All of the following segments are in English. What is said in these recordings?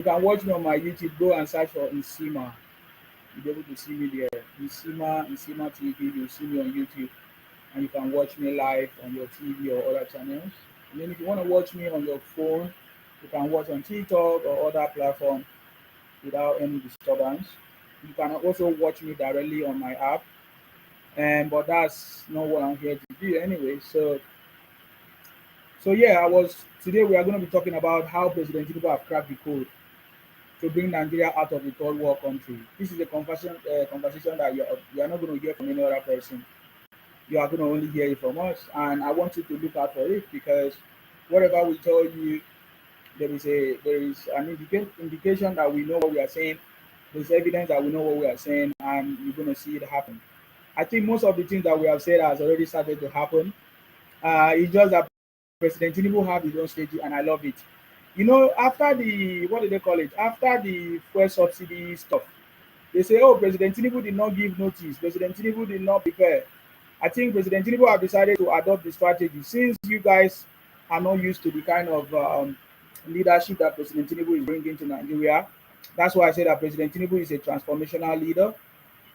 You can watch me on my YouTube. Go and search for Insima. You'll be able to see me there. Insima TV. You'll see me on YouTube, and you can watch me live on your TV or other channels. And then if you want to watch me on your phone, you can watch on TikTok or other platform without any disturbance. You can also watch me directly on my app, and but that's not what I'm here to do anyway. So yeah, I was today we are going to be talking about how President Tinubu have cracked the code to bring Nigeria out of the third world country. This is a conversation that you are not going to hear from any other person. You are going to only hear it from us, and I want you to look out for it because whatever we tell you, there is an indication that we know what we are saying. There's evidence that we know what we are saying, and you're going to see it happen. I think most of the things that we have said has already started to happen. It's just that President Tinubu have his own strategy, and I love it. After the what did they call it? After the fuel subsidy stuff, they say, "Oh, President Tinubu did not give notice. President Tinubu did not prepare." I think President Tinubu have decided to adopt the strategy since you guys are not used to the kind of leadership that President Tinubu is bringing to Nigeria. That's why I say that President Tinubu is a transformational leader.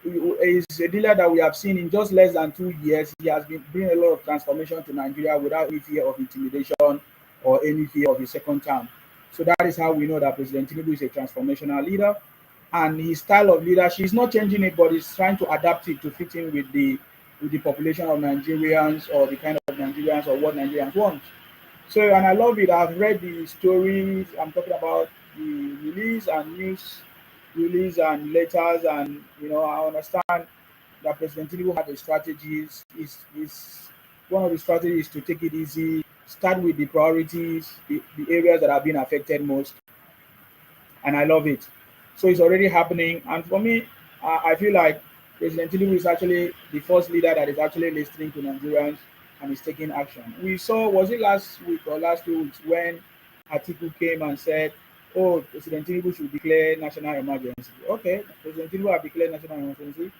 He is a leader that we have seen in just less than 2 years. He has been bringing a lot of transformation to Nigeria without any fear of intimidation or any fear of a second term. So that is how we know that President Tinubu is a transformational leader, and his style of leadership is not changing it, but he's trying to adapt it to fit in with the population of Nigerians or the kind of Nigerians or what Nigerians want. So, and I love it. I've read the stories. I'm talking about the release and news release and letters, and I understand that President Tinubu had a strategies. Is one of the strategies to take it easy, start with the priorities, the areas that have been affected most, and I love it. So it's already happening, and for me, I feel like President Tinubu is actually the first leader that is actually listening to Nigerians and is taking action. We saw, was it last week or last 2 weeks, when Atiku came and said, "Oh, President Tinubu should declare national emergency." Okay, President Tinubu have declared national emergency.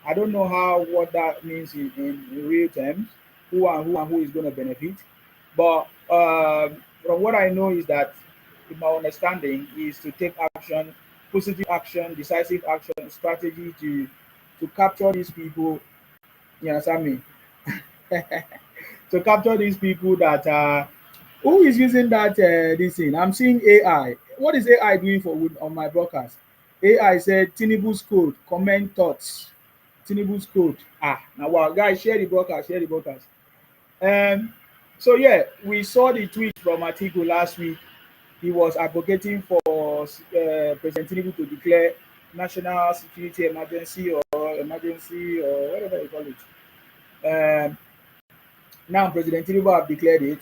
I don't know what that means in real terms, who is going to benefit. But from what I know is that, in my understanding, is to take action, positive action, decisive action, strategy to capture these people. You understand me? To capture these people that who is using that this thing? I'm seeing AI. What is AI doing on my broadcast? AI said Tinubu's code, comment thoughts. Tinubu's code. Now wow, guys, share the broadcast, share the broadcast. Um, so yeah, we saw the tweet from Atiku last week. He was advocating for President Tinubu to declare national security emergency or whatever you call it. Um, Now President Tinubu have declared it,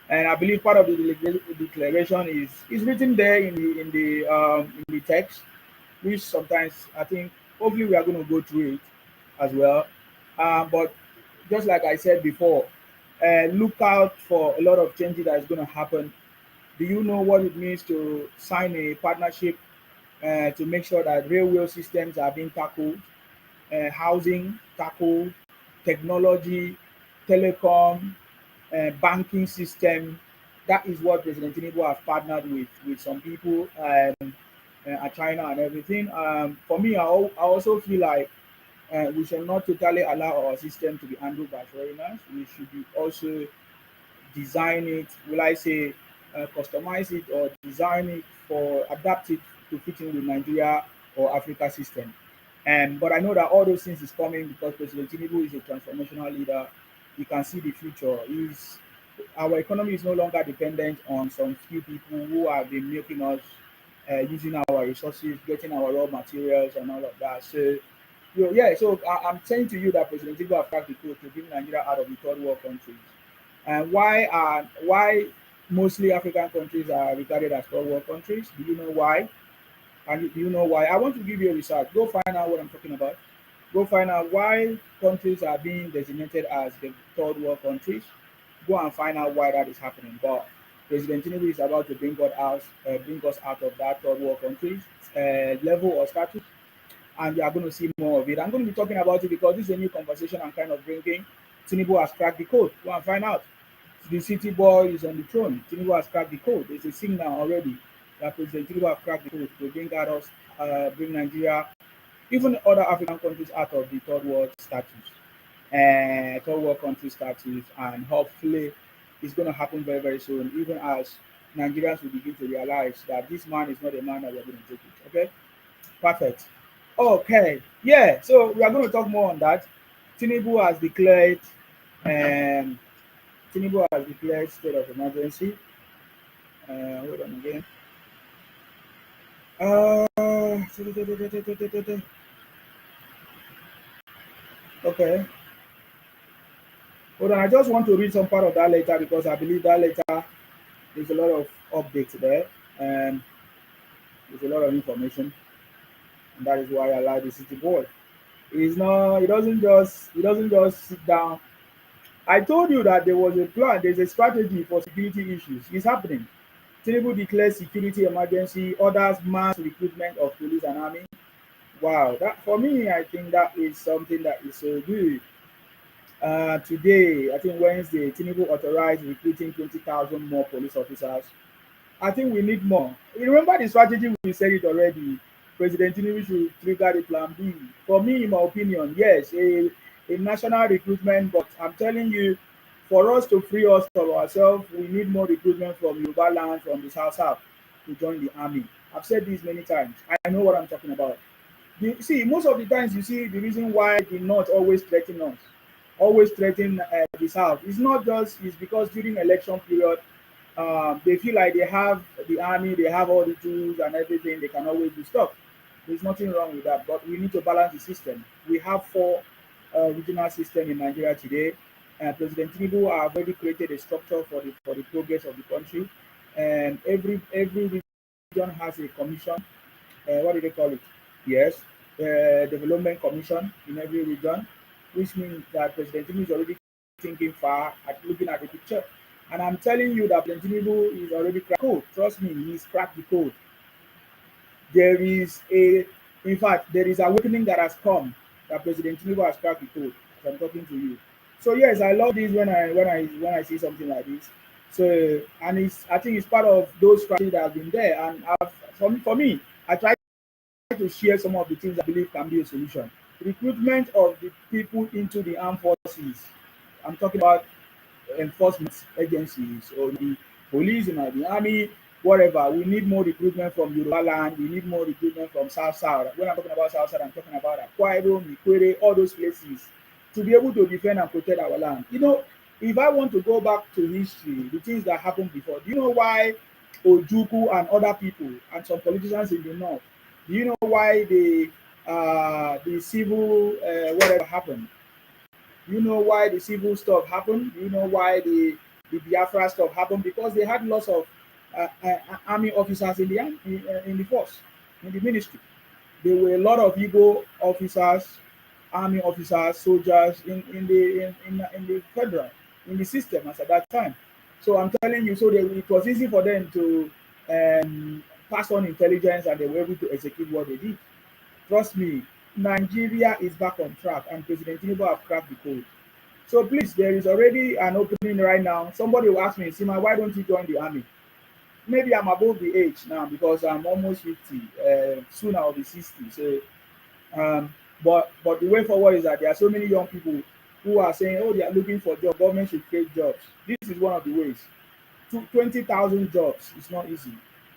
and I believe part of the declaration is written there in the text, which sometimes I think hopefully we are going to go through it as well. But just like I said before, look out for a lot of changes that is going to happen. Do you know what it means to sign a partnership to make sure that railway systems are being tackled, housing tackled, technology, telecom, banking system? That is what President Tinubu have partnered with some people at China and everything. For me, I also feel like we should not totally allow our system to be handled by foreigners. We should be also design it, will I say, customize it or design it for adapt it to fit in with Nigeria or Africa system. But I know that all those things is coming because President Tinubu is a transformational leader. He can see the future. Our economy is no longer dependent on some few people who have been milking us, using our resources, getting our raw materials and all of that. So, yeah, so I'm saying to you that President Tinubu have cracked the code to bring Nigeria out of the third world countries. And why mostly African countries are regarded as third world countries? Do you know why? And do you know why? I want to give you a research. Go find out what I'm talking about. Go find out why countries are being designated as the third world countries. Go and find out why that is happening. But President Tinubu is about to bring us out of that third world countries level or status, and you are going to see more of it. I'm going to be talking about it because this is a new conversation I'm kind of bringing. Tinubu has cracked the code. Go and find out. The city boy is on the throne. Tinubu has cracked the code. There's a signal already. that President Tinubu have cracked the code to bring Nigeria, even other African countries out of the third world status, third world country status, and hopefully it's going to happen very, very soon, even as Nigerians will begin to realize that this man is not a man that we're going to take it. Okay, perfect. Okay, yeah, so we are going to talk more on that. Tinubu has declared, um, Tinubu has declared state of emergency. Hold on again. Uh, okay, hold on. I just want to read some part of that letter because I believe that letter there's a lot of updates there, and there's a lot of information, and that is why I like the city boy. He's not. He doesn't just sit down. I told you that there was a plan. There's a strategy for security issues. It's happening. Tinubu declares security emergency, orders mass recruitment of police and army. Wow, that for me, I think that is something that is so good. Today, I think Wednesday, Tinubu authorized recruiting 20,000 more police officers. I think we need more. You remember the strategy, we said it already. President Tinubu should trigger the plan B. For me, in my opinion, yes, a national recruitment, but I'm telling you, for us to free us from ourselves, we need more recruitment from Yoruba land, from the South to join the army. I've said this many times. I know what I'm talking about. You see, most of the times you see the reason why the North always threaten us, always threaten the South. It's not just, it's because during election period, they feel like they have the army, they have all the tools and everything, they can always do stuff. There's nothing wrong with that, but we need to balance the system. We have four regional systems in Nigeria today. President Tinubu have already created a structure for the progress of the country, and every region has a commission. What do they call it? Yes, development commission in every region, which means that President Tinubu is already thinking far at looking at the picture. And I'm telling you that President Tinubu is already cracked the code. Trust me, he's cracked the code. There is in fact, there is awakening that has come that President Tinubu has cracked the code. As I'm talking to you. So yes, I love this when I see something like this. So and I think it's part of those strategies that have been there. And for me, I try to share some of the things I believe can be a solution. Recruitment of the people into the armed forces. I'm talking about enforcement agencies or the police, the army, whatever. We need more recruitment from Yoruba land. We need more recruitment from South. When I'm talking about South, I'm talking about Akwa Ibom, Ikwere, all those places to be able to defend and protect our land. If I want to go back to history, the things that happened before, do you know why Ojuku and other people and some politicians in the north, do you know why the civil whatever happened? You know why the civil stuff happened? You know why the Biafra stuff happened? Because they had lots of army officers in the force, in the ministry. There were a lot of Igbo officers, army officers, soldiers in the federal, in the system as at that time. So I'm telling you, it was easy for them to pass on intelligence and they were able to execute what they did. Trust me, Nigeria is back on track and President Tinubu have cracked the code. So please, there is already an opening right now. Somebody will ask me, Sima, why don't you join the army? Maybe I'm above the age now because I'm almost 50. Soon I'll be 60. So, but the way forward is that there are so many young people who are saying, oh, they are looking for jobs. Government should create jobs. This is one of the ways. 20,000 jobs is not easy.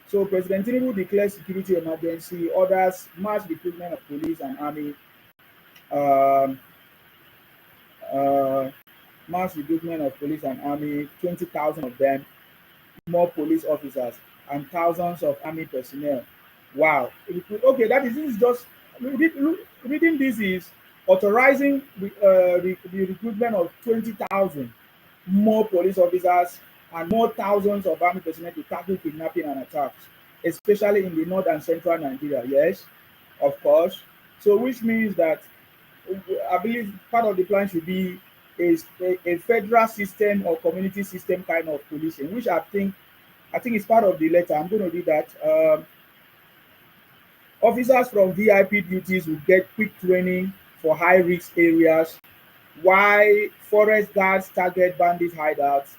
So President Tinubu declares security emergency, orders mass recruitment of police and army, um, uh, mass recruitment of police and army, 20,000 of them, more police officers, and thousands of army personnel. Wow. Okay, this is just reading this is authorizing the recruitment of 20,000 more police officers and more thousands of army personnel to tackle kidnapping and attacks, especially in the north and central Nigeria. Yes, of course. So, which means that I believe part of the plan should be a federal system or community system kind of policing, which I think is part of the letter. I'm going to read that. Officers from VIP duties will get quick training for high-risk areas, while forest guards target bandit hideouts.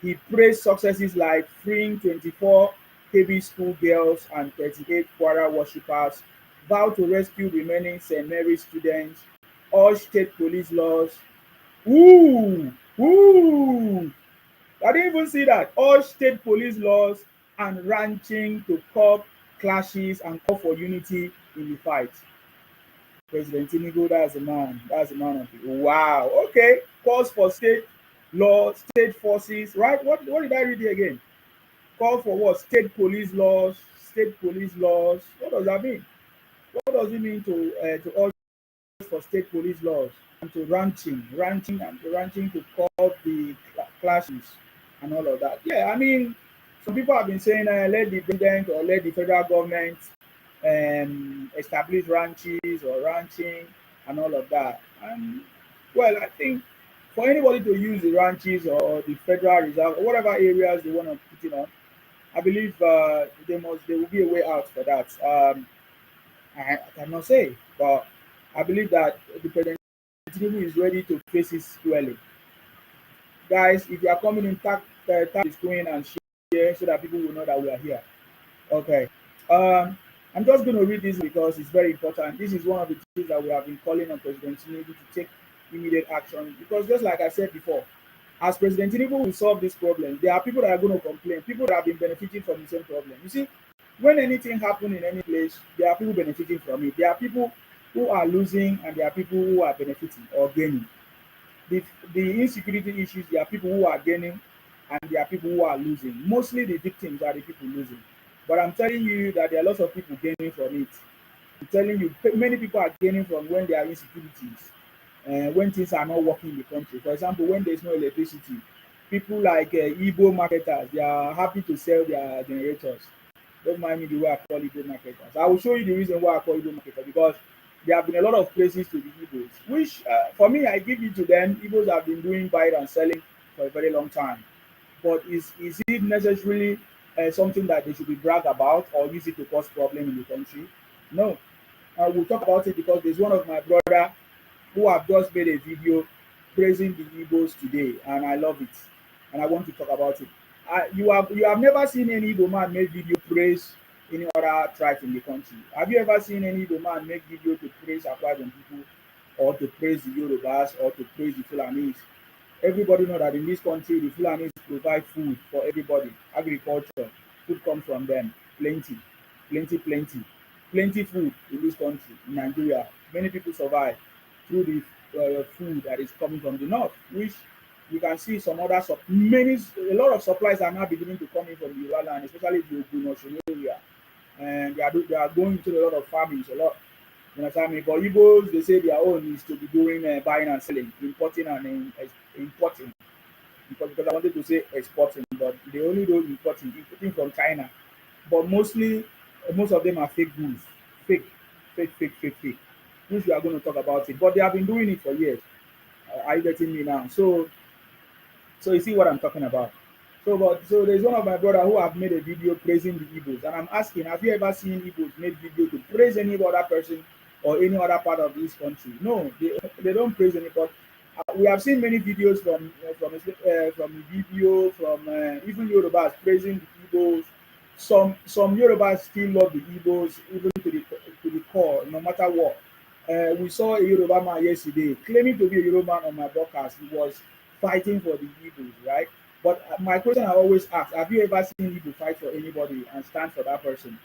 He praised successes like freeing 24 KB school girls and 38 Kwara worshippers vow to rescue remaining St. Mary's students. All state police laws. Ooh, ooh. I didn't even see that. All state police laws and ranching to curb clashes and call for unity in the fight. President Tinubu, that's the man. That's the man of it. Wow. Okay. Calls for state law, state forces. Right. What did I read here again? Call for what? State police laws. State police laws. What does that mean? What does it mean to all for state police laws and to ranching to curb the clashes and all of that? Yeah. I mean, some people have been saying let the president or let the federal government establish ranches or ranching and all of that. And well, I think for anybody to use the ranches or the federal reserve or whatever areas they want to put it on, I believe there will be a way out for that. I cannot say, but I believe that the president is ready to face it squarely. Guys, if you are coming in, tap the screen and share so that people will know that we are here. Okay. Um, I'm just going to read this because it's very important. This is one of the things that we have been calling on President Tinubu to take immediate action. Because just like I said before, as President Tinubu will solve this problem, there are people that are going to complain, people that have been benefiting from the same problem. You see, when anything happens in any place, there are people benefiting from it. There are people who are losing and there are people who are benefiting or gaining. The, the insecurity issues, there are people who are gaining and there are people who are losing. Mostly the victims are the people losing. But I'm telling you that there are lots of people gaining from it. I'm telling you, many people are gaining from when there are insecurities, when things are not working in the country. For example, when there's no electricity, people like Igbo marketers, they are happy to sell their generators. Don't mind me the way I call Igbo marketers. I will show you the reason why I call Igbo marketers because there have been a lot of praises to the Igbos, which for me, I give it to them. Igbos have been doing buying and selling for a very long time. But is it necessarily something that they should be bragged about or use it to cause problem in the country? No. We'll talk about it because there's one of my brother who have just made a video praising the Igbos today, and I love it, and I want to talk about it. You have never seen any Igbo man make video praise any other tribe in the country. Have you ever seen any Igbo man make video to praise Akwa Ibom people or to praise the Yorubas or to praise the Fulanis? Everybody know that in this country, the Fulanis provide food for everybody. Agriculture, food comes from them. Plenty, plenty, plenty. Plenty food in this country, in Nigeria. Many people survive through the food that is coming from the north, which you can see some other, a lot of supplies are now beginning to come in from the Yoruba land, especially the Ogun area. And they are going through a lot of farmings, a lot. You understand me? But Igbos, they say their own is to be doing buying and selling, importing and importing. Because I wanted to say exporting, but they only do importing from China. But mostly, most of them are fake goods, fake, fake. Which we are going to talk about it. But they have been doing it for years. Are you getting me now? So you see what I'm talking about. So there's one of my brother who have made a video praising the Igbos, and I'm asking, have you ever seen Igbos make video to praise any other person or any other part of this country? No, they don't praise anybody. We have seen many videos from video from even Yorubas praising the Igbos. Some Yorubas still love the Igbos even to the core, no matter what. We saw a Yoruba man yesterday claiming to be a Yoruba man on my broadcast. He was fighting for the Igbos, right? But my question I always ask: have you ever seen Igbo fight for anybody and stand for that person?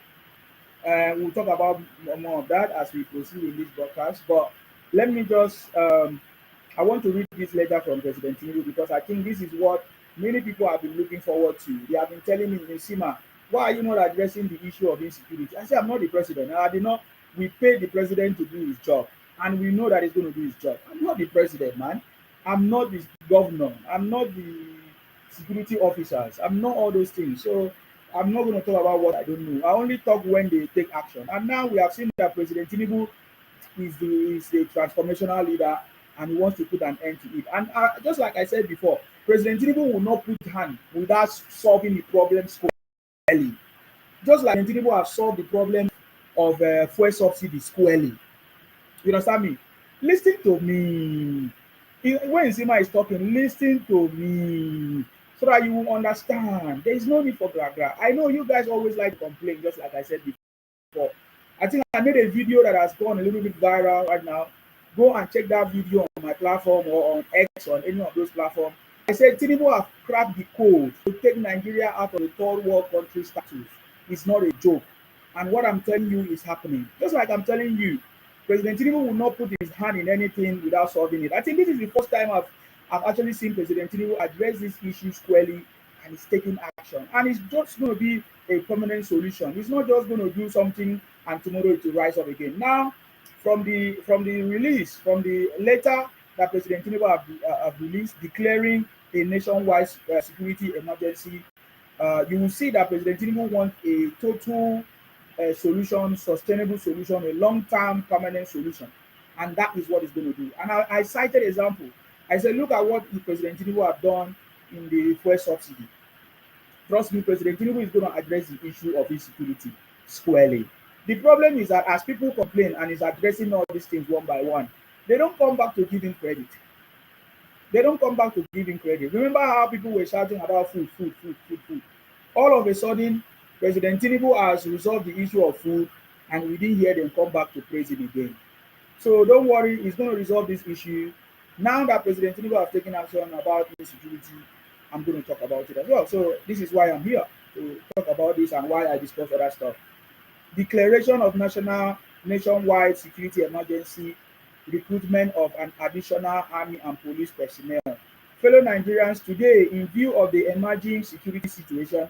We'll talk about more of that as we proceed in this broadcast. But let me just I want to read this letter from President Tinubu because I think this is what many people have been looking forward to. They have been telling me, Sima, why are you not addressing the issue of insecurity? I said, I'm not the president. I did not. We paid the president to do his job, and we know that he's going to do his job. I'm not the president, man. I'm not the governor. I'm not the security officers. I'm not all those things. So I'm not going to talk about what I don't know. I only talk when they take action. And now we have seen that President Tinubu is the transformational leader and he wants to put an end to it. And just like I said before, President Tinubu will not put hand without solving the problem squarely. Just like Tinubu have solved the problem of fuel subsidy squarely. You understand me? Listen to me. When Zima is talking, listen to me. so that you will understand. There is no need for gra gra. I know you guys always like to complain, just like I said before. I think I made a video that has gone a little bit viral right now. Go and check that video on my platform or on X or on any of those platforms. I said Tinubu have cracked the code to take Nigeria out of the third world country status. It's not a joke. And what I'm telling you is happening. Just like I'm telling you, President Tinubu will not put his hand in anything without solving it. I think this is the first time I've actually seen President Tinubu address this issue squarely and he's taking action. And it's just going to be a permanent solution. It's not just going to do something and tomorrow it will rise up again. Now, from the letter that President Tinubu have released declaring a nationwide security emergency, you will see that President Tinubu wants a total solution, sustainable solution, a long-term permanent solution. And that is what it's going to do. And I cited example. I said, look at what the President Tinubu have done in the fuel subsidy. Trust me, President Tinubu is going to address the issue of insecurity squarely. The problem is that as people complain and is addressing all these things one by one, they don't come back to give him credit. They don't come back to give him credit. Remember how people were shouting about food. All of a sudden, President Tinubu has resolved the issue of food, and we didn't hear them come back to praise him again. So don't worry, he's going to resolve this issue. Now that President Tinubu has taken action about insecurity, I'm going to talk about it as well. So this is why I'm here to talk about this and why I discuss other stuff. Declaration of nationwide security emergency, recruitment of an additional army and police personnel. Fellow Nigerians, today, in view of the emerging security situation,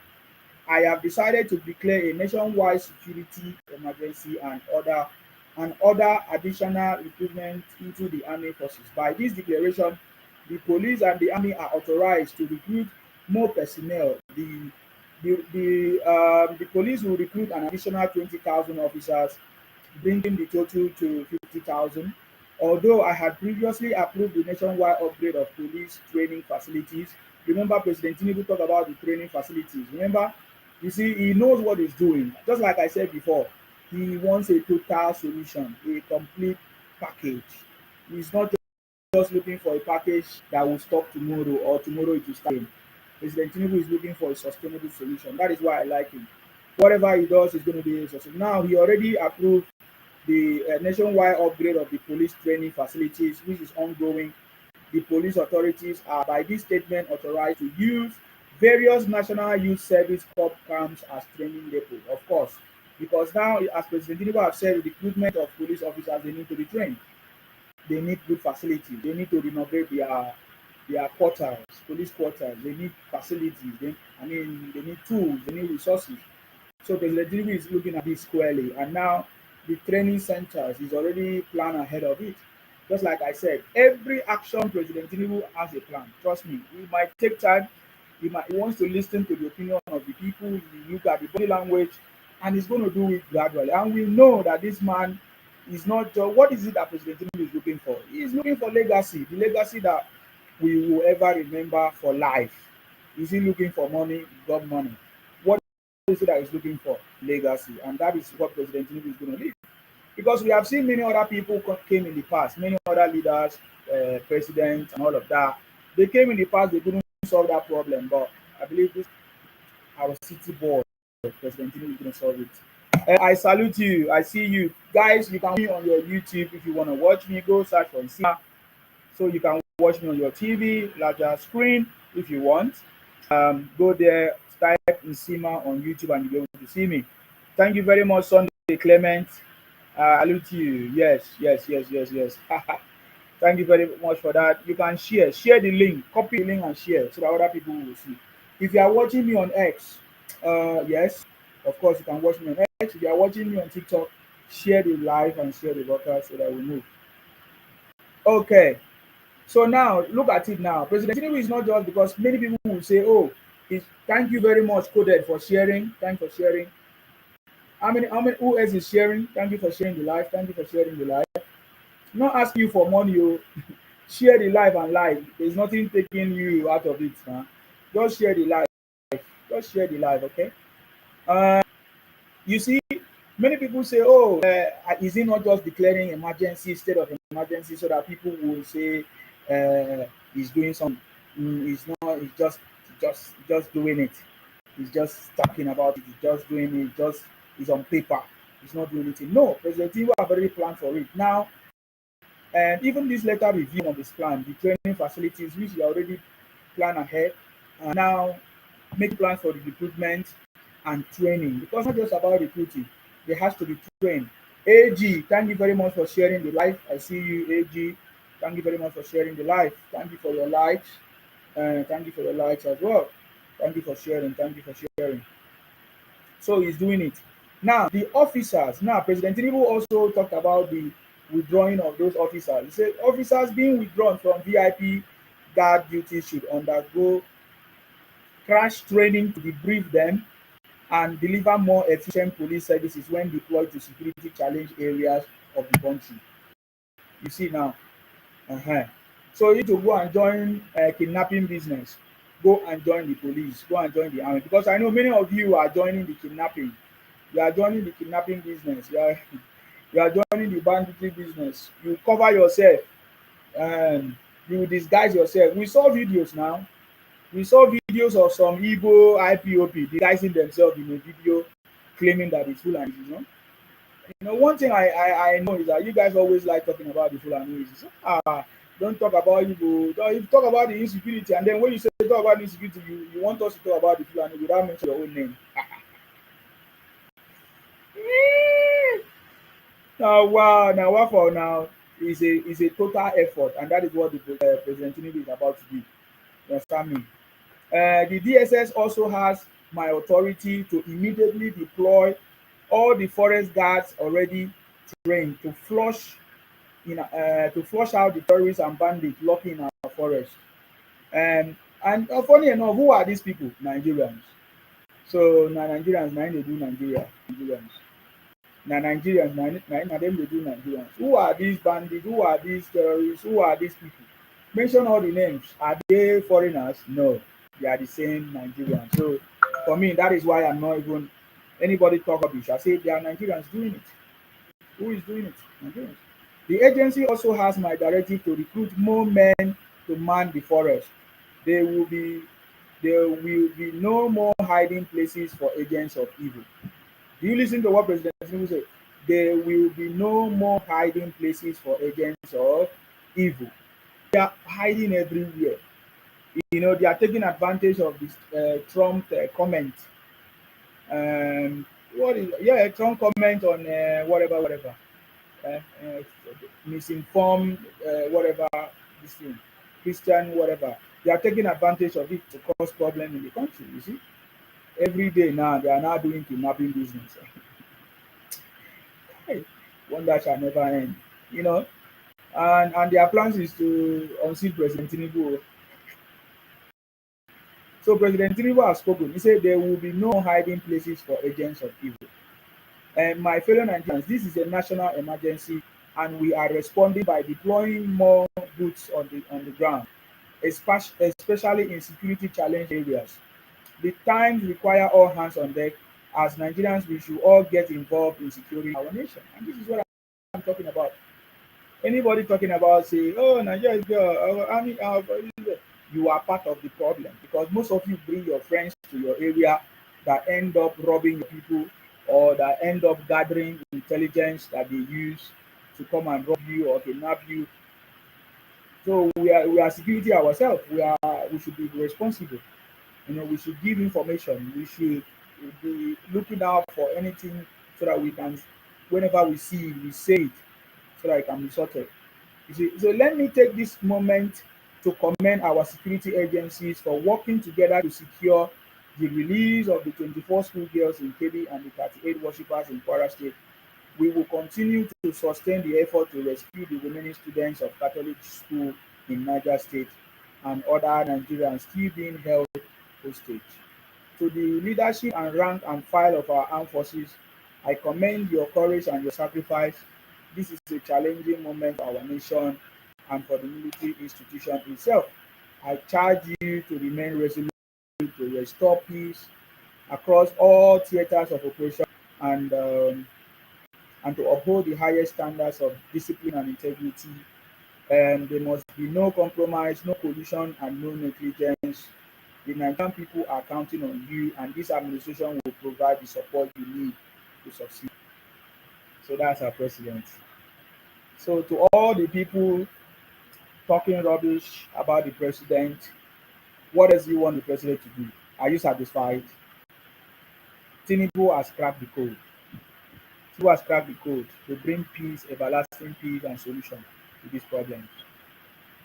I have decided to declare a nationwide security emergency and other additional recruitment into the army forces. By this declaration, the police and the army are authorized to recruit more personnel. The police will recruit an additional 20,000 officers, bringing the total to 50,000. Although I had previously approved the nationwide upgrade of police training facilities, remember President Tinubu talked about the training facilities. Remember, you see, he knows what he's doing. Just like I said before, he wants a total solution, a complete package. He's not just looking for a package that will stop tomorrow or tomorrow it will start again. President Tinubu is looking for a sustainable solution. That is why I like him. Whatever he does is going to be successful. Now, he already approved the nationwide upgrade of the police training facilities, which is ongoing. The police authorities are, by this statement, authorized to use various National Youth Service Corps camps as training depots, of course, because now, as President Tinubu has said, the recruitment of police officers, they need to be trained. They need good facilities. They need to renovate their quarters, police quarters. They need facilities. They need tools. They need resources. So President Tinubu is looking at this squarely, and now the training centers is already planned ahead of it. Just like I said, every action President Tinubu has a plan. Trust me, it might take time. He wants to listen to the opinion of the people. He look at the body language, and he's going to do it gradually. And we know that this man is not just, what is it that President Tinubu is looking for? He is looking for legacy, the legacy that we will ever remember for life. Is he looking for money? God money. What is it that he's looking for? Legacy. And that is what President Tinubu is going to leave. Because we have seen many other people came in the past, many other leaders, presidents, and all of that. They came in the past, they couldn't solve that problem. But I believe this, our city board, President Tinubu is going to solve it. I salute you. I see you. Guys, you can watch me on your YouTube if you want to watch me. Go search for Nsima. So you can watch me on your TV, larger screen if you want. Go there, type Nsima on YouTube and you'll be able to see me. Thank you very much, Sunday Clement. I salute you. Yes. Thank you very much for that. You can share the link, copy the link and share so that other people will see. If you are watching me on X, yes, of course you can watch me on X. If you are watching me on TikTok, share the live and share the broadcast so that we move. Okay, so now look at it now. President Tinubu is not just, because many people will say, "Oh, thank you very much, Coded, for sharing. Thank you for sharing." How many? Who else is sharing? Thank you for sharing the live. Thank you for sharing the live. Not asking you for money, you share the live and live. There's nothing taking you out of it, huh? Just share the live. Just share the live, okay? You see, many people say, "Oh, is he not just declaring emergency, state of emergency, so that people will say he's doing something? It's not. It's just just doing it. He's just talking about it. He's just doing it. Just is on paper. He's not doing anything. No, President Tinubu have already planned for it. Now, and even this letter review of his plan, the training facilities which he already planned ahead, and now make plans for the recruitment and training. Because not just about recruiting, there has to be trained. AG, thank you very much for sharing the live. I see you, AG. Thank you very much for sharing the live. Thank you for your likes. Thank you for your likes as well. Thank you for sharing. Thank you for sharing. So he's doing it. Now, the officers. Now, President Tinubu also talked about the withdrawing of those officers. He said officers being withdrawn from VIP guard duties should undergo crash training to debrief them and deliver more efficient police services when deployed to security challenge areas of the country. You see now. So you need to go and join kidnapping business. Go and join the police. Go and join the army. Because I know many of you are joining the kidnapping. You are joining the kidnapping business. You are joining the banditry business. You cover yourself. You disguise yourself. We saw videos now. We saw videos of some Igbo IPOP disguising themselves in a video claiming that it's Fulani. One thing I know is that you guys always like talking about the Fulani. Don't talk about Igbo. You talk about the insecurity, and then when you say talk about the insecurity, you want us to talk about the Fulani without mentioning your own name. Now, wow, now what for now is a total effort, and that is what the President Tinubu is about to do. You understand me? The DSS also has my authority to immediately deploy all the forest guards already trained to flush out the terrorists and bandits lurking in our forest. And funny enough, who are these people? Nigerians. So now Nigerians, now they do Nigerians. Now Nigerians, now them they do Nigerians. Who are these bandits? Who are these terrorists? Who are these people? Mention all the names. Are they foreigners? No, they are the same Nigerians. So for me, that is why I'm not even anybody talk rubbish. I say they are Nigerians doing it. Who is doing it? Nigerians. The agency also has my directive to recruit more men to man the forest. There will be no more hiding places for agents of evil. Do you listen to what President Tinubu said? There will be no more hiding places for agents of evil. They are hiding everywhere. They are taking advantage of this Trump comment. Trump comment on whatever. Misinformed whatever this thing, Christian whatever. They are taking advantage of it to cause problem in the country. You see, every day now they are now doing kidnapping business. One that shall never end. And their plans is to unseat President Tinubu. So President Tinubu has spoken. He said there will be no hiding places for agents of evil. And my fellow Nigerians, this is a national emergency, and we are responding by deploying more boots on the ground, especially in security challenge areas. The times require all hands on deck. As Nigerians, we should all get involved in securing our nation. And this is what I'm talking about. Anybody talking about say, oh, Nigeria is good, you are part of the problem, because most of you bring your friends to your area that end up robbing your people, or that end up gathering intelligence that they use to come and rob you or kidnap you. So we are security ourselves. We should be responsible. We should give information. We should be looking out for anything so that we can, whenever we see it, we say it so that it can be sorted. You see, so let me take this moment to commend our security agencies for working together to secure the release of the 24 schoolgirls in Kebbi and the 38 worshippers in Kwara State. We will continue to sustain the effort to rescue the remaining students of Catholic school in Niger State and other Nigerians still being held hostage. To the leadership and rank and file of our armed forces, I commend your courage and your sacrifice. This is a challenging moment for our nation and for the military institution itself. I charge you to remain resolute to restore peace across all theaters of operation and to uphold the highest standards of discipline and integrity. And there must be no compromise, no collusion, and no negligence The Nigerian people are counting on you, and this administration will provide the support you need to succeed. So that's our president. So to all the people talking rubbish about the president, what does he want the president to do? Are you satisfied? Tinubu has cracked the code. Tinubu has cracked the code to bring peace, everlasting peace and solution to this problem.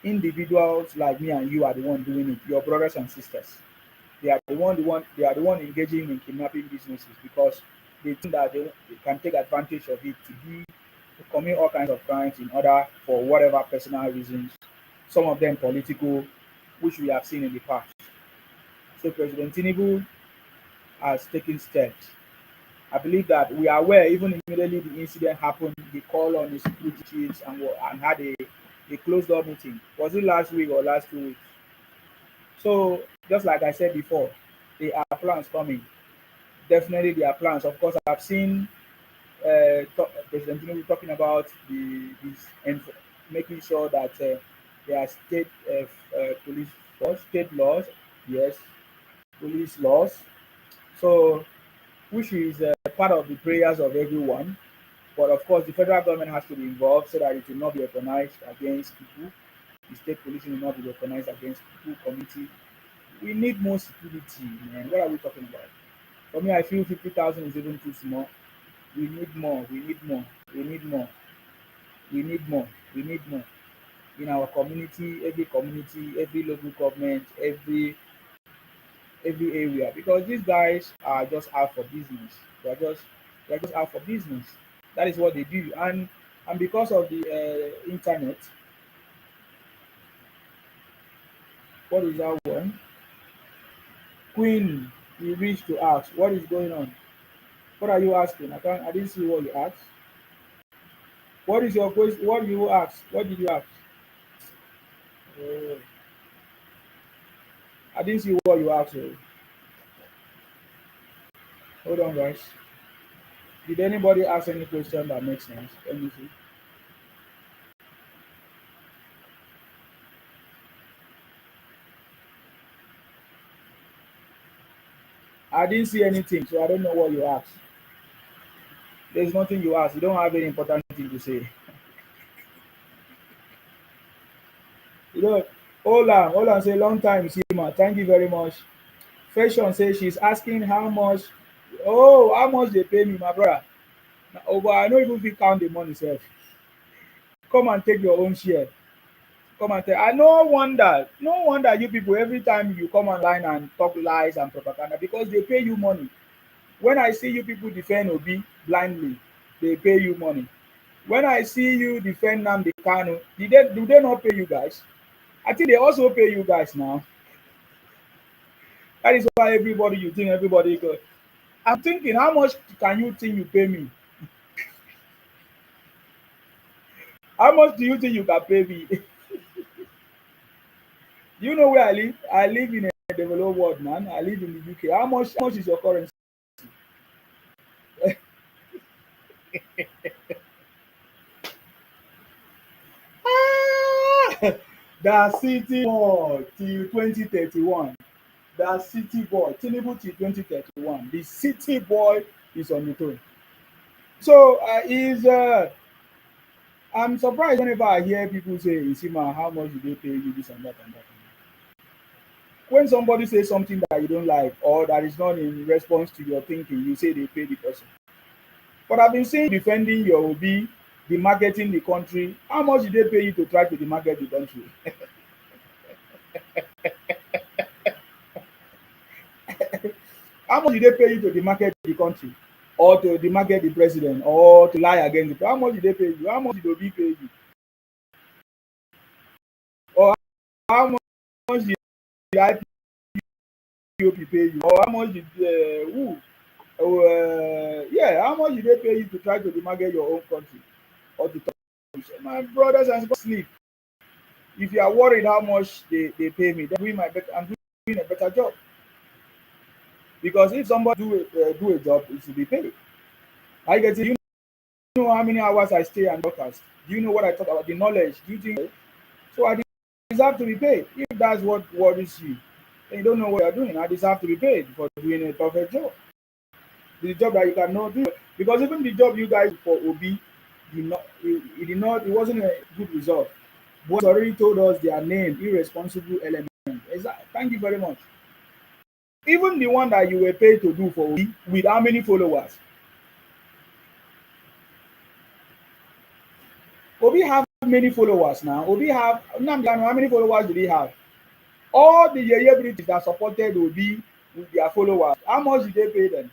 Individuals like me and you are the one doing it, your brothers and sisters. They are the one engaging in kidnapping businesses because they think that they can take advantage of it to commit all kinds of crimes in order for whatever personal reasons, some of them political, which we have seen in the past. So President Tinubu has taken steps. I believe that we are aware, even immediately the incident happened, he called on his security chiefs and had a closed door meeting. Was it last week or last 2 weeks? So just like I said before, there are plans coming. Definitely there are plans. Of course, I've seen President Tinubu talking about making sure that there are state police force, state laws, yes, police laws. So which is part of the prayers of everyone. But of course, the federal government has to be involved so that it will not be weaponized against people. The state police will not be weaponized against people, community. We need more security, man. What are we talking about? For me, I feel 50,000 is even too small. We need more. We need more. We need more. We need more. We need more in our community, every local government, every area. Because these guys are just out for business. They're just out for business. That is what they do. And because of the internet, what is that one? Queen, you reached to ask, what is going on? What are you asking? I didn't see what you asked. What is your question? What did you ask? What did you ask? Oh, I didn't see what you asked. Oh. Hold on, guys. Did anybody ask any question that makes sense? Let me see. I didn't see anything, so I don't know what you asked. There's nothing you asked. You don't have any important thing to say. You know, hold on, say long time, Sima. Thank you very much. Fashion says she's asking how much. Oh, how much they pay me, my brother. Oh, but I don't even fit count the money sef. Come and take your own share. Come and tell. I no wonder you people every time you come online and talk lies and propaganda because they pay you money. When I see you people defend Obi blindly, they pay you money. When I see you defend Nnamdi Kanu, do they not pay you guys? I think they also pay you guys now. That is why everybody you think everybody go. I'm thinking, how much can you think you pay me? How much do you think you can pay me? Do you know where I live? I live in a developed world, man. I live in the UK. How much is your currency? Ah! The city boy till 2031. The city boy. Tinubu till 2031. The city boy is on the throne. So I'm surprised whenever I hear people say, Isima, how much do they pay you this and that and that. When somebody says something that you don't like or that is not in response to your thinking, you say they pay the person. But I've been seeing defending your OB, demarketing the country. How much did they pay you to try to demarket the country? How much did they pay you to demarket the country? Or to demarket the president? Or to lie against the president? How much did they pay you? How much did OB pay you? Or how much did IPOP pay you? Or how much did who? Yeah, how much did they pay you to try to demarket your own country? Or to talk? My brothers and sisters, sleep. If you are worried how much they pay me, then I'm doing a better job. Because if somebody do a job, it should be paid. I get it. You know how many hours I stay and broadcast? Do you know what I talk about? The knowledge. Do you think so? I deserve to be paid. If that's what worries you, then you don't know what you're doing. I deserve to be paid for doing a perfect job. The job that you cannot do. Because even the job you guys for Obi did not it did not it wasn't a good result. Boys already told us their name, irresponsible element. Thank you very much. Even the one that you were paid to do for Obi with how many followers? Obi have many followers now. Obi have Nnamdi Kanu, how many followers did he have? All the Yeye British that supported Obi with their followers, how much did they pay them?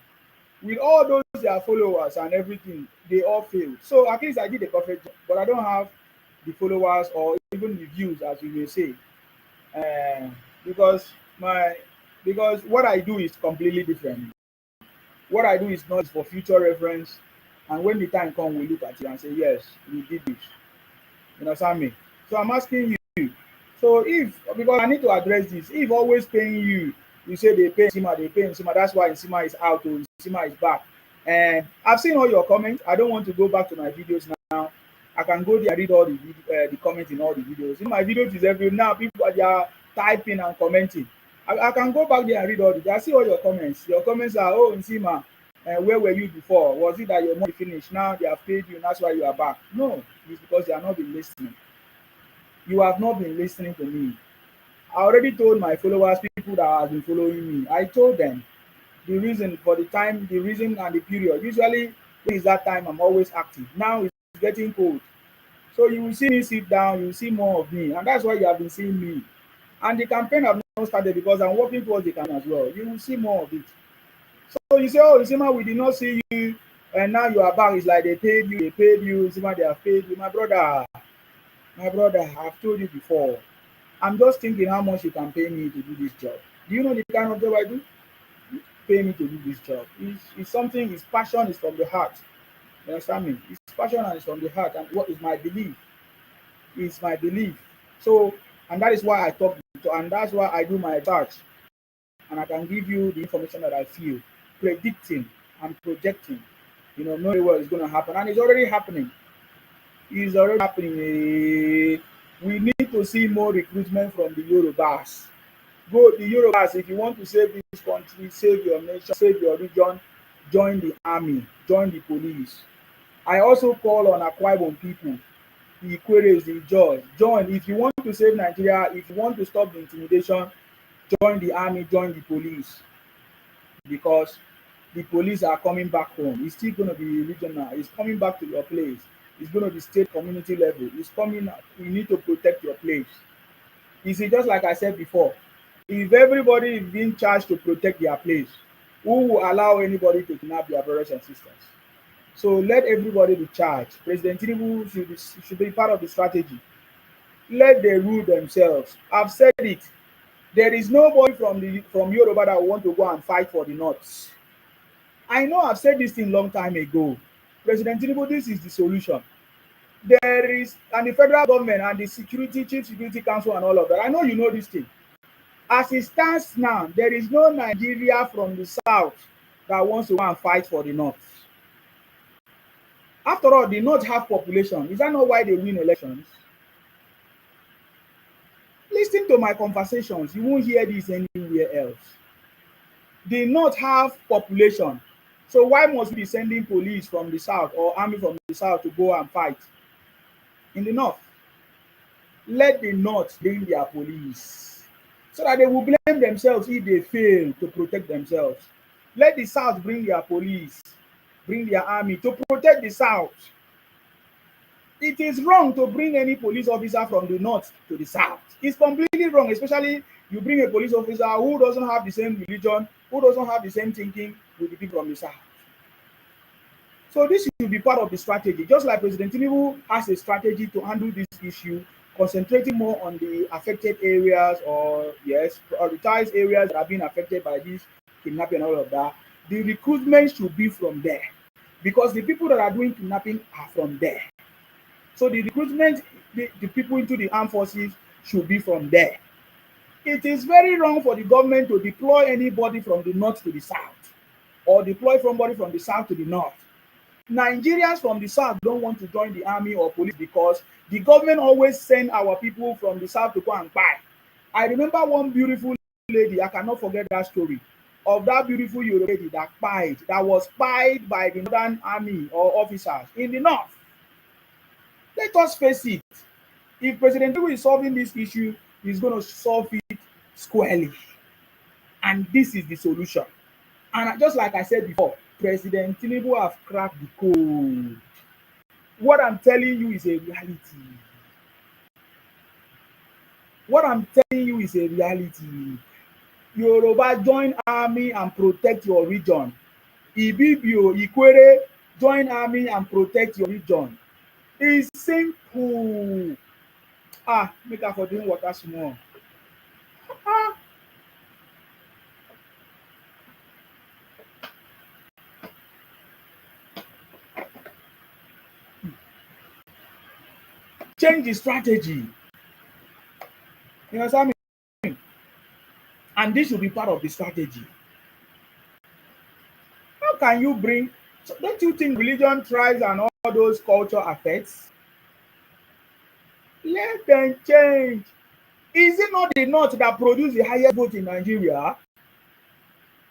With all those their followers and everything, they all failed. So at least I did a perfect job, but I don't have the followers or even the views, as you may say, uh, because my because what I do is completely different. What I do is not for future reference, and when the time comes, we look at it and say, yes, we did this. You understand me? So I'm asking you. So if because I need to address this, if always paying you, you say they pay Nsima, that's why Nsima is out or Nsima is back. And I've seen all your comments. I don't want to go back to my videos now. I can go there and read all the comments in all the videos. In my videos is every now people they are typing and commenting. I can go back there and read all the. I see all your comments. Your comments are, oh Nsima, where were you before? Was it that your money finished? Now they have paid you, and that's why you are back. No, it's because you have not been listening. You have not been listening to me. I already told my followers, people that have been following me, I told them the reason for the time, the reason and the period. Usually, when is that time I'm always active. Now it's getting cold. So you will see me sit down, you will see more of me. And that's why you have been seeing me. And the campaign have not started because I'm working towards the campaign as well. You will see more of it. So you say, oh, Isima, we did not see you, and now you are back. It's like they paid you, Isima, they have paid you. My brother, I've told you before. I'm just thinking how much you can pay me to do this job. Do you know the kind of job I do? Pay me to do this job. It's something, it's passion, is from the heart. You understand me? It's passion and it's from the heart. And what is my belief? It's my belief. So, and that is why I talk, and that's why I do my research. And I can give you the information that I feel, predicting and projecting. Knowing what is going to happen. And it's already happening. It's already happening. We need to see more recruitment from the Yorubas. Go the Yorubas, if you want to save this country, save your nation, save your region, join the army, join the police. I also call on Akwa Ibom people, the Ikweres, the Ijaws, join. If you want to save Nigeria, if you want to stop the intimidation, join the army, join the police. Because the police are coming back home. It's still going to be regional. It's coming back to your place. It's going to be state community level. It's coming. You need to protect your place. You see, just like I said before, if everybody is being charged to protect their place, who will allow anybody to kidnap their brothers and sisters? So let everybody be charged. President Tinubu should be part of the strategy. Let them rule themselves. I've said it. There is nobody from Yoruba that want to go and fight for the North. I know I've said this thing long time ago. President Tinubu, this is the solution. There is, and the federal government and the Chief Security Council and all of that. I know you know this thing. As it stands now, there is no Nigeria from the south that wants to go and fight for the North. After all, the North have population. Is that not why they win elections? Listen to my conversations. You won't hear this anywhere else. The North have population. So why must we be sending police from the south or army from the south to go and fight in the North? Let the North bring their police so that they will blame themselves if they fail to protect themselves. Let the South bring their police, bring their army to protect the South. It is wrong to bring any police officer from the North to the South. It's completely wrong, especially you bring a police officer who doesn't have the same religion, who doesn't have the same thinking with the people from the South. So this should be part of the strategy. Just like President Tinubu has a strategy to handle this issue, concentrating more on the affected areas or, yes, prioritized areas that are being affected by this kidnapping and all of that. The recruitment should be from there because the people that are doing kidnapping are from there. So the recruitment, the people into the armed forces should be from there. It is very wrong for the government to deploy anybody from the north to the south or deploy somebody from the south to the north. Nigerians from the south don't want to join the army or police because the government always send our people from the south to go and buy. I remember one beautiful lady, I cannot forget that story of that beautiful Yoruba lady that was spied by the Northern Army or officers in the north. Let us face it. If President Tinubu is solving this issue, he's going to solve it squarely. And this is the solution. And just like I said before, President Tinubu have cracked the code. What I'm telling you is a reality. What I'm telling you is a reality. Yoruba, join army and protect your region. Ibibio, Ikwere, join army and protect your region. It's simple. Make I for drink water small. Change the strategy. You understand me? And this should be part of the strategy. How can you bring, so don't you think religion, tribes, and all those culture affects? Let them change. Is it not the North that produce the highest vote in Nigeria?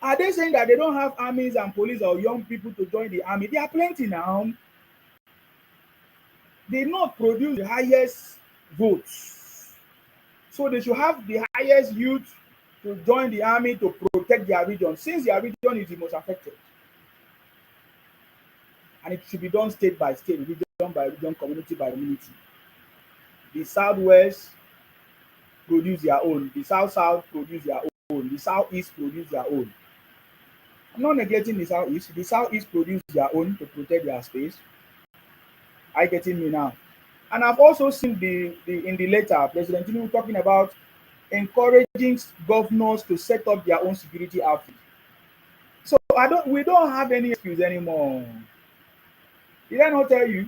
Are they saying that they don't have armies and police or young people to join the army? There are plenty now. They North produce the highest votes. So they should have the highest youth to join the army to protect their region, since their region is the most affected. And it should be done state by state, region by region, community by community. The Southwest produce their own. The South produce their own. The Southeast produce their own. I'm not neglecting the Southeast. The Southeast produce their own to protect their space. Are you getting me now? And I've also seen in the letter, President Tinubu talking about encouraging governors to set up their own security outfit. So we don't have any excuse anymore. Did I not tell you?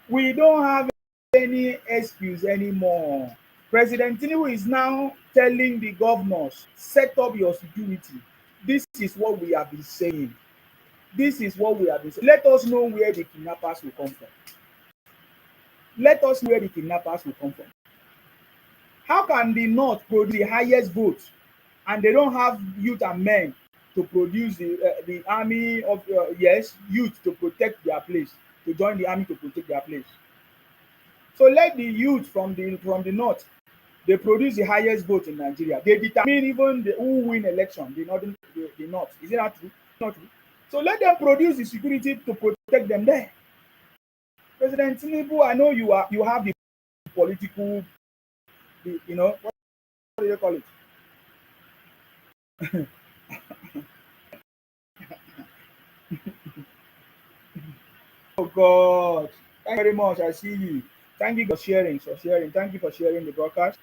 We don't have any excuse anymore. President Tinubu is now telling the governors, set up your security. This is what we have been saying. This is what we have been saying. Let us know where the kidnappers will come from. Let us know where the kidnappers will come from. How can the North produce the highest votes and they don't have youth and men to produce the army of youth to protect their place, to join the army to protect their place? So let the youth from the North, they produce the highest vote in Nigeria. They determine even who win election, the North. Is it not true? Not true. So let them produce the security to protect them there. President Tinubu, I know you have the political, what do you call it? Oh God, thank you very much. I see you. Thank you for sharing. Thank you for sharing the broadcast.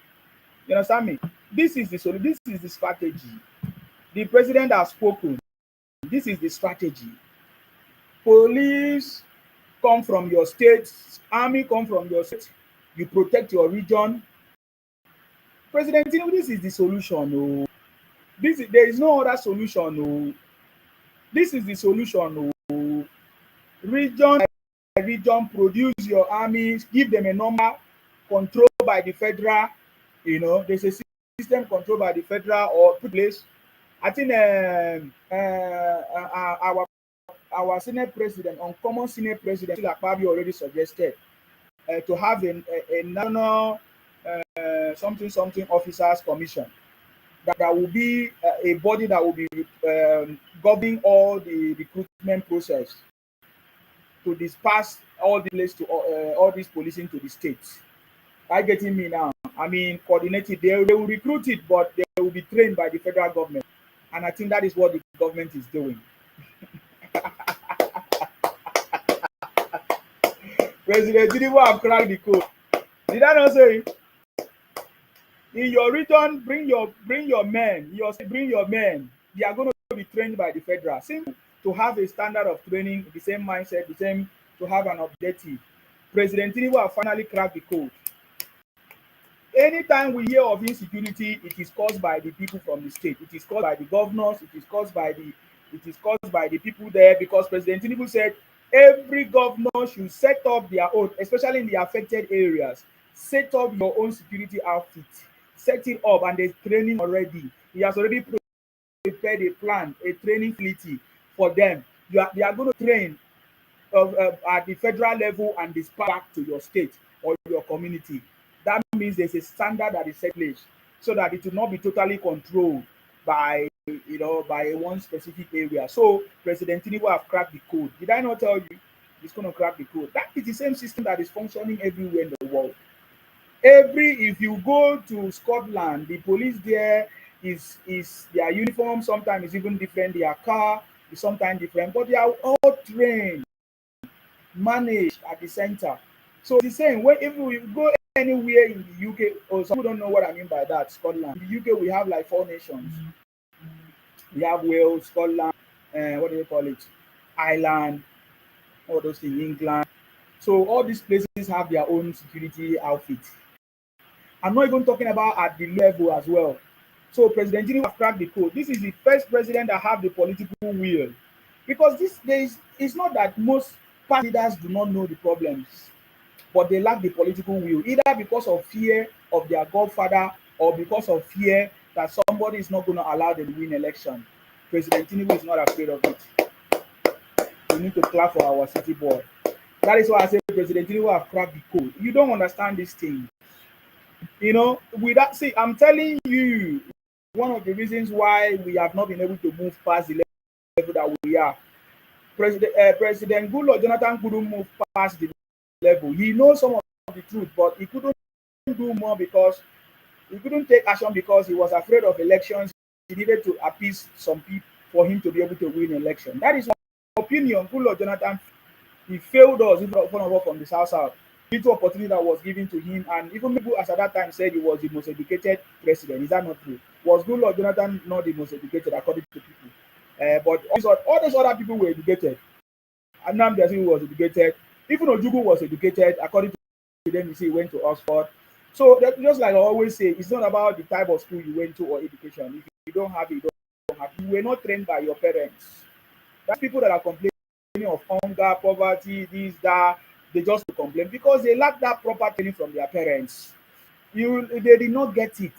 You understand me? This is the solution. This is the strategy. The president has spoken. This is the strategy. Police come from your state, army come from your state, you protect your region. President Tinubu, this is the solution. Oh. There is no other solution. Oh. This is the solution. Oh. Region by region, produce your armies, give them a number, controlled by the federal. There's a system controlled by the federal or place. I think our Senate president, uncommon Senate president, Akpabio already suggested to have a national something officers commission that will be a body that will be governing all the recruitment process to disperse all the place to all this policing to the states. Are you getting me now? I mean, coordinated. They will recruit it, but they will be trained by the federal government, and I think that is what the government is doing. President Tinubu have cracked the code. Did I not say? In your region, bring your men. Bring your men. They are going to be trained by the federal. Simple. To have a standard of training, the same mindset, the same, to have an objective. President Tinubu have finally cracked the code. Anytime we hear of insecurity, it is caused by the people from the state. It is caused by the governors. It is caused by the people there, because President Tinubu said every governor should set up their own, especially in the affected areas. Set up your own security outfit. Set it up, and there's training already. He has already prepared a plan, a training facility for them. They are going to train at the federal level and dispatch back to your state or your community. That means there's a standard that is set place so that it will not be totally controlled by by one specific area. So President Tinubu have cracked the code. Did I not tell you he's going to crack the code? That is the same system that is functioning everywhere in the world. If you go to Scotland, the police there is their uniform sometimes is even different, their car is sometimes different, but they are all trained, managed at the center. So it's the same way if we go anywhere in the UK, or some people don't know what I mean by that, Scotland. In the UK we have like 4 nations. We have Wales, Scotland, what do they call it? Ireland, all those things, England. So all these places have their own security outfits. I'm not even talking about at the level as well. So President Tinubu have cracked the code. This is the first president that have the political will. Because this days, it's not that most party leaders do not know the problems, but they lack the political will, either because of fear of their godfather or because of fear that somebody is not going to allow them to win election. President Tinubu is not afraid of it. We need to clap for our city boy. That is why I say President Tinubu have cracked the code. You don't understand this thing. With that, see, I'm telling you, one of the reasons why we have not been able to move past the level that we are. President Goodluck Jonathan couldn't move past the level. He knows some of the truth, but he couldn't do more because he couldn't take action because he was afraid of elections. He needed to appease some people for him to be able to win election. That is my opinion. Goodluck Jonathan, he failed us, even one of us from the South. Little opportunity that was given to him, and even people as at that time said he was the most educated president. Is that not true? Was Goodluck Jonathan not the most educated according to people? But all those other people were educated. Nnamdi Azikiwe was educated. Even Ojukwu was educated. According to them, you see, he went to Oxford. So just like I always say, it's not about the type of school you went to or education. If you don't have it, you don't have it. You were not trained by your parents. That's people that are complaining of hunger, poverty, this, that. They just complain because they lack that proper training from their parents. They did not get it.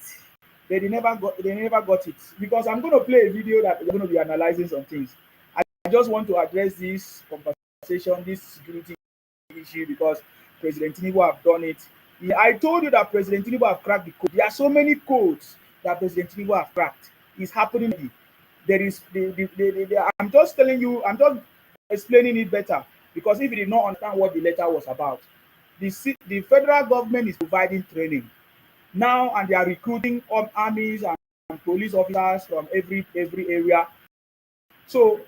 They never got it. Because I'm going to play a video that we're going to be analyzing some things. I just want to address this conversation, this security issue, because President Tinubu have done it. I told you that President Tinubu have cracked the code. There are so many codes that President Tinubu have cracked. It's happening. There is I'm just telling you, I'm just explaining it better. Because if you did not understand what the letter was about, the federal government is providing training now, and they are recruiting armies and police officers from every area. So,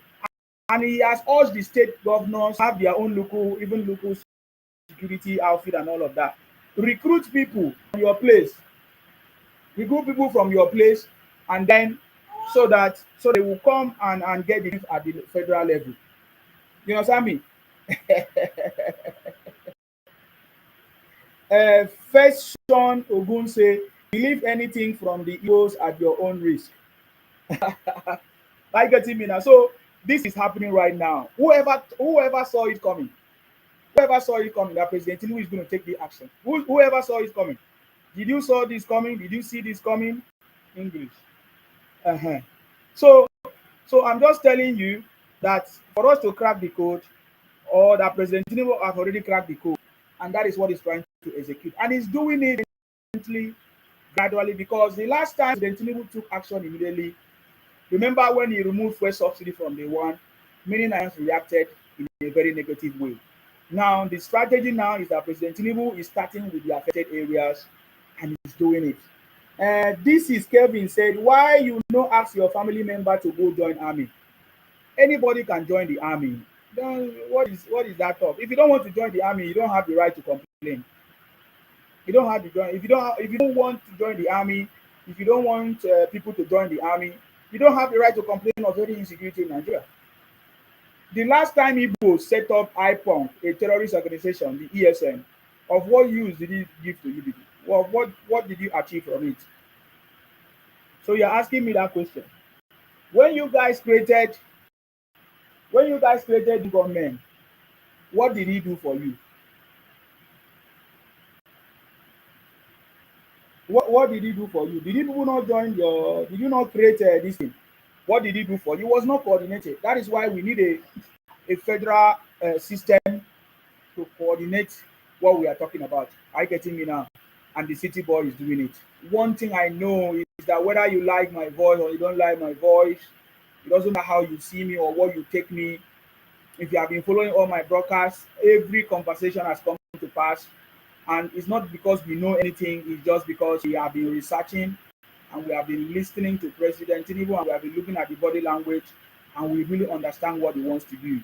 and he has urged the state governors have their own local security outfit and all of that. Recruit people from your place. Recruit people from your place, and then so they will come and get it at the federal level. You understand me? First Sean Ogun say, believe anything from the Igbos at your own risk. Are you getting me now? So this is happening right now. Whoever saw it coming, that President Tinubu is going to take the action. Whoever saw it coming. Did you saw this coming? Did you see this coming? English. So I'm just telling you that for us to crack the code, or that President Tinubu have already cracked the code, and that is what he's trying to execute. And he's doing it gradually, because the last time President Tinubu took action immediately, remember when he removed fuel subsidy from day one, many Nigerians reacted in a very negative way. Now, the strategy now is that President Tinubu is starting with the affected areas, and he's doing it. This is Kevin said, why you no ask your family member to go join army? Anybody can join the army. Then what is that of? If you don't want to join the army, you don't have the right to complain. You don't have to join. If you don't want to join the army, if you don't want people to join the army, you don't have the right to complain of any insecurity in Nigeria. The last time Igbo set up IPONG, a terrorist organization, the ESN, of what use did it give to you? Well, what did you achieve from it? So you're asking me that question. When you guys created the government, what did he do for you? What did he do for you? Did you not join your? Did you not create this thing? What did he do for you? It was not coordinated. That is why we need a federal system to coordinate what we are talking about. Are you getting me now? And the city boy is doing it. One thing I know is that whether you like my voice or you don't like my voice, it doesn't matter how you see me or what you take me. If you have been following all my broadcasts, every conversation has come to pass. And it's not because we know anything, it's just because we have been researching and we have been listening to President Tinubu and we have been looking at the body language and we really understand what he wants to do.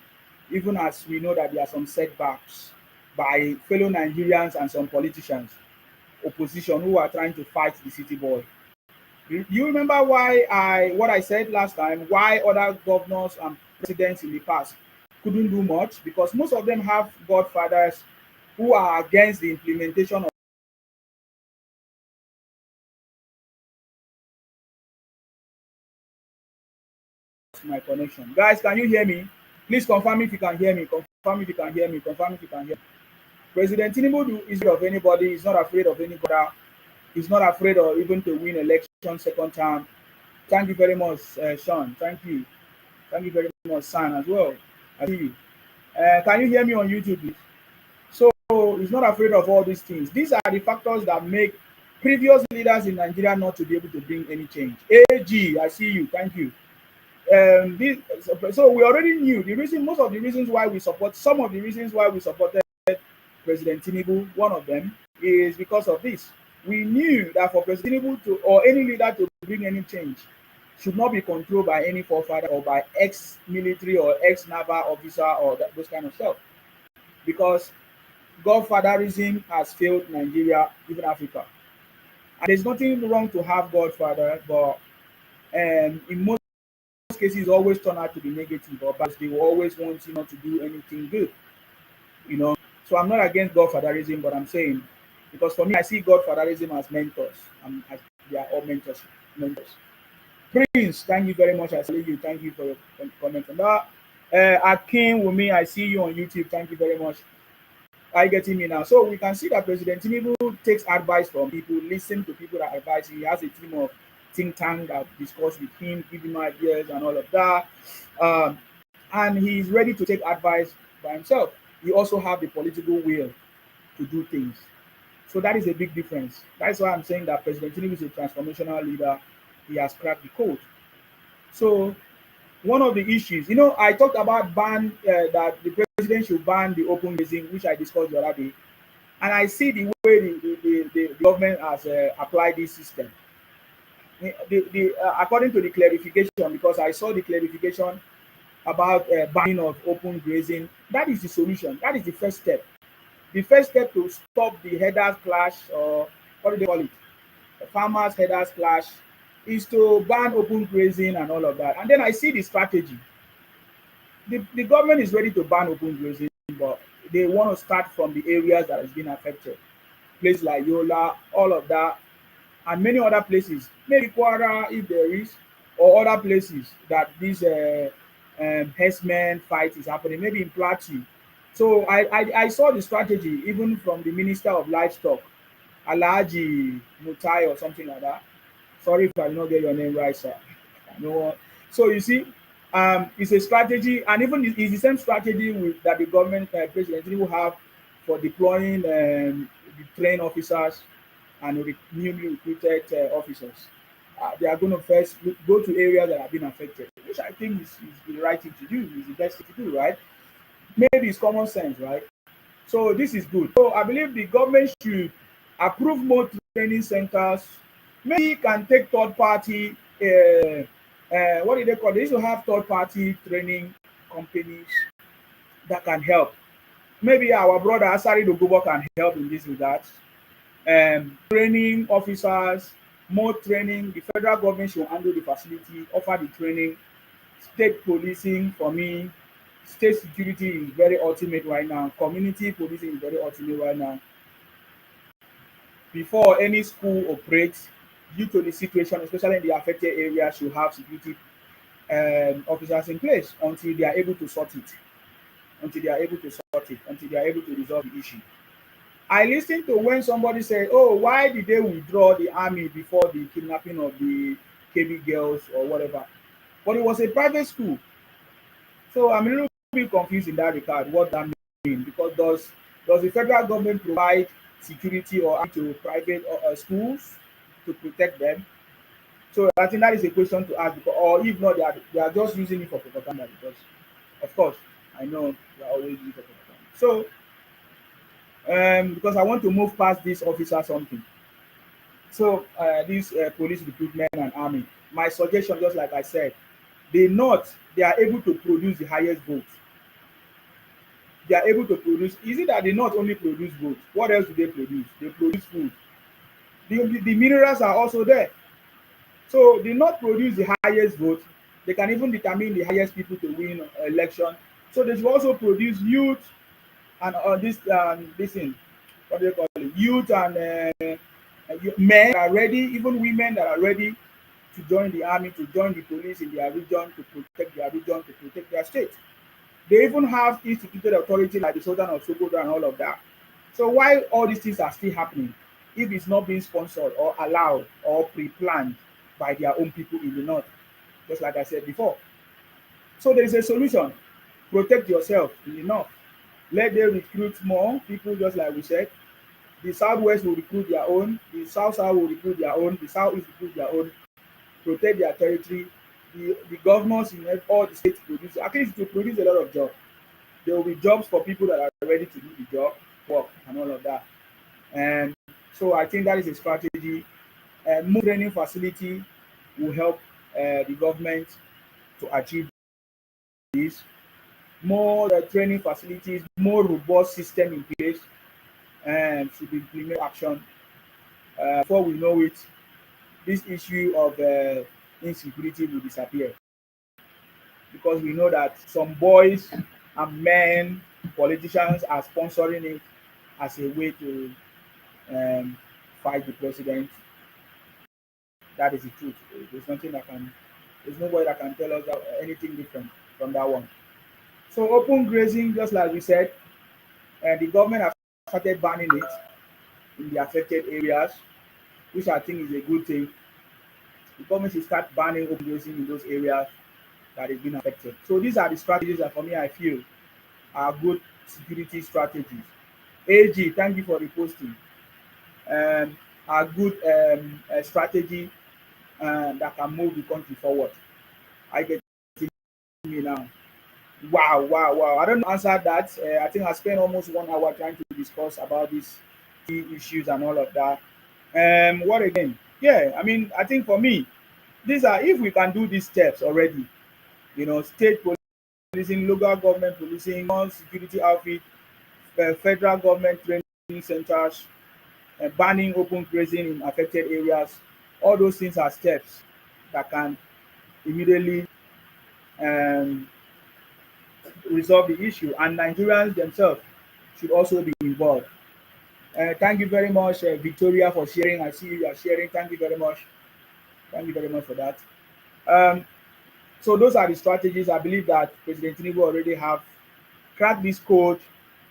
Even as we know that there are some setbacks by fellow Nigerians and some politicians, opposition who are trying to fight the city boy. Do you remember what I said last time? Why other governors and presidents in the past couldn't do much? Because most of them have godfathers who are against the implementation of my connection. Guys, can you hear me? Please confirm if you can hear me. Confirm if you can hear me. Confirm if you can hear me. President Tinubu is not afraid of anybody. He's not afraid of anybody. He's not afraid of even to win election second time. Thank you very much, Sean. Thank you. Thank you very much, San, as well. I see you. Can you hear me on YouTube, please? So he's not afraid of all these things. These are the factors that make previous leaders in Nigeria not to be able to bring any change. AG, I see you. Thank you. So we already knew the reason, most of the reasons why we support, some of the reasons why we supported President Tinubu, one of them is because of this. We knew that for President Tinubu to, or any leader to bring any change, should not be controlled by any forefather or by ex-military or ex-naval officer or those kind of stuff. Because godfatherism has failed Nigeria, even Africa. And there's nothing wrong to have godfather, but in most cases, always turn out to be negative, or but they will always want you not to do anything good. You know, so I'm not against godfatherism, but I'm saying because for me, I see godfatherism as mentors. As they are all mentors. Mentors. Prince, thank you very much. I see you. Thank you for your comment on that. Akin Wumi, I see you on YouTube. Thank you very much. Are you getting me now? So we can see that President Tinubu takes advice from people, listen to people that advise him. He has a team of think tank that discuss with him, give him ideas and all of that. And he's ready to take advice by himself. He also have the political will to do things. So that is a big difference. That's why I'm saying that President Tinubu is a transformational leader. He has cracked the code. So one of the issues, I talked about that the president should ban the open grazing, which I discussed the other day. And I see the way the government has applied this system. According to the clarification, because I saw the clarification about banning of open grazing, that is the solution. That is the first step. The first step to stop the headers clash, or what do they call it? The farmers headers clash, is to ban open grazing and all of that. And then I see the strategy. The government is ready to ban open grazing, but they want to start from the areas that has been affected. Places like Yola, all of that, and many other places, maybe Kwara if there is, or other places that this herdsmen fight is happening, maybe in Plateau. So I saw the strategy even from the Minister of Livestock, Alhaji Mutai or something like that. Sorry if I did not get your name right, sir. No. So you see, it's a strategy, and even it's the same strategy that the government president will have for deploying the trained officers and newly recruited officers. They are going to first go to areas that have been affected, which I think is the right thing to do, is the best thing to do, right? Maybe it's common sense, right? So this is good. So I believe the government should approve more training centers. Maybe can take third party. What do they call? They used to have third party training companies that can help. Maybe our brother Asari Dogobo can help in this regard. Training officers, more training. The federal government should handle the facility, offer the training. State policing, for me, state security is very ultimate right now. Community policing is very ultimate right now. Before any school operates, due to the situation, especially in the affected area, should have security officers in place until they are able to sort it, until they are able to resolve the issue. I listened to when somebody said, "Oh, why did they withdraw the army before the kidnapping of the KB girls or whatever?" But it was a private school, so I'm a little bit confused in that regard. What that mean? Because does the federal government provide security or army to private schools to protect them? So I think that is a question to ask. Because, or if not, they are just using it for propaganda. Because of course I know they are always using it for propaganda. So because I want to move past this officer something. So this police recruitment and army. My suggestion, just like I said, they are able to produce the highest votes. They are able to produce. Is it that they not only produce votes? What else do they produce? They produce food. The minerals are also there. So they not produce the highest vote. They can even determine the highest people to win election. So they should also produce youth and this thing, what do they call it? Youth and men that are ready, even women that are ready to join the army, to join the police in their region, to protect their region, to protect their state. They even have instituted authority like the Sultan of Sokoto and all of that. So why all these things are still happening if it's not being sponsored or allowed or pre-planned by their own people in the north? Just like I said before. So there is a solution. Protect yourself in the north. Let them recruit more people, just like we said. The southwest will recruit their own, the south will recruit their own, the southeast recruit their own, protect their territory. The governors in all the states produce, at least to produce a lot of jobs. There will be jobs for people that are ready to do the job, work, and all of that. And so I think that is a strategy. More training facility will help the government to achieve this. More training facilities, more robust system in place, and should be implement action. Before we know it, this issue of insecurity will disappear, because we know that some boys and men, politicians are sponsoring it as a way to um, fight the president. That is the truth. There's nothing that can, there's nobody that can tell us that, anything different from that one. So open grazing, just like we said, the government has started banning it in the affected areas, which I think is a good thing. The government should start banning open grazing in those areas that is being affected. So these are the strategies that for me I feel are good security strategies. AG, thank you for reposting. Are good strategy that can move the country forward. I get me now. Wow, wow, wow. I don't answer that. I think I spent almost 1 hour trying to discuss about these key issues and all of that. What again? Yeah, I mean, I think for me, these are, if we can do these steps already, state policing, local government policing, security outfit, federal government training centers, banning open grazing in affected areas, all those things are steps that can immediately um, resolve the issue, and Nigerians themselves should also be involved. Thank you very much, Victoria, for sharing. I see you are sharing. Thank you very much. Thank you very much for that. Um, so those are the strategies. I believe that President Tinubu already have cracked this code.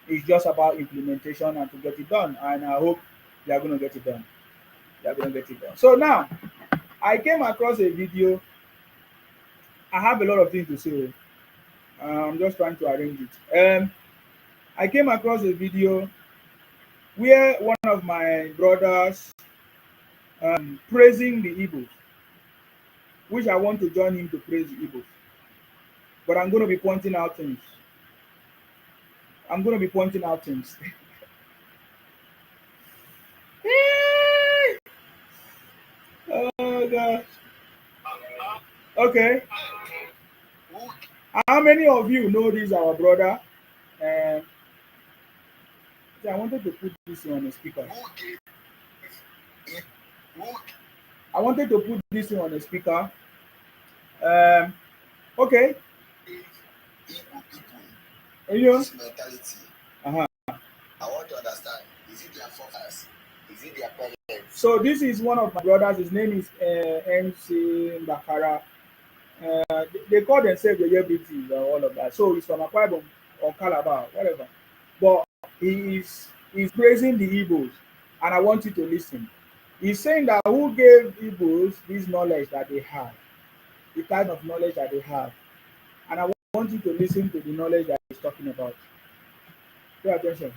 It's just about implementation and to get it done. And I hope they are going to get it done. They are going to get it done. So now, I came across a video. I have a lot of things to say. I'm just trying to arrange it. I came across a video where one of my brothers praising the Igbos, which I want to join him to praise the Igbos. But I'm going to be pointing out things. I'm going to be pointing out things. Oh gosh. Okay. How many of you know this our brother? Uh, I wanted to put this on a speaker. I wanted to put this on a speaker. Okay. You know? This mentality. Uh-huh. I want to understand. Is it their forefathers? Is it their parents? So this is one of my brothers. His name is MC Bakara. They call themselves the Yebriti or all of that. So he's from Akwa Ibom or Calabar, whatever. But he is He's praising the Igbos, and I want you to listen. He's saying that who gave Igbos this knowledge that they have, the kind of knowledge that they have. And I want you to listen to the knowledge that he's talking about. Pay attention.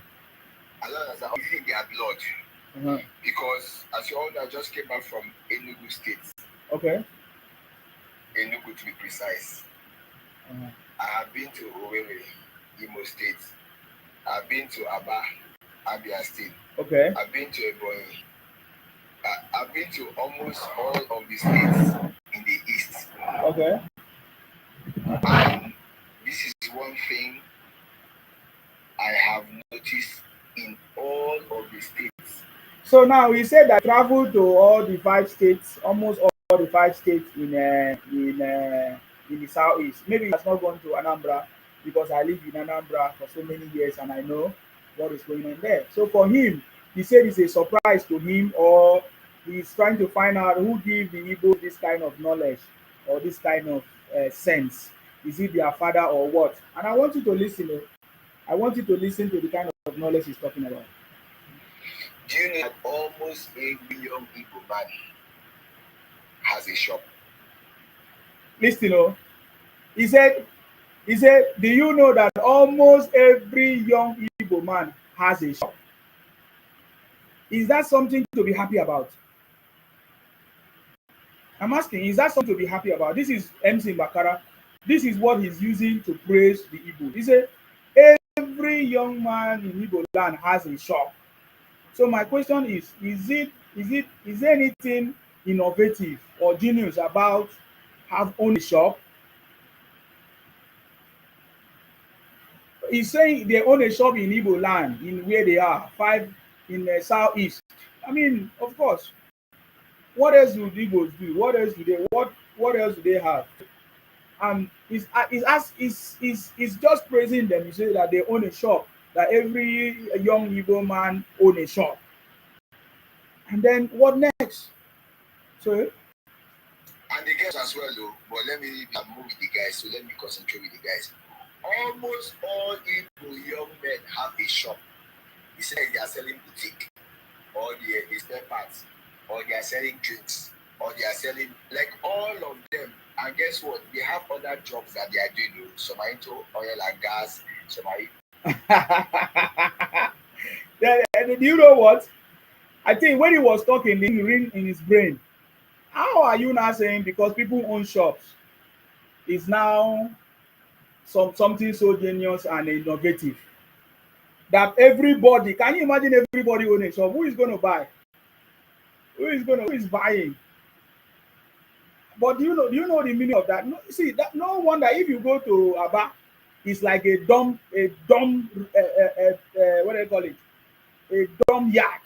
As long as I'm in their blood. Because as you all know, I just came back from Enugu State. Okay. Enugu to be precise. I have been to Owerri, Imo State. I've been to Aba, Abia State. Okay. I've been to Ebonyi. I've been to almost all of the states in the east. Okay. And this is one thing I have noticed in all of the states. So now he said that travel to all the 5 states, almost all the 5 states in the southeast. Maybe he has not gone to Anambra because I live in Anambra for so many years and I know what is going on there. So for him, he said it's a surprise to him, or he's trying to find out who gave the Igbo this kind of knowledge or this kind of sense. Is it their father or what? And I want you to listen. I want you to listen to the kind of knowledge he's talking about. Do you know that almost every young Igbo man has a shop? Listen, he said, do you know that almost every young Igbo man has a shop? Is that something to be happy about? I'm asking, is that something to be happy about? This is MC Bakara. This is what he's using to praise the Igbo. He said, every young man in Igbo land has a shop. So my question is there anything innovative or genius about owning a shop? He's saying they own a shop in Igbo land, in where they are, 5 in the southeast. I mean, of course. What else do the Igbos do? What else do they have? He's just praising them. He says that they own a shop, that every young Igbo man own a shop. And then what next? So, and the guys as well, though. But let me move with the guys. So let me concentrate with the guys. Almost all Igbo young men have a shop. He said they are selling boutique, or the spare parts, or they are selling drinks, or they are selling, like all of them. And guess what? They have other jobs that they are doing. Some are into oil and gas. Some are. Do you know what? I think when he was talking, the ring in his brain. How are you now saying because people own shops is now something so genius and innovative that everybody, can you imagine everybody owning a shop? Who is going to buy? Who is buying? But do you know the meaning of that? No, see, that no wonder if you go to Aba, it's like a dumb what do you call it? A dump yard,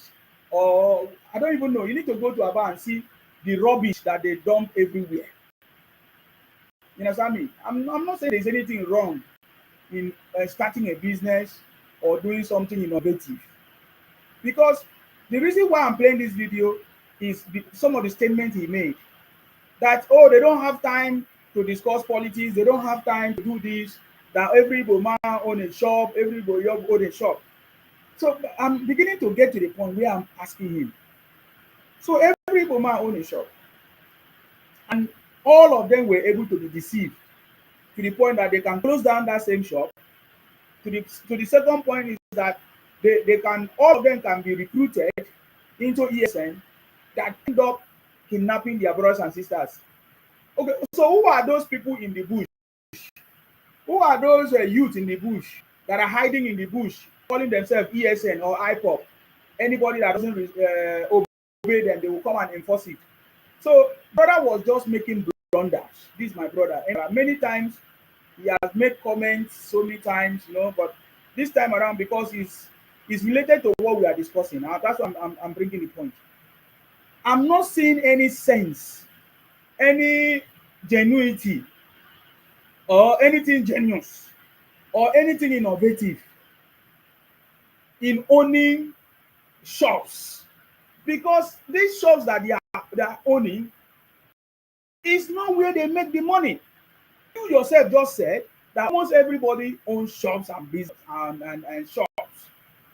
or I don't even know. You need to go to Aba and see the rubbish that they dump everywhere. You understand me? I'm not saying there's anything wrong in starting a business or doing something innovative, because the reason why I'm playing this video is some of the statements he made. That, oh, they don't have time to discuss politics, they don't have time to do this, that every man own a shop, everybody own a shop. So I'm beginning to get to the point where I'm asking him. So every man own a shop. And all of them were able to be deceived to the point that they can close down that same shop. To the second point is that all of them can be recruited into ESN that end up kidnapping their brothers and sisters. Okay, so who are those people in the bush? Who are those youth in the bush that are hiding in the bush, calling themselves ESN or IPOP? Anybody that doesn't obey them, they will come and enforce it. So brother was just making blunders. This is my brother. And many times he has made comments so many times, but this time around, because it's related to what we are discussing. That's why I'm bringing the point. I'm not seeing any sense, any genuity, or anything genius, or anything innovative in owning shops, because these shops that they are owning is not where they make the money. You yourself just said that almost everybody owns shops and business and shops.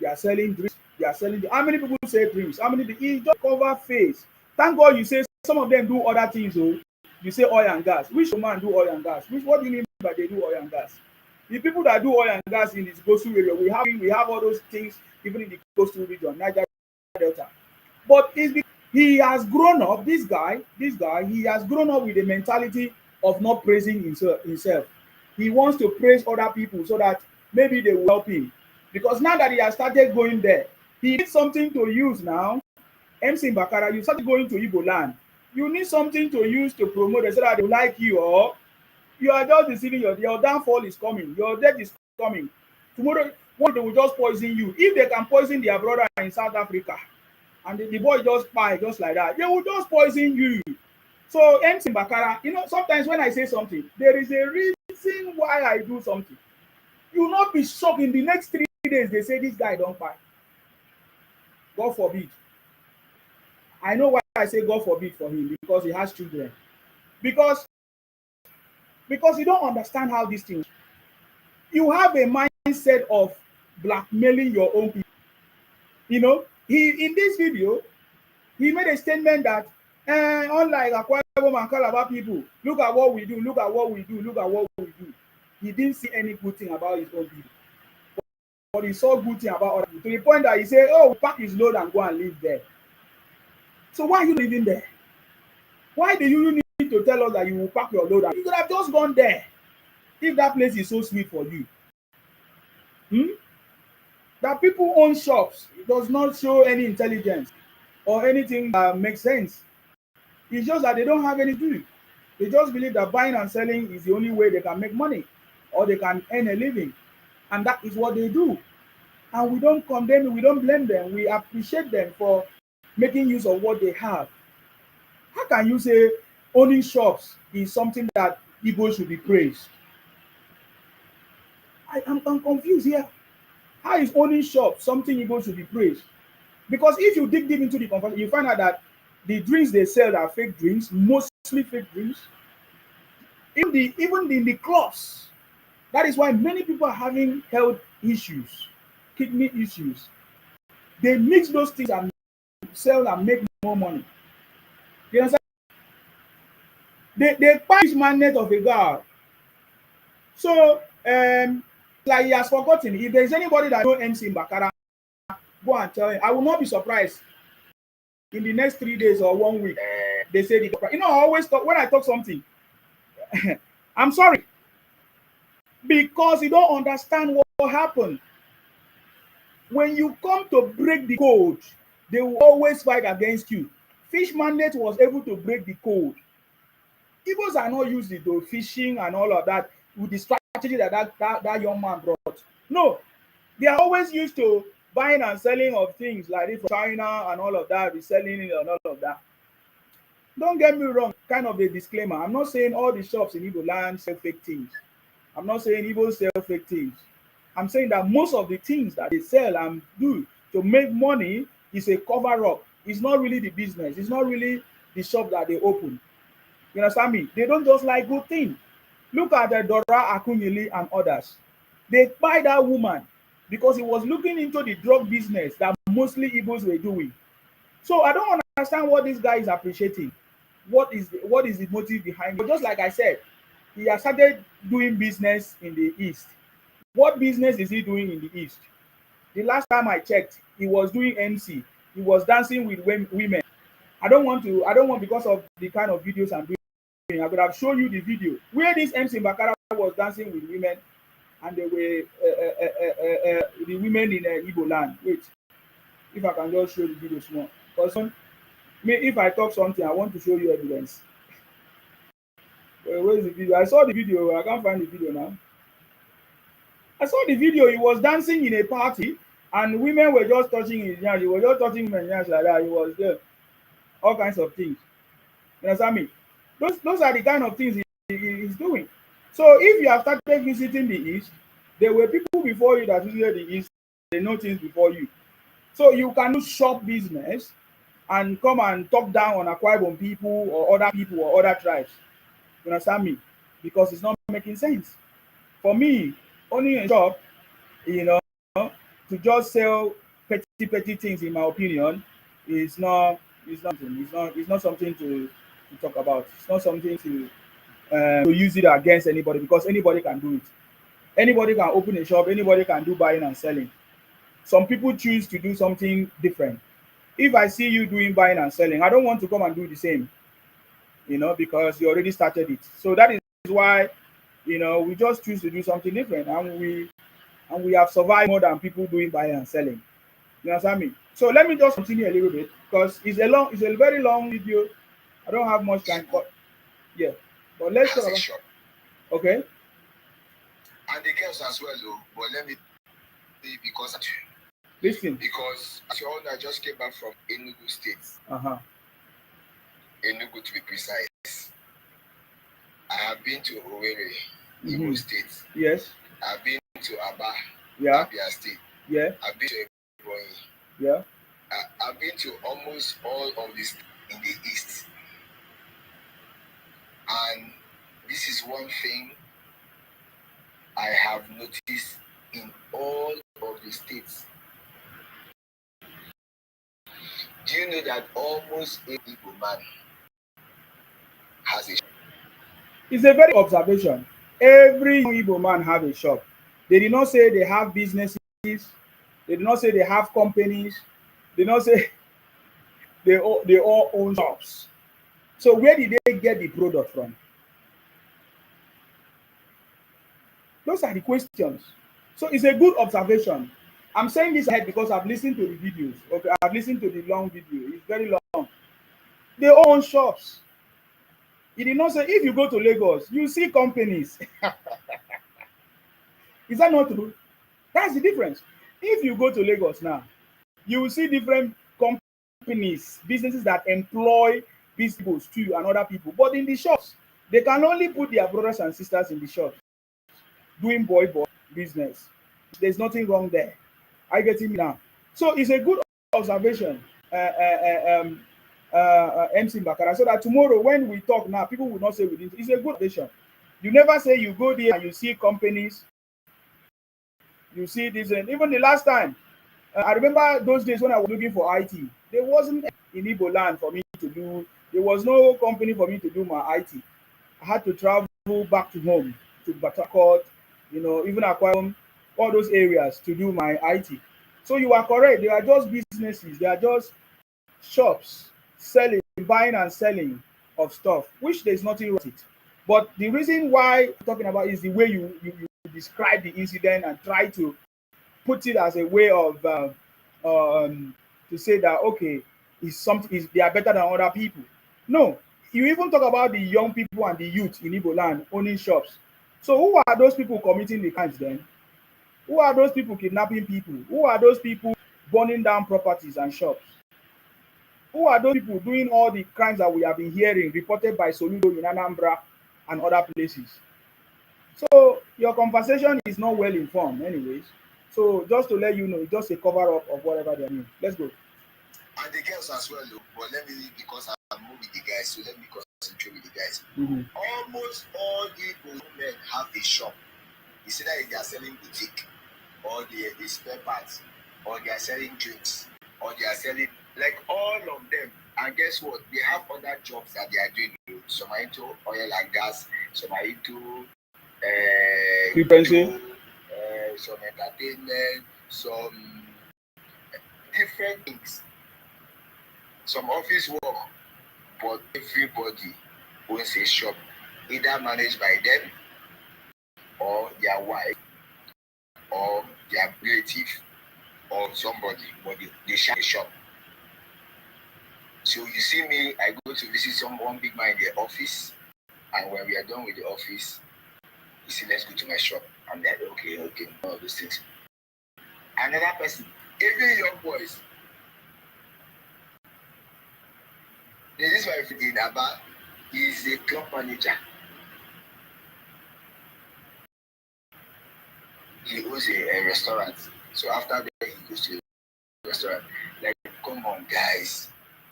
They are selling drinks, They are selling. How many people say drinks? How many? It's just cover face. Thank God you say some of them do other things. Oh, you say oil and gas. Which man do oil and gas? Which what do you mean by they do oil and gas? The people that do oil and gas in this coastal area, we have all those things even in the coastal region, Niger Delta. But he has grown up. This guy, he has grown up with the mentality of not praising himself. He wants to praise other people so that maybe they will help him. Because now that he has started going there, he needs something to use now. MC Bakara, you started going to Igbo land. You need something to use to promote it so that they will like you, or you are just deceiving your downfall is coming. Your death is coming. Tomorrow, one they will just poison you. If they can poison their brother in South Africa, and the boy just buy just like that, they will just poison you. So MC Bakara, sometimes when I say something, there is a reason why I do something. You will not be shocked in the next 3 days they say this guy don't buy. God forbid. I know why I say God forbid for him, because he has children. Because you don't understand how this thing. You have a mindset of blackmailing your own people. He in this video, he made a statement that unlike Akwa Ibom and Calabar people, look at what we do, look at what we do, look at what we do. He didn't see any good thing about his own people. But he saw good thing about other people. To the point that he said, oh, pack his load and go and live there. So why are you living there? Why do you need to tell us that you will pack your load? You could have just gone there if that place is so sweet for you. That people own shops, it does not show any intelligence or anything that makes sense. It's just that they don't have any do. They just believe that buying and selling is the only way they can make money or they can earn a living. And that is what they do. And we don't condemn, we don't blame them. We appreciate them for making use of what they have. How can you say owning shops is something that Igbo should be praised? I'm confused here. How is owning shops something Igbo should be praised? Because if you dig deep into the conversation, you find out that the drinks they sell are fake drinks, mostly fake drinks. Even in the clubs. That is why many people are having health issues, kidney issues. They mix those things and sell and make more money. You understand? They punish mandate of a God. So like he has forgotten. If there is anybody that knows MC Bakara, go and tell him. I will not be surprised in the next 3 days or 1 week. They say I always talk when I talk something. I'm sorry. Because you don't understand what happened. When you come to break the code, they will always fight against you. Fish mandate was able to break the code. Igbos are not used to fishing and all of that with the strategy that young man brought. No, they are always used to buying and selling of things like this from China and all of that, reselling it and all of that. Don't get me wrong, kind of a disclaimer. I'm not saying all the shops in Igbo land sell fake things. I'm not saying Igbo sell fake things. I'm saying that most of the things that they sell and do to make money is a cover-up. It's not really the business. It's not really the shop that they open. You understand me? They don't just like good things. Look at the Dora Akunyili and others. They buy that woman because he was looking into the drug business that mostly Igbos were doing. So I don't understand what this guy is appreciating. What is the motive behind it? But just like I said, he has started doing business in the East. What business is he doing in the East? The last time I checked, he was doing MC. He was dancing with women. I don't want because of the kind of videos I'm doing. I could have shown you the video where this MC Bakara was dancing with women, and they were the women in Igbo land. Wait, if I can just show the video small. Because if I talk something, I want to show you evidence. Where is the video? I saw the video. I can't find the video now. I saw the video. He was dancing in a party, and women were just touching his hands. He was just touching women's hands like that. He was there. All kinds of things. You understand me? Those are the kind of things he's doing. So if you have started visiting the East, there were people before you that visited the East. They know things before you. So you can do shop business and come and talk down on Akwa Ibom people or other tribes. You understand me? Because it's not making sense. For me, owning a shop, to just sell petty petty things, in my opinion, is not it's not something to talk about. It's not something to use it against anybody, because anybody can do it. Anybody can open a shop. Anybody can do buying and selling. Some people choose to do something different. If I see you doing buying and selling, I don't want to come and do the same, because you already started it. So that is why, we just choose to do something different, and we have survived more than people doing buying and selling. You understand me? So let me just continue a little bit, because it's a very long video. I don't have much time, Tinubu but yeah. But let's talk has a about. shop, Okay, and the girls as well, though. But let me see, listen. because as you all know, I just came back from Enugu State, Uh-huh. Enugu to be precise. I have been to Owerri, Mm-hmm. Imo State. Yes. I've been to Aba, Yeah. Abia State. Yeah. I've been to Ebonyi. Yeah. I've been to almost all of this in the east, and this is one thing I have noticed in all of the states. Do you know that almost every Igbo man has a shop? It's a very observation. Every young Igbo man have a shop. They did not say they have businesses. They did not say they have companies. They did not say they all own shops. So where did they get the product from? Those are the questions. So it's a good observation. I'm saying this ahead because I've listened to the videos. Okay, I've listened to the long video. It's very long. They own shops. He did not say if you go to Lagos, you see companies. Is that not true? That's the difference. If you go to Lagos now, you will see different companies, businesses that employ these people too and other people. But in the shops, they can only put their brothers and sisters in the shops doing boy business. There's nothing wrong there. I get it now. So it's a good observation, MC Bakara, so that tomorrow when we talk now, people will not say we didn't. It's a good observation. You never say you go there and you see companies, you see this, and even the last time, I remember those days when I was looking for IT, there wasn't in Igbo land for me to do. There was no company for me to do my IT. I had to travel back to home to Batakot, even Aquarium, all those areas to do my IT. So you are correct. They are just businesses. They are just shops selling, buying and selling of stuff, which there's nothing wrong with it. But the reason why I'm talking about is the way you describe the incident and try to put it as a way of to say that okay, is something is they are better than other people. No, you even talk about the young people and the youth in Igbo land owning shops. So who are those people committing the crimes then? Who are those people kidnapping people? Who are those people burning down properties and shops? Who are those people doing all the crimes that we have been hearing reported by Soludo in Anambra and other places? So your conversation is not well informed, anyways. So just to let you know, it's just a cover up of whatever they're doing. Let's go. And the girls as well, though. But let me, because I'm moving with the guys, so let me concentrate with the guys. Mm-hmm. Almost all Igbo men have a shop. It's either they are selling boutique, or they spare parts, or they are selling drinks, or they are selling, like all of them. And guess what? They have other jobs that they are doing. Some are into oil and gas, some are into Frequency. some entertainment, some different things, some office work, but everybody owns a shop, either managed by them or their wife or their relative or somebody, but they share a shop. So you see me, I go to visit someone big man in the office, and when we are done with the office, you see, let's go to my shop. I'm like, okay, all those things. Another person, even young boys. There's this my friend in Aba, he's a club manager. He owns a restaurant. So after that, he goes to the restaurant. Like, come on, guys.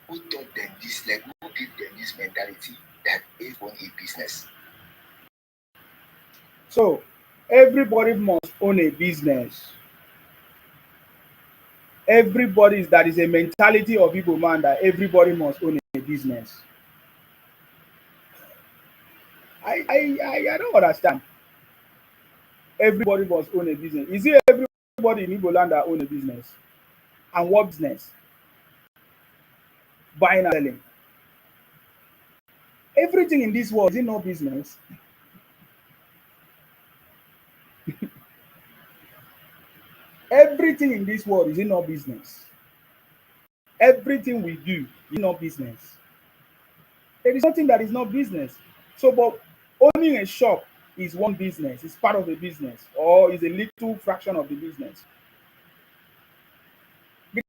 Who taught them this? Like, who gave them this mentality that they own a business? So everybody must own a business. Everybody that is a mentality of Igbo man that everybody must own a business. I don't understand. Everybody must own a business. Is it everybody in Igbo land that own a business? And what business? Buying and selling. Everything in this world is it not business? Everything in this world is it not business? Everything we do is not business. There is nothing that is not business. So, but owning a shop is one business. It's part of a business, or is a little fraction of the business.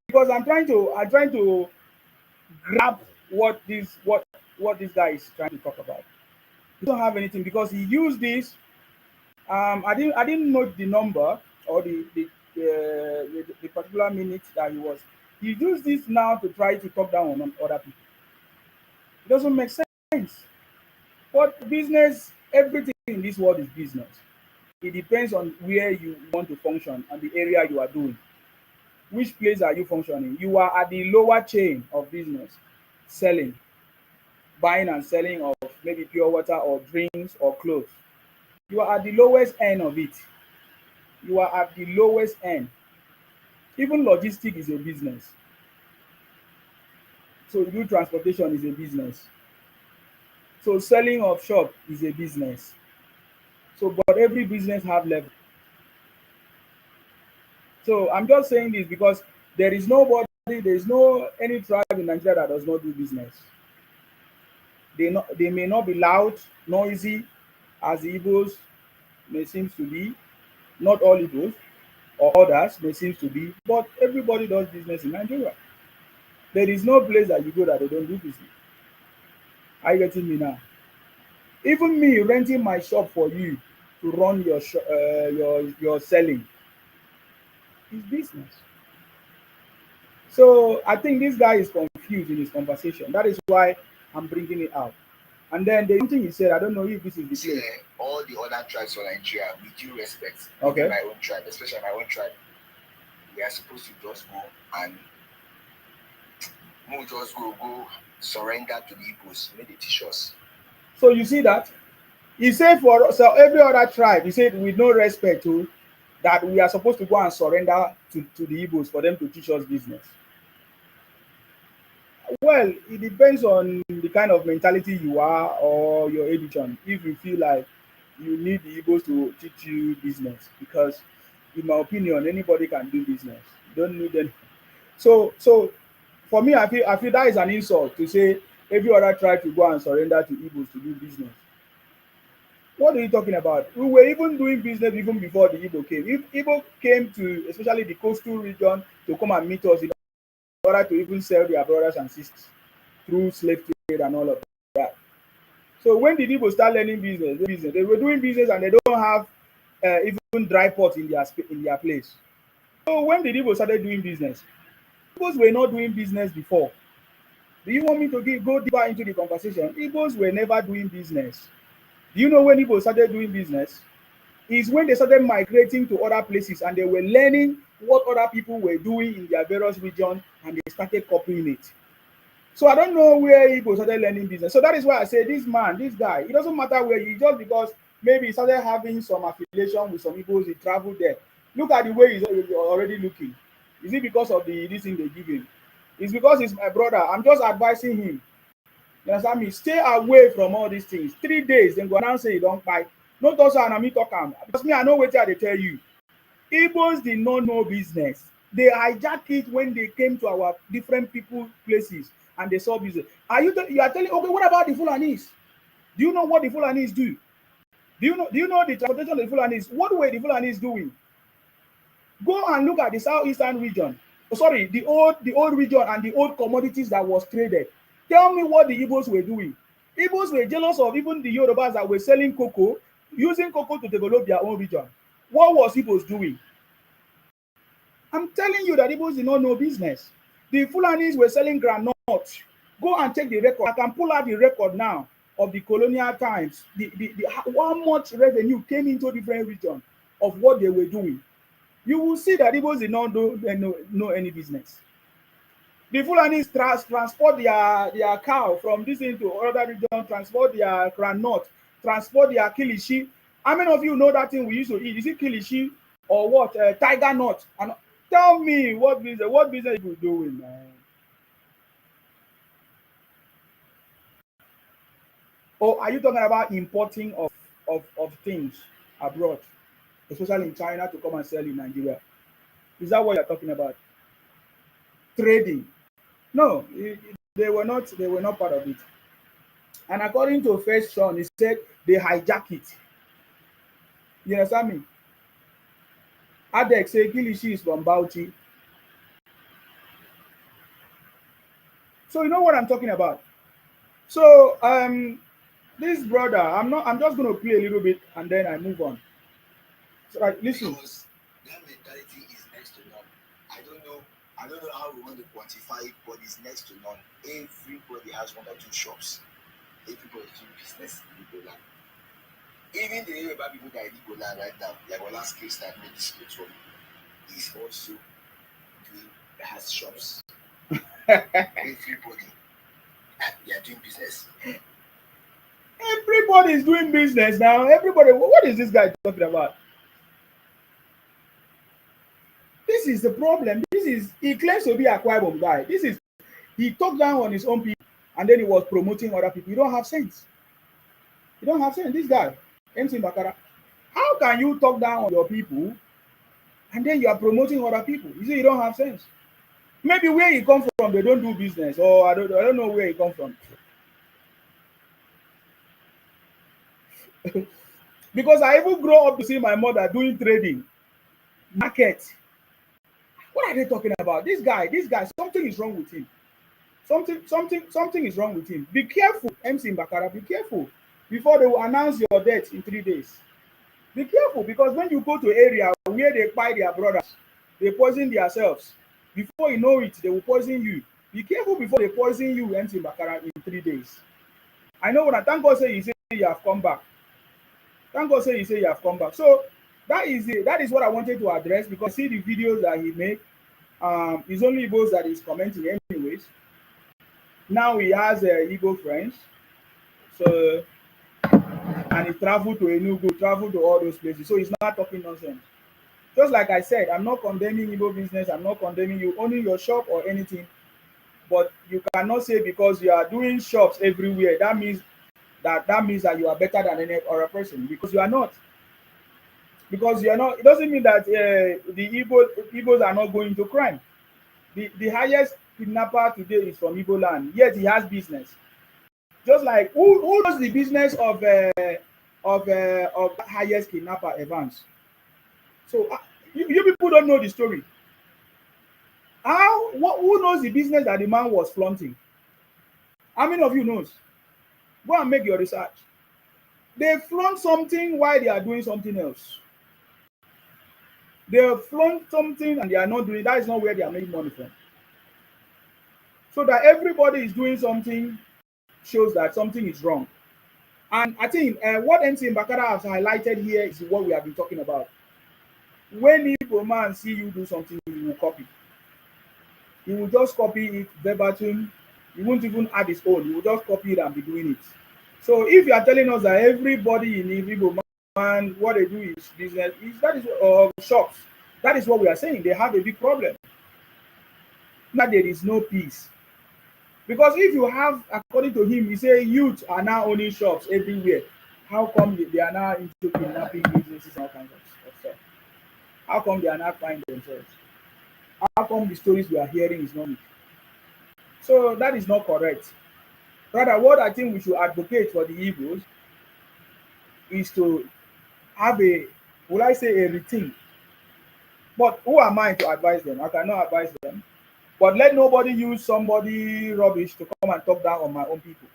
Because I'm trying to grab what this guy is trying to talk about. He don't have anything because he used this. I didn't note the number or the particular minute that he was. He used this now to try to talk down on other people. It doesn't make sense. But business, everything in this world is business. It depends on where you want to function and the area you are doing. Which place are you functioning? You are at the lower chain of business, selling, buying and selling of maybe pure water or drinks or clothes. You are at the lowest end of it. You are at the lowest end. Even logistics is a business. So do transportation is a business. So selling of shop is a business. So but every business have level. So I'm just saying this because there is no any tribe in Nigeria that does not do business. They may not be loud, noisy, as the Igbos may seem to be. Not all Igbos or others may seem to be, but everybody does business in Nigeria. There is no place that you go that they don't do business. Are you getting me now? Even me renting my shop for you to run your selling is business. So I think this guy is confused in his conversation. That is why I'm bringing it out. And then there's something he said. I don't know if this is the See, place. all the other tribes for Nigeria, with due respect, Okay. my own tribe, especially my own tribe, we are supposed to just go and we'll just go surrender to the Igbos, make they teach us. So you see that he said for so every other tribe, he said with no respect to that we are supposed to go and surrender to the Igbos for them to teach us business. Well, it depends on the kind of mentality you are or your education. If you feel like you need the Igbos to teach you business, because in my opinion, anybody can do business. You don't need any. So for me, I feel that is an insult to say every other tribe to go and surrender to Igbos to do business. What are you talking about? We were even doing business even before the Igbo came. If Igbo came to especially the coastal region to come and meet us in order to even sell their brothers and sisters through slave trade and all of that. So when did Igbo start learning business? They were doing business and they don't have even dry pot in their place. So when did Igbo started doing business? Igbos were not doing business before. Do you want me to go deeper into the conversation? Igbos were never doing business. Do you know when Igbo started doing business? Is when they started migrating to other places and they were learning what other people were doing in their various regions and they started copying it. So I don't know where Igbo started learning business. So that is why I say this man, this guy, it doesn't matter where he just because maybe he started having some affiliation with some Igbos, he traveled there. Look at the way he's already looking. Is it because of this thing they give him? It's because he's my brother. I'm just advising him. You understand me? Stay away from all these things. 3 days, then go announce say you don't fight. No talk say na me talk am. Because me, I know wetin I dey tell you. Igbos did not know business. They hijack it when they came to our different people places and they saw business. You are telling okay, what about the Fulanis? Do you know what the Fulanis do? Do you know the transportation of the Fulanis? What were the Fulanis doing? Go and look at the southeastern region. Oh, sorry, the old region and the old commodities that was traded. Tell me what the Igbos were doing. Igbos were jealous of even the Yorubas that were selling cocoa, using cocoa to develop their own region. What was Igbos doing? I'm telling you that Igbos did not know business. The Fulanis were selling groundnut. Go and check the record. I can pull out the record now of the colonial times. How much revenue came into different regions of what they were doing. you will see that Igbos did not know any business. The Fulanis transport their cow from this into other region, transport their groundnut, transport their kilishi. How many of you know that thing we used to eat? Is it kilishi or what? Tiger nut. And tell me what business you doing, man? Or are you talking about importing of things abroad, especially in China, to come and sell in Nigeria? Is that what you're talking about? Trading? No, they were not part of it. And according to First Son, he said they hijack it. You understand me? Adek say Kilishi is from Bauchi. So you know what I'm talking about. So this brother, I'm just gonna play a little bit and then I move on. So like listen. Because that mentality is next to none. I don't know how we want to quantify it, but it's next to none. Everybody has one or two shops. Everybody doing business in Igbo land. Even the Yoruba people that are in Igbo land right now, like our last case that made this case from, is also has shops. Everybody, they are doing business. Everybody is doing business now. Everybody, what is this guy talking about? This is the problem. He claims to be a Akwa Ibom guy. He talked down on his own people and then he was promoting other people. You don't have sense. You don't have sense. This guy, MC Bakara, how can you talk down on your people and then you are promoting other people? You say you don't have sense. Maybe where he come from, they don't do business, or I don't know where he come from. Because I even grow up to see my mother doing trading, market. What are they talking about? This guy, something is wrong with him. Something is wrong with him. Be careful, MC Bakara, be careful. Before they will announce your death in 3 days. Be careful, because when you go to area where they buy their brothers, they poison themselves. Before you know it, they will poison you. Be careful before they poison you, MC Bakara, in 3 days. I know when I thank God say you have come back. Thank God say you have come back. So that is what I wanted to address, because see the videos that he made. It's only Igbos that is commenting anyways. Now he has Igbo friends. So and he traveled to Enugu, traveled to all those places. So he's not talking nonsense. Just like I said, I'm not condemning Igbo business. I'm not condemning you owning your shop or anything. But you cannot say because you are doing shops everywhere, that means that you are better than any other person, because you are not. Because you are not. It doesn't mean that the Igbos are not going to crime. The highest kidnapper today is from Igbo land. Yet he has business. Just like who knows the business of highest kidnapper Evans? So you people don't know the story. Who knows the business that the man was flaunting? How many of you knows? Go and make your research. They flaunt something while they are doing something else. They flaunt something and they are not doing that. Is not where they are making money from. So that everybody is doing something shows that something is wrong. And I think what MC Bakara has highlighted here is what we have been talking about. When Igbo man see you do something, he will copy. He will just copy it verbatim. He won't even add his own. He will just copy it and be doing it. So if you are telling us that everybody in Igbo man, what they do is business, that is shops. That is what we are saying. They have a big problem. Now there is no peace. Because if you have, according to him, he say youth are now owning shops everywhere. How come they are now into kidnapping businesses and all kinds of stuff? How come they are not finding themselves? How come the stories we are hearing is not me? So that is not correct. Rather, what I think we should advocate for the Igbos is to have will I say a rethink? But who am I to advise them? I cannot advise them. But let nobody use somebody rubbish to come and talk down on my own people.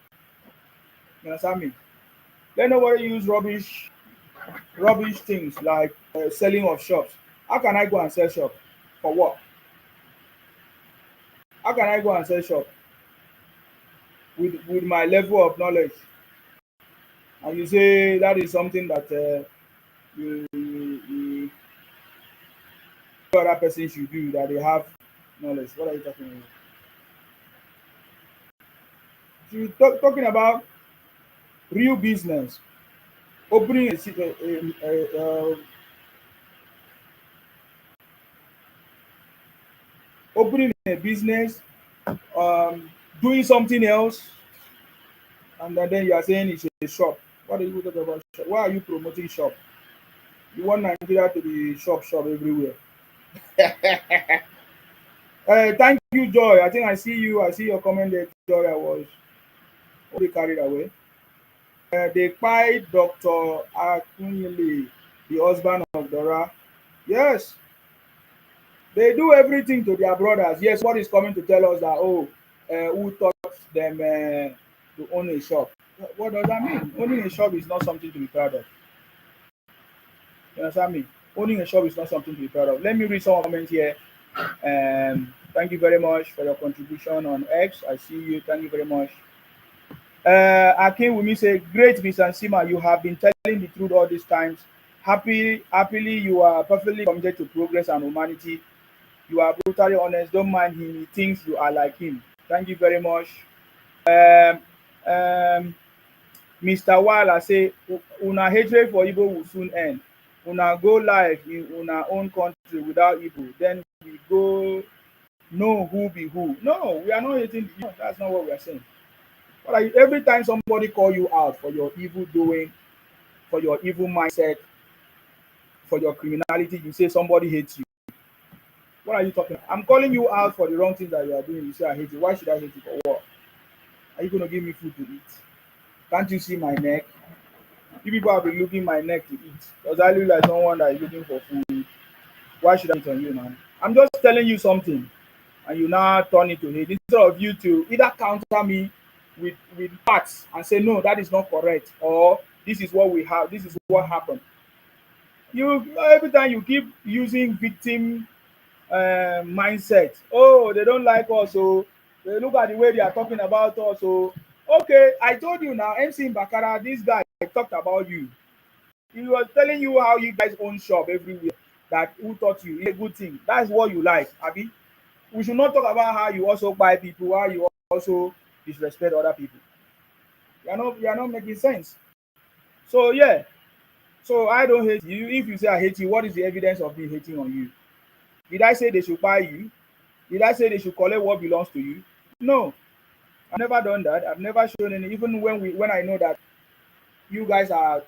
You understand me? Let nobody use rubbish things like selling of shops. How can I go and sell shop? For what? How can I go and sell shop with my level of knowledge? And you say that is something that other person should do that they have knowledge. What are you talking about? She's talking about real business, opening opening a business, doing something else, and then you are saying it's a shop. What are you talking about? Shop? Why are you promoting shop? You want Nigeria to be shop everywhere. Thank you, Joy. I think I see you. I see your comment there, Joy. I was already carried away. They kpai Dr. Akunyili, the husband of Dora. Yes, they do everything to their brothers. Yes, what is coming to tell us that, oh, who taught them to own a shop? What does that mean? Owning a shop is not something to be proud of. You understand me? Owning a shop is not something to be proud of. Let me read some comments here. Thank you very much for your contribution on X. I see you. Thank you very much. Akin Wumi say, great, Miss Ansima, you have been telling the truth all these times. Happily, you are perfectly committed to progress and humanity. You are brutally honest. Don't mind him. He thinks you are like him. Thank you very much. Um, um, Mr. Wala say, una hatred for Igbo will soon end. Una go live in una own country without Igbo. Then we go know who be who. No, we are not hating. No, that's not what we are saying. But like, every time somebody call you out for your evil doing, for your evil mindset, for your criminality, you say somebody hates you. What are you talking about? I'm calling you out for the wrong things that you are doing. You say I hate you. Why should I hate you for what? Are you going to give me food to eat? Can't you see my neck? You people have been looking my neck to eat. Does I look like someone that is looking for food? Why should I eat on you, man? I'm just telling you something, and you now turn it to hate. Instead of you to either counter me with facts and say no, that is not correct, or this is what we have, this is what happened. You every time you keep using victim mindset. Oh, they don't like us. So they look at the way they are talking about us. So okay, I told you now, MC Bakara, this guy talked about you. He was telling you how you guys own shop everywhere. That who taught you it's a good thing. That's what you like, Abi. We should not talk about how you also buy people, how you also disrespect other people. You are not making sense. So yeah. So I don't hate you. If you say I hate you, what is the evidence of me hating on you? Did I say they should buy you? Did I say they should collect what belongs to you? No, I've never done that. I've never shown any. Even when I know that you guys are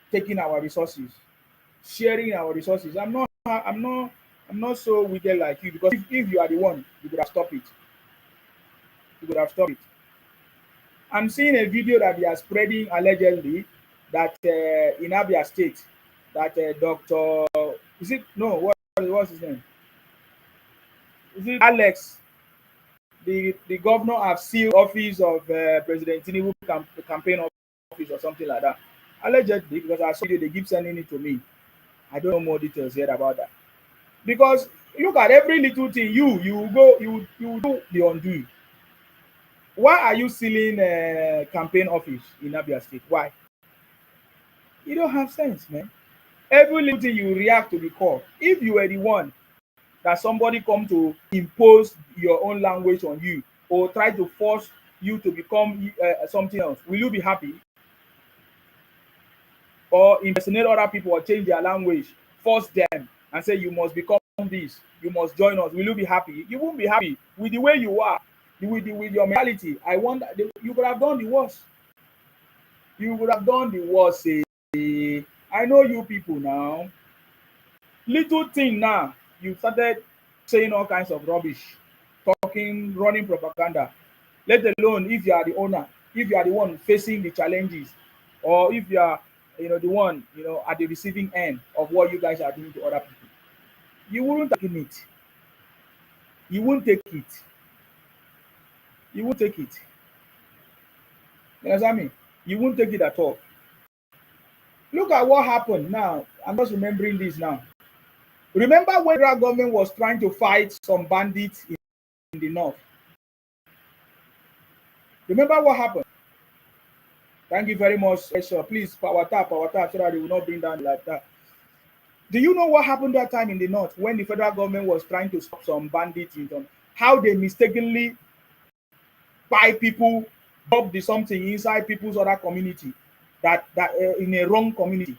taking our resources, sharing our resources, I'm not so wicked like you because if you are the one, you could have stopped it. You could have stopped it. I'm seeing a video that they are spreading allegedly that in Abia State that Doctor is it no what's his name? Is it Alex? The governor have sealed office of President Tinubu campaign office or something like that. Allegedly, because I saw they keep sending it to me. I don't know more details yet about that. Because look at every little thing you go you do the undo. Why are you sealing campaign office in Abia State? Why? You don't have sense, man. Every little thing you react to the call. If you were the one that somebody come to impose your own language on you or try to force you to become something else, will you be happy? Or impersonate other people or change their language, force them and say you must become this, you must join us. Will you be happy? You won't be happy with the way you are, with your mentality. I wonder, you could have done the worst. You would have done the worst. I know you people now. Little thing now, you started saying all kinds of rubbish, talking, running propaganda. Let alone if you are the owner, if you are the one facing the challenges, or if you are, the one, at the receiving end of what you guys are doing to other people. You wouldn't take it. You won't take it. You won't take it. You understand me? You won't take it at all. Look at what happened now. I'm just remembering this now. Remember when the government was trying to fight some bandits in the north? Remember what happened? Thank you very much, sir. Please power tap so that they will not bring down like that. Do you know what happened that time in the north when the federal government was trying to stop some bandits in some, how they mistakenly buy people, drop the something inside people's other community that in a wrong community?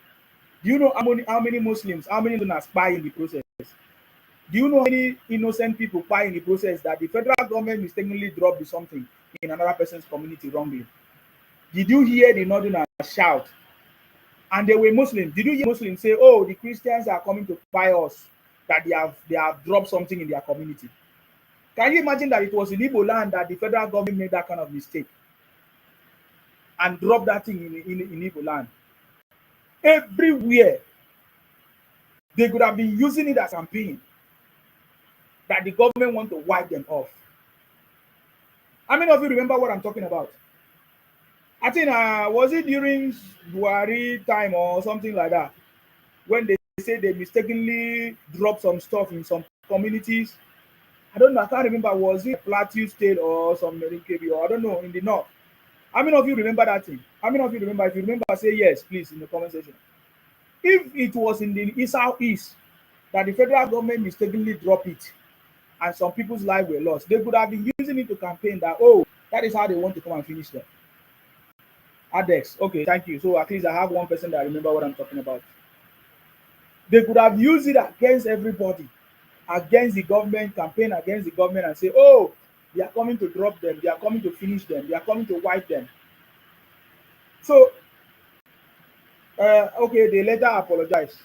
Do you know how many Muslims, how many Muslims spy in the process? Do you know how many innocent people spy in the process that the federal government mistakenly dropped the something in another person's community wrongly? Did you hear the northerners shout? And they were Muslims. Did you hear Muslims say, "Oh, the Christians are coming to buy us, that they have dropped something in their community"? Can you imagine that it was in Igbo land that the federal government made that kind of mistake and dropped that thing in Igbo land? Everywhere they could have been using it as a campaign that the government want to wipe them off. How many of you remember what I'm talking about? I think was it during Buhari time or something like that when they say they mistakenly dropped some stuff in some communities. I don't know. I can't remember. Was it Plateau State or some KB or I don't know in the north? How many of you remember that thing? How many of you remember? If you remember, say yes, please, in the comment section. If it was in the southeast that the federal government mistakenly dropped it and some people's lives were lost, they could have been using it to campaign that, oh, that is how they want to come and finish them. Adex, okay, thank you. So at least I have one person that remember what I'm talking about. They could have used it against everybody, against the government, campaign against the government and say, oh, they are coming to drop them, they are coming to finish them, they are coming to wipe them. So, okay, they later apologize.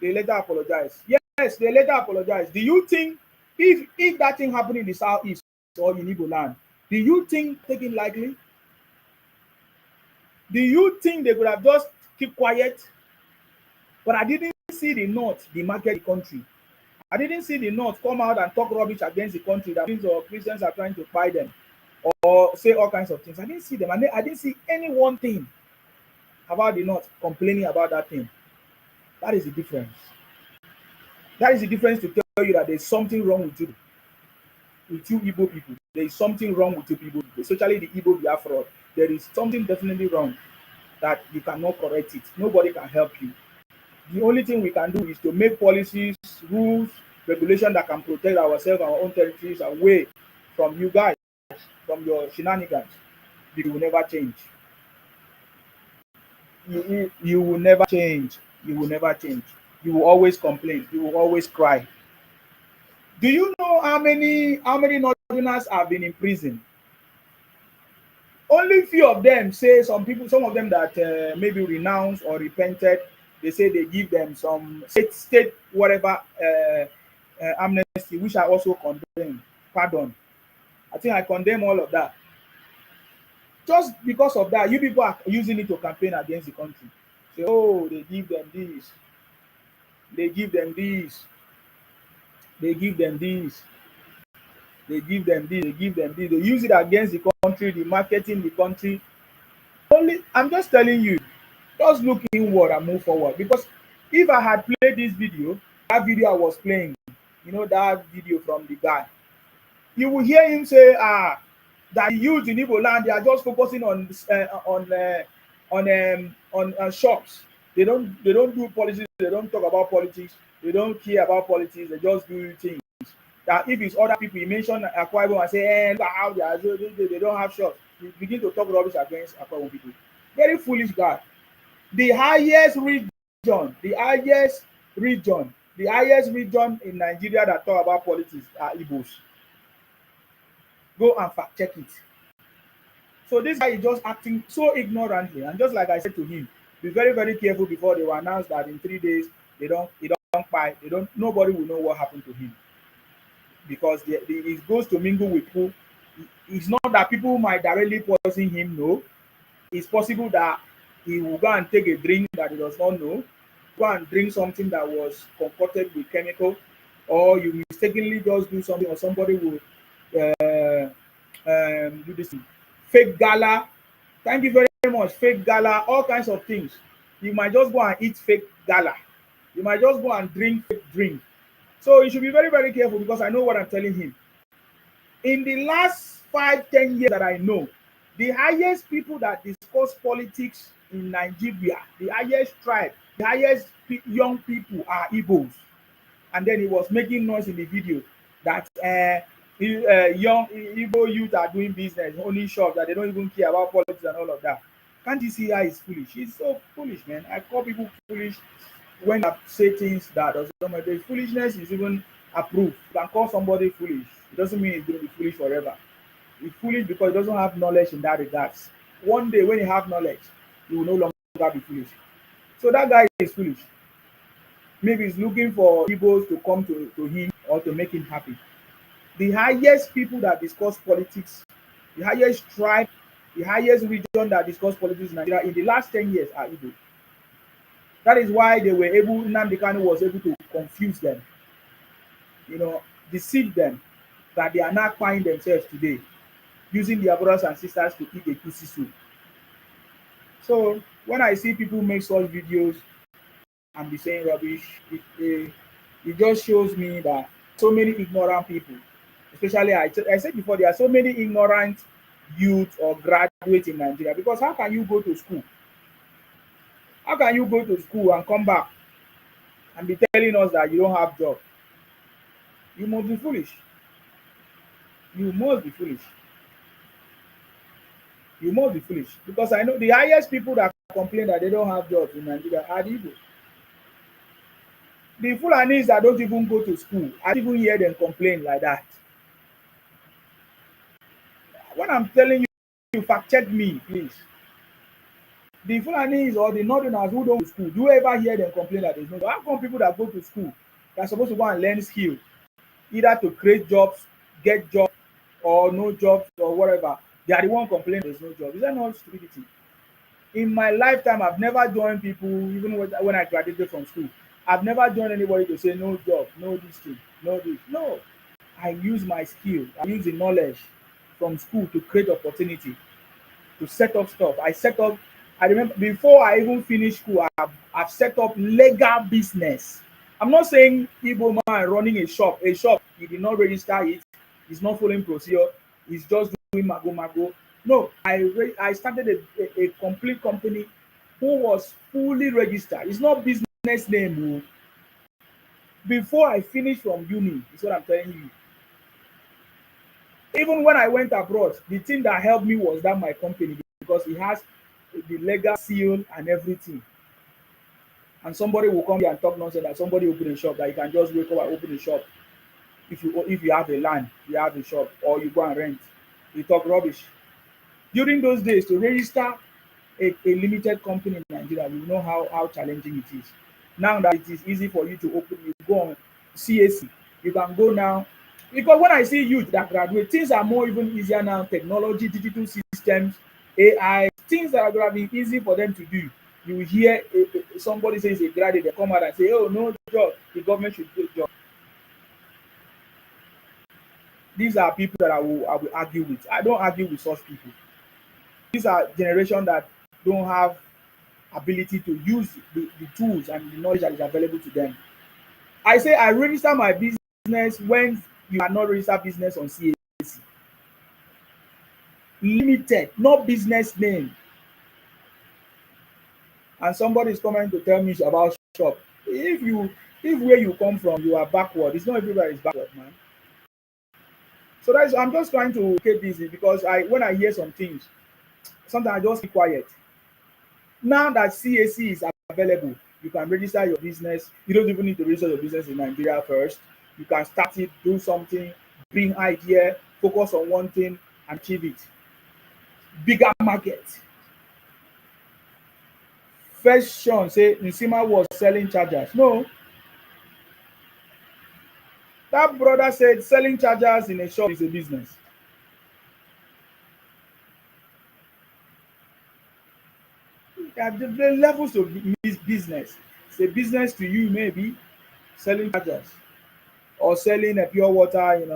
They later apologize. Yes, they later apologize. Do you think if that thing happened in the southeast or in Igbo land, do you think taking likely? Do you think they could have just keep quiet? But I didn't see the north demarket the country. I didn't see the north come out and talk rubbish against the country that means or Christians are trying to buy them or say all kinds of things. I didn't see them. And I didn't see any one thing about the north complaining about that thing. That is the difference. That is the difference to tell you that there's something wrong with you Igbo people. There is something wrong with you people, especially the Igbo Biafra. There is something definitely wrong that you cannot correct it. Nobody can help you. The only thing we can do is to make policies, rules, regulation that can protect ourselves, our own territories away from you guys, from your shenanigans. You will never change. You will never change. You will never change. You will always complain. You will always cry. Do you know how many Northerners have been in prison? Only few of them say some of them that maybe renounced or repented. They say they give them some state whatever amnesty, which I also condemn. Pardon. I think I condemn all of that. Just because of that, you people are using it to campaign against the country. Say, oh, they give them this. They give them this. They give them this. They give them this. They give them this. They use it against the country, the marketing the country. Only, I'm just telling you, just look inward and move forward. Because if I had played this video, that video I was playing, that video from the guy, you will hear him say, that the youth in Igbo land, they are just focusing on shops. They don't do politics. They don't talk about politics. They don't care about politics. They just do things. That if it's other people, you mention Akwa Ibom and say, look how they don't have shops. You begin to talk rubbish against Akwa Ibom people. Very foolish guy. The highest region in Nigeria that talk about politics are Igbos. Go and fact check it. So this guy is just acting so ignorantly, and just like I said to him, be very, very careful before they will announce that in 3 days he don't buy, nobody will know what happened to him. Because it goes to mingle with people. It's not that people might directly poison him, no. It's possible that he will go and take a drink that he does not know, go and drink something that was concocted with chemical, or you mistakenly just do something, or somebody will do this fake gala. Thank you very much. Fake gala, all kinds of things. You might just go and eat fake gala. You might just go and drink fake drink. So you should be very, very careful, because I know what I'm telling him. In the last 5-10 years that I know, the highest people that discuss politics in Nigeria, the highest tribe The highest young people are Igbos. And then he was making noise in the video that young Igbo youth are doing business, owning shops, that they don't even care about politics and all of that. Can't you see how he's foolish? He's so foolish, man. I call people foolish when I say things that doesn't matter. Foolishness is even approved. You can call somebody foolish. It doesn't mean he's going to be foolish forever. He's foolish because he doesn't have knowledge in that regards. One day when you have knowledge, you will no longer be foolish. So that guy is foolish. Maybe he's looking for Igbos to come to him or to make him happy. The highest people that discuss politics, the highest tribe, the highest region that discuss politics in Nigeria in the last 10 years are Igbo. That is why they were able, Nnamdi Kanu was able to confuse them, you know, deceive them, that they are not finding themselves today, using their brothers and sisters to eat a pussy soup. So when I see people make such videos and be saying rubbish, it just shows me that so many ignorant people, especially I said before, there are so many ignorant youth or graduates in Nigeria. Because how can you go to school? How can you go to school and come back and be telling us that you don't have job? You must be foolish. You must be foolish. You must be foolish. Because I know the highest people that complain that they don't have jobs in Nigeria are the Igbo. The Fulanis that don't even go to school, I even hear them complain like that. When I'm telling you, you fact check me, please. The Fulanis or the Northerners who don't go to school, do you ever hear them complain that there's no job? How come people that go to school, they're supposed to go and learn skill, either to create jobs, get jobs, or no jobs or whatever, they are the one complaining there's no job? Is that not stupidity? In my lifetime, I've never joined people, even when I graduated from school, I've never joined anybody to say no job, no this thing, no this. No. I use my skill, I use the knowledge from school to create opportunity, to set up stuff. I remember before I even finished school, I've set up legal business. I'm not saying Igbo man running a shop, he did not register it, he's not following procedure, he's just doing mago mago. No, I started a complete company who was fully registered. It's not business name. Oh. Before I finished from uni, is what I'm telling you. Even when I went abroad, the thing that helped me was that my company, because it has the legal seal and everything. And somebody will come here and talk nonsense that somebody open a shop, that you can just wake up and open a shop. If you have a land, you have a shop, or you go and rent. You talk rubbish. During those days, to register a limited company in Nigeria, you know how challenging it is. Now that it is easy for you to open, you go on CAC, you can go now. Because when I see youth that graduate, things are more even easier now. Technology, digital systems, AI, things that are going to be easy for them to do. You hear somebody says a graduate, they come out and say, "Oh, no job, the government should do a job." These are people that I will argue with. I don't argue with such people. These are generation that don't have ability to use the tools and the knowledge that is available to them. I say I register my business when you are not register business on CAC. Limited, not business name. And somebody is coming to tell me about shop. If where you come from you are backward, it's not everybody is backward, man. So that's I'm just trying to keep busy because when I hear some things, sometimes I just keep quiet. Now that CAC is available, you can register your business. You don't even need to register your business in Nigeria first. You can start it, do something, bring idea, focus on one thing, and achieve it. Bigger market. First Sean say Nsima was selling chargers. No, that brother said selling chargers in a shop is a business. There are different levels of business. It's a business to you, maybe selling chargers or selling a pure water in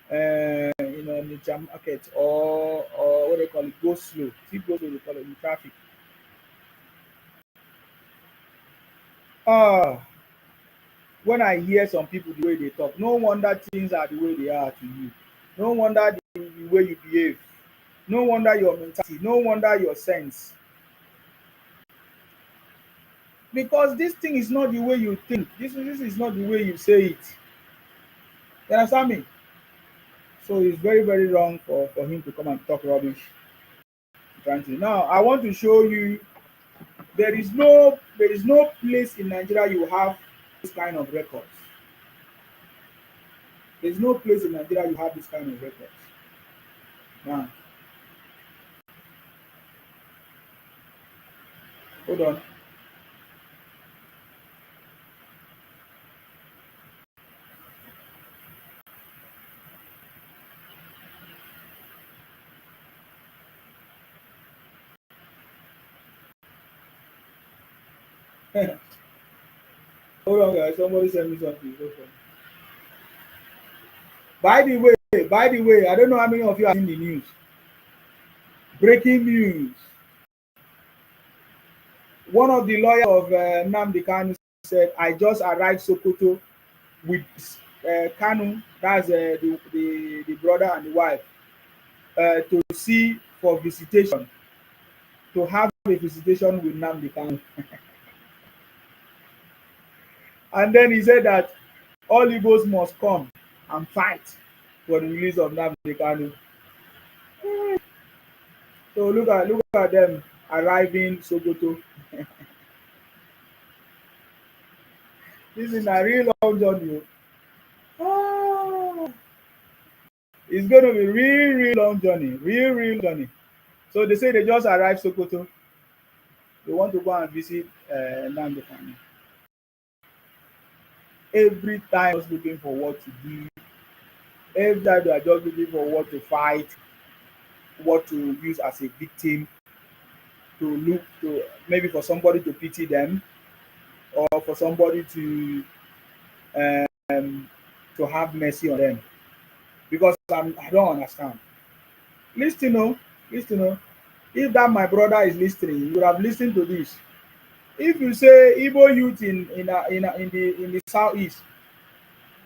the jam market, or what they call it, go slow. See, go slow, they call it in traffic. Ah, when I hear some people the way they talk, no wonder things are the way they are to you. No wonder the way you behave. No wonder your mentality. No wonder your sense. because this thing is not the way you think. This is not the way you say it. You understand me? So it's very, very wrong for him to come and talk rubbish. Trying to now, I want to show you there is no place in Nigeria you have this kind of records. There is no place in Nigeria you have this kind of records. Now, hold on. Hold on, guys. Somebody send me something. Okay. By the way, I don't know how many of you have seen the news. Breaking news. One of the lawyers of Nnamdi Kanu said, I just arrived Sokoto with Kanu, that's the brother and the wife, to see for visitation, to have a visitation with Nnamdi Kanu. And then he said that all Igbos must come and fight for the release of Nnamdi Kanu. So look at them arriving Sokoto. This is a real long journey. Ah, it's going to be real long journey, real journey. So they say they just arrived Sokoto. They want to go and visit Nnamdi Kanu. Every time just looking for what to do. Every time they are just looking for what to fight, what to use as a victim, to look to maybe for somebody to pity them or for somebody um, to have mercy on them. Because I don't understand. Listen, oh, listen, oh. If that my brother is listening, you would have listened to this. If you say Igbo youth in the southeast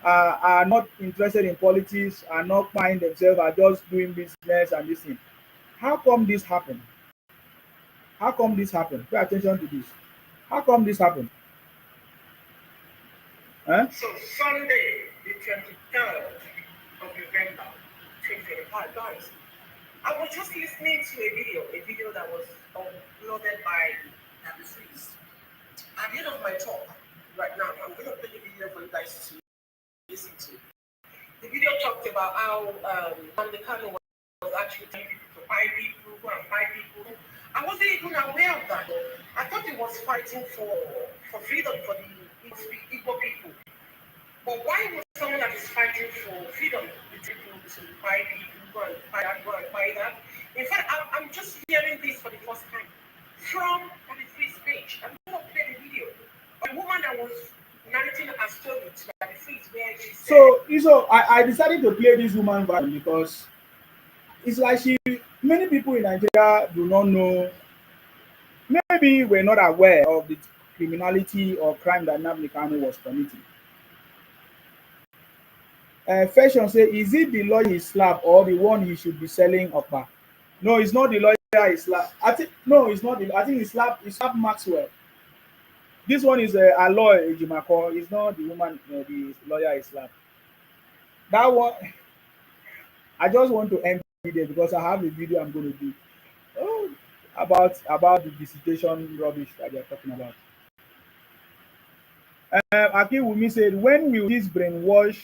are not interested in politics, are not buying themselves, are just doing business and this thing, how come this happen? How come this happen? Pay attention to this. How come this happen? So Sunday, the 23rd of November, 2025, guys. I was just listening to a video that was uploaded by the Freeze. At the end of my talk, right now, I'm going to play the video for you guys to listen to. The video talked about how the Kanu was actually telling people to buy people, go and buy people. I wasn't even aware of that. I thought he was fighting for freedom for the Igbo people. But why was someone that is fighting for freedom the people to buy people, go and buy that, go and buy that? In fact, I'm just hearing this for the first time from the free page. I'm going to play the video. A woman that was narrating her story to the free where she said. So I decided to play this woman version because it's like many people in Nigeria do not know, maybe we're not aware of the criminality or crime that Nnamdi Kanu was committing. Fashion say, is it the lawyer he slapped or the one he should be selling Okpa? No, it's not the lawyer he slapped. I think no, it's not. I think he slapped Maxwell. This one is a lawyer, Ejimako. It's not the woman, the lawyer he slapped. That one, I just want to end the video because I have a video I'm going to do about the visitation rubbish that they're talking about. Akiwumi said, when will this brainwash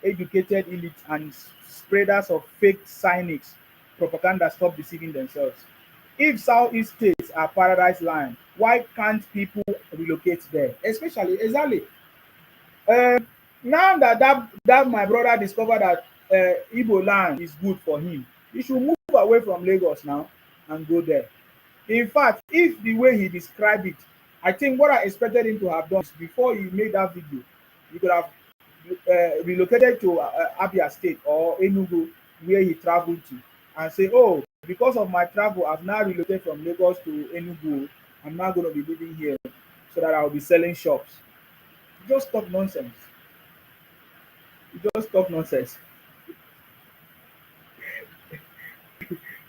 educated elite and spreaders of fake cynics propaganda stop deceiving themselves? If Southeast states are paradise land, why can't people relocate there? Especially, exactly. Now that my brother discovered that Igbo land is good for him, he should move away from Lagos now and go there. In fact, if the way he described it, I think what I expected him to have done is before he made that video, he could have relocated to Abia State or Enugu, where he traveled to, and say, oh, because of my travel, I've now relocated from Lagos to Enugu. I'm now going to be living here so that I'll be selling shops. Just talk nonsense. Just talk nonsense.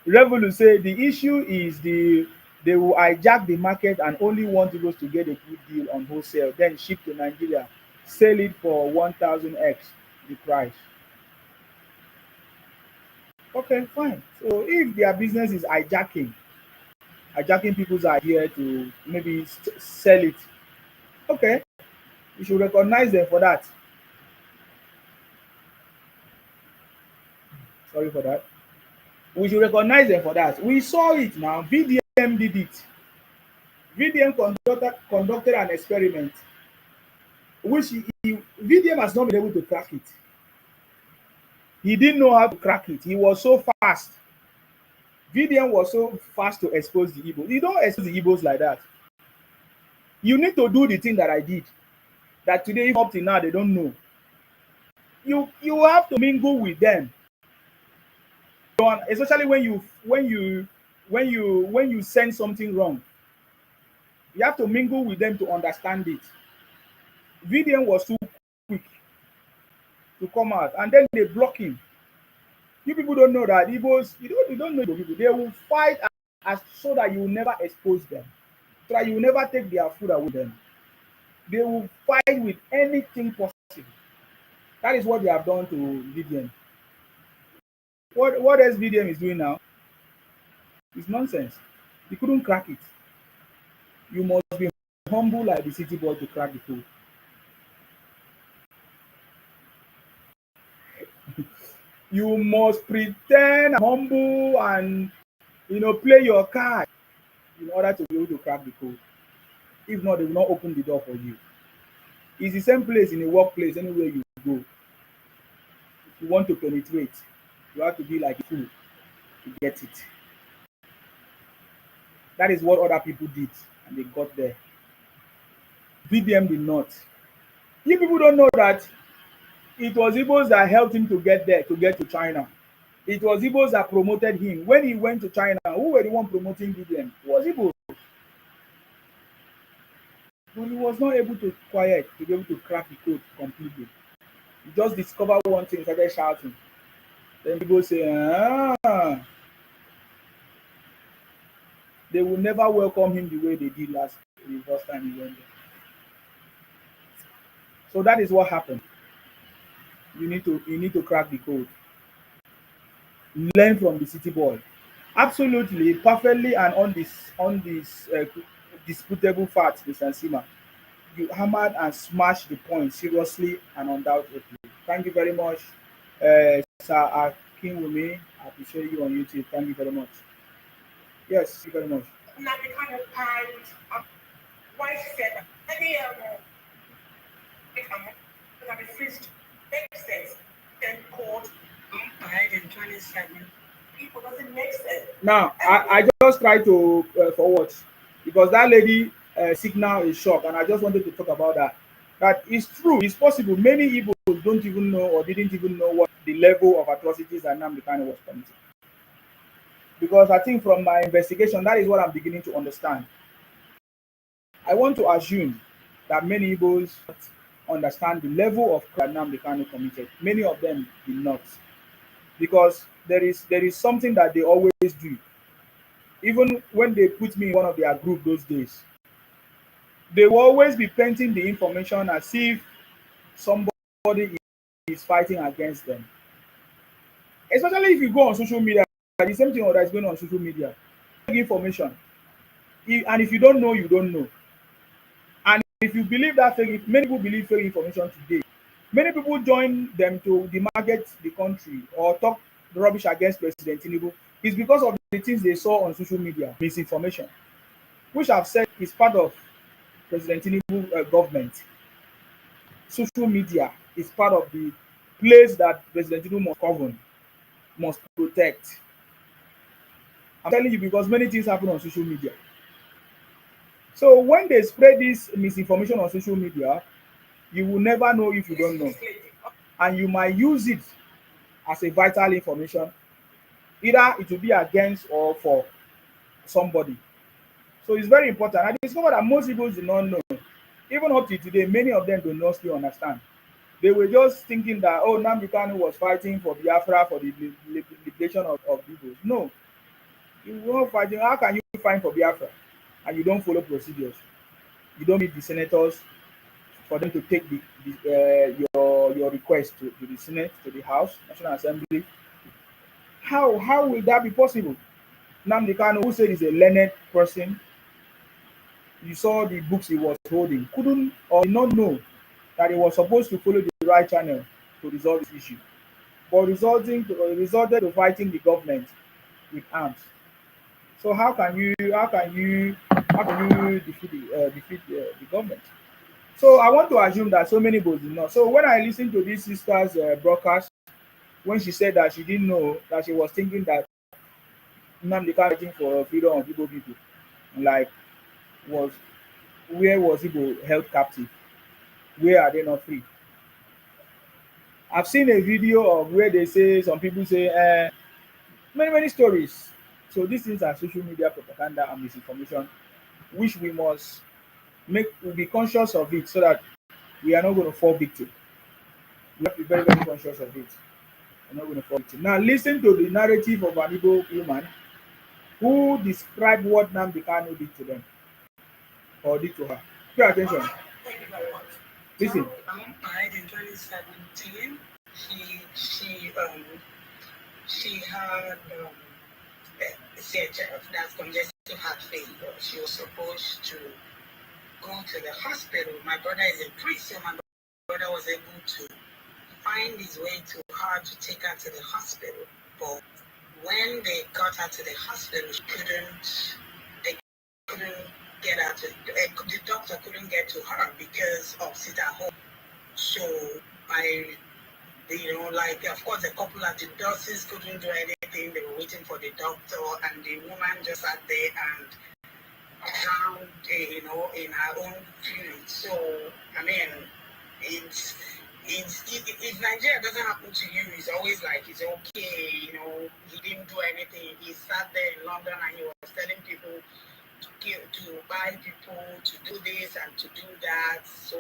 Revolu say the issue is the They will hijack the market and only want Igbos to get a good deal on wholesale, then ship to Nigeria, sell it for 1000x the price. Okay, fine. So if their business is hijacking people's idea to maybe sell it, okay, we should recognize them for that. Sorry for that. We should recognize them for that. We saw it now. VDM did it. VDM conducted an experiment, which VDM has not been able to crack it. He didn't know how to crack it. He was so fast. VDM was so fast to expose the Igbos. You don't expose the Igbos like that. You need to do the thing that I did. That today, up till now, they don't know. You have to mingle with them. Especially when you send something wrong, you have to mingle with them to understand it. VDM was too quick to come out, and then they block him. You people don't know that Igbos, you don't know Igbo people. They will fight as so that you will never expose them, so that you will never take their food away from them. They will fight with anything possible. That is what they have done to VDM. What else VDM is doing now is nonsense. He couldn't crack it. You must be humble like the city boy to crack the code. You must pretend humble and play your card in order to be able to crack the code. If not, they will not open the door for you. It's the same place in a workplace, anywhere you go. If you want to penetrate, you have to be like a fool to get it. That is what other people did, and they got there. VDM did not. You people don't know that it was Igbos that helped him to get there, to get to China. It was Igbos that promoted him. When he went to China, who were the one promoting VDM? It was Igbos. But he was not able to quiet, to be able to crack the code completely. He just discovered one thing, started shouting. Then people say, they will never welcome him the way they did the first time he went there. So that is what happened. You need to crack the code. Learn from the city boy. Absolutely, perfectly, and on this disputable fact, Mr. Nsima, you hammered and smashed the point seriously and undoubtedly. Thank you very much, Sir Akinwumi. I appreciate you on YouTube. Thank you very much. Yes, thank you very much. Now the kind of and why she said that any can be freezed makes sense. Then court and 27. People doesn't make sense. Now I just try to forward because that lady signal is shock, and I just wanted to talk about that. That is true. It's possible. Many Igbos don't even know or didn't even know what the level of atrocities that Nnamdi Kanu was committing. Because I think from my investigation, that is what I'm beginning to understand. I want to assume that many Igbos understand the level of crime Nnamdi Kanu committed. Many of them did not. Because there is something that they always do. Even when they put me in one of their group those days, they will always be painting the information as if somebody is fighting against them. Especially if you go on social media, the same thing that is going on social media. Information. And if you don't know, you don't know. And if you believe that fake, many people believe fake information today. Many people join them to demarket the country or talk rubbish against President Tinubu. It's because of the things they saw on social media, misinformation, which I've said is part of President Tinubu government. Social media is part of the place that President Tinubu must govern, must protect. I'm telling you because many things happen on social media. So when they spread this misinformation on social media, you will never know if you don't know. And you might use it as a vital information. Either it will be against or for somebody. So it's very important. I discovered that most people do not know. Even up to today, many of them do not still understand. They were just thinking that, oh, Nnamdi Kanu was fighting for Biafra, for the liberation of Igbos. No. You won't fight. How can you fight for Biafra and you don't follow procedures? You don't meet the senators for them to take your request to the Senate, to the House, National Assembly. How will that be possible? Nnamdi Kanu, who said he's a learned person, you saw the books he was holding, couldn't or did not know that he was supposed to follow the right channel to resolve this issue, but resulted to fighting the government with arms. So how can you defeat the government? So I want to assume that so many Igbos did not. So when I listened to this sister's broadcast, when she said that she didn't know, that she was thinking that Nnamdi Kanu fighting for freedom of Igbo people, like was where was Igbo held captive? Where are they not free? I've seen a video of where they say some people say many stories. So these things are social media propaganda and misinformation, which we must be conscious of it so that we are not going to fall victim. We have to be very conscious of it. We're not going to fall victim. Now listen to the narrative of an Igbo woman who described what Nnamdi Kanu did to them or did to her. Pay attention. Thank you very much. Listen. Died in 2017. She had CHF, that's congestive heart failure. She was supposed to go to the hospital. My brother is a priest, so my brother was able to find his way to her to take her to the hospital. But when they got her to the hospital, they couldn't get her to, the doctor couldn't get to her because of sit at home. So like of course a couple of the nurses couldn't do anything. They were waiting for the doctor, and the woman just sat there and drowned, in her own fluid. So I mean, if Nigeria doesn't happen to you, it's always like it's okay. He didn't do anything. He sat there in London and he was telling people to buy people, to do this and to do that. So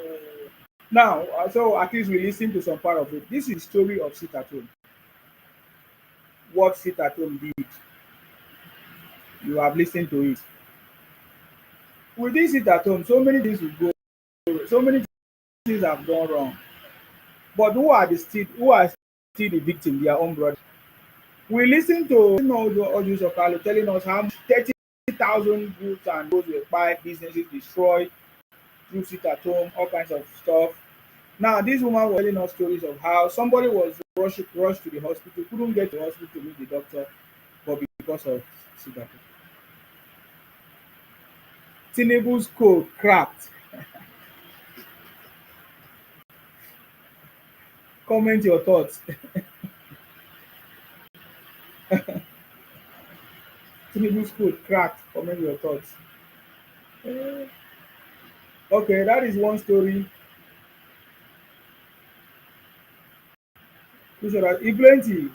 Now, so at least we listen to some part of it. This is the story of Sit at Home. What Sit at Home did. You have listened to it. With this Sit at Home, so many things will go, so many things have gone wrong. But who are still the victim, their own brother? We listen to audios of Carlo telling us how 30,000 groups and those were five businesses destroyed through Sit at Home, all kinds of stuff. Now, this woman was telling us stories of how somebody was rushed to the hospital, couldn't get to the hospital to meet the doctor, but because of Sit at Home. Tinubu's code cracked. Comment your thoughts. Tinubu's code cracked. Comment your thoughts. Okay, that is one story. Plenty.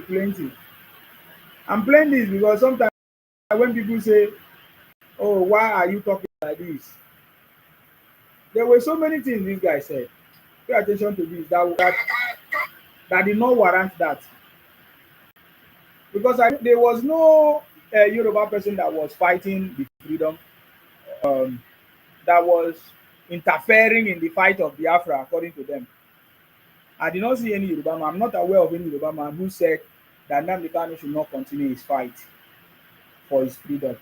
Plenty. I'm playing this because sometimes when people say, "Oh, why are you talking like this?" There were so many things this guy said. Pay attention to this. That did not warrant that. Because there was no Yoruba person that was fighting the freedom, um, that was interfering in the fight of Biafra, according to them. I did not see any Yoruba man. I'm not aware of any Yoruba man who said that Nnamdi Kanu should not continue his fight for his freedom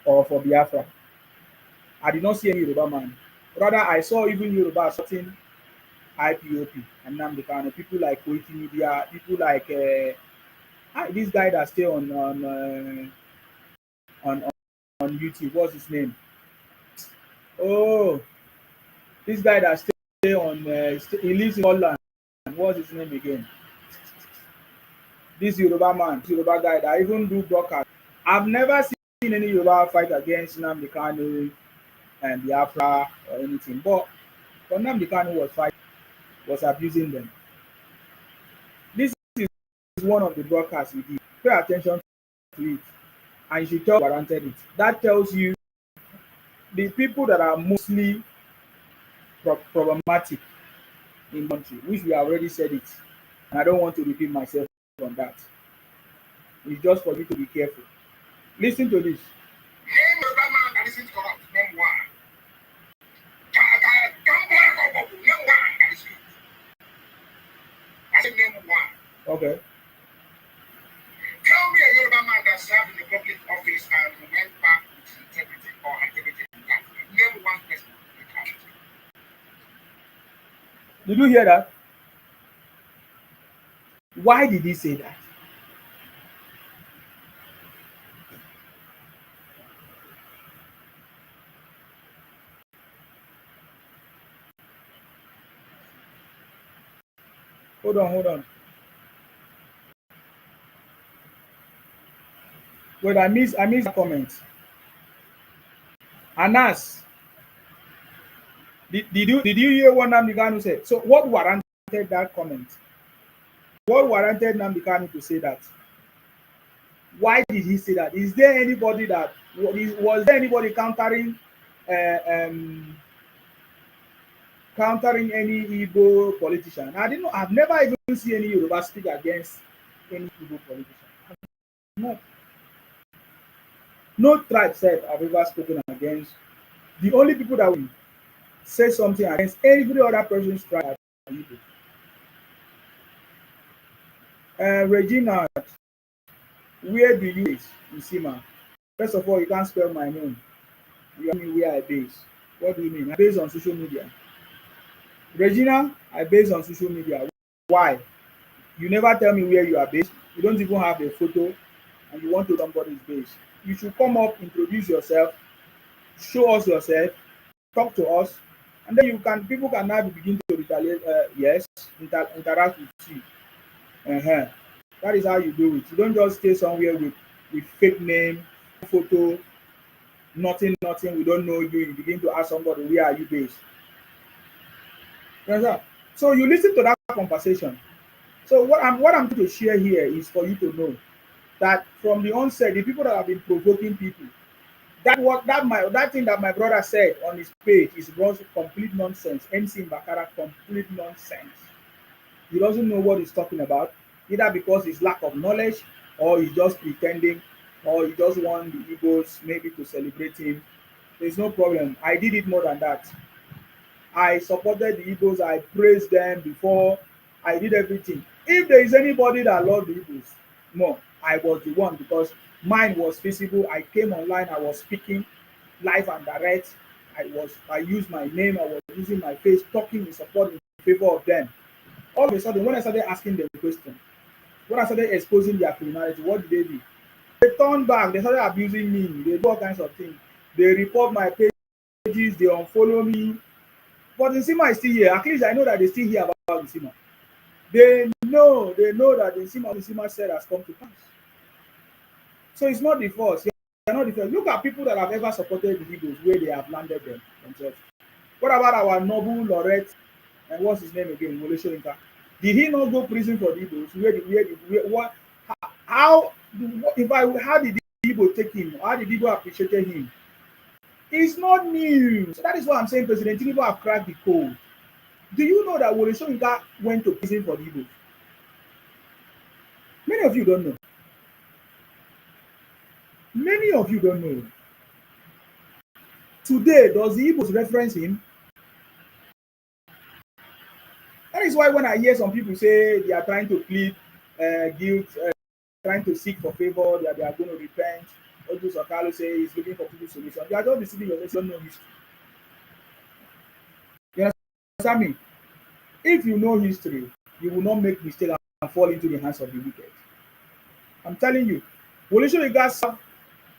or for Biafra. I did not see any Yoruba man. Rather, I saw even Yoruba supporting IPOP and Nnamdi Kanu. People like Koiki Media, people like this guy that stay on YouTube. What's his name? Oh, this guy that stay on. He lives in Holland. What's his name again? This Yoruba man, this Yoruba guy that even do broadcast. I've never seen any Yoruba fight against Nnamdi Kanu and Biafra or anything. But Nnamdi Kanu was abusing them. This is one of the broadcasts he did. Pay attention to it, and you should tell warranted it. That tells you the people that are mostly problematic in country, which we already said it, and I don't want to repeat myself on that. It's just for you to be careful. Listen to this. Name Yoruba man that isn't corrupt. Name one. Name one that is good. I said name one. Okay. Tell me a Yoruba man that served in the public office and went back with integrity or integrity in that. Name one person. Did you hear that? Why did he say that? Hold on, hold on. Wait, I missed the comment. Anas, did you hear what Nnamdi Kanu said? So what warranted that comment? What warranted Nnamdi Kanu to say that? Why did he say that? Is there anybody that was there anybody countering countering any Igbo politician? I didn't know. I've never even seen any Yoruba speak against any Igbo politician. No, no tribe said I've ever spoken against. The only people that will say something against every other person's tribe are Igbo. Regina, where do you base in Sima? First of all, you can't spell my name. You ask me where I base. What do you mean? I base on social media. Regina, I base on social media. Why? You never tell me where you are based. You don't even have a photo, and you want to somebody's base. You should come up, introduce yourself, show us yourself, talk to us, and then people can now begin to retaliate. Yes, interact with you. That is how you do it. You don't just stay somewhere with fake name, photo, nothing. We don't know you. You begin to ask somebody, where are you based? You understand? So you listen to that conversation. So what I'm going to share here is for you to know that from the onset, the people that have been provoking people, that thing that my brother said on his page is complete nonsense. MC Mbakara, complete nonsense. He doesn't know what he's talking about, either because his lack of knowledge, or he's just pretending, or he just want the Igbos maybe to celebrate him. There's no problem. I did it more than that. I supported the Igbos. I praised them before. I did everything. If there is anybody that loved the Igbos more, I was the one, because mine was visible. I came online. I was speaking live and direct. I used my name. I was using my face, talking in support in favor of them. All of a sudden, when I started asking them questions, when I started exposing their criminality, what did they do? They turned back. They started abusing me. They do all kinds of things. They report my pages. They unfollow me. But Nsima is still here. At least I know that they still hear about Nsima. They know that the Nsima said has come to pass. So it's not the first. They're not the first. Look at people that have ever supported the Igbos, where they have landed themselves. What about our noble Lorette, and what's his name again, Wole Soyinka? Did he not go prison for the Igbos? How did the Igbo take him? How did the Igbo appreciate him? It's not new. So that is why I'm saying President Tinubu have cracked the code. Do you know that Wole Soyinka went to prison for the Igbos? Many of you don't know. Many of you don't know. Today, does the Igbos reference him? That is why when I hear some people say they are trying to plead guilt, trying to seek for favor, that they are going to repent, Oju Sokalo say he's looking for people's solution. They are just deceiving yourself. You don't know history. You understand me? If you know history, you will not make mistakes and fall into the hands of the wicked. I'm telling you, Wole Soyinka served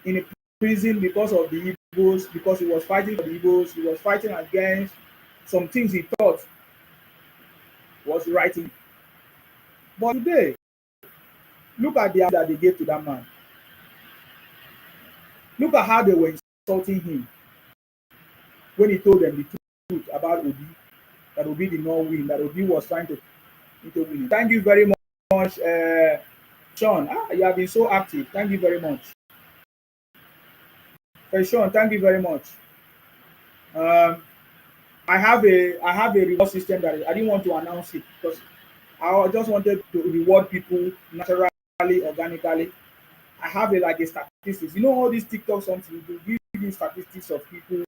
in a prison because of the Igbos, because he was fighting for the Igbos. He was fighting against some things he thought was right. But today, look at the answer that they gave to that man. Look at how they were insulting him when he told them the truth about Obi, that Obi did not win, that Obi was trying to win. Thank you very much, Sean. You have been so active. Thank you very much. Sean, thank you very much. I have a reward system that I didn't want to announce it because I just wanted to reward people naturally, organically. I have a like a statistics. You know all these TikTok something to give you statistics of people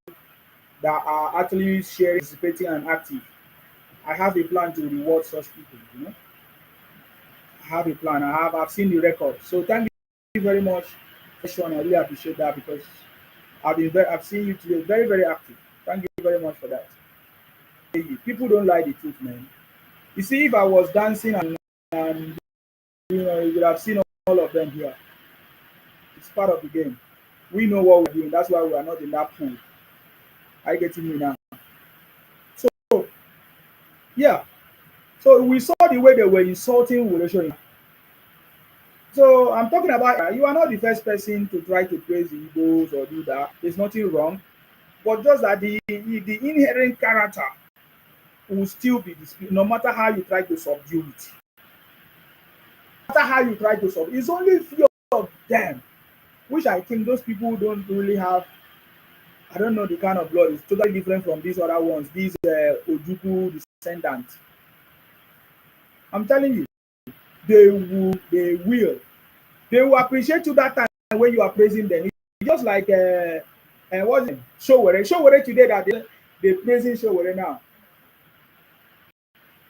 that are actually sharing, participating, and active. I have a plan to reward such people. I have a plan. I've seen the record. So thank you very much, Sean. I really appreciate that because I've seen you today very very active. Thank you very much for that. People don't like the truth, man. You see, if I was dancing and you would have seen all of them here. It's part of the game. We know what we're doing. That's why we are not in that pool. Are you getting me now? So yeah. So we saw the way they were insulting Wole. So I'm talking about you are not the first person to try to praise the Igbos or do that. There's nothing wrong, but just that the inherent character will still be displayed, no matter how you try to subdue it. No matter how you try to subdue, it's only few of them, which I think those people don't really have. I don't know the kind of blood. It's totally different from these other ones. These Ojukwu descendants. I'm telling you, they will appreciate you that time when you are praising them. It's just like what's it? Showore today that they praising Showore now.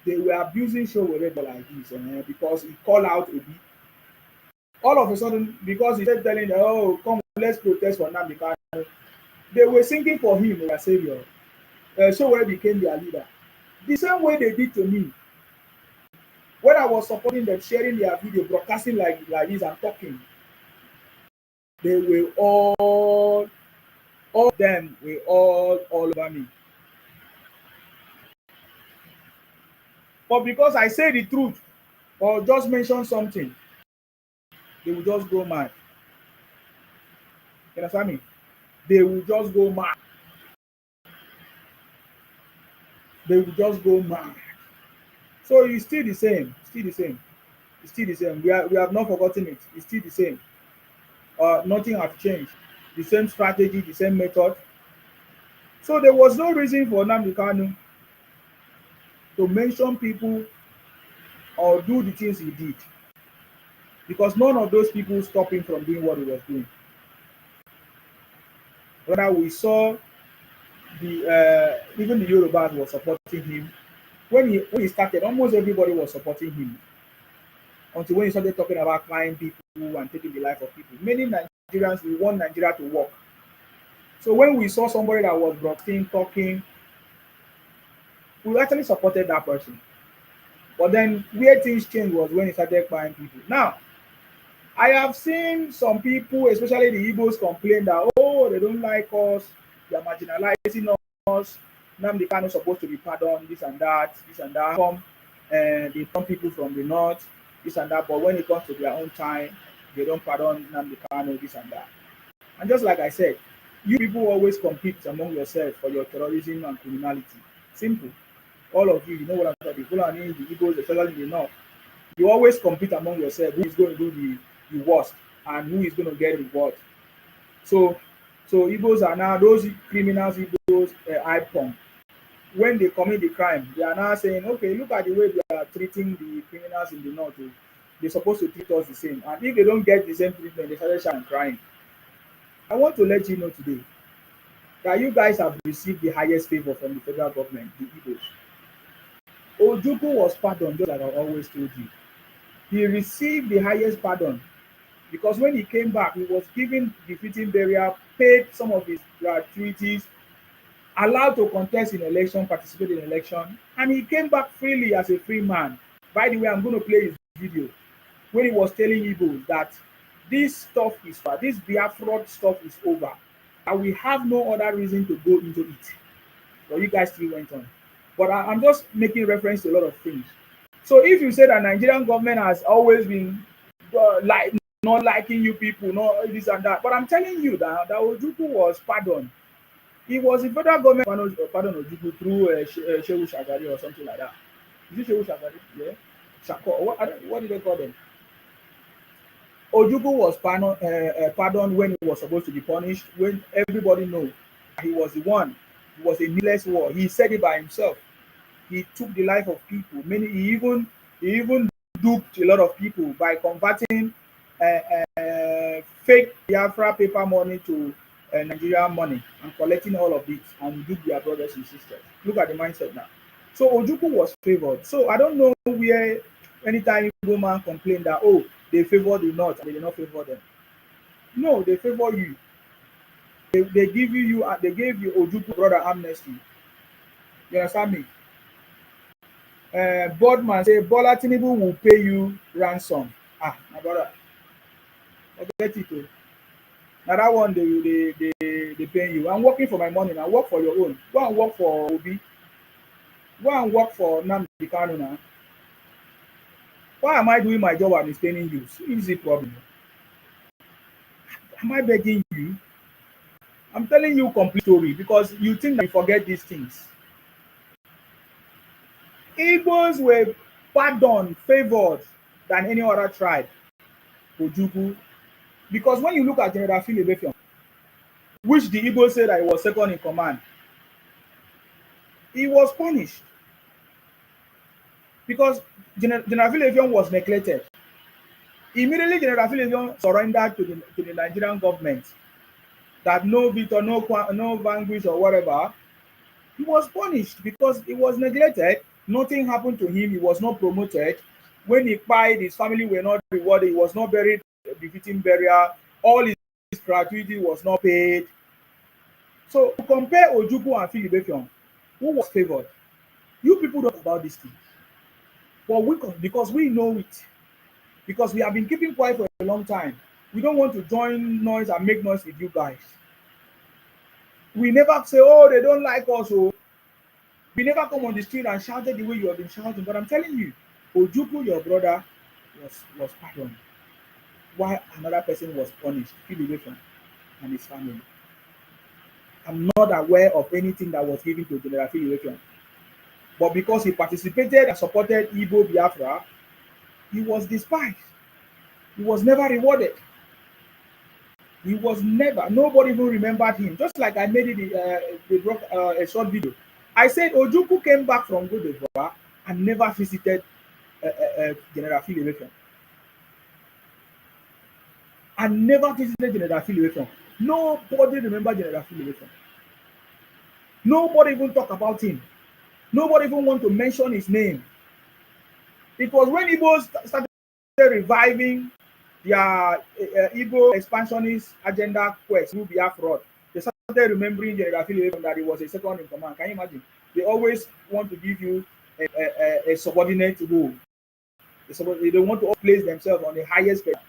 They were abusing Showore like this because he called out Obi. All of a sudden, because he said telling them, "Oh, come, let's protest for Nnamdi Kanu." They were singing for him, their savior. Showore became their leader. The same way they did to me when I was supporting them, sharing their video, broadcasting like this and talking. They were all of them were all over me. But because I say the truth or just mention something, they will just go mad. You understand me? They will just go mad. They will just go mad. So it's still the same. Still the same. It's still the same. We have not forgotten it. It's still the same. Nothing has changed. The same strategy, the same method. So there was no reason for Nnamdi Kanu to mention people or do the things he did because none of those people stopped him from doing what he was doing. Rather, we saw the even the Yorubas were supporting him when he started. Almost everybody was supporting him until when he started talking about flying people and taking the life of people. Many Nigerians we want Nigeria to work. So when we saw somebody that was broadcasting, talking, we actually supported that person. But then where things changed was when he started buying people. Now, I have seen some people, especially the Igbos, complain that oh they don't like us, they are marginalizing us. Nnamdi Kanu is supposed to be pardoned, this and that, this and that. Come and they turn people from the north, this and that. But when it comes to their own time, they don't pardon Nnamdi Kanu, this and that. And just like I said, you people always compete among yourselves for your terrorism and criminality. Simple. All of you know what I'm talking about. The Fulani, the Igbos, especially in the north. You always compete among yourselves who is going to do the worst and who is going to get reward. So, so Igbos are now those criminals, Igbos, IPOM. When they commit the crime, they are now saying, okay, look at the way they are treating the criminals in the north. They're supposed to treat us the same. And if they don't get the same treatment, they start shouting and crying. I want to let you know today that you guys have received the highest favor from the federal government, the Igbos. Ojukwu was pardoned, just like I always told you. He received the highest pardon because when he came back, he was given the fitting burial, paid some of his gratuities, allowed to contest in election, participate in election, and he came back freely as a free man. By the way, I'm going to play his video when he was telling Igbos that this stuff is over, this Biafra stuff is over, and we have no other reason to go into it. But you guys still went on. But I'm just making reference to a lot of things. So if you say that Nigerian government has always been like not liking you people, not this and that, but I'm telling you that Ojukwu was pardoned. He was the federal government pardon Ojukwu through Shehu Shagari or something like that. Is it Shehu Shagari? Yeah. Shako. What did they call them? Ojukwu was pardoned when he was supposed to be punished. When everybody knows he was the one It was a needless war. He said it by himself. He took the life of people. He even duped a lot of people by converting fake Biafra paper money to Nigerian money and collecting all of it and dupe their brothers and sisters. Look at the mindset now. So Ojukwu was favored. So I don't know where anytime Igbo man complain that oh they favor the North and they did not favor them. No, they favor you. They give they gave you Ojukwu brother amnesty. You understand me? Boardman say Bola Tinubu will pay you ransom. Ah, my brother, forget it. Oh. Now that one they pay you. I'm working for my money now. Work for your own. Go and work for Obi. Go and work for Nnamdi Kanu now. Why am I doing my job and it's paying you? Easy problem. Am I begging you? I'm telling you complete story because you think that you forget these things. Igbos were pardoned, favored than any other tribe. Ojukwu. Because when you look at General Philip, which the Igbo said that he was second in command, he was punished because General Philip was neglected. Immediately, General Philip surrendered to the Nigerian government that no Victor, no Vanquish or whatever. He was punished because he was neglected. Nothing happened to him. He was not promoted. When he died, his family were not rewarded. He was not buried befitting burial. All his gratuity was not paid. So compare Ojukwu and Philip, who was favored. You people don't know about these things. But because we know it, because we have been keeping quiet for a long time, we don't want to join noise and make noise with you guys. We never say, oh, they don't like us. Oh. We never come on the street and shouted the way you have been shouting. But I'm telling you, Ojukwu, your brother, was pardoned. While another person was punished, Philip and his family. I'm not aware of anything that was given to General Philip. But because he participated and supported Igbo Biafra, he was despised. He was never rewarded. He was never, nobody even remembered him. Just like I made it a short video. I said Ojukwu came back from Cote d'Ivoire and never visited General Philip. And never visited General Philip. Nobody remember General Philip. Nobody even talk about him. Nobody even want to mention his name. It was when Igbos started reviving their Igbo expansionist agenda quest through Biafra. They started remembering General Philip that he was a second in command. Can you imagine? They always want to give you a subordinate role. They don't want to place themselves on the highest pedestal.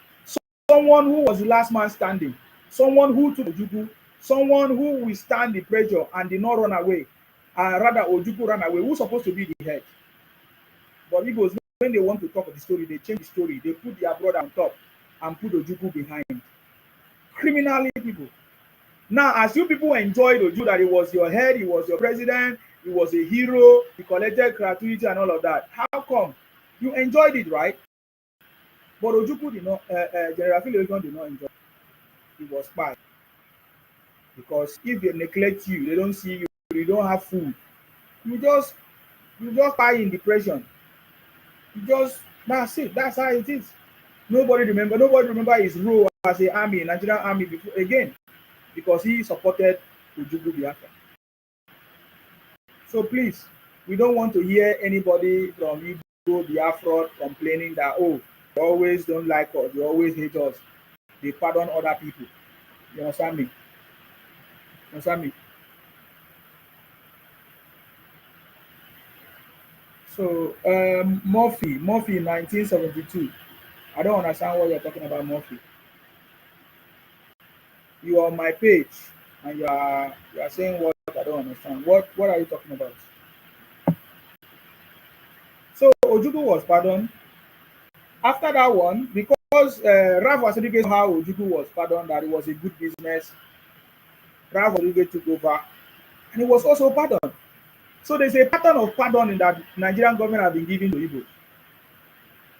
Someone who was the last man standing, someone who took Ojukwu, someone who will stand the pressure and did not run away. Rather, Ojukwu ran away. Who's supposed to be the head? But Igbos, when they want to talk of the story, they change the story. They put their brother on top and put Ojukwu behind. Criminally, people. Now, as you people enjoyed Ojukwu, that he was your head, he was your president, he was a hero, he collected gratuity and all of that. How come? You enjoyed it, right? But Ojukwu did not, General Philip did not enjoy it. He was spied. Because if they neglect you, they don't see you, you don't have food, you just die in depression. That's it. That's how it is. Nobody remember his role as a army, Nigerian army before again, because he supported Ojukwu Biafra. So please, we don't want to hear anybody from Igbo Biafra complaining that oh, they always don't like us, they always hate us, they pardon other people. You understand me? So Murphy 1972. I don't understand what you're talking about, Murphy. You are on my page and you are saying what I don't understand. What are you talking about? So Ojukwu was pardoned. After that one, because Ralph was educated how Ojukwu was pardoned, that it was a good business. Ralph was took over, and he was also pardoned. So there's a pattern of pardoning that Nigerian government have been giving to Igbo.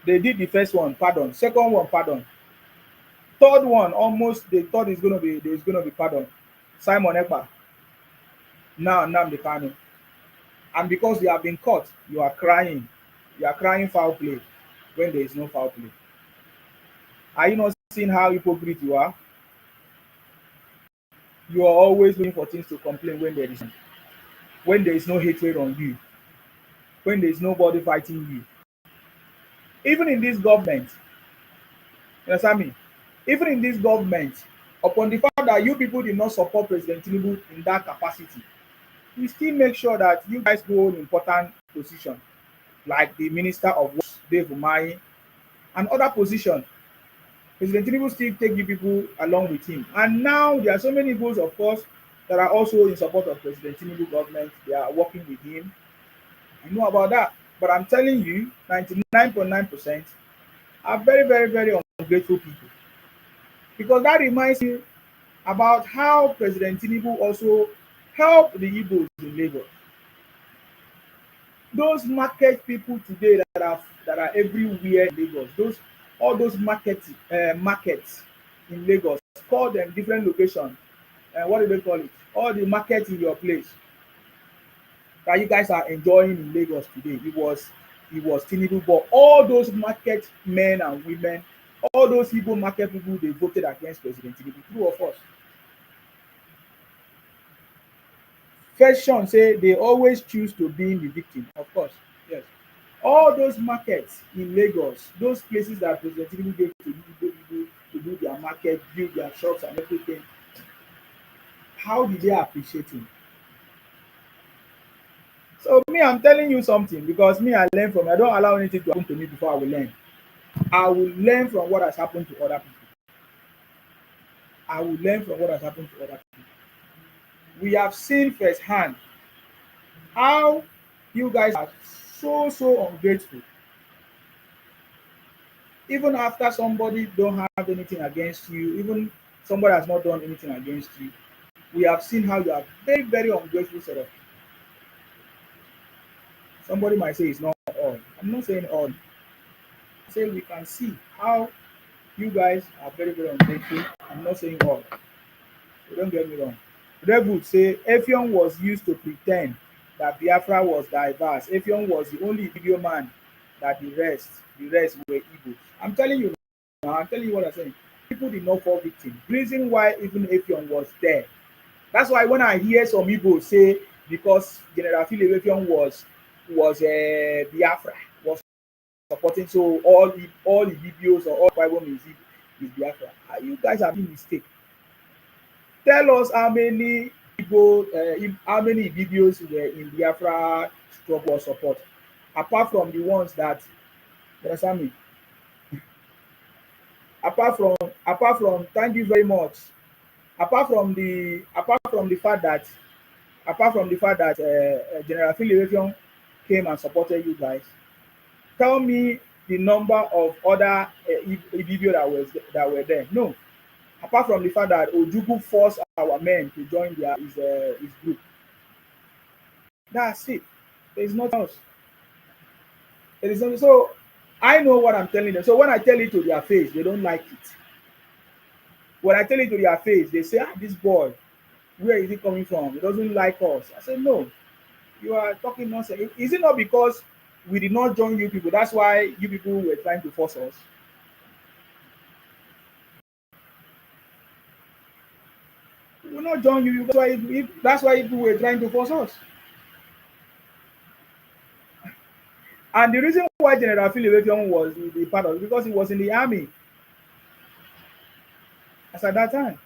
They did the first one, pardon. Second one, pardon. Third one, almost they thought there's going to be pardon. Simon Ekpa. now Nnamdi Kanu, and because you have been caught, you are crying. You are crying foul play when there is no foul play. Are you not seeing how hypocrite you are? You are always looking for things to complain when there is no hatred on you, when there is nobody fighting you. Even in this government, you understand me? Even in this government, upon the fact that you people did not support President Tinubu in that capacity, we still make sure that you guys hold important position, like the Minister of Works, Dave Umahi, and other positions. President Tinubu still take you people along with him. And now there are so many Igbos, of course, that are also in support of President Tinubu government. They are working with him. I know about that. But I'm telling you, 99.9% are very, very, very ungrateful people. Because that reminds me about how President Tinubu also helped the Igbos in Lagos. Those market people today that are everywhere in Lagos, those all those markets in Lagos, call them different locations. What do they call it? All the markets in your place that you guys are enjoying in Lagos today. It was Tinubu, but all those market men and women, all those Igbo market people, they voted against President Tinubu. True or false? First Sean say they always choose to be the victim. Of course, yes. All those markets in Lagos, those places that President Tinubu gave to Igbo people to do their market, build their shops and everything, how did they appreciate him? So me, I'm telling you something because me, I learn from. I don't allow anything to happen to me before I will learn. I will learn from what has happened to other people. I will learn from what has happened to other people. We have seen firsthand how you guys are so ungrateful. Even after somebody don't have anything against you, even somebody has not done anything against you, we have seen how you are very, very ungrateful set of people. Somebody might say it's not all. I'm not saying all. I say we can see how you guys are very, very ungrateful. I'm not saying all. So don't get me wrong. Red would say Effiong was used to pretend that Biafra was diverse. Effiong was the only video man that the rest were Igbos. I'm telling you now, I'm telling you what I'm saying. People did not fall victim. Reason why even Effiong was there. That's why when I hear some Igbos say because General Philip Effiong was Biafra, was supporting, so all the videos or all Bible music is Biafra. You guys are being mistaken. Tell us how many videos were in Biafra struggle or support, apart from the ones that, you understand me? Apart from thank you very much. Apart from the fact that General Philip Effiong came and supported you guys. Tell me the number of other video that were there. No, apart from the fact that Ojukwu forced our men to join his group. That's it. There is nothing else. There is nothing. So I know what I'm telling them. So when I tell it to their face, they don't like it. When I tell it to their face, they say, this boy, where is he coming from? He doesn't like us. I said, no, you are talking nonsense. Is it not because we did not join you people? That's why you people were trying to force us. We will not join you. That's why people were trying to force us. And the reason why General Philip Effiong was the part of it because he was in the army. As at that time,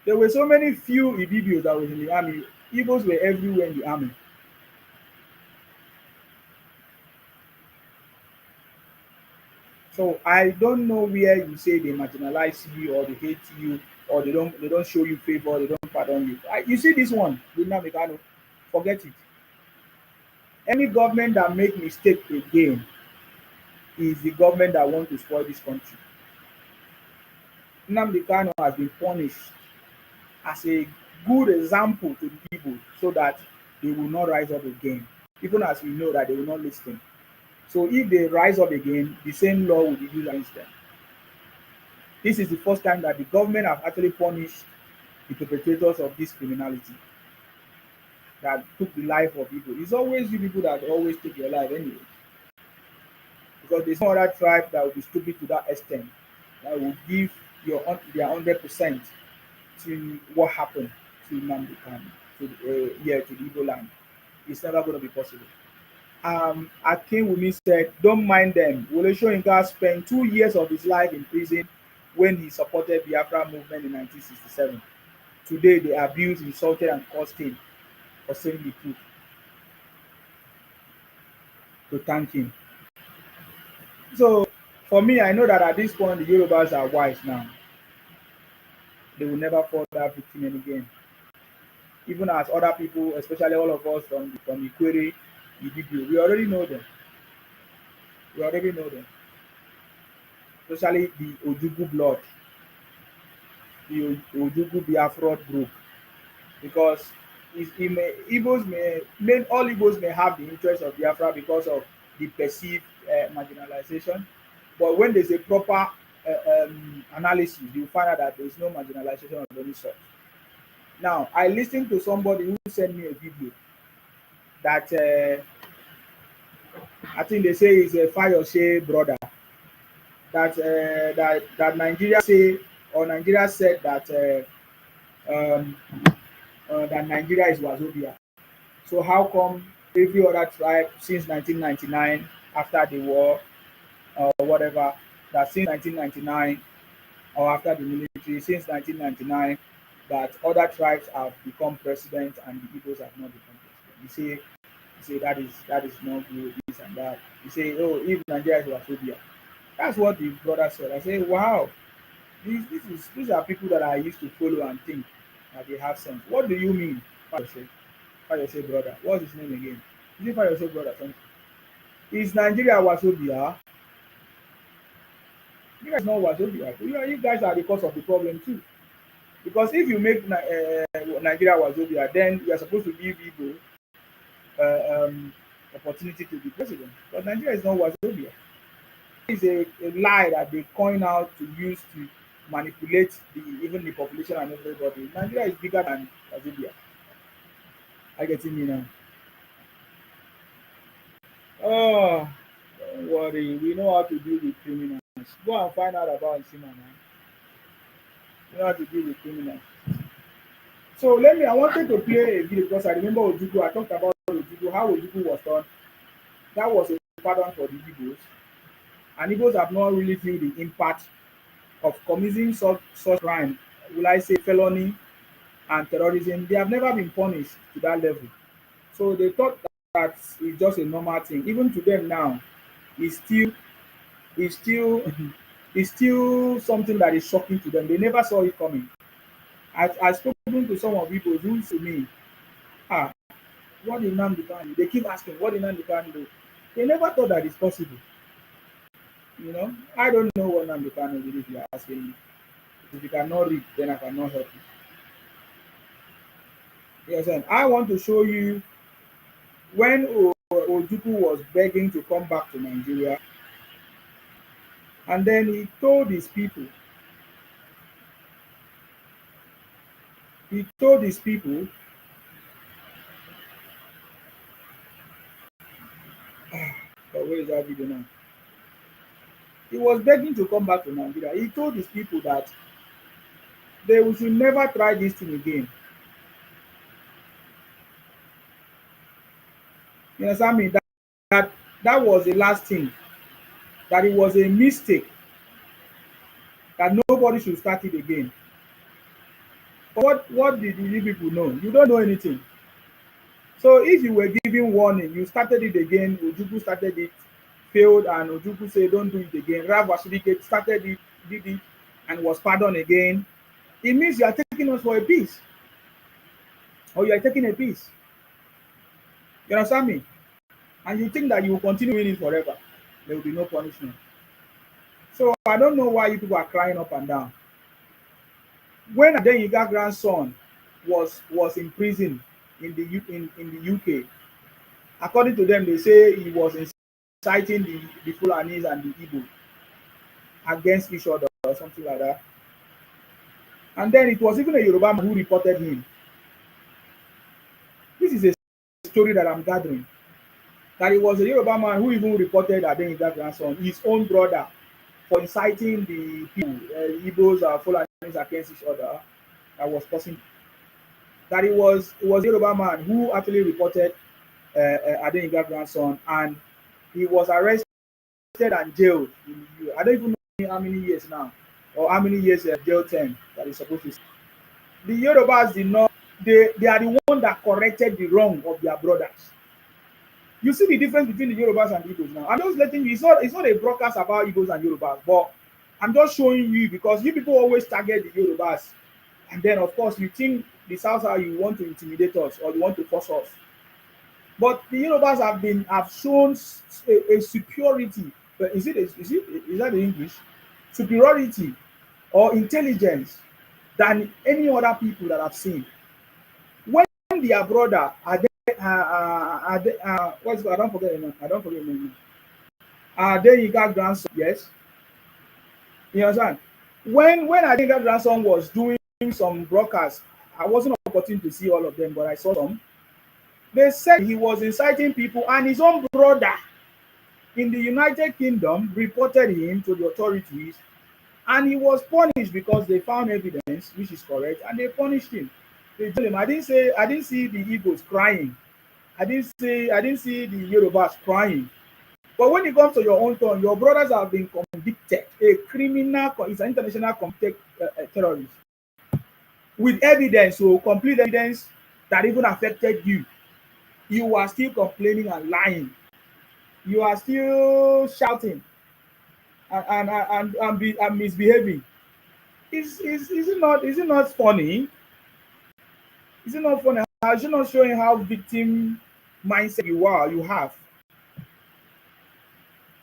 there were so many few Ibibios that was in the army. Igbos were everywhere in the army. So I don't know where you say they marginalize you or they hate you or they don't show you favor, they don't pardon you. You see this one with Nnamdi, forget it. Any government that make mistake again is the government that want to spoil this country. Nnamdi Kanu has been punished as a good example to the people so that they will not rise up again, even as we know that they will not listen. So if they rise up again, the same law will be used against them. This is the first time that the government have actually punished the perpetrators of this criminality. that took the life of people. It's always you people that always take your life anyway. Because there's no other tribe that will be stupid to that extent that will give their 100% to what happened to Nnamdi Kanu, to the Igbo land. It's never going to be possible. Akin Wumi said, "Don't mind them. Wole Soyinka spent 2 years of his life in prison when he supported the Biafra movement in 1967. Today, they abused, insulted, and caused him for saying the truth to thank him." So, for me, I know that at this point, the Yorubas are wise now. They will never fall that victim again. Even as other people, especially all of us from Ikwere, Ibibio, we already know them. We already know them. Especially the Ojugu blood, the Ojugu Biafra group, because all Igbos may have the interest of Biafra because of the perceived marginalization, but when there's a proper analysis, you find out that there's no marginalization of any sort. Now, I listened to somebody who sent me a video that I think they say is a Fayose brother that Nigeria say, or Nigeria said um, that Nigeria is Wazobia. So how come every other tribe since 1999, after the war or whatever, that since 1999 or after the military, since 1999, that other tribes have become president and the Igbos have not become president? You say that is not good, this and that. You say, oh, if Nigeria is Wazobia. That's what the brother said. I say, wow, these are people that I used to follow and think that they have sense. What do you mean, Fayose brother? What's his name again? Is it Fayose brother? Something? Is Nigeria Wazobia? You guys know Wazobia. You guys are the cause of the problem too. Because if you make Nigeria Wazobia, then you are supposed to give Igbo opportunity to be president. But Nigeria is not Wazobia. It's a lie that they coin out to use to manipulate even the population and everybody. Nigeria is bigger than Wazobia. I get me now. Oh, don't worry. We know how to deal with criminals. Go and find out about Sima now. We know how to deal with criminals. So I wanted to play a video because I remember Ojuku. I talked about Ojuku, how Ojuku was done. That was a pardon for the Igbos. And Igbos have not really feel the impact of committing such crime, will I say felony and terrorism. They have never been punished to that level. So they thought that it's just a normal thing. Even to them now, it's still it's still something that is shocking to them. They never saw it coming. I spoken to some of people who to me, what did Nnamdi Kanu do? They keep asking, what did Nnamdi Kanu do? They never thought that it's possible. I don't know what Nnamdi Kanu did if you are asking me. If you cannot read, then I cannot help you. Yes, and I want to show you when Ojukwu was begging to come back to Nigeria, and then he told his people, but where is that video now? He was begging to come back to Nigeria. He told his people that they should never try this thing again. You understand me? That was the last thing. That it was a mistake. That nobody should start it again. But what did the people know? You don't know anything. So if you were giving warning, you started it again, Ojukwu started it, failed, and Ojukwu said don't do it again. Rav Wasudike started it, did it, and was pardoned again. It means you are taking us for a piece. Or you are taking a piece. You understand me? And you think that you will continue winning forever. There will be no punishment. So I don't know why you people are crying up and down. When Adeyiga grandson was in prison in the UK, according to them, they say he was inciting the Fulanis and the Igbo against each other or something like that. And then it was even a Yoruba man who reported him. This is a story that I'm gathering, that it was a Yoruba man who even reported Adeyinka grandson, his own brother, for inciting the people, Igbos or Fulanis against each other, that was causing. That it was a Yoruba man who actually reported Adeyinka grandson, and he was arrested and jailed in the US. I don't even know how many years now, or how many years jail term that is supposed to. The Yorubas did not. They are the one that corrected the wrong of their brothers. You see the difference between the Yorubas and the Igbos now. I'm just letting you. It's not a broadcast about Igbos and Yorubas, but I'm just showing you because you people always target the Yorubas, and then of course you think the South how you want to intimidate us or you want to force us. But the Yorubas have shown a superiority. But is that the English? Superiority or intelligence than any other people that I've seen. When their brother what's it called? I don't forget the name. Adeyinka grandson, yes. You understand? When Adeyinka grandson was doing some broadcasts, I wasn't opportune to see all of them, but I saw some. They said he was inciting people, and his own brother in the United Kingdom reported him to the authorities, and he was punished because they found evidence, which is correct, and they punished him. They told him, I didn't see the Igbos crying. I didn't see the Yorubas crying. But when it comes to your own turn, your brothers have been convicted. A criminal is an international convicted terrorist with evidence, so complete evidence that even affected you. You are still complaining and lying. You are still shouting and misbehaving. Is it not funny? Is it not funny? Is it not showing how victim mindset you have?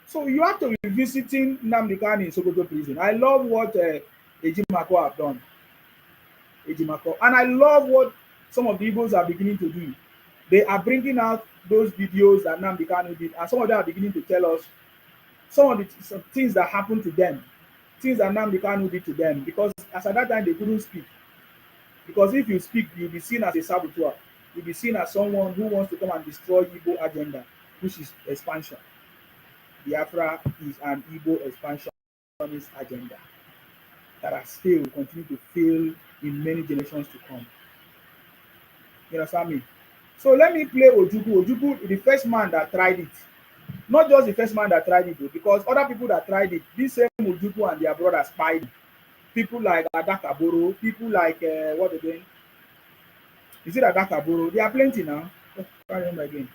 So you have to be visiting Nnamdi Kanu in Sokoto prison. I love what Ejimako have done. Ejimako. And I love what some of the Igbos are beginning to do. They are bringing out those videos that Nnamdi Kanu did, and some of them are beginning to tell us some of some things that happened to them, things that Nnamdi Kanu did to them, because as at that time they couldn't speak. Because if you speak, you'll be seen as a saboteur. You'll be seen as someone who wants to come and destroy Igbo agenda, which is expansion. Biafra is an Igbo expansionist agenda that has failed, continue to fail in many generations to come. You understand me? So let me play Ojukwu. Ojukwu, the first man that tried it. Not just the first man that tried it, though, because other people that tried it, this same Ojukwu and their brothers spied. People like Adakaboro, people like what again? Is it Adakaboro? There are plenty now. I can't remember again.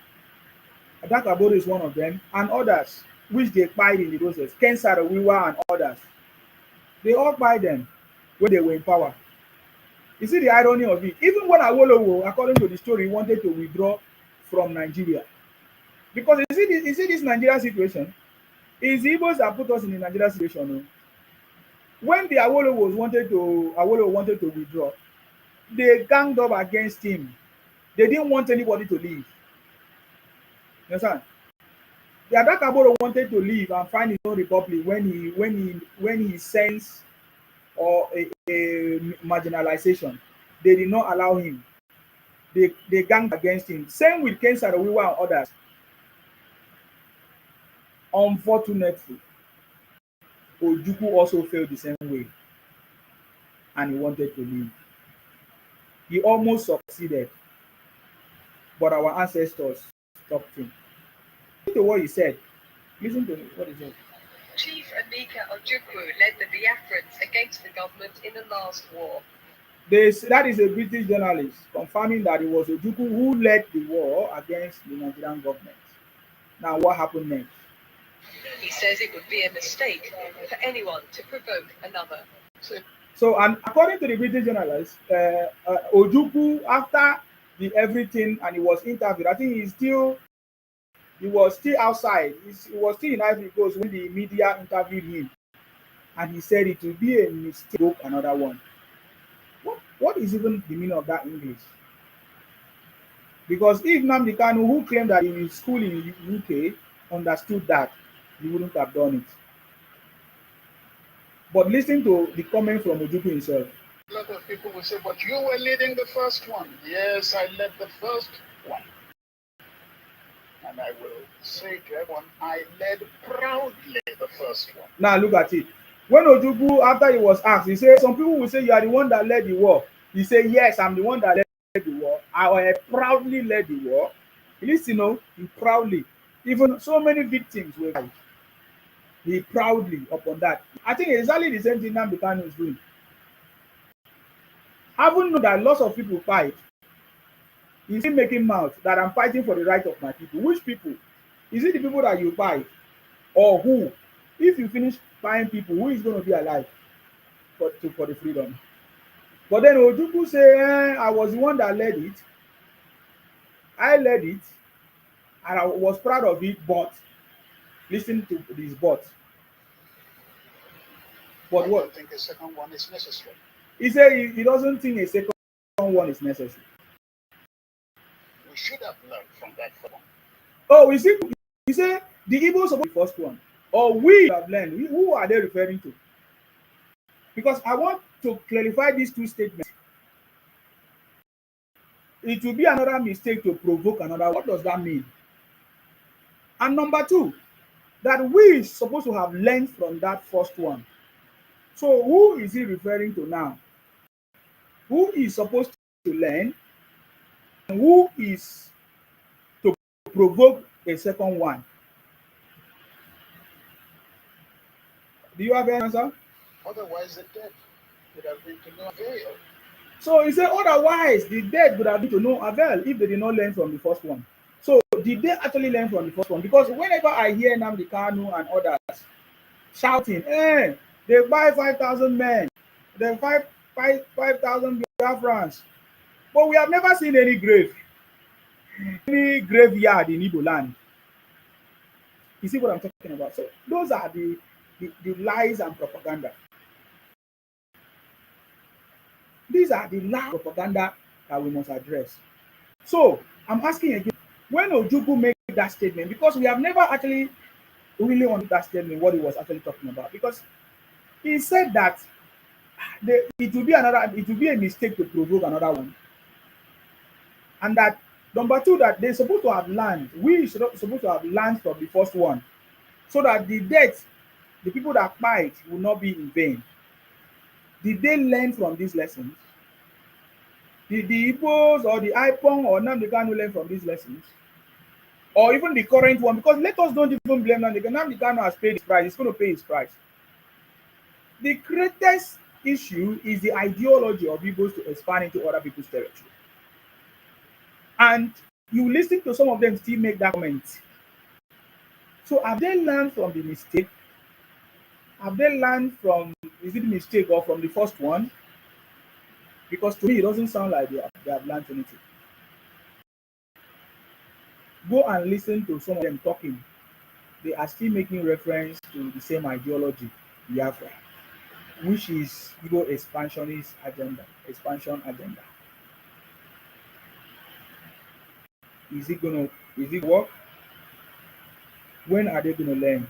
Adakaboro is one of them, and others which they spied in the process. Ken Saro-Wiwa and others. They all spied them when they were in power. You see the irony of it? Even when Awolowo, according to the story, wanted to withdraw from Nigeria. Because you see this Nigeria situation? It's the Igbos that put us in the Nigeria situation. No? When the Awolowo wanted to withdraw, they ganged up against him. They didn't want anybody to leave. You understand? The Adakaboro wanted to leave and find his own republic when he sensed or a marginalization. They did not allow him. They ganged against him. Same with Ken Saro-Wiwa and others. Unfortunately, Ojukwu also failed the same way, and he wanted to leave. He almost succeeded, but our ancestors stopped him. Listen to what he said. Listen to what he said. Chief Emeka Ojukwu led the Biafrans against the government in the last war. That is a British journalist confirming that it was Ojukwu who led the war against the Nigerian government. Now, what happened next? He says it would be a mistake for anyone to provoke another. So, and according to the British journalist, Ojukwu, after the everything, and he was interviewed, I think he was still outside. He was still in Ivory Coast when the media interviewed him, and he said it would be a mistake to book another one. What is even the meaning of that English? Because if Nnamdi Kanu, who claimed that in his school in UK, understood that, he wouldn't have done it. But listen to the comment from Ojukwu himself. A lot of people will say, but you were leading the first one. Yes, I led the first one. And I will say to everyone, I led proudly the first one. Now look at it. When Ojukwu, after he was asked, he said, some people will say you are the one that led the war. He said, yes, I'm the one that led the war. I proudly led the war. Listen, he proudly. Even so many victims were died. He proudly upon that. I think exactly the same thing Nnamdi Kanu is doing. Having known that lots of people fight, he's still making mouth that I'm fighting for the right of my people. Which people? Is it the people that you fight? Or who? If you finish buying people, who is going to be alive for the freedom? But then Ojukwu say, I was the one that led it. I led it, and I was proud of it, but listen to this but. But I what? don't think a second one is necessary. He said he doesn't think a second one is necessary. We should have learned from that film. Oh, he said the Igbos supposed to be the first one. Or we have learned. Who are they referring to? Because I want to clarify these two statements. It will be another mistake to provoke another. What does that mean? And number two, that we supposed to have learned from that first one. So who is he referring to now? Who is supposed to learn? And who is to provoke a second one? Do you have an answer? Otherwise, the dead would have been to no avail. So he said, otherwise, the dead would have been to no avail if they did not learn from the first one. So did they actually learn from the first one? Because whenever I hear Nnamdi Kanu and others shouting, they buy 5,000 men, they buy 5,000 Biafrans, but we have never seen any graveyard in Igbo land. You see what I'm talking about? So those are the lies and propaganda. These are the lies and propaganda that we must address. So I'm asking again, when Ojukwu made that statement, because we have never actually really understood that statement, what he was actually talking about, because he said that it will be a mistake to provoke another one, and that number two, that they're supposed to have learned. We should supposed to have learned from the first one, so that the people that fight will not be in vain. Did they learn from these lessons? Did the Igbos or the IPON or Nnamdi Kanu learn from these lessons? Or even the current one? Because let us don't even blame Nnamdi Kanu. Nnamdi Kanu has paid his price. He's going to pay his price. The greatest issue is the ideology of Igbos to expand into other people's territory. And you listen to some of them still make that comment. So have they learned from the mistake? Have they learned from, is it a mistake or from the first one? Because to me, it doesn't sound like they have learned anything. Go and listen to some of them talking. They are still making reference to the same ideology, Biafra, which is Igbo expansion agenda. Is it work? When are they gonna learn?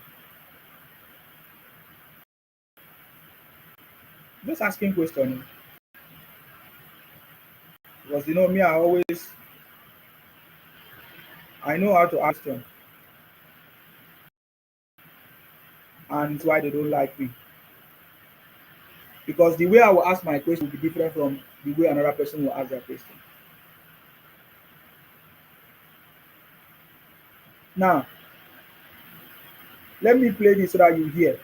Just asking questions. Because me, I know how to ask them. And it's why they don't like me. Because the way I will ask my question will be different from the way another person will ask their question. Now, let me play this so that you hear.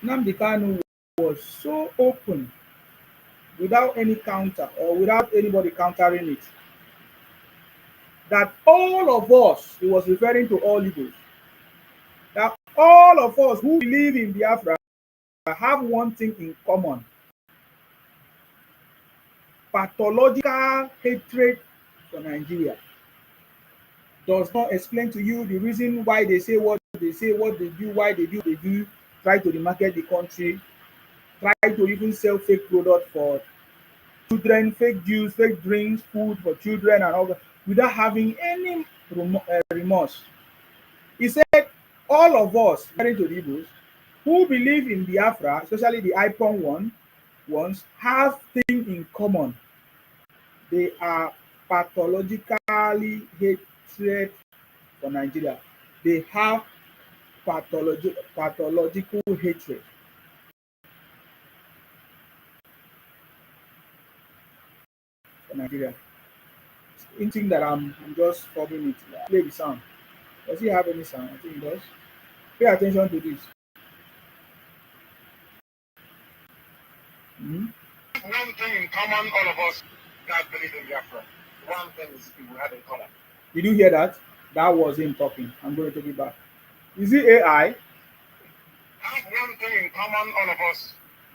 Nnamdi Kanu was so open, without any counter or without anybody countering it, that all of us, he was referring to all Igbos, that all of us who believe in Biafra have one thing in common: pathological hatred for Nigeria. Does not explain to you the reason why they say, what they do, why they do, try to market the country, try to even sell fake products for children, fake juice, fake drinks, food for children and all that, without having any remorse. He said all of us, referring to the Igbos, who believe in Biafra, especially the IPON ones, have things in common. They are pathologically hatred for Nigeria. They have pathological hatred for Nigeria. Hinting that I'm just covering it. Play the sound. Does he have any sound? I think he does. Pay attention to this. Mhm. One thing in common, all of us that believe in Biafra. One thing is we had in common. Did you hear that? That was him talking. I'm going to take it back. Is it AI? Have one thing in common, all of us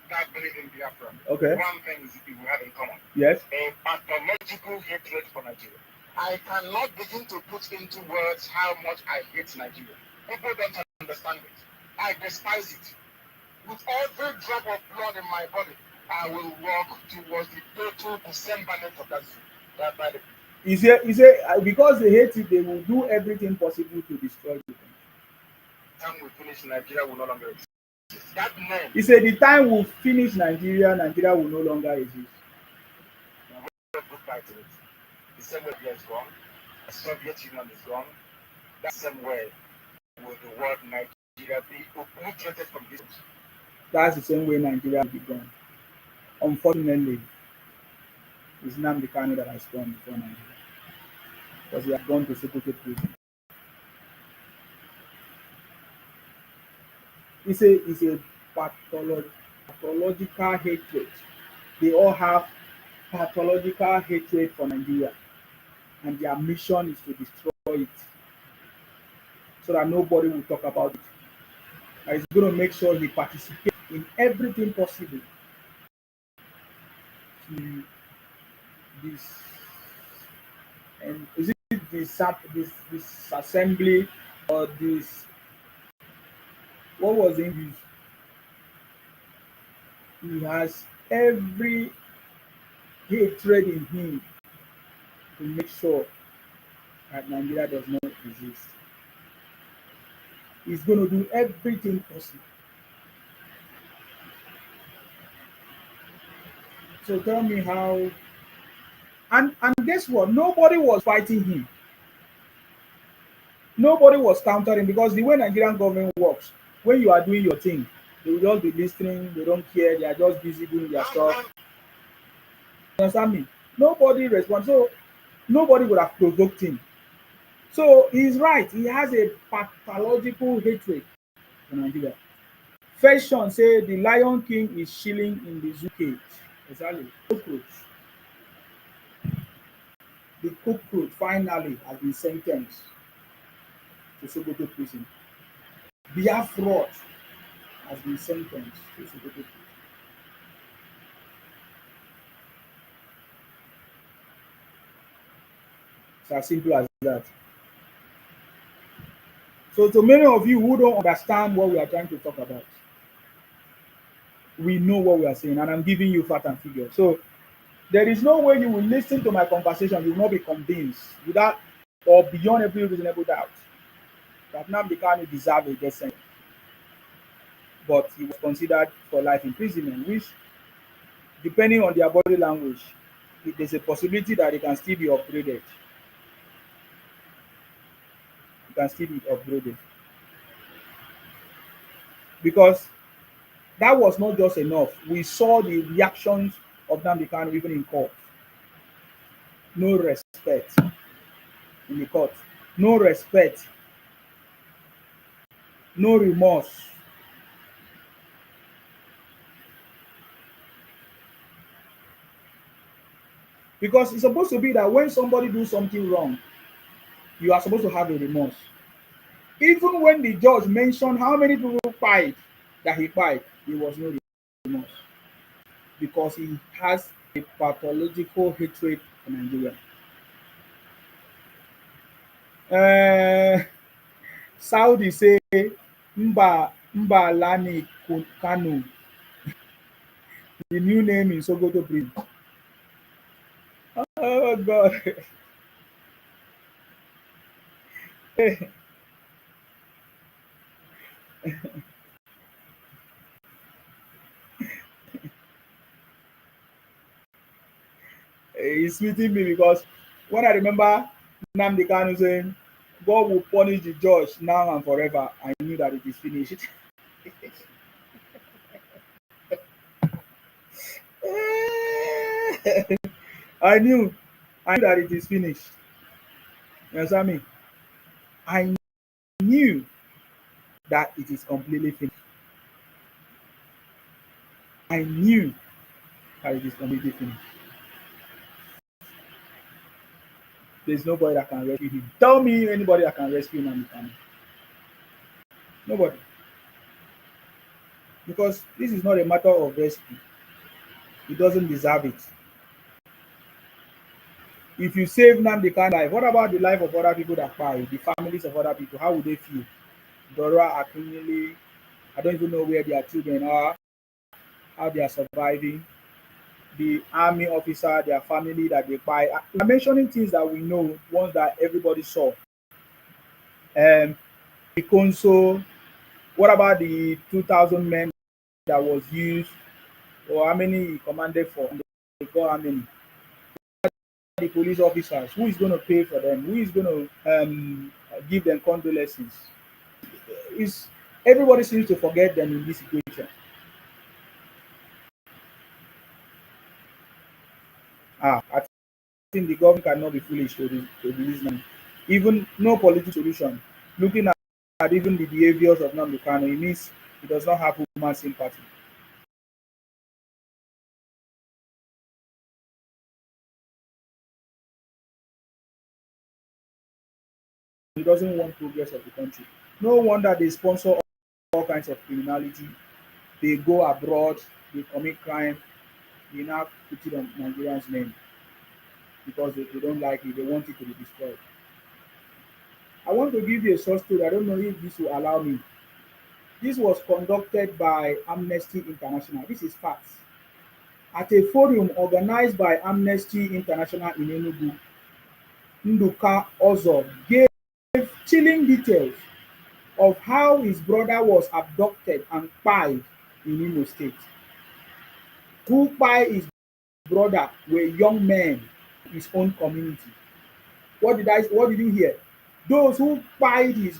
that believe in Biafra. Okay. One thing is we have in common. Yes. A pathological hatred for Nigeria. I cannot begin to put into words how much I hate Nigeria. People don't understand it. I despise it. With every drop of blood in my body, I will walk towards the total dismemberment of that body. He said, because they hate it, they will do everything possible to destroy it. Time we finish, Nigeria will no longer exist. That name. He said, the time will finish Nigeria, Nigeria will no longer exist. Goodbye to it. The same way India is gone, the Soviet Union is gone. That same way will the word Nigeria be obliterated from this. That's the same way Nigeria will be gone. Unfortunately, it's Nnamdi Kanu that has gone before Nigeria. Because he has gone to Sokoto prison. It's a pathological hatred. They all have pathological hatred for Nigeria. And their mission is to destroy it. So that nobody will talk about it. And he's going to make sure he participates in everything possible to this. And is it this assembly or this? What was English? He has every hatred in him to make sure that Nigeria does not exist. He's going to do everything possible. So tell me how. And guess what? Nobody was fighting him. Nobody was countering because the way Nigerian government works, when you are doing your thing, they will just be listening. They don't care. They are just busy doing their stuff. You understand me? Nobody responds. So nobody would have provoked him. So he's right. He has a pathological hatred for Nigeria. First Sean say the Lion King is chilling in the zoo cage. Exactly. Cockroach. The cockroach finally has been sentenced to Sokoto prison. Biafra has been sentenced to Sokoto prison. It's as simple as that. So to many of you who don't understand what we are trying to talk about, we know what we are saying, and I'm giving you fact and figures. So there is no way you will listen to my conversation, you will not be convinced without or beyond every reasonable doubt that Nnamdi Kanu deserved a death sentence. But he was considered for life imprisonment, which, depending on their body language, there's a possibility that it can still be upgraded. It can still be upgraded. Because that was not just enough. We saw the reactions of Nnamdi Kanu even in court. No respect in the court. No respect. No remorse. Because it's supposed to be that when somebody do something wrong, you are supposed to have a remorse. Even when the judge mentioned how many people pied that he pied, there was no remorse. Because he has a pathological hatred for Nigeria. Saudi say Mba Lani Kanu, the new name in Sokoto prison. Oh God. It's sweeting me because when I remember Nnamdi Kanu saying, God will punish the judge now and forever. I knew that it is finished. I knew, I knew that it is finished. You understand me? I knew that it is completely finished. I knew that it is completely finished. There's nobody that can rescue him. Tell me anybody that can rescue him. Nobody. Because this is not a matter of rescue. He doesn't deserve it. If you save Nnamdi Kanu life, what about the life of other people that died, the families of other people? How would they feel? Dora Akunyele, I don't even know where their children are, how they are surviving. The army officer, their family that they buy. I'm mentioning things that we know, ones that everybody saw. The console. What about the 2,000 men that was used, or how many he commanded for? They got how many? The police officers. Who is going to pay for them? Who is going to give them condolences? Is everybody seems to forget them in this situation. I think the government cannot be foolish to release them. Even no political solution. Looking at even the behaviors of Nnamdi Kanu, it means he does not have human sympathy. He doesn't want progress of the country. No wonder they sponsor all kinds of criminality. They go abroad, they commit crime, they now put it on Nigerians' name because they don't like it, they want it to be destroyed. I want to give you a short story. I don't know if this will allow me. This was conducted by Amnesty International. This is facts. At a forum organized by Amnesty International in Enugu, Nduka Ozo gave chilling details of how his brother was abducted and spied in Imo State. Who spied his brother were young men in his own community. What did you hear? Those who spied his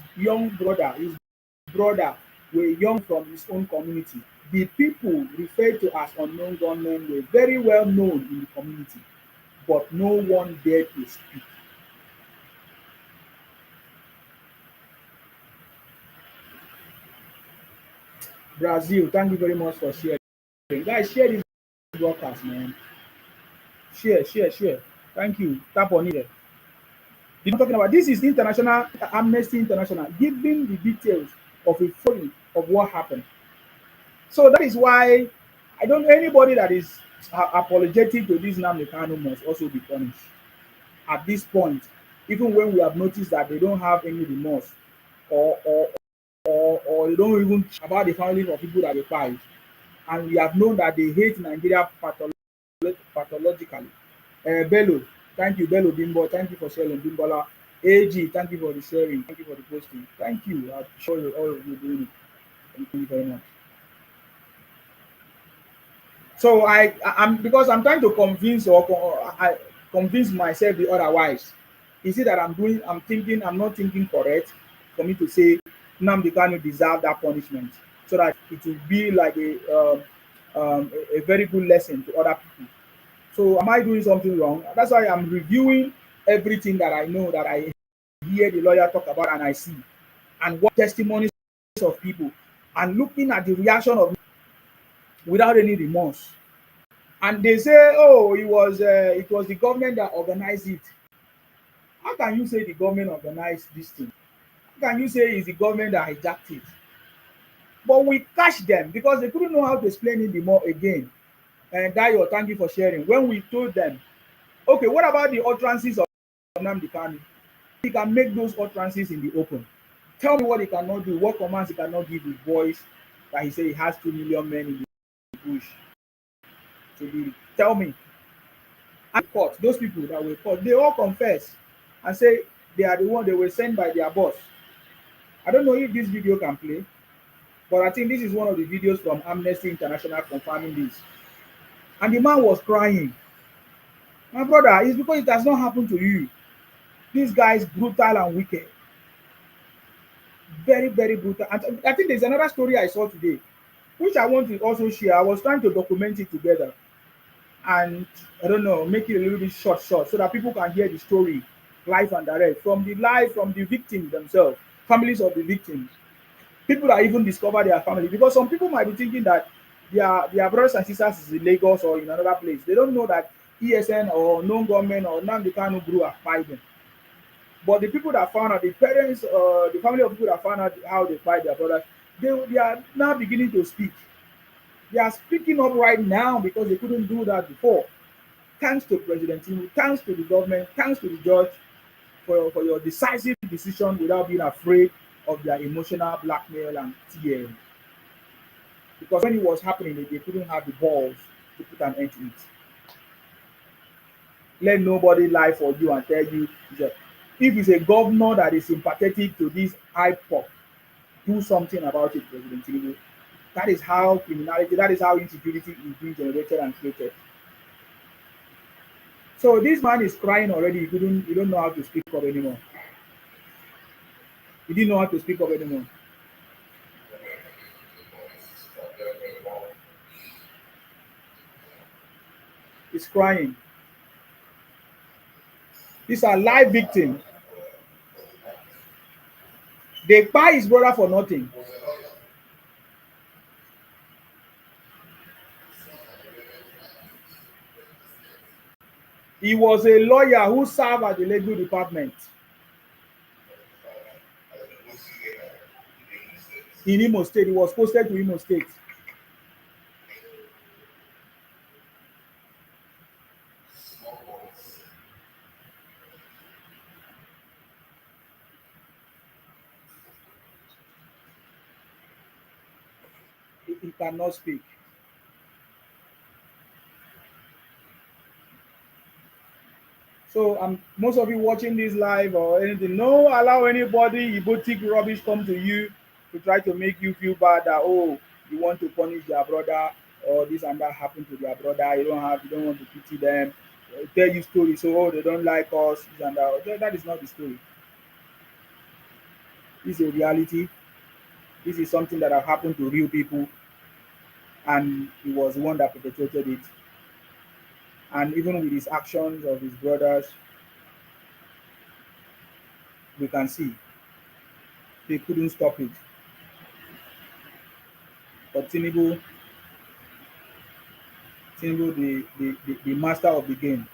brother were young from his own community. The people referred to as unknown gunmen were very well known in the community, but no one dared to speak. Brazil, thank you very much for sharing. Guys, share this broadcast, man. Share. Thank you. Tap on it. I'm talking about this is international Amnesty International giving the details of a story of what happened. So that is why I don't anybody that is apologetic to this Nnamdi Kanu must also be punished. At this point, even when we have noticed that they don't have any remorse or or or they don't even care about the families of people that they fight, and we have known that they hate Nigeria pathologically. Bello, thank you, Bello Bimbo, thank you for sharing, Bimbola. AG, thank you for the sharing, thank you for the posting, thank you. I'm sure all of you doing it. Thank you very much. So I'm because I'm trying to convince I convince myself the otherwise. Is it that I'm not thinking correct for me to say Nnamdi Kanu deserve that punishment so that it will be like a very good lesson to other people. So am I doing something wrong? That's why I'm reviewing everything that I know that I hear the lawyer talk about and I see and what testimonies of people and looking at the reaction of without any remorse. And they say, oh, it was the government that organized it. How can you say the government organized this thing? How can you say it's the government that hijacked it? But we catch them because they couldn't know how to explain it more again. And Dayo, thank you for sharing. When we told them, okay, what about the utterances of Nnamdi Kanu? He can make those utterances in the open. Tell me what he cannot do, what commands he cannot give his voice that he said he has 2 million men in the bush to do it. Tell me. And caught, those people that were caught, they all confess and say they are the one they were sent by their boss. I don't know if this video can play, but I think this is one of the videos from Amnesty International confirming this. And the man was crying. My brother, it's because it has not happened to you. This guy is brutal and wicked. Very, very brutal. And I think there's another story I saw today, which I want to also share. I was trying to document it together and I don't know, make it a little bit short, so that people can hear the story live and direct from the victims themselves, families of the victims, people that even discover their family. Because some people might be thinking that their brothers and sisters is in Lagos or in another place. They don't know that ESN or known government or Nnamdi Kanu grew up fighting. But the people that found out, the parents, the family of people that found out how they fight their brothers, they are now beginning to speak. They are speaking up right now because they couldn't do that before. Thanks to President Tinubu, thanks to the government, thanks to the judge for your decisive decision without being afraid of their emotional blackmail and tears. Because when it was happening, they couldn't have the balls to put an end to it. Let nobody lie for you and tell you that if it's a governor that is sympathetic to this IPOC, do something about it, President Tinubu. That is how criminality, that is how insecurity is being generated and created. So this man is crying already. He don't know how to speak up anymore. He didn't know how to speak up anymore. He's crying. These are live victims. They buy his brother for nothing. He was a lawyer who served at the legal department in Imo State. He was posted to Imo State. He cannot speak. So most of you watching this live or anything, no allow anybody egotic rubbish come to you to try to make you feel bad that oh you want to punish their brother or this and that happened to their brother. You don't want to pity them. Tell you stories. So oh they don't like us. This and that. That is not the story. This is a reality. This is something that have happened to real people, and he was the one that perpetrated it. And even with his actions of his brothers, we can see they couldn't stop it. But Tinubu, the master of the game,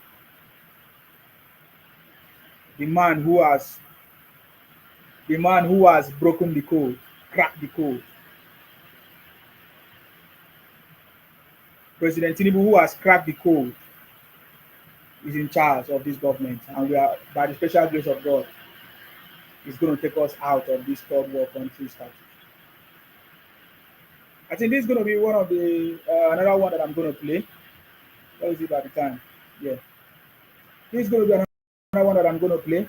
the man who has broken the code, cracked the code. President Tinubu, who has cracked the code, is in charge of this government, and we are, by the special grace of God, is going to take us out of this third world country status. I think this is going to be one of the another one that I'm going to play. What is it by the time? Yeah, this is going to be another one that I'm going to play.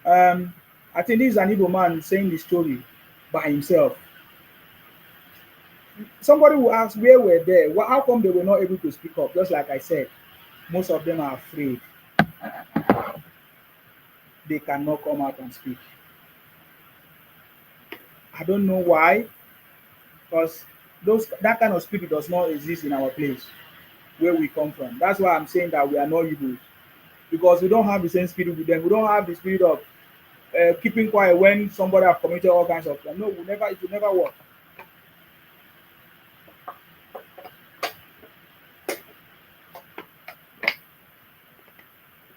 I think this is an Igbo man saying the story by himself. Somebody will ask where were they? How come they were not able to speak up? Just like I said, most of them are afraid. They cannot come out and speak. I don't know why, because that kind of spirit does not exist in our place where we come from. That's why I'm saying that we are not Igbos, because we don't have the same spirit with them. We don't have the spirit of keeping quiet when somebody have committed all kinds of crime. No, it will never work.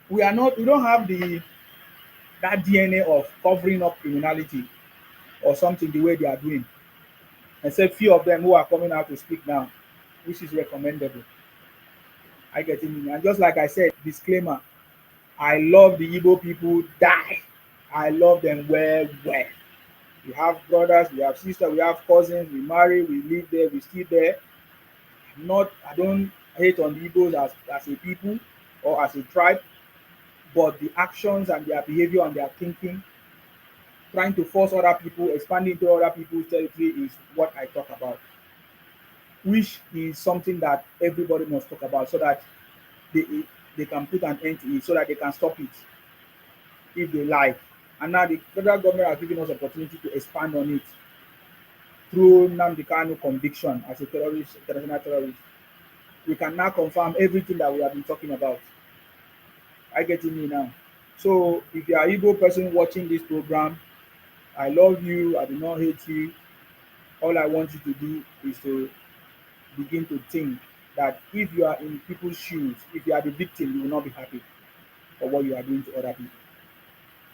We don't have that DNA of covering up criminality or something the way they are doing, except few of them who are coming out to speak now, which is recommendable. I get it. And just like I said, disclaimer, I love the Igbo people, die. I love them well. We have brothers, we have sisters, we have cousins, we marry, we live there, we still there. I don't hate on the Igbos as a people or as a tribe, but the actions and their behavior and their thinking, trying to force other people, expanding to other people's territory is what I talk about, which is something that everybody must talk about so that they can put an end to it, so that they can stop it if they like And now the federal government has given us opportunity to expand on it through Nnamdi Kanu conviction as a terrorist, international terrorist. We can now confirm everything that we have been talking about. I get me now. So if you are Igbo person watching this program, I love you. I do not hate you. All I want you to do is to begin to think that if you are in people's shoes, if you are the victim, you will not be happy for what you are doing to other people.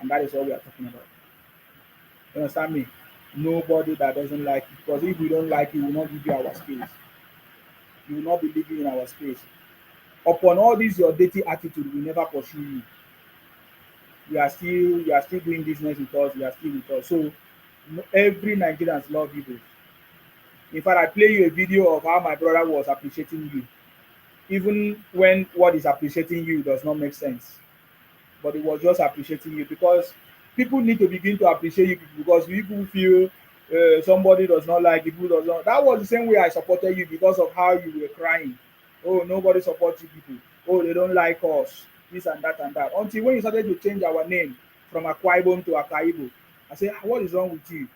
And that is all we are talking about. You understand me? Nobody that doesn't like it. Because if we don't like it, we will not give you our space. You will not be living in our space. Upon all this, your dirty attitude will never pursue you. You are still doing business with us, you are still with us. So every Nigerians love you. In fact, I play you a video of how my brother was appreciating you. Even when what is appreciating you does not make sense. But it was just appreciating you because people need to begin to appreciate you because people feel somebody does not like you, people does not. That was the same way I supported you because of how you were crying. Oh, nobody supports you people. Oh, they don't like us. This and that and that. Until when you started to change our name from Akwa Ibom to Akaibo, I said, what is wrong with you?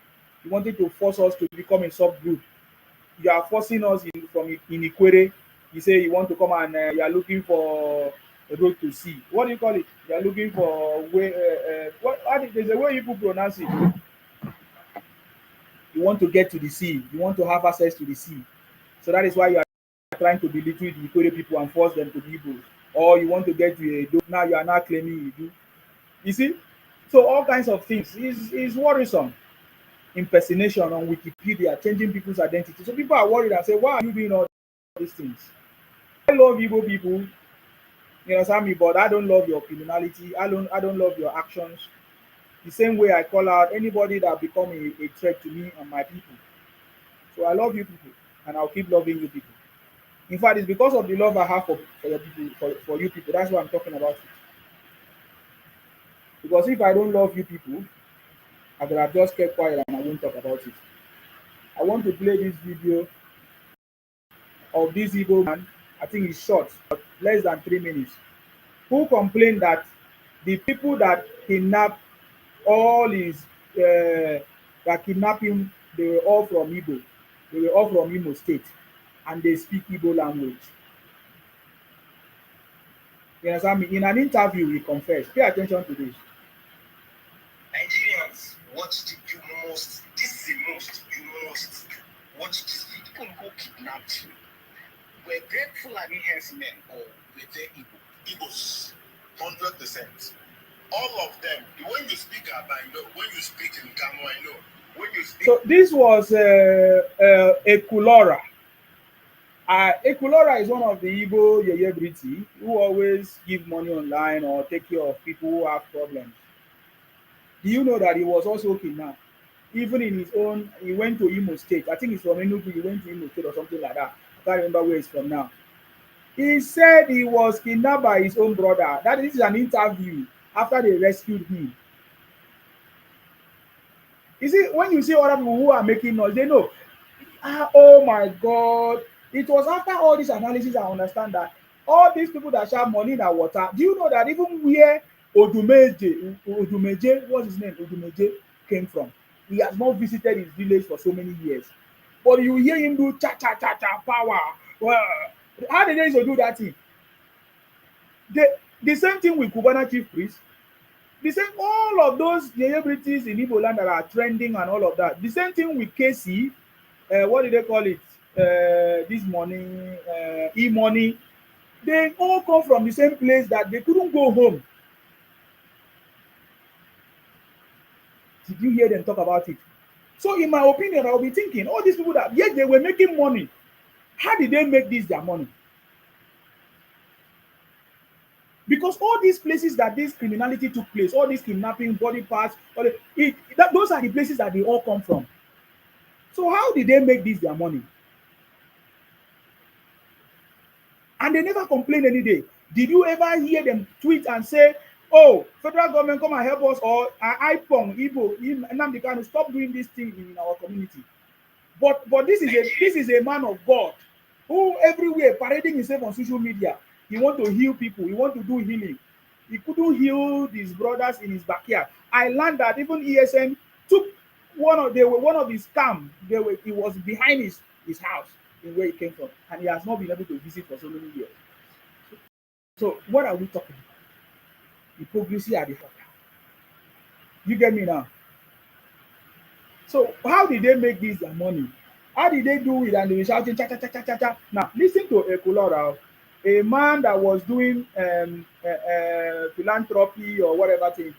You wanted to force us to become a subgroup. You are forcing us in Ikwere. You say you want to come and you are looking for a road to sea. What do you call it? You are looking for way. There's a way people pronounce it. You want to get to the sea. You want to have access to the sea. So that is why you are trying to belittle the Ikwere people and force them to be Igbos. Or you want to get to a now you are now claiming you do. You see? So all kinds of things is worrisome. Impersonation on Wikipedia, changing people's identity. So people are worried and say, why are you doing all these things? I love Igbo people, you understand me, but I don't love your criminality. I don't love your actions. The same way I call out anybody that become a threat to me and my people. So I love you people and I'll keep loving you people. In fact, it's because of the love I have for your people, for you people. That's why I'm talking about it. Because if I don't love you people, I could have just kept quiet and I won't talk about it. I want to play this video of this Igbo man. I think it's short, but less than 3 minutes. Who complained that the people that kidnap all his that kidnap him, they were all from Igbo. They were all from Imo State, and they speak Igbo language. You understand me? In an interview, he confessed. Pay attention to this. Nigerians, watch the you most. This is the most you must watch this. People who kidnapped you were grateful and herdsmen or were they Igbos? 100%. All of them. When you speak Abano, when you speak in Kamo, I know. When you speak. So this was Ekulora. Ekulora is one of the Igbo Yeyebriti who always give money online or take care of people who have problems. Do you know that he was also kidnapped? Even in his own, he went to Imo State. I think he's from Enugu. He went to Imo State or something like that. I can't remember where he's from now. He said he was kidnapped by his own brother. This is an interview after they rescued him. You see, when you see other people who are making noise, they know. Oh my God. It was after all this analysis I understand that all these people that share money in our water, do you know that even where Odumeje, what's his name? Odumeje came from. He has not visited his village for so many years. But you hear him do cha cha cha cha power. Well, how did they used to do that thing? The same thing with Cubana chief priest. The same, all of those celebrities in Igbo land that are trending and all of that. The same thing with KC. What did they call it? This money, e-money. They all come from the same place that they couldn't go home. Did you hear them talk about it? So in my opinion, I'll be thinking, all these people that, yes, they were making money. How did they make this their money? Because all these places that this criminality took place, all these kidnapping, body parts, those are the places that they all come from. So how did they make this their money? And they never complain any day. Did you ever hear them tweet and say, oh, federal government come and help us, or IPON, Igbo, Nnamdi Kanu, stop doing this thing in our community? But this is a man of God who everywhere parading himself on social media. He want to heal people. He want to do healing. He couldn't heal his brothers in his backyard. I learned that even ESN took one of his camp. It was behind his house in where he came from, and he has not been able to visit for so many years. So what are we talking about? Hypocrisy at the top. You get me now? So how did they make this their money? How did they do it? And they were shouting cha cha cha cha cha cha. Now listen to Ekulora, a man that was doing philanthropy or whatever thing.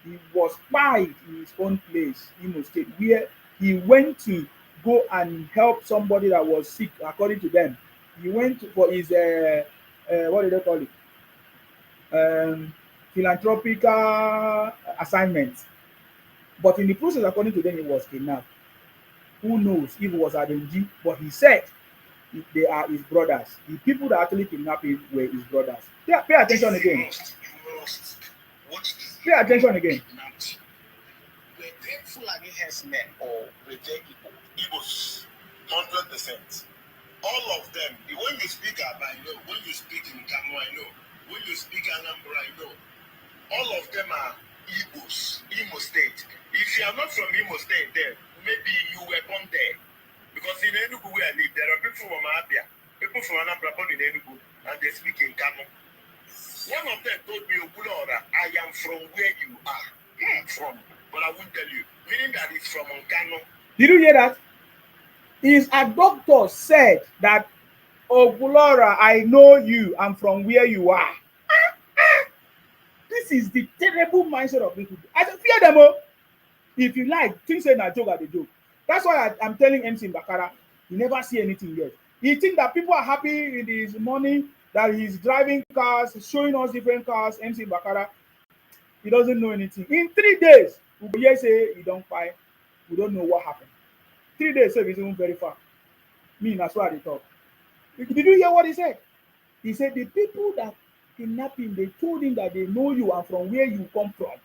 He was spied in his own place, Imo State, where he went to go and help somebody that was sick, according to them. He went for his what do they call it? Philanthropic assignment. But in the process, according to them, he was kidnapped. Who knows if it was Adenji? But he said they are his brothers. The people that actually kidnapped him were his brothers. Pay attention again. Pay attention again. Were they Fulani herdsmen or were they Igbos? 100%. All of them. When you speak Aba, I know. When you speak in Kano, I know. When you speak Anambra, I know. All of them are Igbos, Imo State. If you are not from Imo State, then maybe you were born there. Because in Enugu where I live, there are people from Abia, people from Anambra born in Enugu, and they speak in Kano. One of them told me, Okulora, I am from where you are. From, but I won't tell you. Meaning that it's from Kano. Did you hear that? His doctor said that, Okulora, I know you. I'm from where you are. This is the terrible mindset of people. I don't fear them all. If you like, things say na joke at the joke. That's why I'm telling MC Bakara, he never see anything yet. He think that people are happy in his money, that he's driving cars, showing us different cars. MC Bakara, he doesn't know anything. In 3 days, we go hear say he don't fight. We don't know what happened. 3 days, so it's even very far. Me, that's why they talk. Did you hear what he said? He said the people that kidnapped him, they told him that they know you and from where you come from.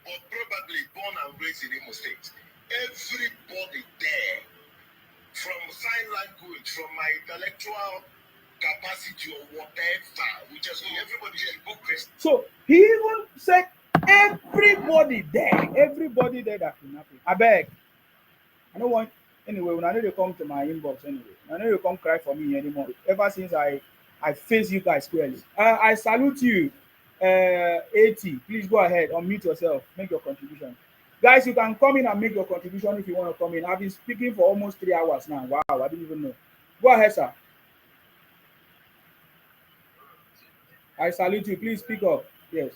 Or probably born and raised in Imo State. Everybody there, from sign language, from my intellectual capacity or whatever, we just everybody is hypocrite. So he even said everybody there that kidnapped him. I beg. I don't want anyway. When I know they come to my inbox anyway, I know you come cry for me anymore. Ever since I face you guys squarely. I salute you. 80. Please go ahead, unmute yourself, make your contribution. Guys, you can come in and make your contribution if you want to come in. I've been speaking for almost 3 hours now. Wow, I didn't even know. Go ahead, sir. I salute you. Please speak up. Yes.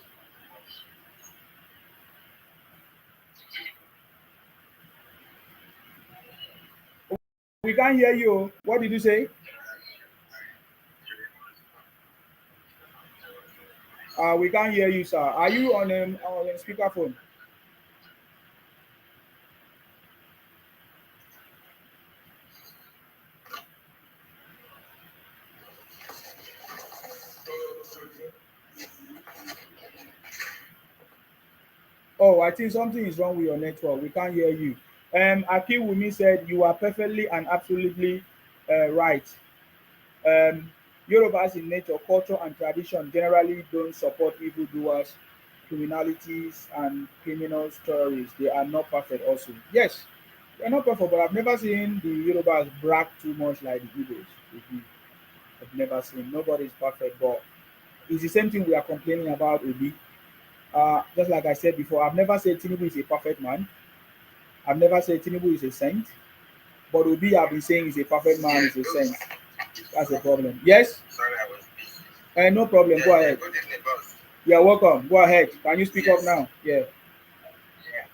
We can't hear you. What did you say? We can't hear you, sir. Are you on a speakerphone? Oh, I think something is wrong with your network. We can't hear you. Akiwumi said you are perfectly and absolutely right. Yorubas in nature, culture, and tradition generally don't support evildoers, criminalities, and criminals, terrorists. They are not perfect also. Yes, they are not perfect, but I've never seen the Yorubas brag too much like the Igbos. I've never seen. Nobody is perfect, but it's the same thing we are complaining about Obi. Just like I said before, I've never said Tinubu is a perfect man. I've never said Tinubu is a saint. But Obi, I've been saying is a perfect man, is a saint. That's a problem. Yes? Sorry, I was busy. No problem. Go ahead. Good evening, boss. You're welcome. Go ahead. Can you speak up now? Yeah. Yeah.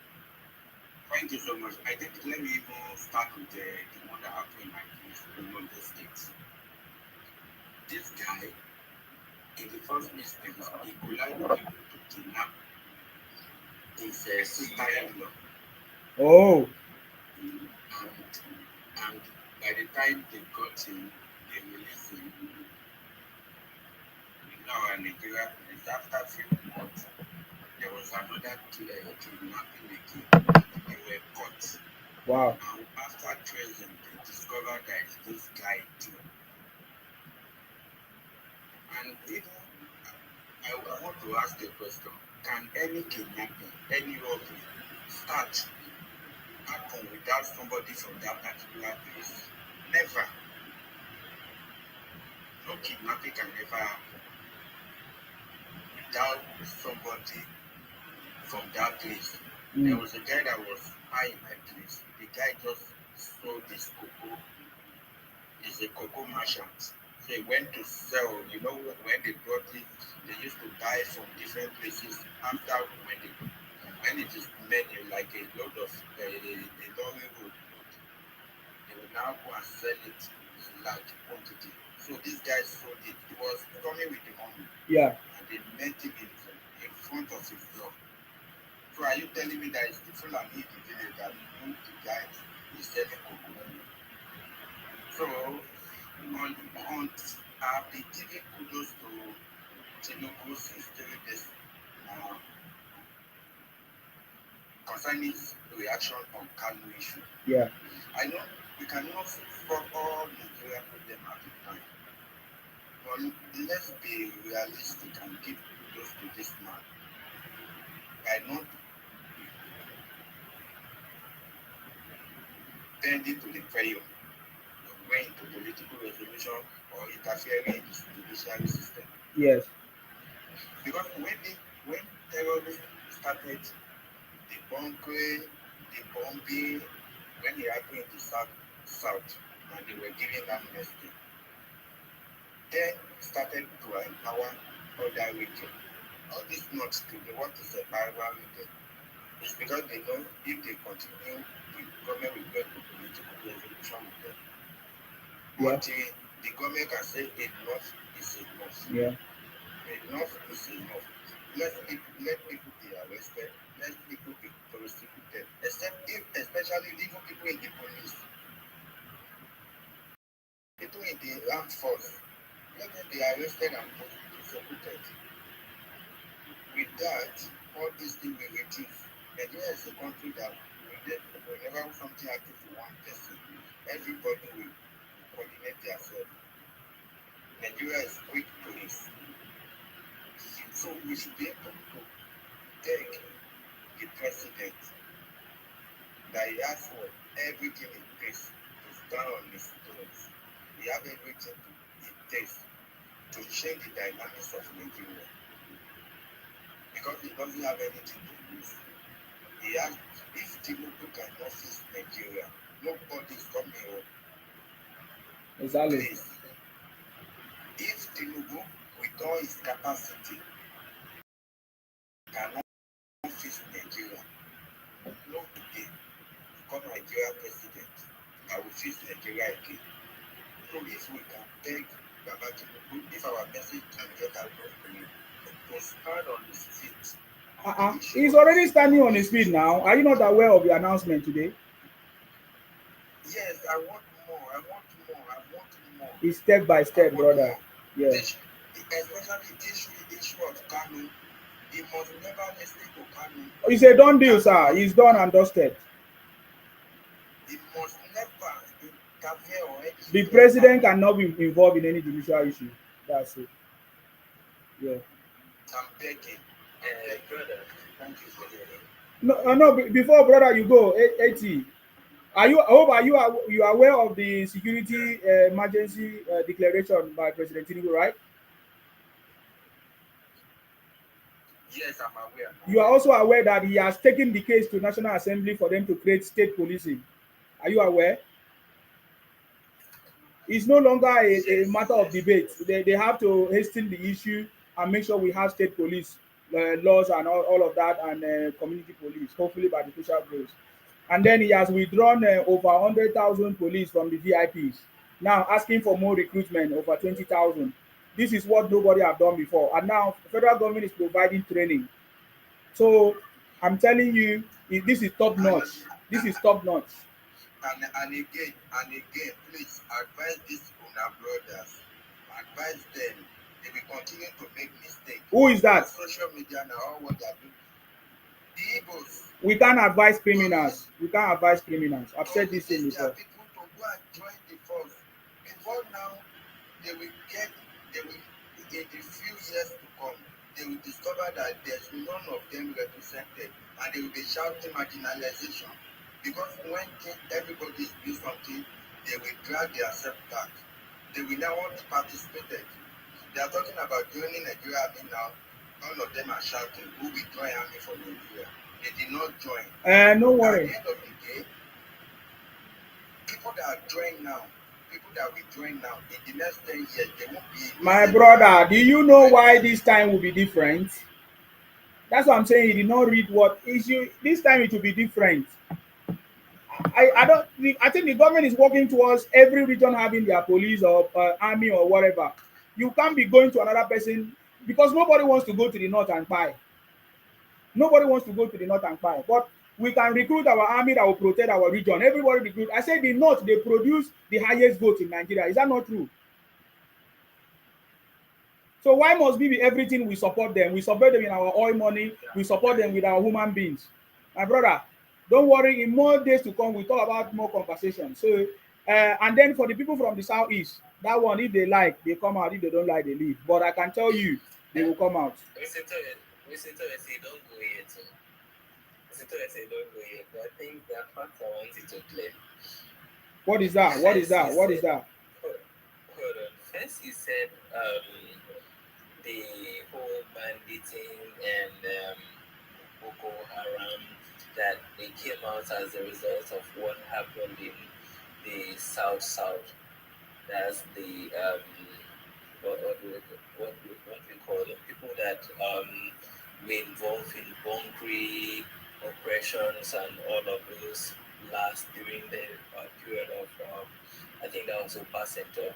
Thank you so much. I think let me even start with the one that happened in my case in London State. This guy, in the first instance, he collided with people to kidnap his sister-in-law. Oh. And by the time they got him, they released him. Now in Nigeria, after a few months, there was another kidnapping again. They were caught. Wow. Now after tracing, they discovered that it's this guy too. And even I want to ask a question. can any kidnapping, any robbery start happen without somebody from that particular place? Never. No kidnapping can never happen without somebody from that place. There was a guy that was high in my place. The guy just sold his cocoa. He's a cocoa merchant. So he went to sell, when they brought it, they used to buy from different places. After when it is many, like a load of a lorry road, they will now go and sell it in large quantity. So this guy sold it. He was coming with the money. Yeah. And they met him in front of his door. So are you telling me that it's the Fulani in the village that knew the guy is selling cocoa? So I've been giving kudos to Tinubu since 3 days now concerning his reaction on Kanu issue. Yeah. I know we cannot solve all Nigerian problems at the time, but let's be realistic and give kudos to this man. By not bending to the prayer of going to political resolution or interfering in the judiciary system. Yes. Because when terrorists started the bunkering, the bombing, when they happened in the south, and they were giving amnesty, then started to empower other regions. All these north too, they want to separate one region. It's because they know if they continue, the government will go into political resolution with them. Yeah. Until the government can say enough is enough. Yeah. Enough is enough. Let people be arrested. Let people be prosecuted. Especially legal people in the police, people in the armed force. Let them be arrested and prosecuted. With that, all these things will reduce. Nigeria is a country that whenever something happens to one person, everybody will coordinate themselves. Nigeria is quick police. So we should be able to take the president that he has for everything in place to stand on his toes. He has everything in place to change the dynamics of Nigeria. Because he doesn't have anything to lose. If Tinubu cannot fix Nigeria, nobody is coming home. Exactly. Please, if Tinubu, with all his capacity, cannot fix Nigeria, nobody become Nigeria president, I will fix Nigeria again. So if we can beg Baba Tinubu, if our message can get across to him, to stand on his feet. He's already standing on his feet now. Are you not aware of the announcement today? Yes, I want more. It's step by step, brother. Yeah. Especially the issue of Kanu. He must never listen to Kanu. It's a done deal, sir. It's done and dusted. He must never interfere or anything. The president cannot be involved in any judicial issue. That's it. Yeah. I'm begging. Brother, thank you for the No. Before, brother, you go. 80. Are you aware of the security emergency declaration by President Tinubu, right? Yes, I'm aware. You are also aware that he has taken the case to National Assembly for them to create state policing. Are you aware? It's no longer a matter of debate. They have to hasten the issue and make sure we have state police laws and all of that, and community police, hopefully by the special grace. And then he has withdrawn over 100,000 police from the VIPs. Now asking for more recruitment, over 20,000. This is what nobody have done before. And now the federal government is providing training. So I'm telling you, this is top notch. This is top notch. And again, please advise these Una brothers. Advise them. They will continue to make mistakes. Who is that? Social media now, all what they are doing. The Igbos. We can't advise criminals. We can't advise criminals. I've said this thing before. People to go and join the force. Before now, in the few years to come, they will discover that there's none of them represented, and they will be shouting marginalization. Because when everybody is doing something, they will drag themselves back. They will now want to participate. They are talking about joining Nigeria Army now. All of them are shouting, who will join army for Nigeria? They did not join. No At worry. the end of the day, people that are joining now, people that will join now, in the next 10 years, they won't be. My brother, do you know why this time will be different? That's what I'm saying. He did not read what issue. This time it will be different. I don't. I think the government is working towards every region having their police or army or whatever. You can't be going to another person because nobody wants to go to the north and buy. Nobody wants to go to the north and buy. But we can recruit our army that will protect our region. Everybody recruit. I say the north, they produce the highest vote in Nigeria. Is that not true? So why must we be everything we support them? We support them in our oil money. We support them with our human beings. My brother, don't worry. In more days to come, we'll talk about more conversation. So, and then for the people from the southeast, that one, if they like, they come out. If they don't like, they leave. But I can tell you, they will come out. Listen to it. Say don't go yet. Listen to it. Say don't go yet. But I think that fact I wanted to clear. What is that? What is that? What is that? Hold on. First, he said the whole banditing and Boko Haram, that they came out as a result of what happened in the South. That's the what we call them, people that were involved in Bongri operations and all of those last during the period of I think that was Obasanjo,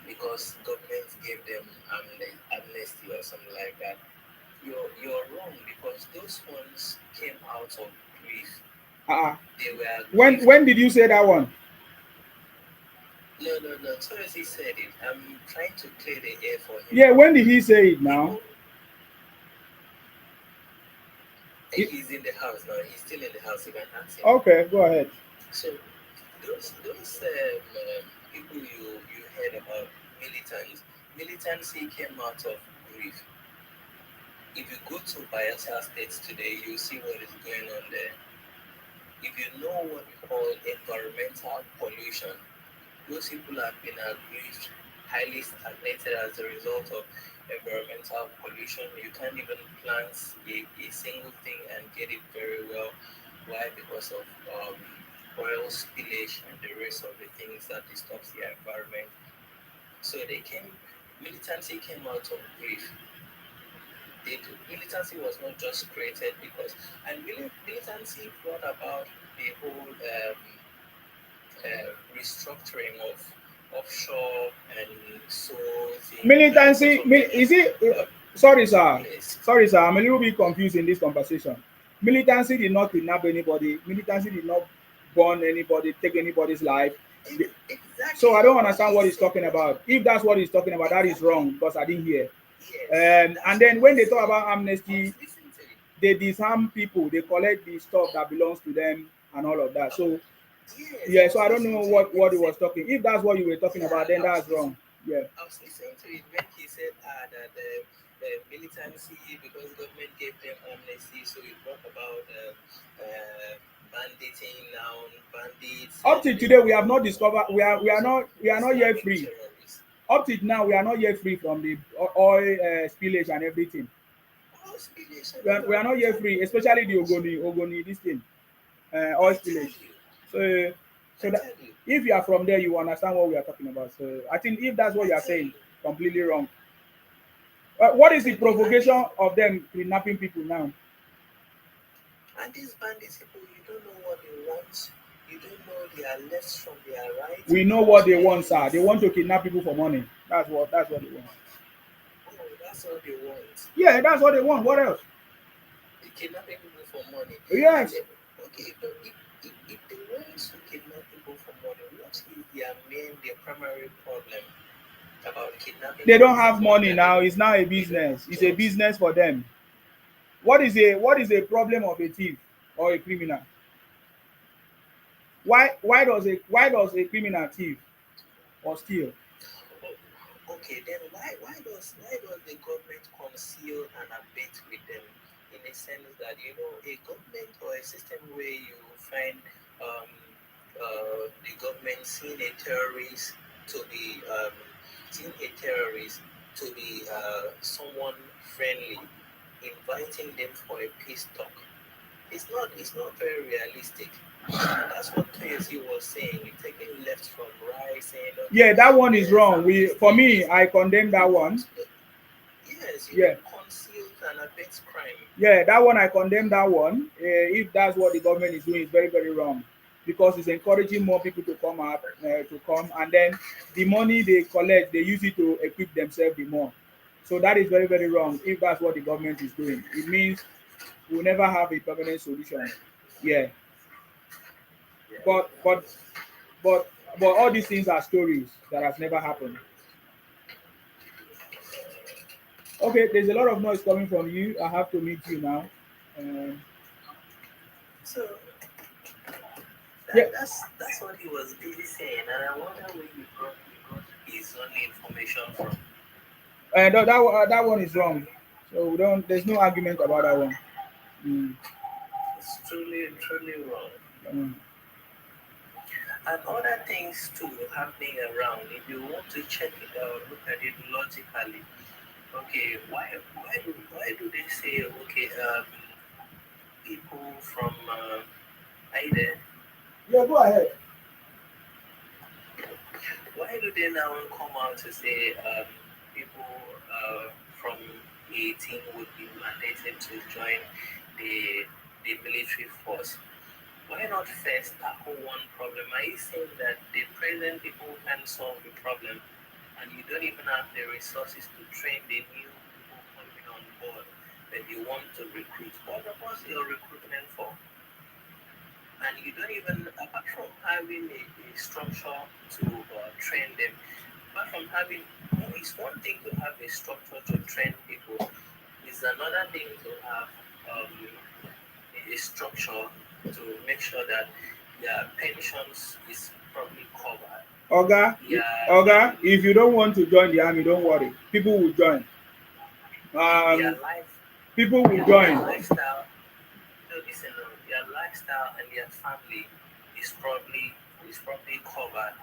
because government gave them amnesty or something like that. You're wrong, because those ones came out of grief. They were when did you say that one? No. Torres, he said it. I'm trying to clear the air for him. Yeah, when did he say it now? He's in the house now. He's still in the house. You can ask him. Okay, go ahead. So those people you heard about, militancy came out of grief. If you go to Bayelsa State today, you see what is going on there. If you know what we call environmental pollution, those people have been aggrieved, highly stagnated as a result of environmental pollution. You can't even plant a single thing and get it very well. Why? Because of oil spillage and the rest of the things that disturbs the environment. So militancy came out of grief. Militancy was not just created because, and militancy brought about the whole restructuring of offshore and so militancy is it sorry sir, I'm a little bit confused in this conversation. Militancy did not kidnap anybody. Militancy did not burn anybody, take anybody's life. Exactly. So I don't understand what he's talking about. If that's what he's talking about, that is wrong because I didn't hear. Yes, and then when they talk about amnesty, they disarm people, they collect the stuff that belongs to them and all of that. So yeah, so I don't know what he was talking. If that's what you were talking about, then that's wrong. Yeah. I was listening to it when he said that the militancy, because government gave them amnesty, so it brought about banditting now, bandits. Up till today, we have not discovered. We are not yet free. Terrorists. Up till now, we are not yet free from the oil spillage and everything. We are not yet free, especially the Ogoni this thing, oil spillage. So that if you are from there, you understand what we are talking about. So I think if that's what you are saying, completely wrong. What is the provocation of them kidnapping people now? And these bandits people, you don't know what they want. You don't know their left from their right. We know what they want, sir. They want to kidnap people for money. That's what they want. Oh, that's all they want. Yeah, that's what they want. What else? They kidnapping people for money. Yes. Okay, if they want to kidnap people for money, what is their primary problem about kidnapping? They don't have money now. It's now a business. It's a business for them. What is a problem of a thief or a criminal? Why does a criminal thief or steal? Okay, then why does the government conceal and abet with them in a sense that a government or a system where you find um, the government seeing a terrorist to be someone friendly, inviting them for a peace talk. It's not very realistic. And that's what KSU was saying, taking left from right, saying, okay, Yeah, that one is yes, wrong. For me, I condemn that one. yes, Yeah, concealed and abet crime. yeah, that one I condemn that one. If that's what the government is doing, it's very very wrong because it's encouraging more people to come up to come, and then the money they collect, they use it to equip themselves the more. So that is very very wrong. If that's what the government is doing, it means we'll never have a permanent solution. Yeah, Yeah, but but but but all these things are stories that has never happened. Okay, there's a lot of noise coming from you. I have to meet you now. Um, so yeah, that's what he was busy saying, and I wonder where he got his own information from. that one is wrong. So we don't. There's no argument about that one. Mm, It's truly wrong. mm. And other things too happening around. If you want to check it out, look at it logically. Okay, why do they say okay people from either Yeah, go ahead. why do they now come out to say people from 18 would be mandated to join the military force? Why not first tackle one problem? Are you saying that the present people can solve the problem and you don't even have the resources to train the new people coming on board that you want to recruit? What's your recruitment for? And you don't even, apart from having a structure to train them, apart from having, it's one thing to have a structure to train people, it's another thing to have a structure to make sure that their pensions is properly covered. Oga, Yeah, if you don't want to join the army, don't worry. People will join. their Um, life, people will their join. lifestyle. No, listen, no, their lifestyle and their family is probably covered,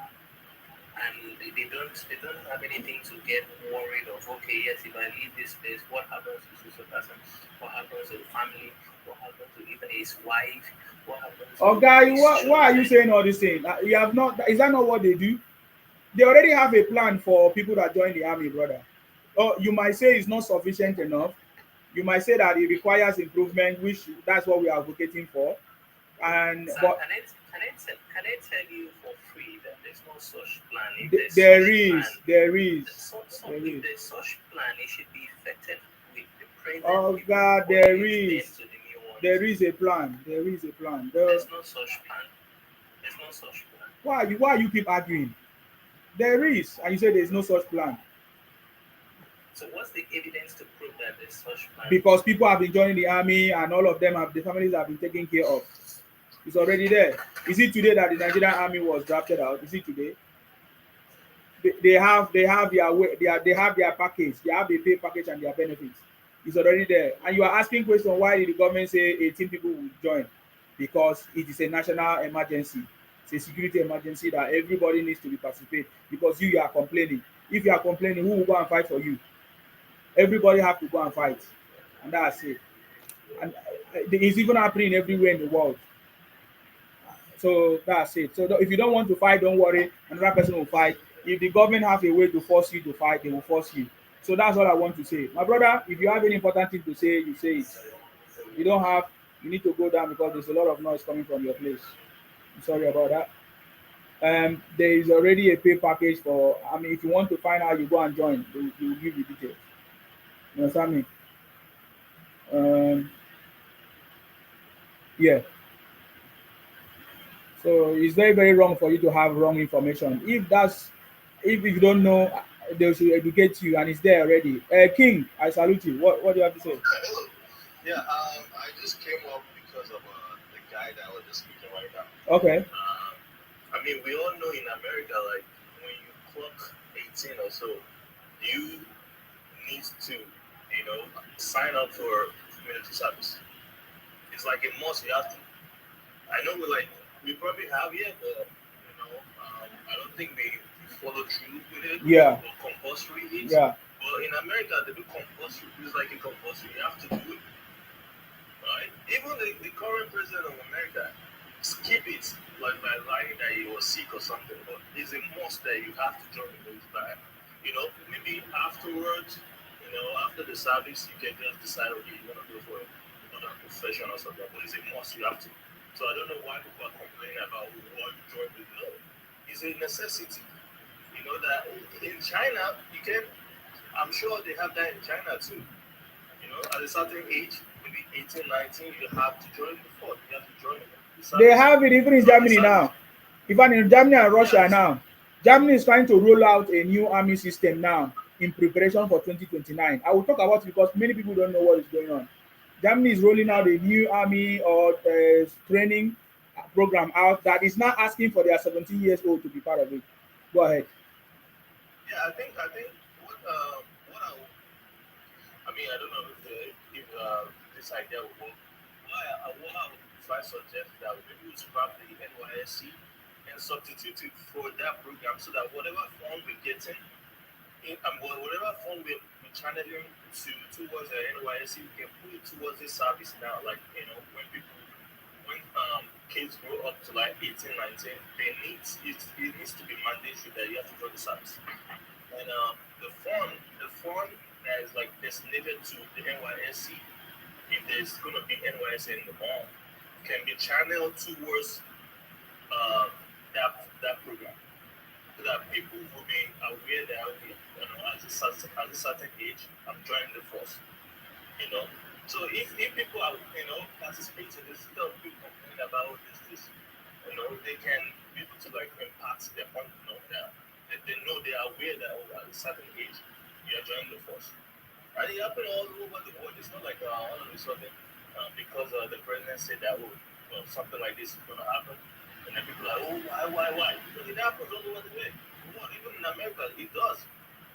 and they don't have anything to get worried of. Okay, yes, if I leave this place, what happens to this person? What happens to the family? What happens to even his wife? What happens to Oga, his why are you children? saying all these things? You have not. Is that not what they do? They already have a plan for people that join the army, brother. Oh, you might say it's not sufficient enough. You might say that it requires improvement, which that's what we are advocating for. And Sir, but can I tell you for free that there's no such plan? If there's there such is, plan, there is, there if is. there's such plan, it should be effected with the present Oh people God, before you extend to the new ones. there is a plan. There is a plan. There's no such plan. There's no such plan. Why you keep arguing? There is, and you say there is no such plan So what's the evidence to prove that there's such plan? because people have been joining the army and all of them have the families have been taken care of. It's already there. Is it today that the Nigerian army was drafted out? Is it today? They have their way, they have their package, they have the pay package and their benefits. It's already there. And you are asking question why did the government say 18 people will join? Because it is a national emergency. It's a security emergency that everybody needs to be participate because you are complaining. If you are complaining, who will go and fight for you? Everybody have to go and fight. And that's it. And it's even happening everywhere in the world. So that's it. So if you don't want to fight, don't worry. Another person will fight. If the government have a way to force you to fight, they will force you. So that's all I want to say. My brother, if you have any important thing to say, you say it. You don't have, you need to go down because there's a lot of noise coming from your place. I'm sorry about that. There is already a pay package for, I mean, if you want to find out, you go and join. They will give you details. You understand me? Um, yeah. So it's very, very wrong for you to have wrong information. If you don't know, they should educate you, and it's there already. King, I salute you. What do you have to say? Hello. Yeah, I just came up because of the guy that was just speaking right now. Okay. I mean, we all know in America, like when you clock 18 or so, you need to, sign up for community service. It's like a must. You have to. I know we probably have it, but I don't think we follow through with it Yeah, or compulsory it. yeah. But in America, they do compulsory. It's like a compulsory. You have to do it, right? Even the current president of America skip it like by lying that he was sick or something. But it's a must that you have to join the military. By, maybe afterwards, after the service, you can just decide, okay, you want to go for another profession or something. But it's a must. You have to. So I don't know why people are complaining about why you join the no. It's a necessity. You know that in China, you can. I'm sure they have that in China too. At a certain age, maybe 18, 19, you have to join the force. You have to join the They service. have it even in Join the Germany service. now. Even in Germany and Russia Yes. now. Germany is trying to roll out a new army system now in preparation for 2029. I will talk about it because many people don't know what is going on. Germany is rolling out Yeah. a new army or training program out that is now asking for their 17 years old to be part of it. Go ahead. Yeah. I think what I mean, I don't know if this idea will work. What I would try to suggest that maybe we scrap the NYSC and substitute it for that program so that whatever fund we're getting, whatever fund we're channeling towards the NYSC, we can put it towards this service now. Like, when kids grow up to like 18, 19, it needs to be mandatory that you have to join the service. And the fund that is like designated to the NYSC, if there's going to be NYSC in the mall, can be channeled towards uh, that program so that people will be aware that, okay, at a certain age, I'm joining the force. you know. So if people are participating in this stuff, people complaining about this, they can be able to like impact their point, that they know they are aware that at a certain age you are joining the force. And it happened all over the world. It's not like all of a sudden because the president said that something like this is going to happen, and then people are like, oh, why? Because it happens all over the way. Even in America, it does.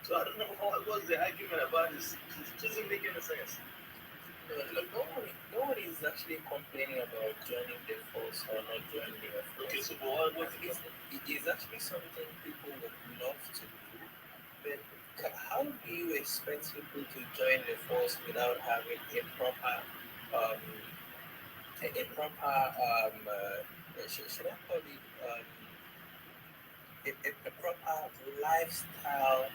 So I don't know what's the argument about this. It doesn't make any sense. No, look, nobody is actually complaining about joining the force or not joining the Okay, force. so but what's the It is actually something people would love to do, but how do you expect people to join the force without having um, should I call it a proper lifestyle?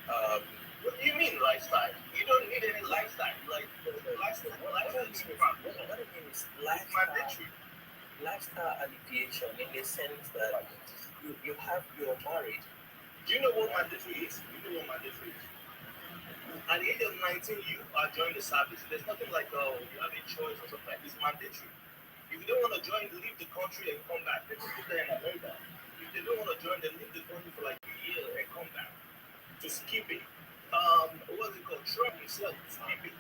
Um, What do you mean lifestyle? You don't need any lifestyle. Like no, lifestyle, what I lifestyle is mean is crap. what I mean is It's lifestyle mandatory. alleviation in the sense that you have you're married. Do you know what mandatory is? You know what mandatory is? At the age of 19, you are joining the service. There's nothing like you have a choice or something. It's mandatory. If you don't want to join, leave the country and come back. People do that in America. If they don't want to join, they leave the country for like a year and come back to skip it. What's it called? Trump himself skip it.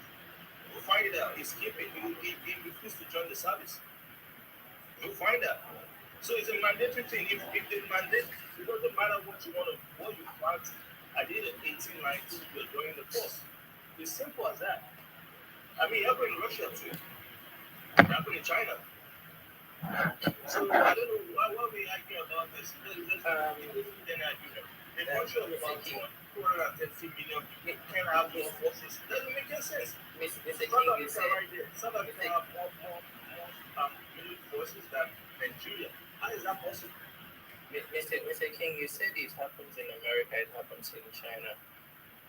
You'll find it out. He skip it. He refused to join the service. You'll find out. So it's a mandatory thing. If they mandate, it doesn't matter what you want. I did it 18, 19, you're joining the force. It's simple as that. I mean, it happened in Russia too. It happened in China. So I don't know why we argue about this. It doesn't need any argument. A country of about 230 million people can have more forces. Doesn't make any sense. Mr. South King, you Africa said, right there. South Africa have more military forces than Nigeria. How is that possible? Mr. King, you said it happens in America, it happens in China.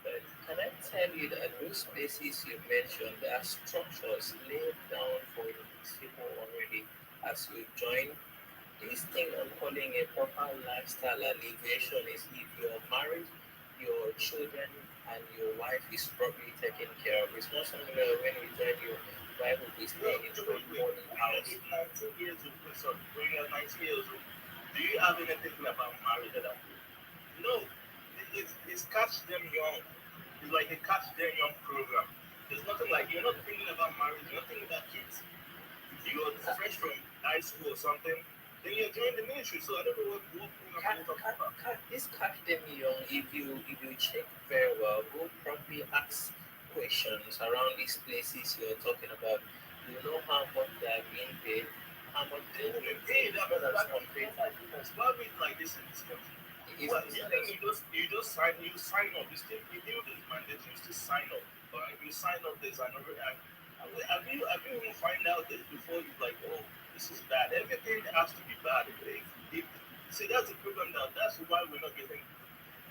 But can I tell you that those places you mentioned, there are structures laid down for these people already as you join. This thing I'm calling a proper lifestyle alleviation is if you're married, your children and your wife is properly taken care of. It's not something that when you join your wife will be Well, staying in wait, one wait. boarding house. If 19 years old, sorry, when you're 19 years old, do you have anything about marriage at that point? No. It's catch them young. It's like a catch them young program. There's nothing like you're not thinking about marriage, you're not thinking about kids. You're fresh from high school or something, then you're joining the ministry. So I don't know what program you're talking about. This catch them young. If you check very well, go probably ask questions around these places you're talking about. You know how much they are being paid, how much they People are been being paid. I mean, that's like, not paid. oh my goodness, why are we like this in this country? Well, It's you not think as you just sign up. You deal with mandate. You still sign up. All right, you sign up. There's another. Have you even find out this before you like? Oh, this is bad. Everything has to be bad. See, that's the problem now. That's why we're not getting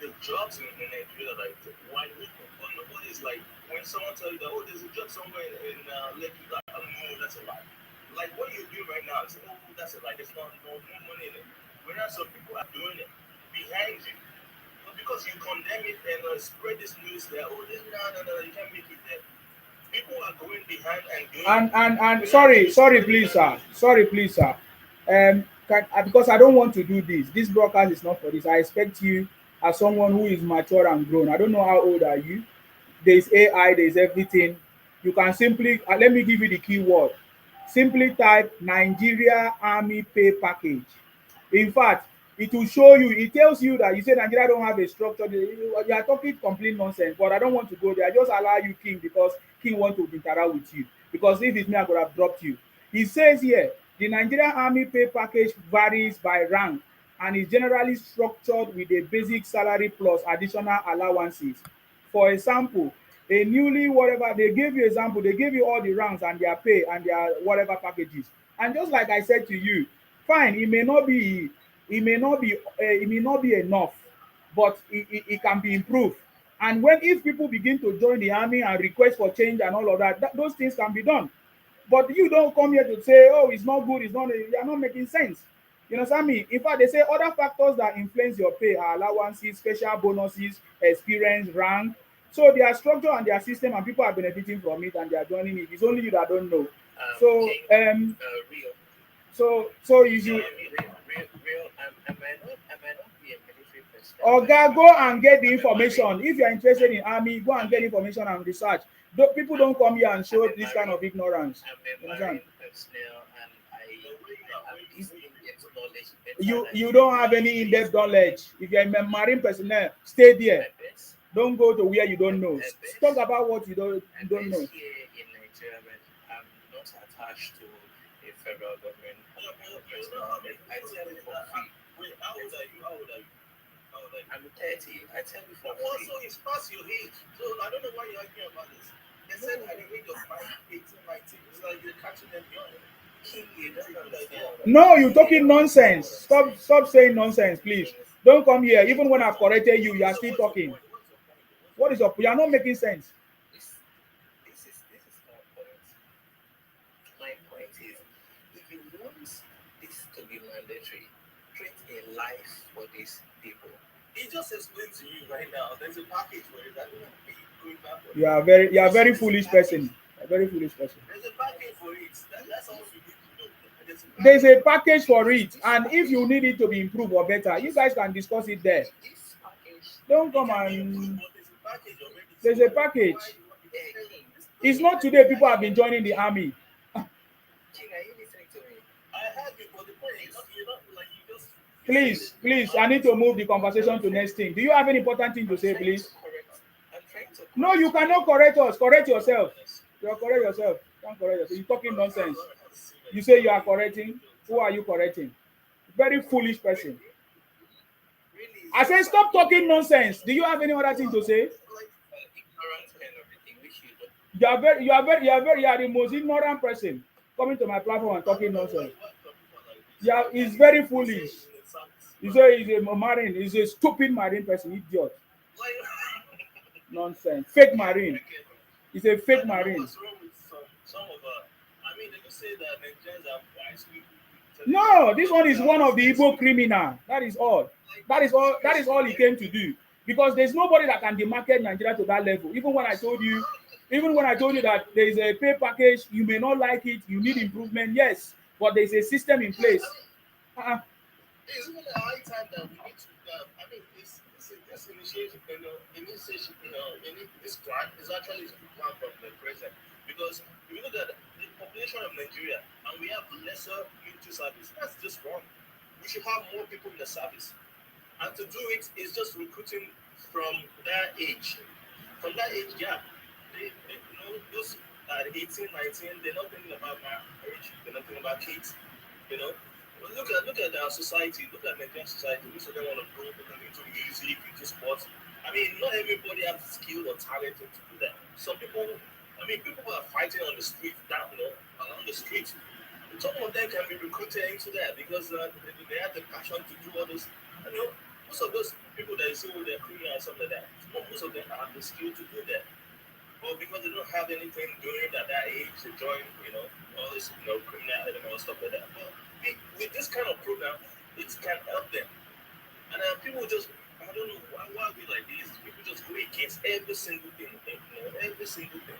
the jobs in Nigeria. Like why open? But nobody's like when someone tells you that oh, there's a job somewhere in Lekki. Like, oh no, that's a lie. Like what you do right now is oh, that's a lie. There's no money in it. Whereas some people are doing it behind you. But because you condemn it and spread this news that oh no, you can't make it there. People are going behind and doing And without you sorry, spreading please, that sir. news. Sorry, please, sir. Because I don't want to do this. This broadcast is not for this. I expect you as someone who is mature and grown. I don't know how old are you. There's AI, there's everything. You can simply let me give you the keyword. Simply type Nigeria Army pay package. In fact, it will show you, it tells you that you say Nigeria don't have a structure. You are talking complete nonsense, but I don't want to go there. I just allow you King because King want to interact with you. Because if it's me, I could have dropped you. He says here, the Nigerian Army pay package varies by rank and is generally structured with a basic salary plus additional allowances. For example, a newly whatever they give you example, they give you all the ranks and their pay and their whatever packages. And just like I said to you, fine, it may not be enough, but it can be improved. And when if people begin to join the army and request for change and all of that, those things can be done. But you don't come here to say, oh, it's not good, it's not, you are not making sense. You understand me? In fact, they say other factors that influence your pay are allowances, special bonuses, experience, rank. So their structure and their system, and people are benefiting from it and they are joining it. It's only you that don't know. So, King, real. so you should, Real. I might not be a military personnel by Oga, go and get the I'm a marine. information. If you are interested in army, go and get information and research. People don't come here and I'm show a this kind marine. of ignorance. I'm a You understand? marine personnel, and I have this in-depth knowledge better You than don't have any in-depth knowledge. If you're a marine personnel, stay there. I best. Don't go to where you don't know. I best. Talk about what you I don't best know. here in Nigeria, but I'm not attached to a federal government. I tell you for free. Wait, how old are you? How old are you? How old are you? I'm 30. I tell you for Well, free. so it's past your age. So I don't know why you're arguing about this. They said at the age of 18, 19, it's like you're catching them young. King, you don't understand. No, you're talking nonsense. Stop saying nonsense, please. Don't come here. Even when I've corrected you, you are So still what's your talking. point? What's your point? What is your? You are not making sense. This is my point. My point is, if you want this to be mandatory, create a life for these people. He just explained to you right now. There's a package for it. I don't know if you're going back for it. You are a very foolish person. A very foolish person. There's a package for it. That's all you need to know. There's a package for it, and if you need it to be improved or better, you guys can discuss it there. This package, Don't come and there's a package. It's not today people have been joining the army. King, are you listening to me? I heard you, but the point is, you're not like you just. Please, I need to move the conversation to next thing. Do you have any important thing to say, please? I'm trying to. No, you cannot correct us. Correct yourself. You correct yourself. You can't correct yourself. You're talking nonsense. You say you are correcting. Who are you correcting? Very foolish person. Really, I say stop talking nonsense. Do you have any other thing to say? ignorant and everything, which you don't. You are the most ignorant person coming to my platform and talking nonsense. Yeah, he's very foolish. You say he's a marine. He's a stupid marine person, idiot. Nonsense. Fake marine. He's a fake marine. What's wrong with some of I mean, they can say that Nigerians are wise people. No, this one is one of the Igbo criminal. That is all. That is all he came to do. Because there's nobody that can demarket Nigeria to that level. Even when I told you that there is a pay package, you may not like it, you need improvement, yes, but there's a system in place. It's even a high time that we need to. I mean, this initiative, this plan is actually a plan from the president. Because if you look at the population of Nigeria and we have lesser military service, that's just wrong. we should have more people in the service. And to do it is just recruiting from that age. From that age gap, those 18, 19, they're not thinking about marriage, they're not thinking about kids, you know. Look at our society, look at Nigerian society. Most of them want to go into music, into sports. I mean, not everybody has skill or talent to do that. Some people, people are fighting on the street, along the street. Some of them can be recruited into that because they have the passion to do all those. You know, most of those people that you see with their criminal and stuff like that, most of them have the skill to do that. But because they don't have anything doing at that age to join, all this, criminal element and stuff like that. But with this kind of program, it can help them. And people just, I don't know why we like this. People just go against every single thing, every single thing.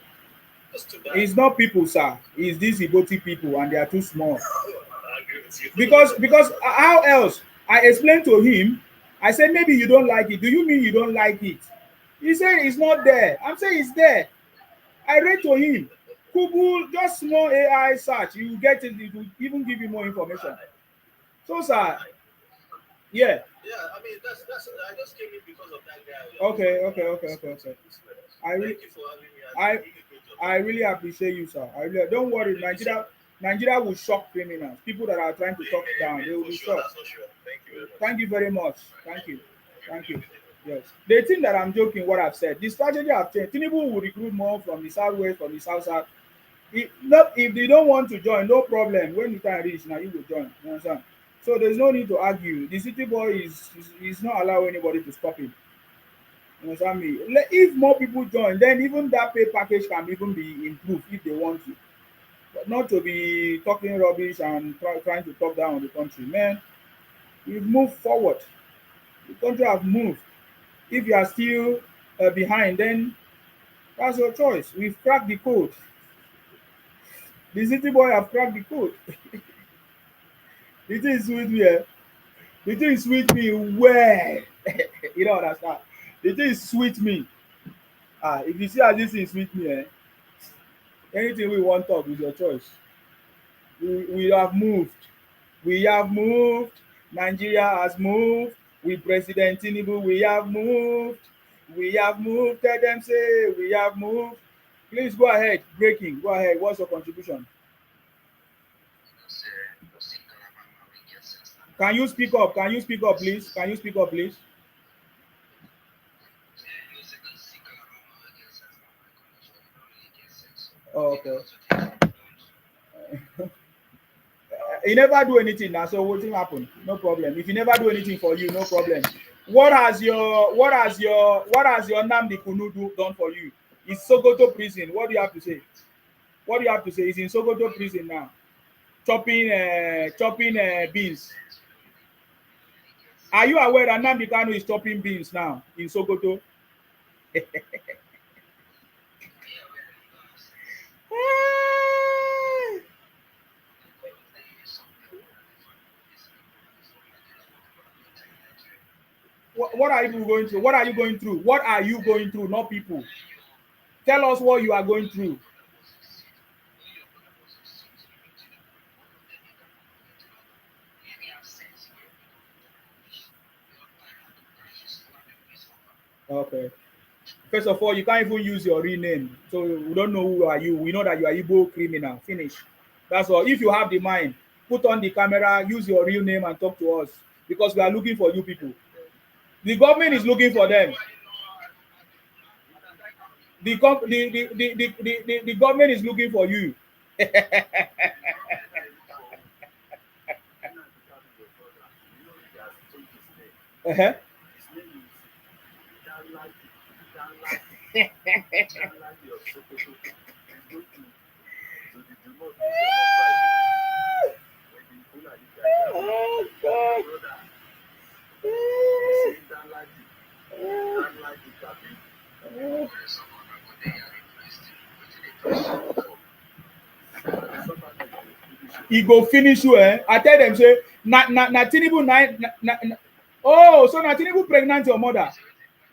That's too bad. It's not people, sir. It's these Iboti people, and they are too small. I agree with you. Because how else? I explained to him. I said, maybe you don't like it. Do you mean you don't like it? He said it's not there. I'm saying it's there. I read to him. Google, just small AI search. You will get it. It will even give you more information. So, sir, yeah. Yeah, I mean, that's I just came in because of that guy. Okay. Thank you for having me. I really appreciate you, sir. Don't worry, Nigeria will shock criminals. People that are trying to talk down, they will be shocked. That's for sure. Thank you very much. Thank you. Yes. They think that I'm joking what I've said. The strategy I've changed. Tinubu will recruit more from the southwest, from the south. If they don't want to join, no problem. When the time reach, now you will join. You understand? So there's no need to argue. The city boy is not allowing anybody to stop him. You understand me? If more people join, then even that pay package can even be improved if they want to. But not to be talking rubbish and trying to talk down on the country. Man, we've moved forward. The country have moved. If you are still behind, then that's your choice. We've cracked the code. The city boy have cracked the code. The thing is with me. The thing is with me well. You don't understand. The thing is sweet me. If you see how this is sweet me, anything we want to talk is your choice. We have moved. We have moved. Nigeria has moved. With President Tinubu, we have moved. We have moved. Tell them, say, we have moved. Please go ahead. Breaking. Go ahead. What's your contribution? Can you speak up? Can you speak up, please? Can you speak up, please? Oh, okay. You never do anything now, so what will happen? No problem. If you never do anything for you, no problem. What has your Nnamdi Kanu done for you? It's Sokoto prison. What do you have to say? What do you have to say? He's in Sokoto prison now, chopping beans. Are you aware that Nnamdi Kanu is chopping beans now in Sokoto? What are you going through? What are you going through? What are you going through? Not people. Tell us what you are going through. Okay. First of all, you can't even use your real name. So we don't know who are you. We know that you are Igbo criminal. Finish. That's all. If you have the mind, put on the camera, use your real name and talk to us. Because we are looking for you people. The government is looking for them. The government is looking for you. Uh-huh. Oh, God. He go finish you, eh? I tell them, say, na Tinubu oh, so na Tinubu pregnant your mother.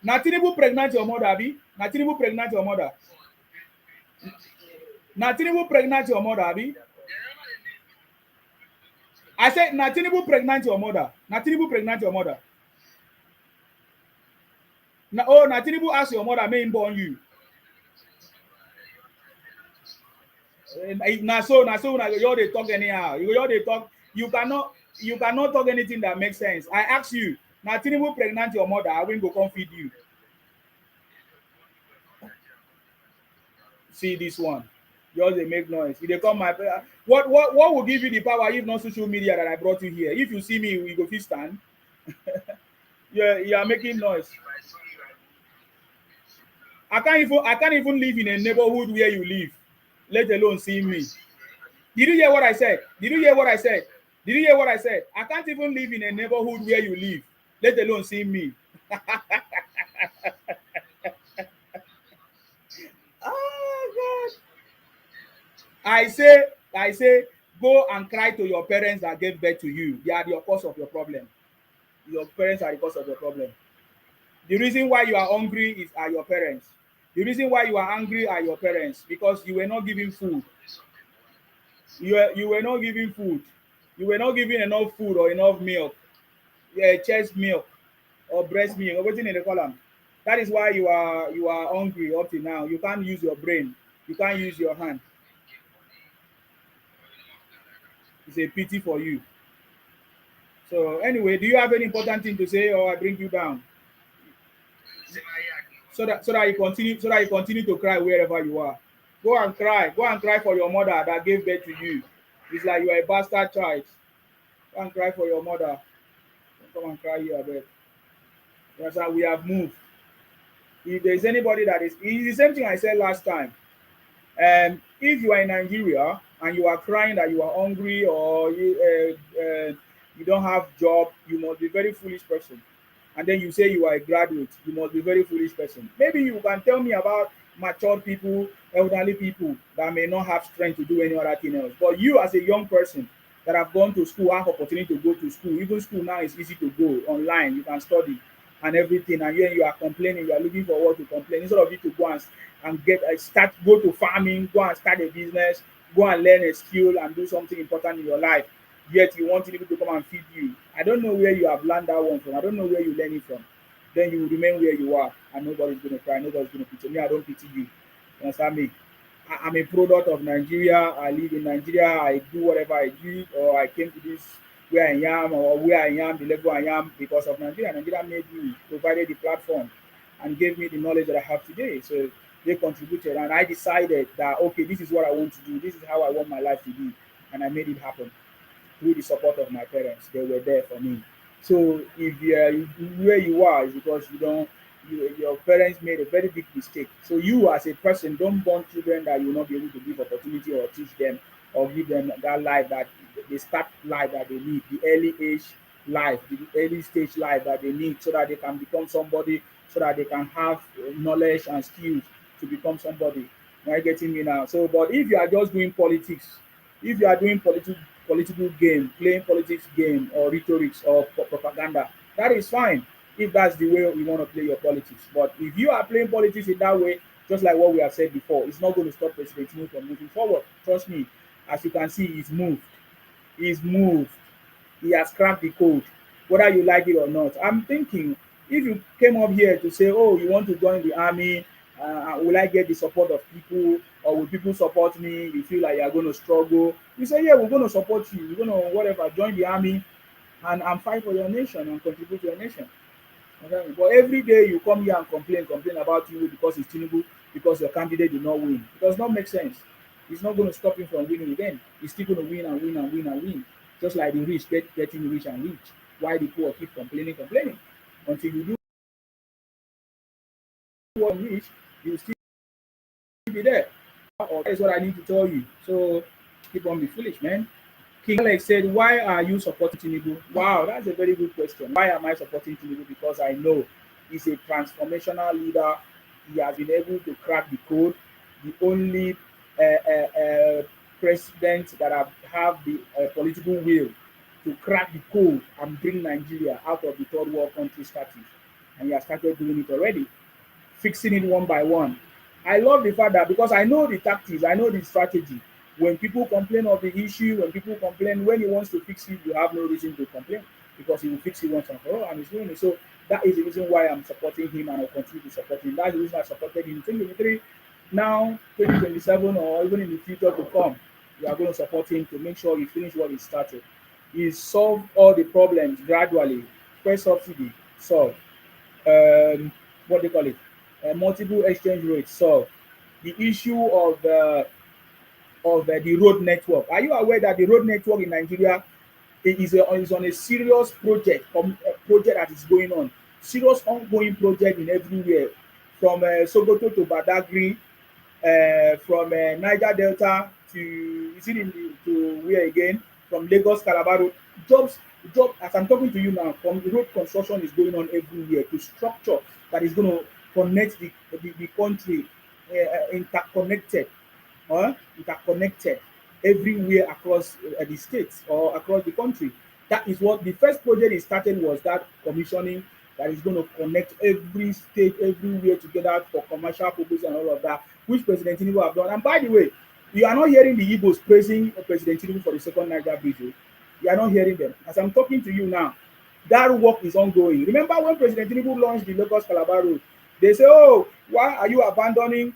Na Tinubu pregnant your mother, Abi? Na Tinubu pregnant your mother. Na Tinubu pregnant your mother, Abi? I said, na Tinubu pregnant your mother. Na Tinubu pregnant your mother. Na Tinubu ask your mother, may him born you. Na so you all dey talk anyhow. You all dey talk. You cannot talk anything that makes sense. I ask you, na Tinubu pregnant your mother, I will go come feed you. See this one. Just they make noise. If they come my what will give you the power if not social media that I brought you here? If you see me, we go fit stand. Yeah, you are making noise. I can't even live in a neighborhood where you live, let alone see me. Did you hear what I said? Did you hear what I said? Did you hear what I said? I can't even live in a neighborhood where you live, let alone see me. Oh God. I say, go and cry to your parents that gave birth to you. They are the cause of your problem. Your parents are the cause of your problem. The reason why you are hungry are your parents. The reason why you are angry are your parents because you were not giving food. You were not giving food. You were not giving enough food or enough milk, chest milk or breast milk, everything in the column. That is why you are hungry up to now. You can't use your brain. You can't use your hand. It's a pity for you. So anyway, do you have any important thing to say, or I bring you down? So that you continue to cry wherever you are. Go and cry. Go and cry for your mother that gave birth to you. It's like you are a bastard child. Go and cry for your mother. Don't come and cry here, I beg. That's how we have moved. If there's anybody that is, it's the same thing I said last time. If you are in Nigeria and you are crying that you are hungry or you don't have job, you must be a very foolish person. And then you say you are a graduate, you must be a very foolish person. Maybe you can tell me about mature people, elderly people that may not have strength to do any other thing else. But you as a young person that have gone to school, have opportunity to go to school, even school now is easy to go online, you can study and everything, and here you are complaining, you are looking for what to complain instead of you to go and get go to farming, go and start a business, go and learn a skill and do something important in your life. Yet you want people to come and feed you. I don't know where you have learned that one from. I don't know where you learn it from. Then you will remain where you are and nobody's going to cry, nobody's going to pity me. I don't pity you. You understand me? I'm a product of Nigeria. I live in Nigeria. I do whatever I do, or I came to this where I am, or where I am, the level I am because of Nigeria. Nigeria made me, provided the platform, and gave me the knowledge that I have today. So they contributed, and I decided that okay, this is what I want to do. This is how I want my life to be, and I made it happen through the support of my parents. They were there for me. So if where you are is because your parents made a very big mistake. So you as a person don't born children that you will not be able to give opportunity or teach them or give them that life that they start life that they need, the early age life, the early stage life that they need so that they can become somebody, so that they can have knowledge and skills to become somebody. Am I getting me now? So but if you are just doing politics, if you are doing political game, playing politics game or rhetorics or propaganda, that is fine if that's the way you want to play your politics. But if you are playing politics in that way, just like what we have said before, it's not going to stop President Tinubu from moving forward. Trust me, as you can see, he's moved. He's moved. He has cracked the code, whether you like it or not. I'm thinking if you came up here to say, oh, you want to join the army, will I get the support of people or will people support me? You feel like you're going to struggle. You say, yeah, we're going to support you. We're going to, whatever, join the army and fight for your nation and contribute to your nation. Okay? But every day you come here and complain about you because it's Tinubu, because your candidate did not win. It does not make sense. It's not going to stop him from winning again. He's still going to win and win and win and win. Just like the rich getting rich and rich. Why the poor keep complaining. Until you do what rich, you still be there. Or that is what I need to tell you. So keep on be foolish, man. King Alex said, why are you supporting Tinubu? Wow, that's a very good question. Why am I supporting Tinubu? Because I know he's a transformational leader. He has been able to crack the code. The only president that have the political will to crack the code and bring Nigeria out of the third world country status. And he has started doing it already, fixing it one by one. I love the fact that because I know the tactics, I know the strategy. When people complain of the issue, when people complain, when he wants to fix it, you have no reason to complain because he will fix it once and for all, and he's doing it. So that is the reason why I'm supporting him and I'll continue to support him. That's the reason I supported him in 2023. Now, 2027, or even in the future to come, we are going to support him to make sure he finish what he started. He solved all the problems gradually. First subsidy solved. What they call it? Multiple exchange rates solved. The issue of the road network. Are you aware that the road network in Nigeria is on a serious project, project that is going on, serious ongoing project in everywhere, from Sokoto to Badagry, from Niger Delta to is it in the, to where again, from Lagos Calabar Road. Jobs, job as I'm talking to you now, from the road construction is going on everywhere to structure that is going to connect the country, interconnected, interconnected everywhere across the states or across the country. That is what the first project he started was, that commissioning that is going to connect every state everywhere together for commercial purposes and all of that, which President Tinubu have done. And by the way, you are not hearing the Igbos praising President Tinubu for the second Niger bridge. Oh. You are not hearing them. As I'm talking to you now, that work is ongoing. Remember when President Tinubu launched the Lagos Calabar Road, they say, "Oh, why are you abandoning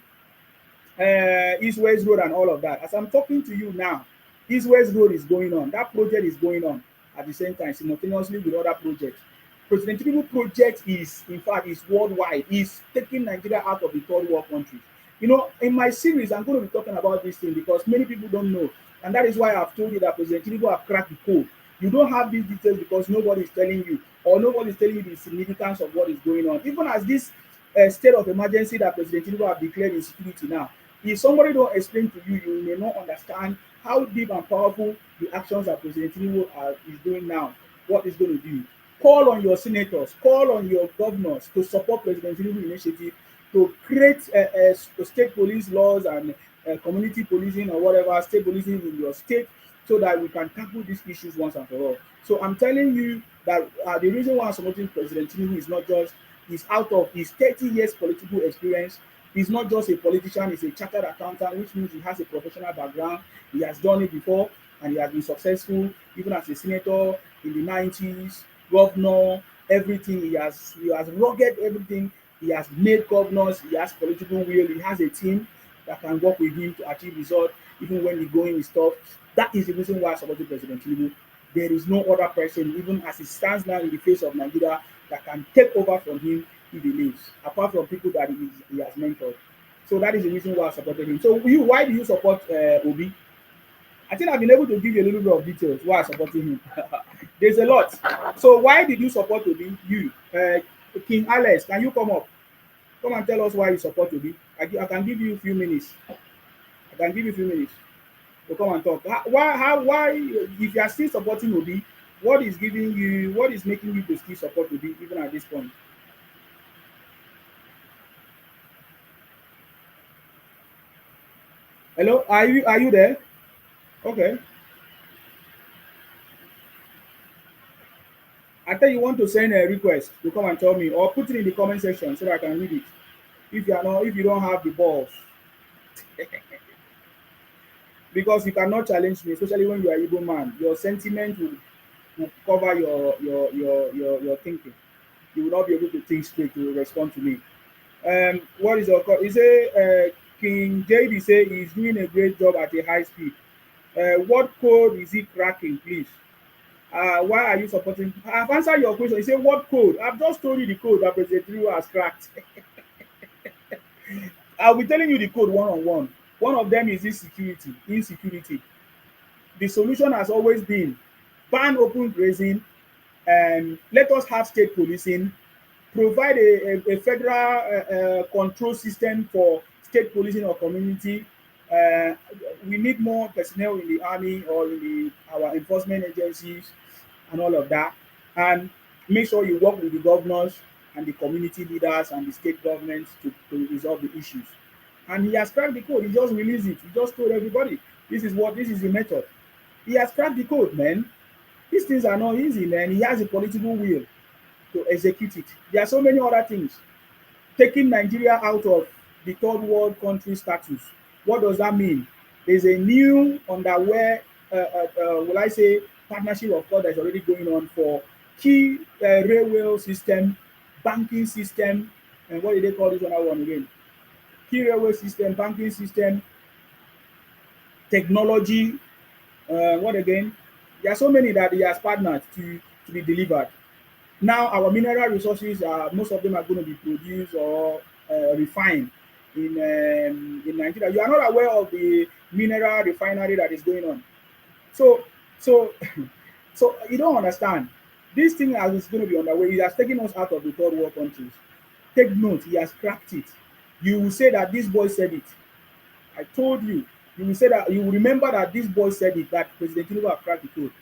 East West Road and all of that?" As I'm talking to you now, East West Road is going on. That project is going on at the same time, simultaneously with other projects. President Tinubu project is, in fact, is worldwide. Is taking Nigeria out of the third world countries. You know, in my series, I'm going to be talking about this thing because many people don't know, and that is why I've told you that President Tinubu have cracked the code. You don't have these details because nobody is telling you, or nobody is telling you the significance of what is going on. Even as this state of emergency that President Tinubu have declared in security now, if somebody don't explain to you, you may not understand how deep and powerful the actions that President Tinubu is doing now, what is going to do. Call on your senators, call on your governors to support President Tinubu initiative to create state police laws and community policing or whatever, state policing in your state, so that we can tackle these issues once and for all. So I'm telling you that the reason why I'm supporting President Tinubu is not just, is out of his 30 years political experience. He's not just a politician, he's a chartered accountant, which means he has a professional background. He has done it before and he has been successful, even as a senator in the 90s, governor, everything. He has rugged everything. He has made governors, he has political will, he has a team that can work with him to achieve results, even when the going is tough. That is the reason why I supported President Tinubu. There is no other person, even as he stands now in the face of Nigeria, that can take over from him if he leaves, apart from people that he has mentored. So that is the reason why I supported him. So you, why do you support Obi? I think I've been able to give you a little bit of details why I supported him. There's a lot. So why did you support Obi? You, King Alex, can you come up? Come and tell us why you support Obi. I can give you a few minutes. I can give you a few minutes to come and talk. Why, if you are still supporting Obi, what is making you to still support Obi even at this point? Hello, are you there? Okay. I tell you want to send a request to come and tell me, or put it in the comment section so that I can read it. If you don't have the balls, because you cannot challenge me, especially when you are Igbo man. Your sentiment will cover your thinking. You will not be able to think straight to respond to me. What is your call? He say King JD say he's doing a great job at a high speed. What code is he cracking, please? Why are you supporting? I've answered your question. You say what code? I've just told you the code that President Tinubu has cracked. I'll be telling you the code one on one. One of them is insecurity. The solution has always been ban open grazing, and let us have state policing, provide a federal control system for state policing or community. We need more personnel in the army or in our enforcement agencies and all of that. And make sure you work with the governors and the community leaders and the state governments to resolve the issues. And he has cracked the code. He just released it. He just told everybody, this is the method. He has cracked the code, man. These things are not easy, man. He has a political will to execute it. There are so many other things. Taking Nigeria out of the third world country status. What does that mean? There's a new underwear, will I say, partnership of course that's already going on for key railway system, banking system, and what did they call this other one again? Key railway system, banking system, technology. What again? There are so many that he has partnered to be delivered. Now our mineral resources are most of them are going to be produced or refined in Nigeria. You are not aware of the mineral refinery that is going on. So so so you don't understand. This thing as is going to be underway. He has taken us out of the third world countries. Take note, he has cracked it. You will say that this boy said it. I told you. You will say that you will remember that this boy said it that President Tinubu have cracked the code.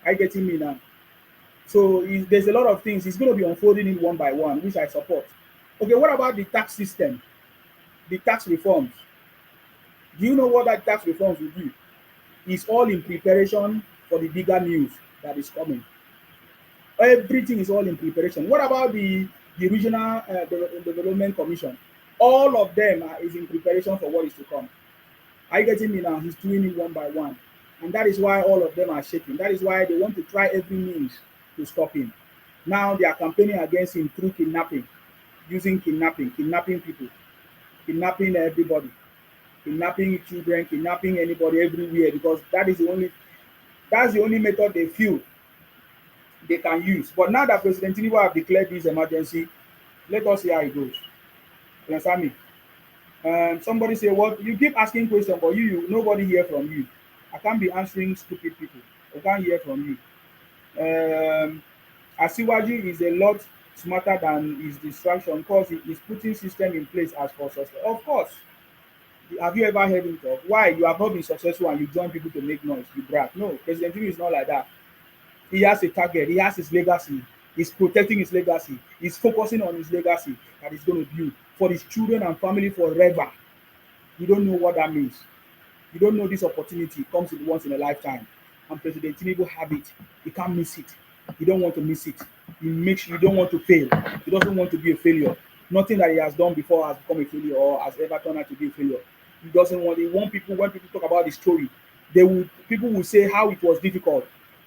Are you getting me now? So there's a lot of things. It's going to be unfolding it one by one, which I support. Okay, what about the tax system, the tax reforms? Do you know what that tax reforms will do? It's all in preparation for the bigger news that is coming. Everything is all in preparation. What about the regional development commission? All of them is in preparation for what is to come. Are you getting me now? He's doing it one by one. And that is why all of them are shaking. That is why they want to try every means to stop him. Now they are campaigning against him through kidnapping, using kidnapping people, kidnapping everybody, kidnapping children, kidnapping anybody everywhere because that's the only method they feel they can use. But now that President Tinubu have declared this emergency, let us see how it goes. You understand me? Somebody say, "What you keep asking questions, but you nobody hear from you." I can't be answering stupid people. I can't hear from you. Asiwaju is a lot smarter than his distraction because he is putting system in place as for success. Of course, have you ever heard him talk? Why you have not been successful and you join people to make noise? You brag. No, President Tinubu is not like that. He has a target. He has his legacy. He's protecting his legacy. He's focusing on his legacy that he's going to build for his children and family forever. You don't know what that means. You don't know this opportunity comes in once in a lifetime. And President Tinubu have it. He can't miss it. He don't want to miss it. He makes sure he don't want to fail. He doesn't want to be a failure. Nothing that he has done before has become a failure or has ever turned out to be a failure. He doesn't want. He want people when people talk about the story, people will say how it was difficult.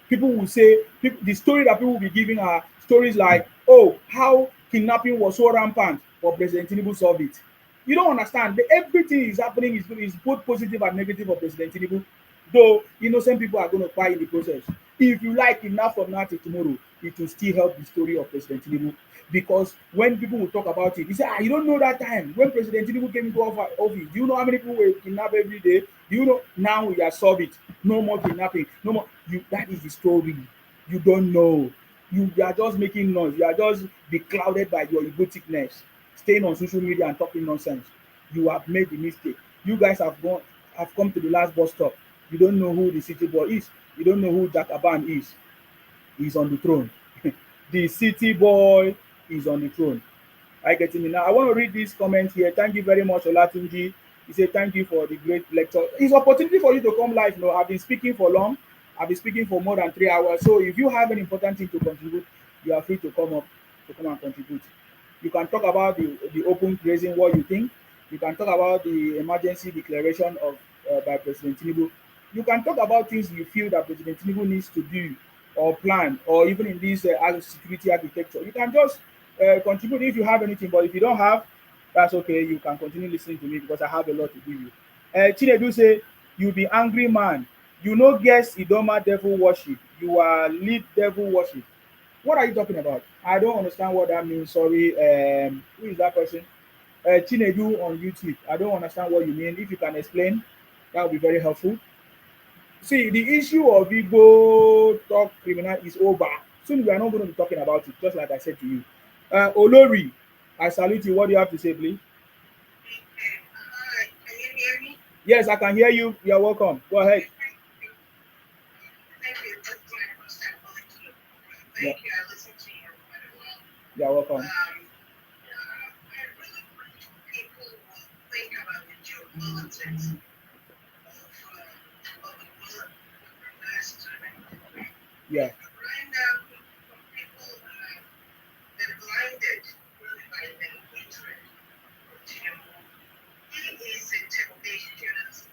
People will say the story that people will be giving are stories like, oh, how kidnapping was so rampant, but President Tinubu solved it. You don't understand. Everything is happening is both positive and negative for President Tinubu. Though innocent people are going to cry in the process. If you like enough from now till tomorrow, it will still help the story of President Tinubu. Because when people will talk about it, they say, you don't know that time when President Tinubu came into office. Do you know how many people were kidnapped every day? Do you know now we are solved it? No more kidnapping. No more. That is the story. You don't know. You are just making noise. You are just beclouded by your egoticness, staying on social media and talking nonsense. You have made the mistake. You guys have come to the last bus stop. You don't know who the city boy is. You don't know who Jack Aban is. He's on the throne. The city boy is on the throne. I get me now. I want to read this comment here. Thank you very much, Olatunji. He said, thank you for the great lecture. It's an opportunity for you to come live. No, I've been speaking for long. I've been speaking for more than 3 hours. So if you have an important thing to contribute, you are free to come up to come and contribute. You can talk about the open grazing, what you think. You can talk about the emergency declaration of by President Tinubu. You can talk about things you feel that President Tinubu needs to do or plan, or even in this security architecture. You can just contribute if you have anything, but if you don't have, that's okay. You can continue listening to me because I have a lot to give you. Chinedu say, you be angry man. You know, guess Idoma devil worship. You are lead devil worship. What are you talking about? I don't understand what that means. Sorry. Who is that person? Chinedu on YouTube. I don't understand what you mean. If you can explain, that would be very helpful. See, the issue of Igbo talk criminal is over. Soon we are not going to be talking about it, just like I said to you. Olori, I salute you. What do you have to say, please? Can you hear me? Yes, I can hear you. You're welcome. Go ahead. Thank you. That's my first time calling you. Yeah. Thank you. I listened to you quite a while. You're welcome. I really wish people will think about the geopolitics of the world from last time. Yeah. Right now, people they're blinded really by the hatred of Tinubu. He is a tenacious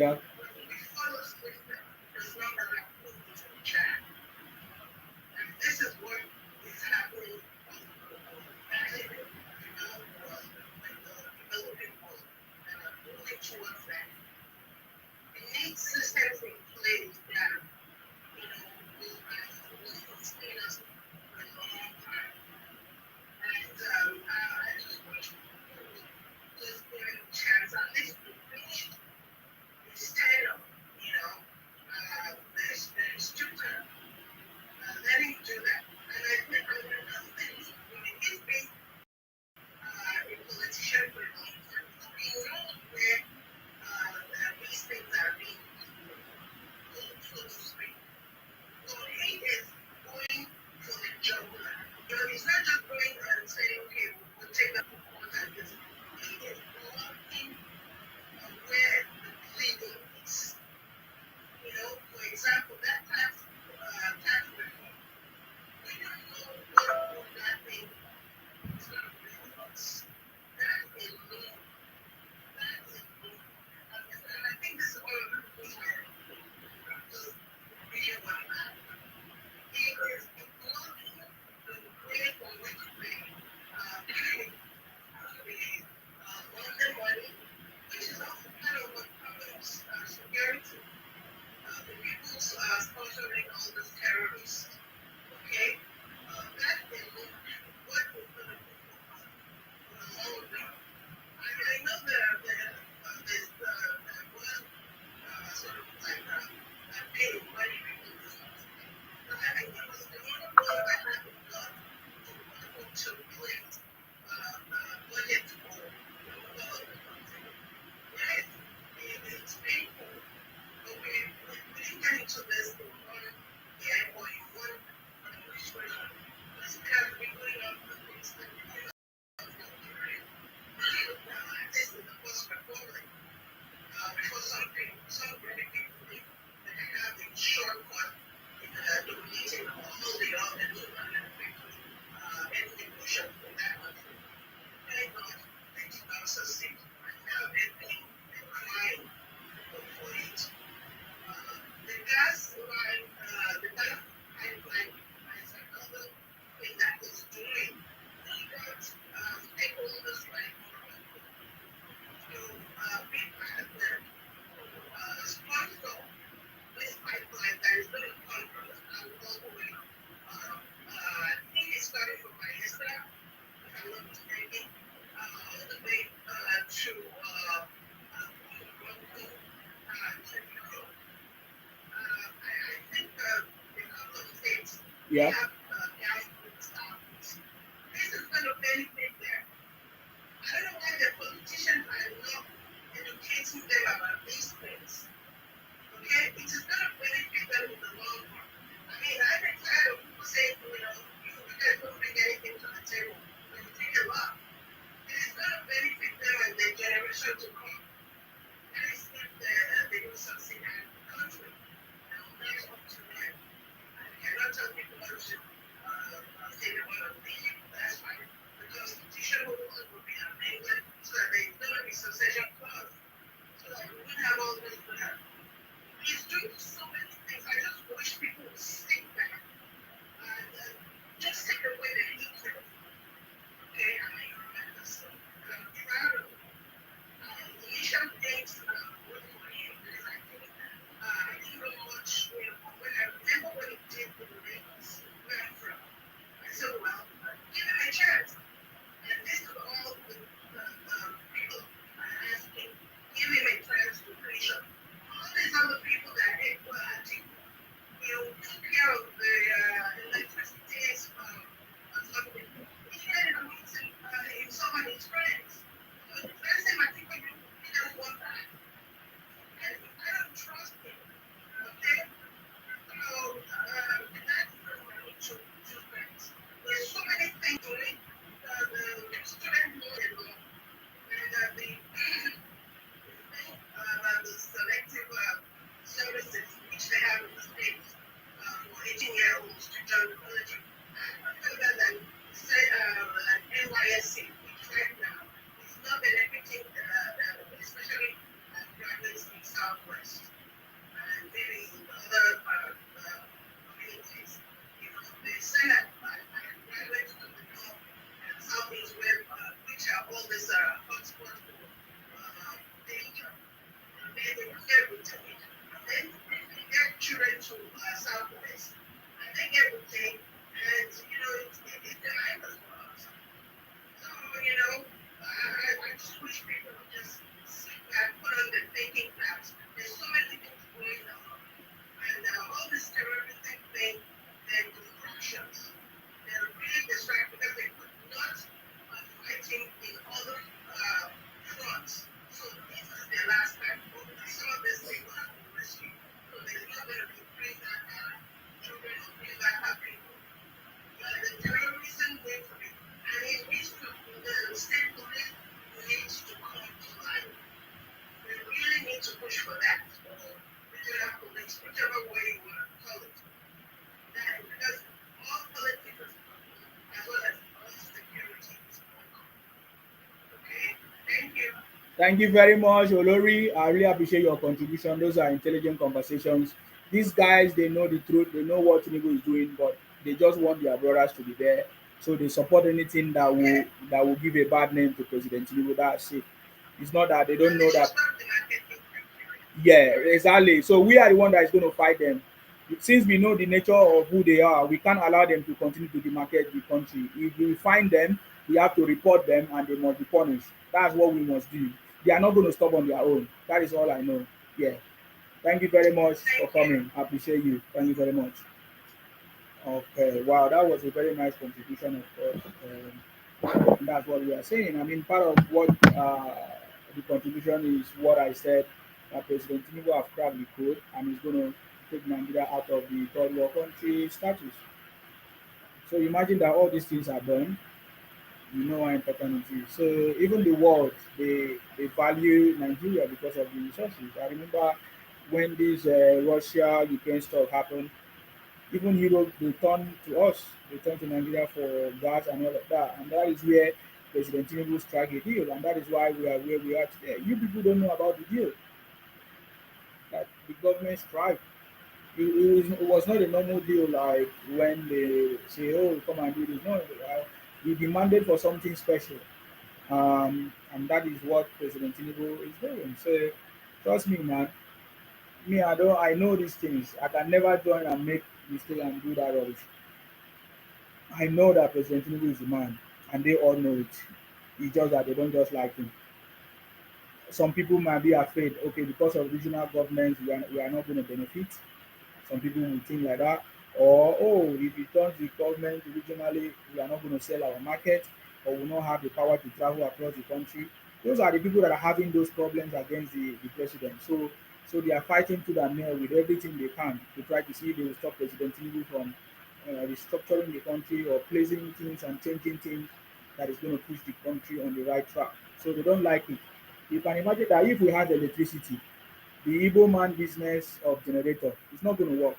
Yeah. We follow scripture as long as I put it in the chat. And this is what is happening actually, with the developing world. And I'm moving towards that. We need systems in place that, will actually sustain us for a long time. And I just want to just give it a chance at least to finish instead of, there's two terms. Let him do that. And I think another thing is, he's been a politician for a long time. So he knows where these things are being used, so to speak. So he is going for the jugular. He's not just going and saying, okay, we'll take that for one and this. He is looking where the bleeding is. For example, that tax reform. We don't know what that thing is going to bring us. That is new. That is new. And I think this is one of the things where just really want to add. He is blocking the way for which they loan their money, which is also kind of what happens security. The people sponsoring all the terrorists. Okay? That is what is going to be for the long run. I know there's one sort of like a pay money people do something. But I think it was the only one that had been done to replace budget for the other country. Yes, it's painful. But we didn't get into this in one year or in one administration. This has been going on for things that we don't know. This is the first republic. Before some really people think that they have a shortcut in dominating or holding on and doing anything push up in that country. Thank God they did not succeed. And now they're paying and crying for it. The gas line, the gas pipeline is another thing that is doing that stakeholders like to be part of the sponsor this pipeline that is going to come from the all the way. I think it started from Manchester, if I'm not mistaken, all the way to Morocco, to Europe. I think a couple of states Yeah. have gas stops. This is going to benefit them. I don't know why the politicians are not educating them about these things. Okay? It is going to benefit them in the long run. I mean, I've been tired of people saying, you guys don't bring anything to the table. But you bring a lot. It is going to benefit them and their generation to come. That is if they don't succeed in the country. Now, that's up to them. I cannot tell people who should say they want to leave. That's fine. The Constitution will be amended so that there is going to be succession clause. So that we won't have all this. He's doing so many things. I just wish people would sit back and just take away the hatred. Okay, I mean, and I'm proud of him. He to Southwest, and they get the thing, and it's dilemmas for us. So I just wish people would just sit back, put on the thinking caps. There's so many things going on, and all this terroristic thing, and distractions. They're really distracted because they could not fighting in other fronts. So this is their last time. Hopefully some of this they will have to rescue. So there's not going to be things that children or things that happen. The terrorism went for it. And it needs to, the state police needs to come to life. We really need to push for that. Regional police, whichever way you want to call it. That, because all politics as well as all security is going on. Okay, thank you. Thank you very much, Olori. I really appreciate your contribution. Those are intelligent conversations. These guys, they know the truth. They know what Tinubu is doing, but they just want their brothers to be there. So they support anything that will give a bad name to President Tinubu. That's it. It's not that they don't know that. Yeah, exactly. So we are the one that is going to fight them. Since we know the nature of who they are, we can't allow them to continue to demarcate the country. If we find them, we have to report them and they must be punished. That's what we must do. They are not going to stop on their own. That is all I know. Yeah. Thank you very much for coming. I appreciate you. Thank you very much. Okay. Wow, that was a very nice contribution, of course. And that's what we are saying. I mean, part of what the contribution is what I said that President Tinubu have cracked the code and is going to take Nigeria out of the third world country status. So imagine that all these things are done. You know how important it is. So even the world, they value Nigeria because of the resources. I remember when this Russia Ukraine stuff happened, even Europe they turn to us, they turn to Nigeria for gas and all of that, and that is where President Tinubu strike a deal, and that is why we are where we are today. You people don't know about the deal that the government strike. It was not a normal deal like when they say, "Oh, come and do this." No, we demanded for something special, and that is what President Tinubu is doing. So trust me, man. Me, I don't. I know these things. I can never join and make mistake and do that rubbish. I know that President Tinubu is the man, and they all know it. It's just that they don't just like him. Some people might be afraid, okay, because of regional governments, we are not going to benefit. Some people will think like that. Or, oh, if it turns the government regionally, we are not going to sell our market, or we will not have the power to travel across the country. Those are the people that are having those problems against the president. So they are fighting to the nail with everything they can to try to see if they will stop President Tinubu from restructuring the country or placing things and changing things that is going to push the country on the right track. So they don't like it. You can imagine that if we had electricity, the Igbo man business of generator is not going to work.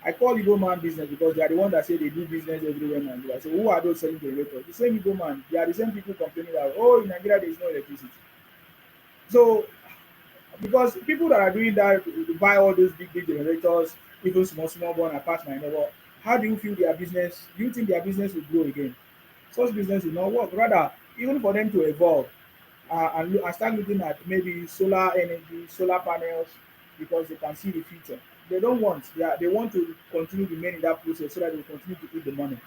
I call Igbo man business because they are the one that say they do business everywhere in Nigeria. So who are those selling generators? The same Igbo man. They are the same people complaining that, oh, in Nigeria there is no electricity. So because people that are doing that buy all those big generators, even small one apart my neighbor, how do you feel their business? Do you think their business will grow again? Such business will not work. Rather, even for them to evolve and start looking at maybe solar energy, solar panels, because they can see the future. They don't want. They want to continue to remain in that process so that they will continue to eat the money.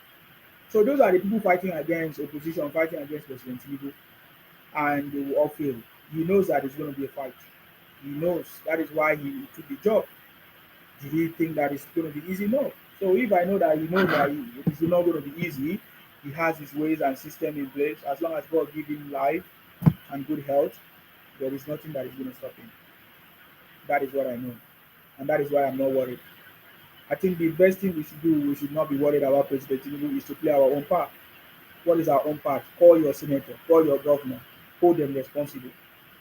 So those are the people fighting against opposition, fighting against President Tinubu, and they will all fail. He knows that it's going to be a fight. He knows that is why he took the job. Did he think that it's going to be easy? No. So if I know that he knows that it's not going to be easy, he has his ways and system in place. As long as God give him life and good health, there is nothing that is going to stop him. That is what I know, and that is why I'm not worried. I think the best thing we should do, we should not be worried about President Tinubu, is to play our own part. What is our own part? Call your senator, call your governor, hold them responsible.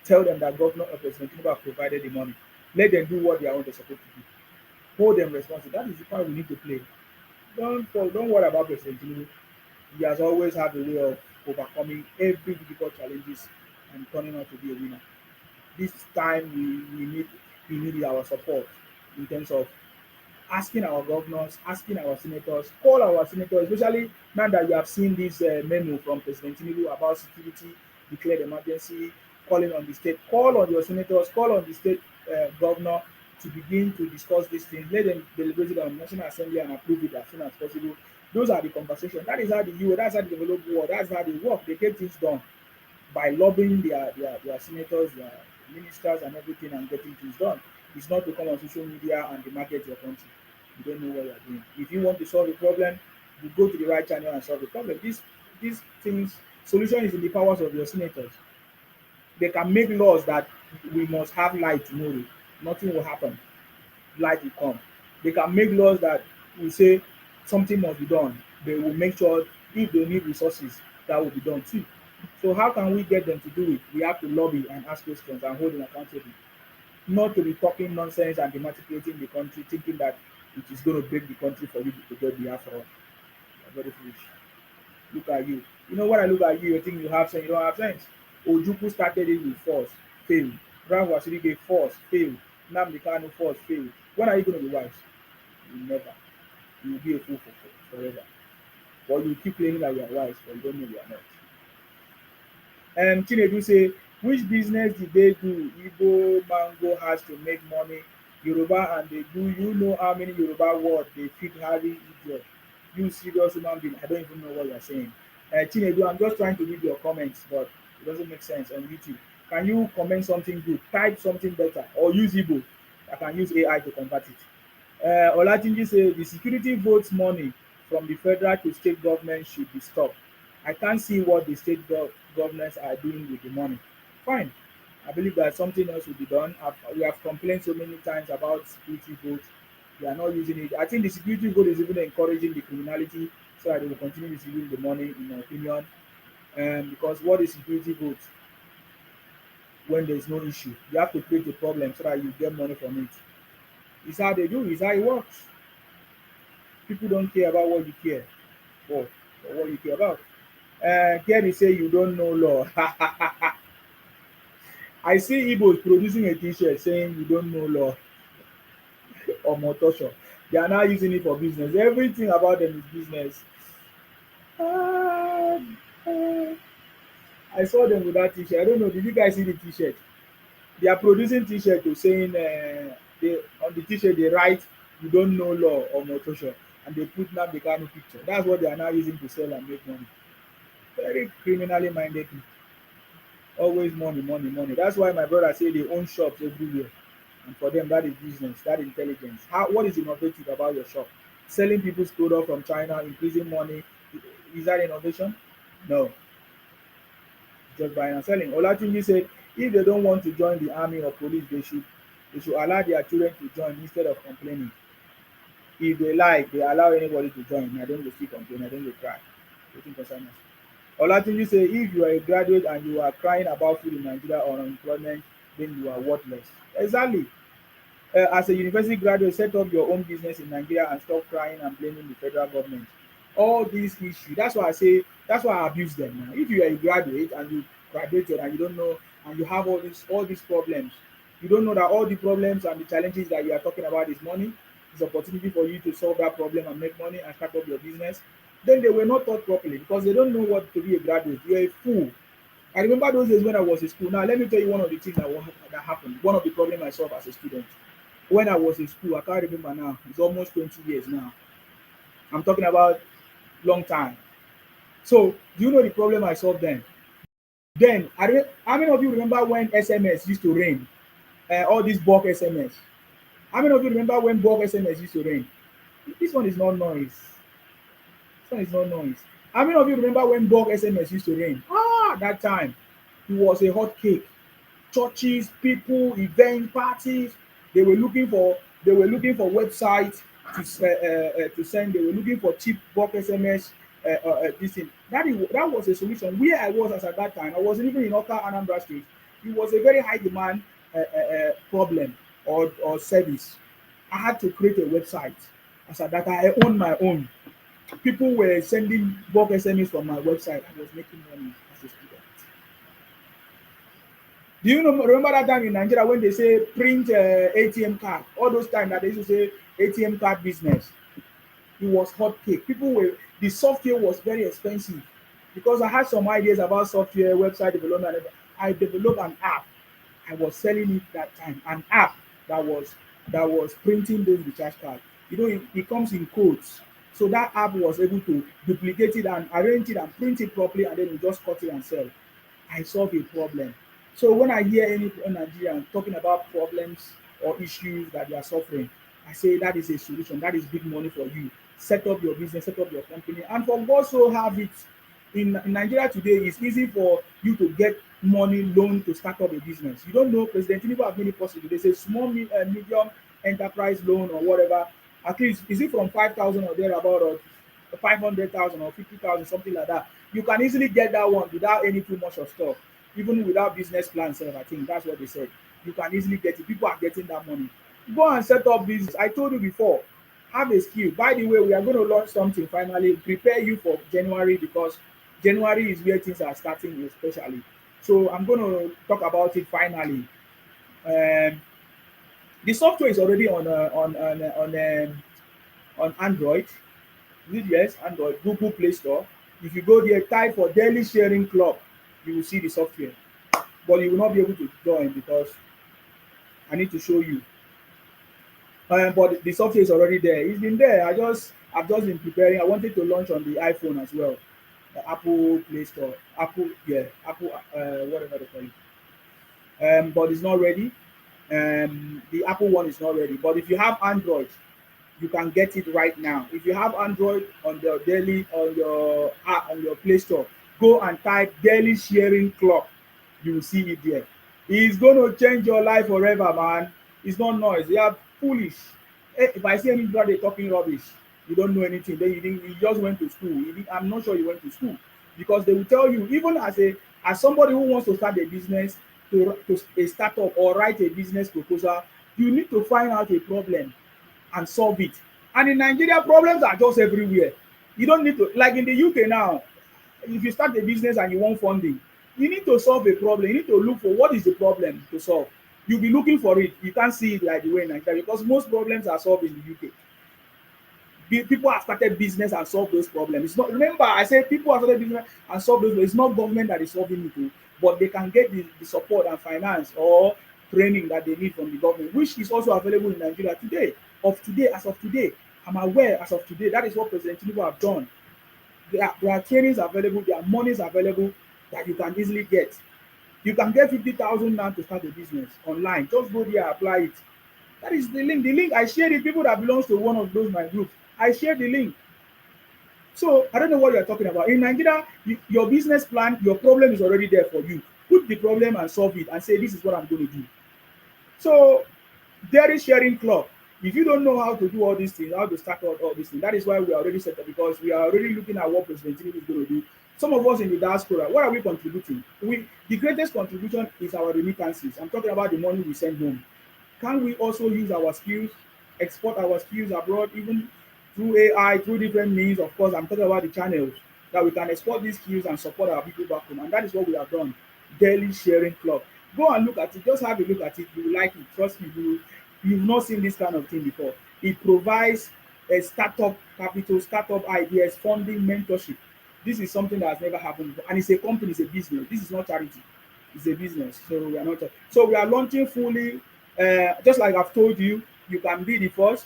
Tell them that governor or President Tinubu have provided the money. Let them do what they are supposed to do. Hold them responsible. That is the part we need to play. Don't worry about President Tinubu. He has always had a way of overcoming every difficult challenges and turning out to be a winner. This time we need our support in terms of asking our governors, asking our senators, call our senators, especially now that you have seen this memo from President Tinubu about security, declared emergency, calling on the state, call on your senators, call on the state governor, to begin to discuss these things. Let them deliberate it on National Assembly and approve it as soon as possible. Those are the conversations. That is how the US, that's how the developed world, that's how they work. They get things done by lobbying their senators, their ministers, and everything, and getting things done. It's not to come on social media and to market your country. You don't know what you're doing. If you want to solve a problem, you go to the right channel and solve the problem. These things, solution is in the powers of your senators. They can make laws that we must have light tomorrow. Nothing will happen. Light will come. They can make laws that will say something must be done. They will make sure if they need resources, that will be done too. So how can we get them to do it? We have to lobby and ask questions and hold them accountable. Not to be talking nonsense and demonstrating the country, thinking that it is going to break the country for you to get the after all. You're very foolish. Look at you. You know when I look at you, you think you have sense, you don't have sense. Ojuku started it with force, failed. Brown Wasirige force, failed. Nnamdi Kanu force, failed. When are you going to be wise? You never. You will be a fool forever. But you keep claiming that you are wise, but you don't know you are not. Tinubu say, which business did they do? Igbo mango has to make money. Yoruba and they do. You know how many Yoruba words they feed Harry idiot. You serious human being. I don't even know what you're saying. Tinubu, I'm just trying to read your comments, but it doesn't make sense on YouTube. Can you comment something good? Type something better or use Igbo. I can use AI to convert it. Olatunji say the security votes money from the federal to state government should be stopped. I can't see what the state governments are doing with the money. Fine. I believe that something else will be done. We have complained so many times about security votes. They are not using it. I think the security vote is even encouraging the criminality so that they will continue receiving the money, in my opinion. Because what is security vote when there is no issue? You have to create a problem so that you get money from it. It's how they do, it's how it works. People don't care about what you care for or what you care about. Kenny say you don't know law. I see Igbos producing a t-shirt saying you don't know law or motosho. They are now using it for business. Everything about them is business. Ah, ah. I saw them with that t-shirt. I don't know. Did you guys see the t-shirt? They are producing t-shirt to saying they on the t-shirt they write you don't know law or motosho and they put Nnamdi Kanu picture. That's what they are now using to sell and make money. Very criminally minded people. Always money, money, money. That's why my brother say they own shops everywhere. And for them, that is business, that is intelligence. What is innovative about your shop? Selling people's product from China, increasing money. Is that innovation? No. Just buying and selling. Olatunji said, if they don't want to join the army or police, they should allow their children to join instead of complaining. If they like, they allow anybody to join. I don't go see complain, I don't go cry. Wetin concern us? Olatunji say if you are a graduate and you are crying about food in Nigeria or unemployment, then you are worthless. Exactly. As a university graduate, set up your own business in Nigeria and stop crying and blaming the federal government. All these issues, that's why I say, that's why I abuse them now. If you are a graduate and you graduated and you don't know, and you have all these problems, you don't know that all the problems and the challenges that you are talking about is money, is opportunity for you to solve that problem and make money and start up your business, then they were not taught properly because they don't know what to be a graduate. You're a fool. I remember those days when I was in school. Now, let me tell you one of the things that happened. One of the problems I solved as a student. When I was in school, I can't remember now. It's almost 20 years now. I'm talking about long time. So, do you know the problem I solved then? Then, how many of you remember when SMS used to ring? All these bulk SMS. How many of you remember when bulk SMS used to ring? This one is not noise. This one is not noise. How many of you remember when bulk SMS used to ring? That time. It was a hot cake. Churches, people, event parties. They were looking for websites to send. They were looking for cheap bulk SMS. This thing. That was a solution. Where I was as at that time, I wasn't even in Oka, Anambra State. It was a very high demand problem or service. I had to create a website. As at that time, I owned my own. People were sending bulk SMS from my website. I was making money as a student. Do you remember that time in Nigeria when they say print ATM card? All those times that they used to say ATM card business. It was hot cake. The software was very expensive because I had some ideas about software, website development. I developed an app. I was selling it that time. An app that was that was printing those recharge cards. It comes in codes. So that app was able to duplicate it and arrange it and print it properly, and then you just cut it and sell. I solve a problem. So when I hear any Nigerian talking about problems or issues that they are suffering, I say that is a solution. That is big money for you. Set up your business, set up your company, and for God so have it. In Nigeria today, it's easy for you to get money loan to start up a business. You don't know, President Tinubu have made it possible. There's a small, medium enterprise loan or whatever. At least is it from 5,000 or thereabout, or 500,000 or 50,000, something like that. You can easily get that one without any too much of stuff, even without business plan sef. I think that's what they said. You can easily get it. People are getting that money. Go and set up business. I told you before, have a skill. By the way, we are going to launch something finally, prepare you for January, because January is where things are starting especially. So I'm going to talk about it finally. Um, the software is already on Android. Is it? Yes, Android, Google Play Store. If you go there, type for Daily Sharing Club, you will see the software. But you will not be able to join because I need to show you. But the software is already there. It's been there. I've just been preparing. I wanted to launch on the iPhone as well, the Apple Play Store, Apple, yeah, Apple, whatever they call it. But it's not ready. The Apple one is not ready. But if you have Android, you can get it right now. If you have Android on your daily on your Play Store, go and type Daily Sharing Club. You will see it there. It's going to change your life forever, man. It's not noise. They are foolish. If I see anybody talking rubbish, you don't know anything. Then you just went to school. I'm not sure you went to school, because they will tell you, even as somebody who wants to start a business, to a startup or write a business proposal, you need to find out a problem and solve it. And in Nigeria, problems are just everywhere. You don't need to, like in the UK now, if you start a business and you want funding, you need to solve a problem. You need to look for what is the problem to solve. You'll be looking for it. You can't see it like the way in Nigeria, because most problems are solved in the UK. People have started business and solved those problems. It's not, remember, I said people have started business and solved those problems. It's not government that is solving it, too, but they can get the support and finance or training that they need from the government, which is also available in Nigeria today. As of today, I'm aware as of today, that is what President Tinubu have done. There are trainings available, there are monies available that you can easily get. You can get 50,000 now to start a business online. Just go there, apply it. That is the link. The link I shared it. People that belongs to one of those my groups, I shared the link. So I don't know what you're talking about. In Nigeria, your business plan, your problem is already there for you. Put the problem and solve it and say, this is what I'm going to do. So there is sharing club. If you don't know how to do all these things, how to start all these things, that is why we are already set up, because we are already looking at what President Tinubu is going to do. Some of us in the diaspora, what are we contributing? The greatest contribution is our remittances. I'm talking about the money we send home. Can we also use our skills, export our skills abroad, even through AI, through different means? Of course, I'm talking about the channels that we can export these skills and support our people back home. And that is what we have done. Daily Sharing Club. Go and look at it. Just have a look at it. You will like it. Trust me, you've not seen this kind of thing before. It provides a startup capital, startup ideas, funding, mentorship. This is something that has never happened before. And it's a company, it's a business. This is not charity. It's a business. So we are not. So we are launching fully. Just like I've told you, you can be the first.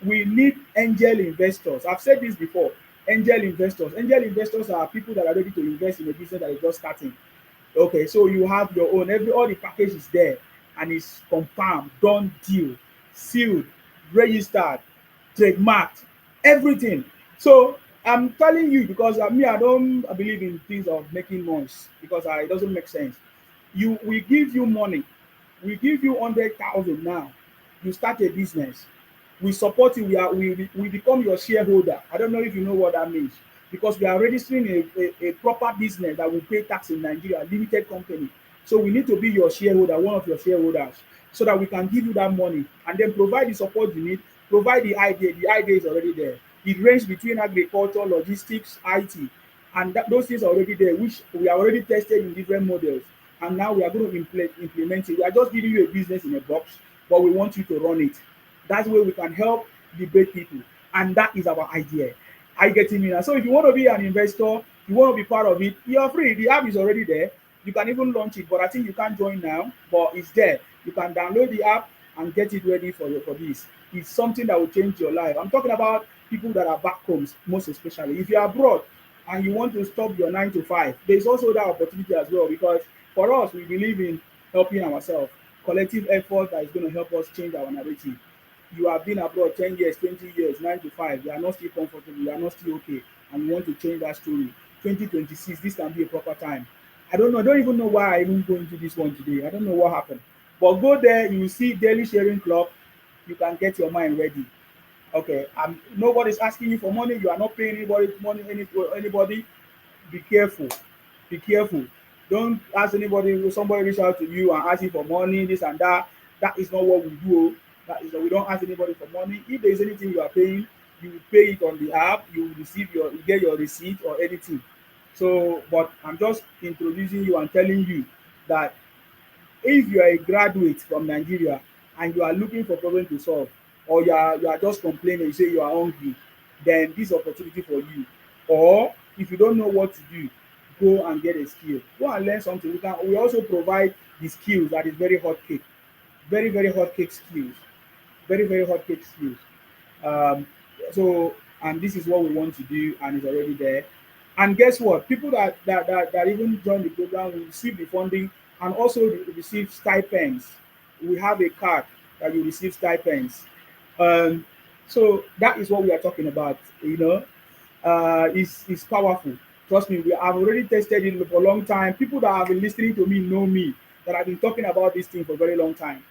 We need angel investors. I've said this before. Angel investors. Angel investors are people that are ready to invest in a business that is just starting. Okay, so you have your own. All the package is there, and it's confirmed, done deal, sealed, registered, trademarked, everything. So I'm telling you, because I don't believe in things of making noise, because it doesn't make sense. We give you money. We give you 100,000 now. You start a business. We support you. We become your shareholder. I don't know if you know what that means, because we are registering a proper business that will pay tax in Nigeria, limited company. So we need to be your shareholder, one of your shareholders, so that we can give you that money and then provide the support you need, provide the idea. The idea is already there. It ranges between agriculture, logistics, IT, and those things are already there, which we are already tested in different models. And now we are going to implement it. We are just giving you a business in a box, but we want you to run it. That's where we can help debate people. And that is our idea. Are you getting me now? So if you want to be an investor, you want to be part of it, you're free. The app is already there. You can even launch it, but I think you can't join now, but it's there. You can download the app and get it ready for this. It's something that will change your life. I'm talking about people that are back homes, most especially. If you're abroad and you want to stop your 9 to 5, there's also that opportunity as well, because for us, we believe in helping ourselves, collective effort that is going to help us change our narrative. You have been abroad 10 years, 20 years, 9 to 5, you are not still comfortable, you are not still okay, and you want to change that story. 2026, this can be a proper time. I don't know, I don't even know why I even go into this one today. I don't know what happened. But go there, you will see daily sharing club, you can get your mind ready. Okay, nobody's asking you for money, you are not paying anybody money, anybody. Be careful, be careful. Don't ask anybody, somebody reach out to you and ask you for money, this and that. That is not what we do. That is, we don't ask anybody for money. If there is anything you are paying, you will pay it on the app, you will receive you get your receipt or anything. So, but I'm just introducing you and telling you that if you are a graduate from Nigeria and you are looking for problem to solve, or you are just complaining, you say you are hungry, then this opportunity for you. Or if you don't know what to do, go and get a skill, go and learn something. We also provide the skills that is very hot cake, very hot cake skills, very hot cake skills. um, so, and this is what we want to do, and it's already there. And guess what? People that even join the program will receive the funding and also receive stipends. We have a card that you receive stipends. Um, so that is what we are talking about. Is powerful. Trust me, we have already tested it for a long time. People that have been listening to me know me, that I've been talking about this thing for a very long time.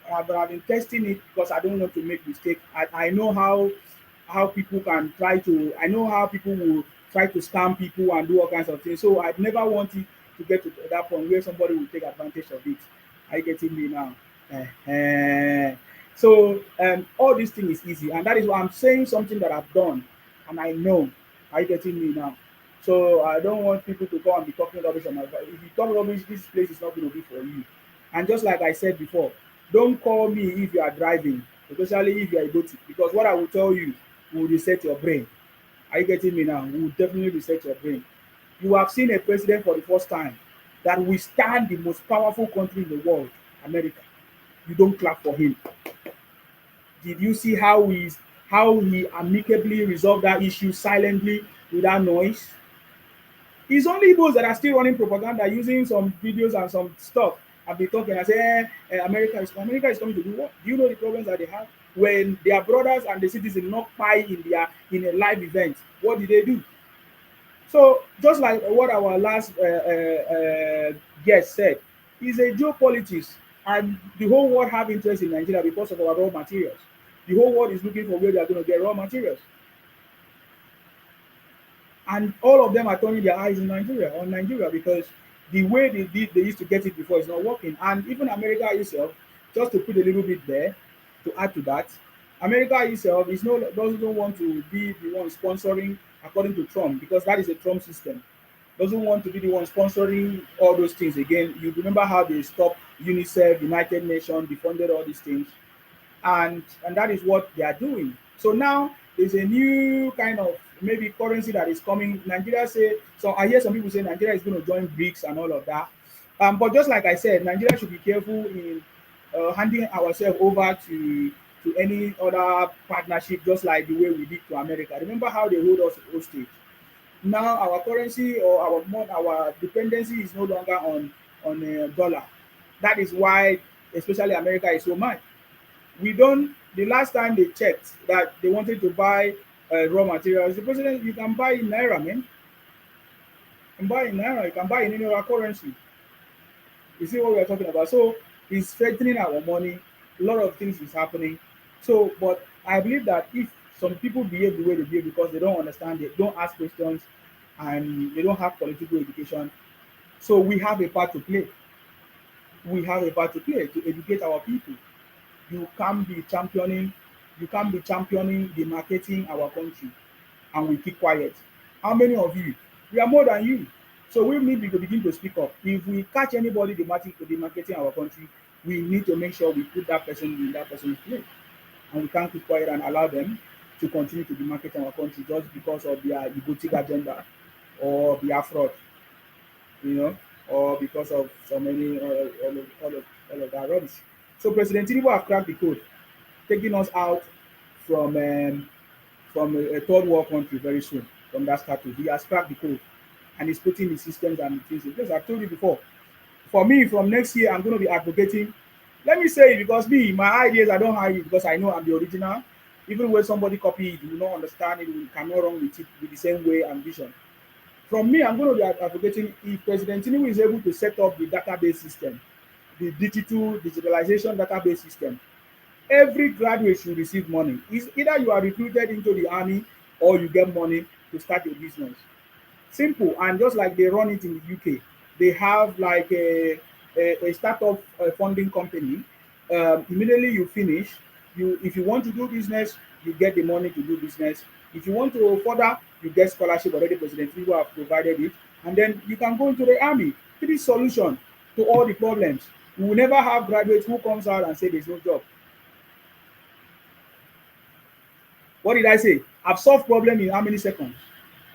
But I've been testing it because I don't want to make mistake. I know how people can try to. I know how people will try to scam people and do all kinds of things. So I've never wanted to get to that point where somebody will take advantage of it. Are you getting me now? So all this thing is easy, and that is why I'm saying something that I've done, and I know. Are you getting me now? So I don't want people to go and be talking rubbish on my voice. If you talk rubbish, this place is not going to be for you. And just like I said before, don't call me if you are driving, especially if you are a idiotic, because what I will tell you will reset your brain. Are you getting me now? Will definitely reset your brain. You have seen a president for the first time that will stand the most powerful country in the world, America. You don't clap for him. Did you see how he amicably resolved that issue silently without noise? It's only those that are still running propaganda using some videos and some stuff and be talking and say, America is coming to do what? Do you know the problems that they have? When their brothers and the citizens not pie in a live event, what did they do? So just like what our last guest said, is a geopolitics, and the whole world have interest in Nigeria because of our raw materials. The whole world is looking for where they are going to get raw materials, and all of them are turning their eyes in Nigeria because the way they used to get it before is not working. And even America itself, just to put a little bit there, to add to that, America itself doesn't want to be the one sponsoring according to Trump, because that is a Trump system. Doesn't want to be the one sponsoring all those things again. You remember how they stopped UNICEF, United Nations, defunded all these things, and that is what they are doing. So now there's a new kind of maybe currency that is coming. Nigeria say, so I hear some people say Nigeria is going to join BRICS and all of that. But just like I said, Nigeria should be careful in handing ourselves over to any other partnership, just like the way we did to America. Remember how they hold us hostage. Now our currency or our dependency is no longer on a dollar. That is why, especially America, is so mad. We don't. The last time they checked that they wanted to buy raw materials, the president, you can buy in naira, man. You can buy in naira. You can buy in any other currency. You see what we are talking about? So it's strengthening our money. A lot of things is happening. So, but I believe that if some people behave the way they behave because they don't understand, they don't ask questions, and they don't have political education, so we have a part to play. We have a part to play to educate our people. You can't be championing, you can't be championing the marketing our country, and we keep quiet. How many of you? We are more than you. So we need to begin to speak up. If we catch anybody the marketing our country, we need to make sure we put that person in that person's place. And we can't keep quiet and allow them to continue to be marketing our country just because of their egotic agenda or their fraud, you know, or because of so many all of that rubbish. So President Tinubu have cracked the code, taking us out from a third world country very soon from that status. He has cracked the code and he's putting the systems and the things in place. I've told you before. For me, from next year, I'm going to be advocating. Let me say it because me, my ideas, I don't hide it because I know I'm the original. Even when somebody copy it, you will not understand it, you cannot run with it with the same way and vision. From me, I'm going to be advocating if President Tinubu is able to set up the database system, the digitalization database system, every graduate should receive money. It's either you are recruited into the army or you get money to start a business. Simple. And just like they run it in the UK, they have like a startup funding company. Immediately you finish, you if you want to do business, you get the money to do business. If you want to further, you get scholarship. Already President Tinubu have provided it, and then you can go into the army. Three solution to all the problems. We will never have graduates who comes out and say there's no job. What did I say? I've solved problem in how many seconds?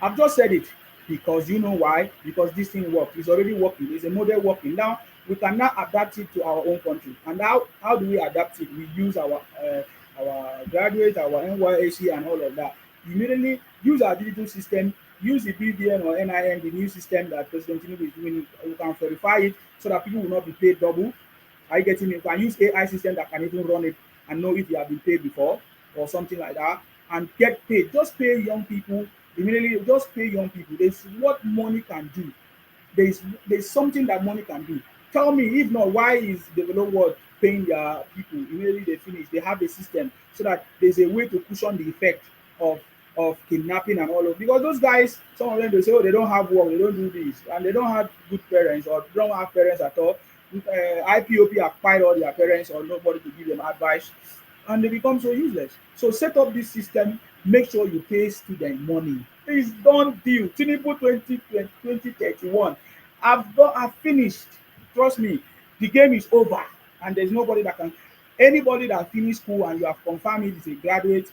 I've just said it because you know why? Because this thing works. It's already working. It's a model working. Now we can now adapt it to our own country. And how do we adapt it? We use our graduates, our NYSC and all of that. Immediately use our digital system, use the BVN or NIN, the new system that President Tinubu is doing. We can verify it so that people will not be paid double. Are you getting me? You can use AI system that can even run it and know if you have been paid before or something like that and get paid. Just pay young people immediately. Just pay young people. There's what money can do. There's something that money can do. Tell me, if not, why is the developed world paying their people immediately they finish? They have a system so that there's a way to cushion the effect of kidnapping and all of because those guys, some of them they say, oh, they don't have work, they don't do this, and they don't have good parents or don't have parents at all. IPOP acquired all their parents or nobody to give them advice, and they become so useless. So set up this system, make sure you pay student money. It's done deal. Tinubu 2031. I've finished. Trust me, the game is over, and there's nobody that can. Anybody that finish school and you have confirmed it is a graduate,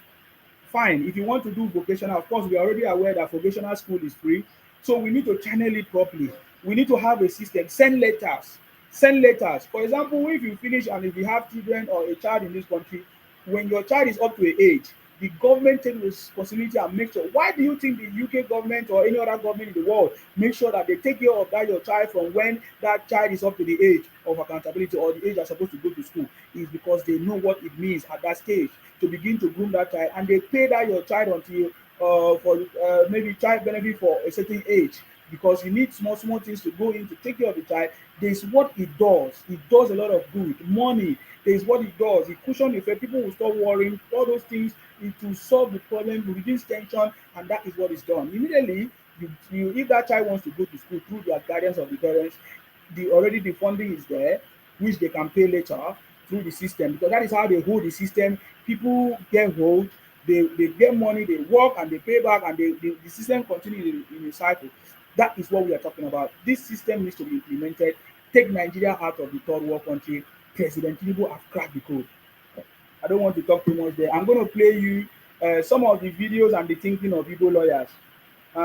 fine. If you want to do vocational, of course, we are already aware that vocational school is free. So we need to channel it properly. We need to have a system. Send letters. Send letters. For example, if you finish and if you have children or a child in this country, when your child is up to an age, the government take responsibility and make sure. Why do you think the UK government or any other government in the world make sure that they take care of that your child from when that child is up to the age of accountability or the age they're supposed to go to school? Is because they know what it means at that stage to begin to groom that child, and they pay that your child until for maybe child benefit for a certain age because you need small things to go in to take care of the child. There's what it does. It does a lot of good. Money. There's what it does. It cushions effect. People will stop worrying. All those things. It will solve the problem, reduce tension, and that is what is done. Immediately, if that child wants to go to school through the guidance of the parents, the funding is there, which they can pay later through the system because that is how they hold the system. People get hold, they get money, they work and they pay back, and the system continues in a cycle. That is what we are talking about. This system needs to be implemented. Take Nigeria out of the third world country. President Tinubu have cracked the code. I don't want to talk too much there. I'm going to play you some of the videos and the thinking of Igbo lawyers.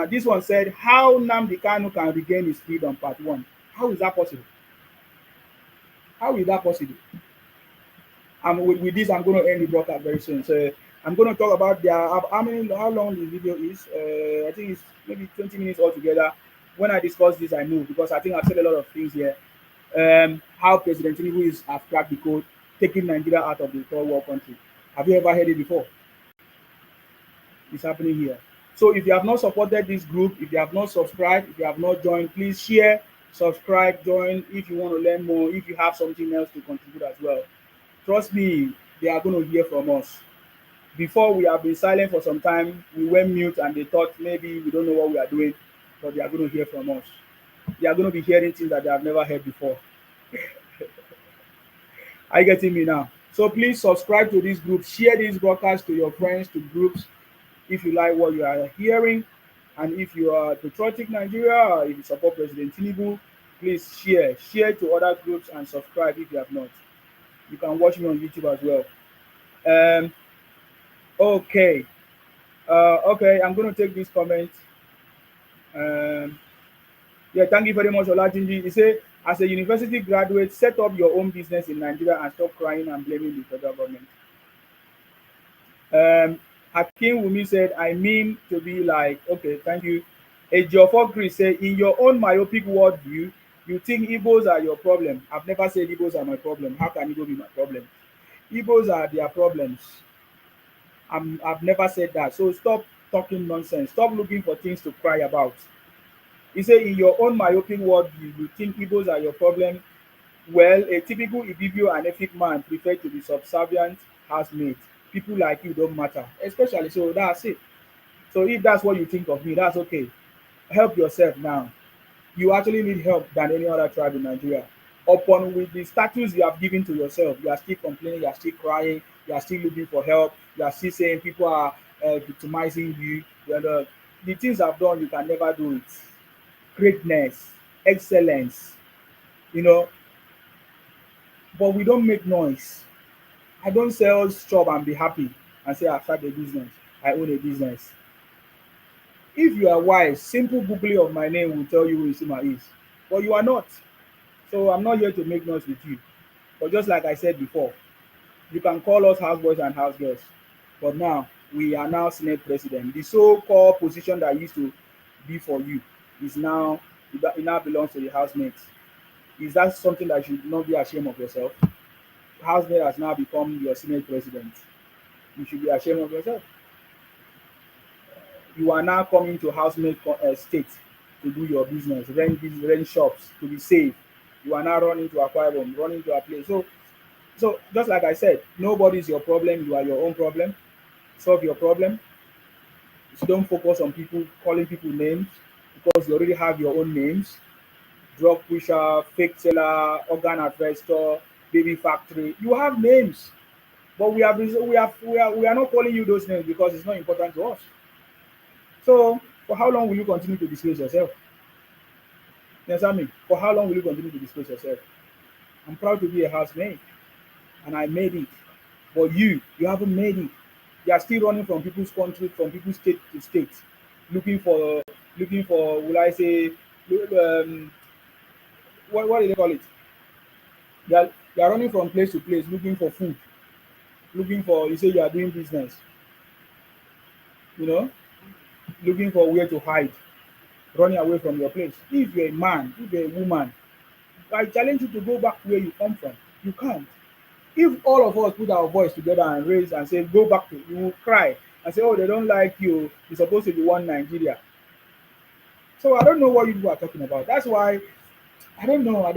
This one said, how Nnamdi Kanu can regain his freedom, part one. How is that possible? How is that possible? And with this, I'm going to end the broadcast very soon. So I'm going to talk about how long the video is. I think it's maybe 20 minutes altogether. When I discuss this, I move because I think I've said a lot of things here. How President Tinubu is have cracked the code, taking Nigeria out of the third world country. Have you ever heard it before? It's happening here. So if you have not supported this group, if you have not subscribed, if you have not joined, please share, subscribe, join if you want to learn more, if you have something else to contribute as well. Trust me, they are going to hear from us. Before we have been silent for some time, we went mute and they thought maybe we don't know what we are doing, but they are going to hear from us. They are going to be hearing things that they have never heard before. Are you getting me now? So please subscribe to this group, share this broadcast to your friends, to groups, if you like what you are hearing. And if you are patriotic Nigeria or if you support President Tinubu, please share to other groups and subscribe if you have not. You can watch me on YouTube as well. Okay. Okay, I'm going to take this comment. Yeah, thank you very much, Olajinji. He said, As a university graduate, set up your own business in Nigeria and stop crying and blaming the federal government. Hakim Wumi said, I mean to be like, okay, thank you. Ejiofor Chris said, in your own myopic worldview, you think Igbos are your problem. I've never said Igbos are my problem. How can Igbo be my problem? Igbos are their problems. I've never said that. So stop talking nonsense. Stop looking for things to cry about. He said, in your own myopic worldview, you think Igbos are your problem. Well, a typical Ibibio and Efik man prefer to be subservient housemate. People like you don't matter. Especially, so that's it. So if that's what you think of me, that's okay. Help yourself now. You actually need help than any other tribe in Nigeria. Upon with the status you have given to yourself, you are still complaining, you are still crying, you are still looking for help, you are still saying people are victimizing you. You know, the things I've done, you can never do it. Greatness, excellence, you know, but we don't make noise. I don't sell job and be happy and say I start a business. I own a business. If you are wise, simple googling of my name will tell you who Isima is. But you are not. So I'm not here to make noise with you. But just like I said before, you can call us houseboys and housegirls. But now we are now Senate president. The so-called position that used to be for you is now it now belongs to the housemates. Is that something that you should not be ashamed of yourself? Housemate has now become your Senate president. You should be ashamed of yourself. You are now coming to housemaid state to do your business, rent shops to be safe. You are now running to Akwa Ibom, running to a place. So just like I said, nobody is your problem. You are your own problem. Solve your problem. So don't focus on people calling people names because you already have your own names. Drug pusher, fake seller, organ harvester, baby factory. You have names, but we are not calling you those names because it's not important to us. So for how long will you continue to disgrace yourself? You understand me? For how long will you continue to disgrace yourself? I'm proud to be a housemaid and I made it. But you haven't made it. You are still running from people's country, from people's state to state, looking for will I say what do they call it? You are running from place to place looking for food, looking for you say you are doing business, you know, looking for where to hide, running away from your place. If you're a man, if you're a woman, I challenge you to go back to where you come from. You can't. If all of us put our voice together and raise and say, go back to, you will cry and say, oh, they don't like you. You're supposed to be one Nigeria. So I don't know what you are talking about. That's why I don't know.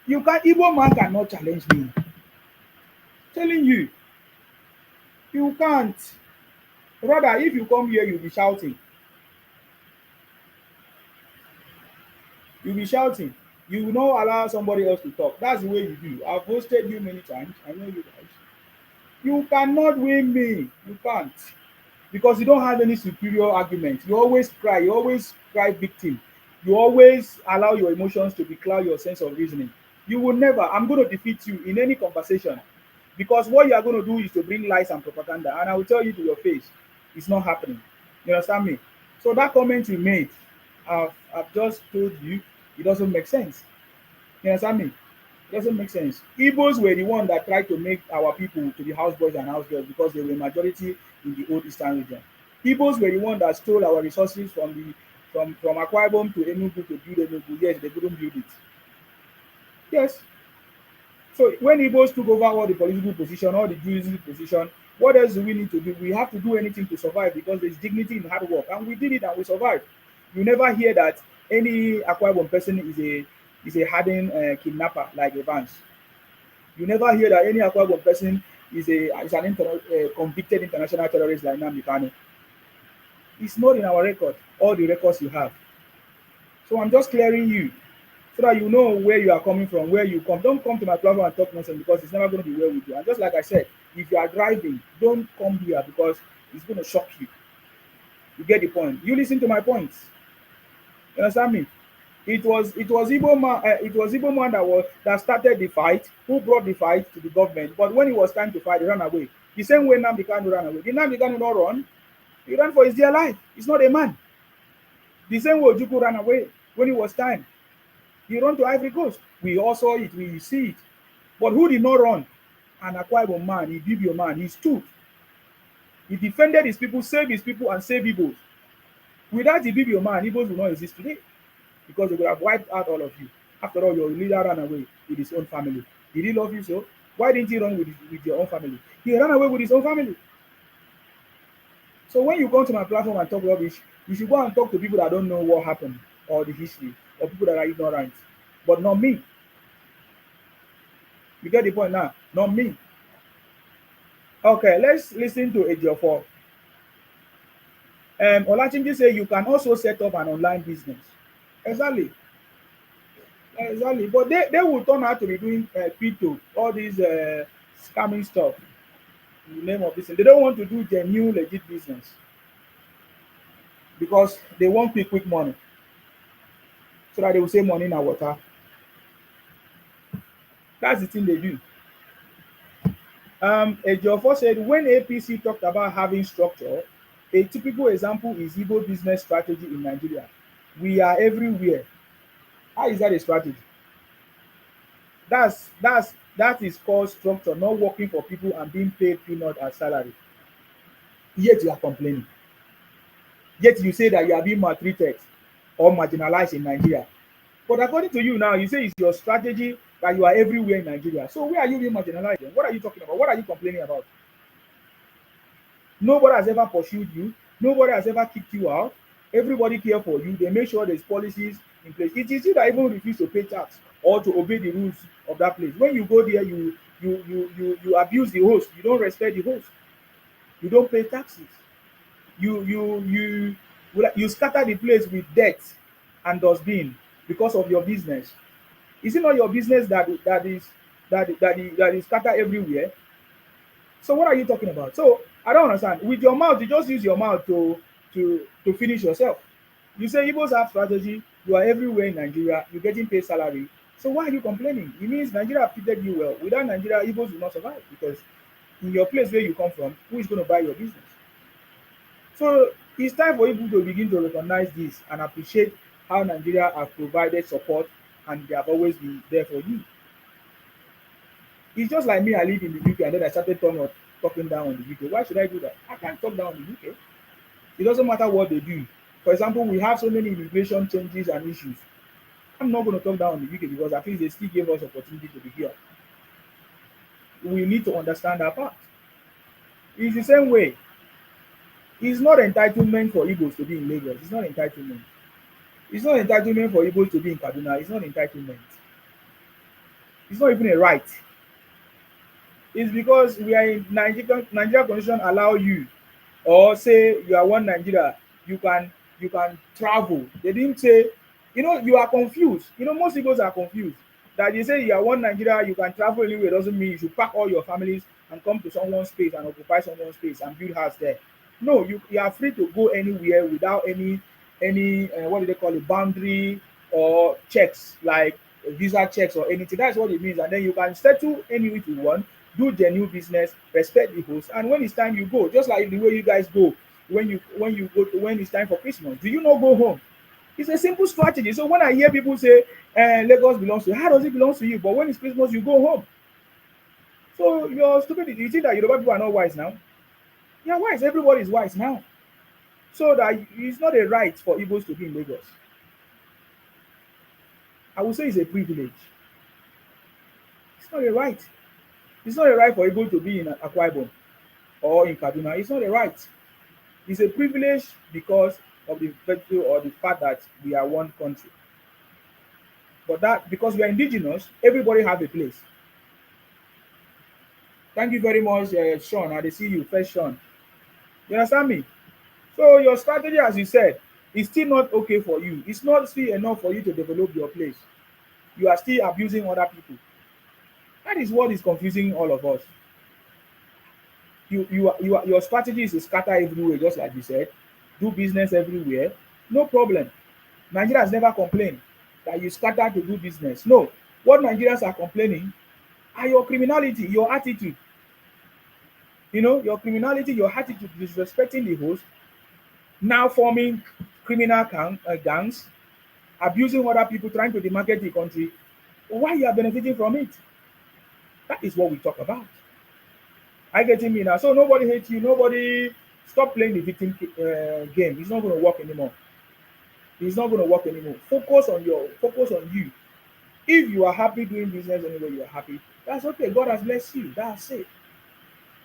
You can Igbo man cannot challenge me. Telling you, you can't. Rather, if you come here, you'll be shouting. You'll be shouting. You will not allow somebody else to talk. That's the way you do. I've hosted you many times. I know you guys. You cannot win me. You can't. Because you don't have any superior argument. You always cry. You always cry victim. You always allow your emotions to becloud your sense of reasoning. You will never. I'm going to defeat you in any conversation. Because what you are going to do is to bring lies and propaganda. And I will tell you to your face, it's not happening. You understand me? So that comment you made, I've just told you, it doesn't make sense. You understand me? It doesn't make sense. Igbos were the one that tried to make our people to be houseboys and housegirls because they were majority in the old eastern region. Igbos were the one that stole our resources from Akwa Ibom to Enugu to build Enugu. Yes, they couldn't build it. Yes. So when Igbos took over all the political position, all the judicial position, what else do we need to do? We have to do anything to survive because there's dignity in hard work, and we did it and we survived. You never hear that any Akwa Ibom person is a hardened kidnapper like Evans. You never hear that any Akwa Ibom person is an convicted international terrorist like Nnamdi Kanu. It's not in our record. All the records you have. So I'm just clearing you so that you know where you are coming from, where you come. Don't come to my platform and talk nonsense because it's never going to be well with you. And just like I said, if you are driving, don't come here because it's going to shock you. You get the point. You listen to my points. You understand me? It was Igbo man that started the fight, who brought the fight to the government. But when it was time to fight, he ran away. The same way Nnamdi Kanu ran away. Did Nnamdi Kanu not run? He ran for his dear life. He's not a man. The same way Ojukwu ran away when it was time. He run to Ivory Coast. We all saw it. We see it. But who did not run? An Akwa Ibom man, a Ibibio man. He stood. He defended his people, saved his people, and saved Igbos. Without the Ibibio man, Igbos will not exist today because they would have wiped out all of you. After all, your leader ran away with his own family. Did he love you so? Why didn't he run with your own family? He ran away with his own family. So when you come to my platform and talk rubbish, you should go and talk to people that don't know what happened or the history, or people that are ignorant. But not me. You get the point now? Not me. Okay, let's listen to Ejiofor. Olachinji say you can also set up an online business. Exactly. Exactly. But they will turn out to be doing crypto, all these scamming stuff in the name of this. They don't want to do genuine, legit business because they want quick money so that they will save money in our water. That's the thing they do. Ejiofor said when APC talked about having structure, a typical example is Igbo business strategy in Nigeria. We are everywhere. How is that a strategy? That is called structure, not working for people and being paid peanut as salary. Yet you are complaining. Yet you say that you are being maltreated or marginalized in Nigeria. But according to you now, you say it's your strategy that you are everywhere in Nigeria. So where are you being marginalized then? What are you talking about? What are you complaining about? Nobody has ever pursued you. Nobody has ever kicked you out. Everybody care for you. They make sure there's policies in place. It is you that even refuse to pay tax or to obey the rules of that place. When you go there, you abuse the host. You don't respect the host. You don't pay taxes. You scatter the place with debt and dustbin because of your business. Is it not your business that is scattered everywhere? So what are you talking about? So I don't understand. With your mouth, you just use your mouth to finish yourself. You say Igbos have strategy. You are everywhere in Nigeria. You're getting paid salary. So why are you complaining? It means Nigeria have treated you well. Without Nigeria, Igbos will not survive because in your place where you come from, who is going to buy your business? So it's time for people to begin to recognize this and appreciate how Nigeria have provided support and they have always been there for you. It's just like me, I live in the UK and then I started talking down on the UK. Why should I do that? I can't talk down on the UK. It doesn't matter what they do. For example, we have so many immigration changes and issues. I'm not going to talk down on the UK because at least they still gave us opportunity to be here. We need to understand that part. It's the same way. It's not entitlement for Igbos to be in Lagos. It's not entitlement. It's not entitlement for Igbos to be in Kaduna. It's not entitlement. It's not even a right. It's because we are in Nigeria constitution allow you or say you are one Nigeria, you can travel. They didn't say, you are confused. Most Igbos are confused. That they say you are one Nigeria, you can travel anywhere doesn't mean you should pack all your families and come to someone's space and occupy someone's space and build house there. No, you are free to go anywhere without any what do they call it, boundary or checks like visa checks or anything. That's what it means. And then you can settle anywhere you want, do genuine business, respect the host, and when it's time you go. Just like the way you guys go when it's time for Christmas. Do you not go home? It's a simple strategy. So when I hear people say Lagos belongs to you, how does it belong to you? But when it's Christmas, you go home. So you're stupid. You think that Yoruba people are not wise now? Yeah, wise. Everybody is wise now. So that it's not a right for Igbos to be in Lagos. I would say it's a privilege. It's not a right. It's not a right for Igbo to be in Akwa Ibom or in Kaduna. It's not a right. It's a privilege because of the virtue or the fact that we are one country. But that because we are indigenous, everybody have a place. Thank you very much, Sean. I see you first, Sean. You understand me? So your strategy, as you said, is still not okay for you. It's not still enough for you to develop your place. You are still abusing other people. That is what is confusing all of us. Your strategy is to scatter everywhere, just like you said, do business everywhere. No problem. Nigeria has never complained that you scatter to do business. No. What Nigerians are complaining are your criminality, your attitude. Your criminality, your attitude, disrespecting the host, now forming criminal gangs, abusing other people, trying to demarket the country, why you are benefiting from it? That is what we talk about. I getting me now. So nobody hates you. Nobody stop playing the victim game. It's not going to work anymore. It's not going to work anymore. Focus on you. If you are happy doing business anywhere you are happy, that's okay. God has blessed you. That's it.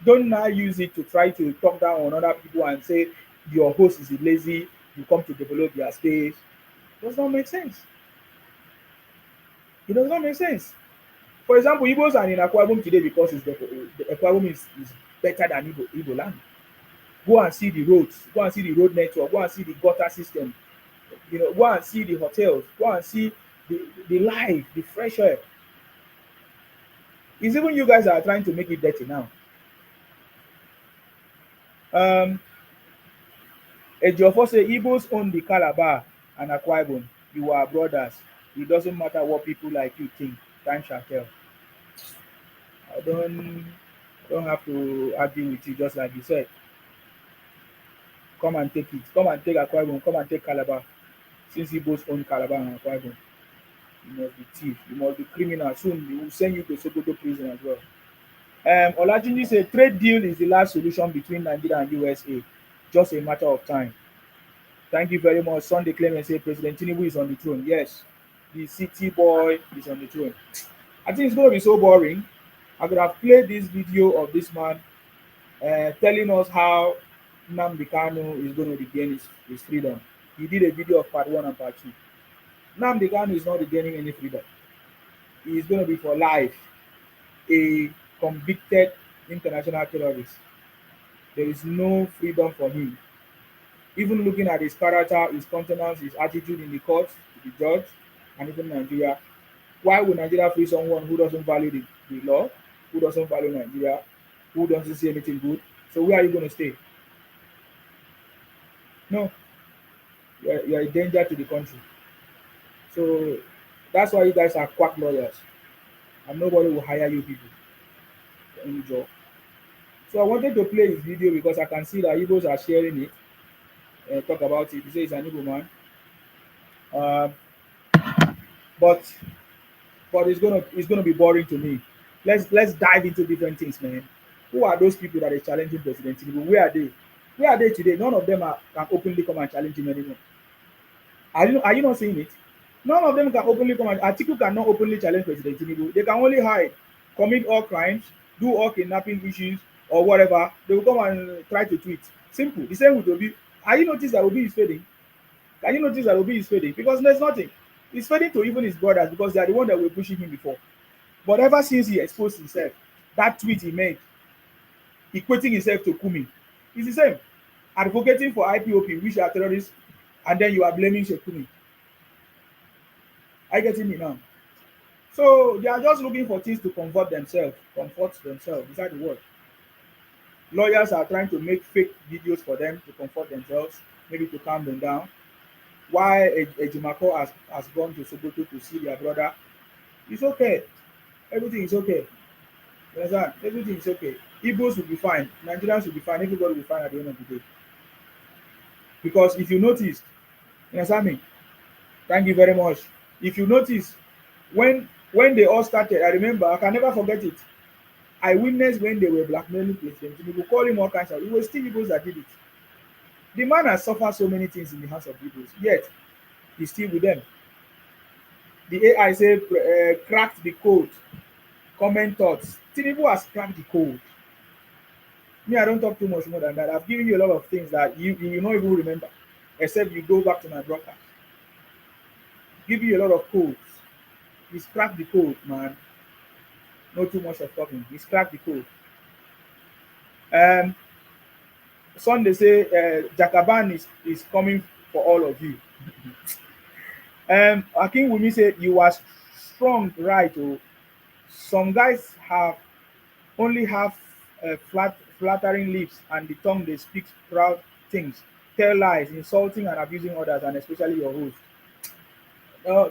Don't now use it to try to talk down on other people and say your host is lazy. You come to develop their space. It does not make sense. It does not make sense. For example, Igbos are in Akwa Ibom today because the Akwa Ibom is better than Igbo land. Go and see the roads. Go and see the road network. Go and see the gutter system. Go and see the hotels. Go and see the life, the fresh air. It's even you guys that are trying to make it dirty now. Ejiofor say Igbos own the Calabar and Akwa Ibom. You are brothers. It doesn't matter what people like you think. Time shall tell. I don't have to argue with you, just like you said. Come and take it. Come and take Akwa Ibom. Come and take Calabar. Since Igbos own Calabar and Akwa Ibom, you must be thief. You must be criminal. Soon we will send you to Sokoto prison as well. Olajunji said trade deal is the last solution between Nigeria and USA. Just a matter of time. Thank you very much. Sunday Clement say President Tinubu is on the throne. Yes, the city boy is on the throne. I think it's going to be so boring. I could have played this video of this man telling us how Nnamdi Kanu is going to regain his freedom. He did a video of part 1 and part 2. Nnamdi Kanu is not regaining any freedom. He is going to be for life a convicted international terrorist. There is no freedom for him. Even looking at his character, his countenance, his attitude in the court, to the judge, and even Nigeria, why would Nigeria free someone who doesn't value the law, who doesn't value Nigeria, who doesn't see anything good? So where are you going to stay? No, you're a danger to the country. So that's why you guys are quack lawyers, and nobody will hire you people for any job. So I wanted to play his video because I can see that Igbos are sharing it. Talk about it. He says he's an Igbo man. Uh, but it's gonna be boring to me. Let's dive into different things, man. Who are those people that are challenging President Tinubu? Where are they? Where are they today? None of them can openly come and challenge him anymore. Are you not seeing it? None of them can openly come and Atiku cannot openly challenge President Tinubu. They can only hide, commit all crimes, do all kidnapping issues or whatever. They will come and try to tweet. Simple. The same with Obi. Have you noticed that Obi is fading? Can you notice that Obi is fading? Because there's nothing. He's fading to even his brothers because they are the one that were pushing him before. But ever since he exposed himself, that tweet he made, equating himself to Kumi, it's the same. Advocating for IPOP, which are terrorists, and then you are blaming Shekumi. I get me now. So they are just looking for things to comfort themselves. Is that the word? Lawyers are trying to make fake videos for them to comfort themselves, maybe to calm them down. Why Ejimako has gone to Sokoto to see their brother? It's okay. Everything is okay. You understand? Everything is okay. Igbos will be fine. Nigerians will be fine. Everybody will be fine at the end of the day. Because if you notice, you understand me? Thank you very much. If you notice, when they all started, I remember, I can never forget it. I witnessed when they were blackmailing President Tinubu, call him all kinds of. It was still Igbos that did it. The man has suffered so many things in the hands of Igbos, yet he's still with them. The AI said, cracked the code. Comment thoughts. Tinubu has cracked the code. Me, I don't talk too much more than that. I've given you a lot of things that you will not even remember, except you go back to my broadcast. Give you a lot of codes. He's cracked the code, man. Not too much of talking. He's cracked the code. Sunday say Jakaban is coming for all of you. Akin Wumi said you are strong, right? Oh, some guys only have flattering lips and the tongue they speak proud things, tell lies, insulting and abusing others, and especially your host.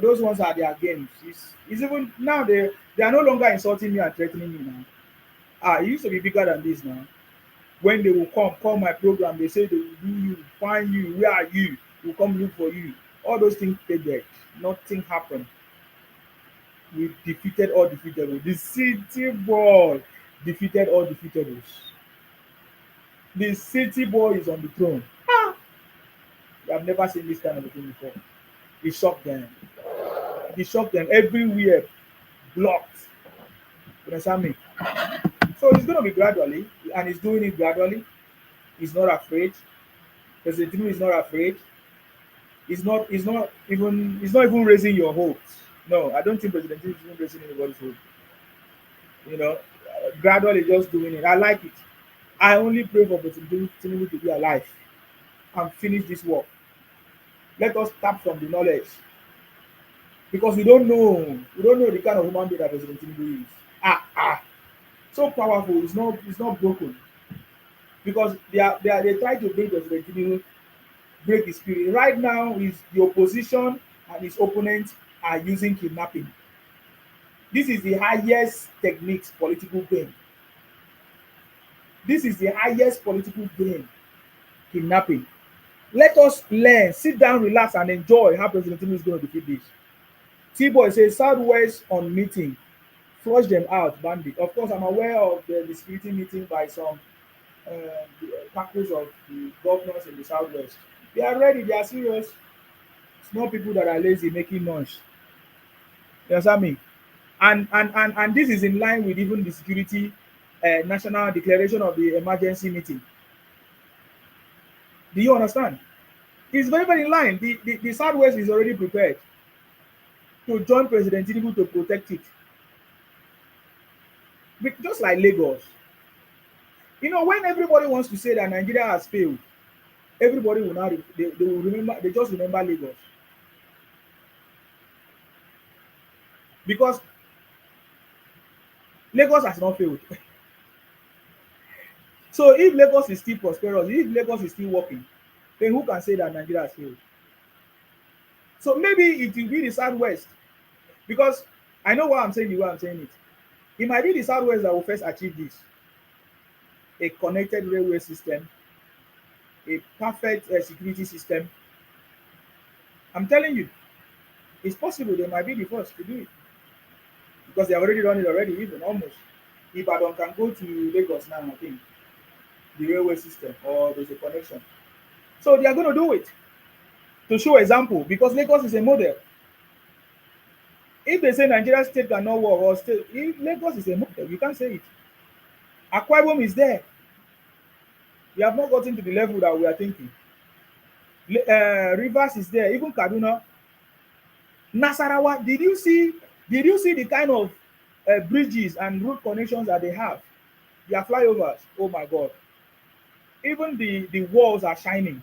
Those ones are their games. It's even now they are no longer insulting me and threatening me now. It used to be bigger than this now. When they will call my program, they say they will do you, find you, where are you? We'll come look for you. All those things faded. Nothing happened. We defeated all defeatables. The city boy defeated all defeatables. The city boy is on the throne. Ah! We have never seen this kind of a thing before. It shocked them. It shocked them everywhere. Blocked. You understand me? So it's going to be gradually, and he's doing it gradually. He's not afraid. President Tinubu is not afraid. He's not even raising your hopes. No, I don't think President Tinubu is even raising anybody's hope. Gradually just doing it. I like it. I only pray for President Tinubu to be alive and finish this work. Let us tap from the knowledge because we don't know the kind of human being that President Tinubu is. So powerful. It's not broken because they try to bring President Tinubu break his spirit. Right now, is the opposition and his opponents are using kidnapping. This is the highest techniques political game. This is the highest political game, kidnapping. Let us learn, sit down, relax, and enjoy how President Tinubu is going to defeat this. T-Boy says Southwest on meeting, flush them out, bandit. Of course, I'm aware of the security meeting by some tackles of the governors in the Southwest. They are ready, they are serious. It's not people that are lazy making noise. You understand me? And this is in line with even the security national declaration of the emergency meeting. Do you understand? It's very, very in line. The Southwest is already prepared to join President Tinubu to protect it. Just like Lagos. When everybody wants to say that Nigeria has failed, everybody will now they will remember, they just remember Lagos. Because Lagos has not failed. So if Lagos is still prosperous, if Lagos is still working, then who can say that Nigeria has failed? So maybe it will be the Southwest. Because I know why I'm saying the way I'm saying it. It might be the Southwest that will first achieve this. A connected railway system, a perfect security system. I'm telling you, it's possible they might be the first to do it. Because they have already done it already, even almost. Ibadan can go to Lagos now, I think. The railway system, or there's a connection. So they are going to do it to show example, because Lagos is a model. If they say Nigeria state cannot work, or state, if Lagos is a model, you can't say it. Akwa Ibom is there. We have not gotten to the level that we are thinking. Rivers is there, even Kaduna. Nasarawa, did you see the kind of bridges and road connections that they have? Their flyovers, oh my God. Even the walls are shining.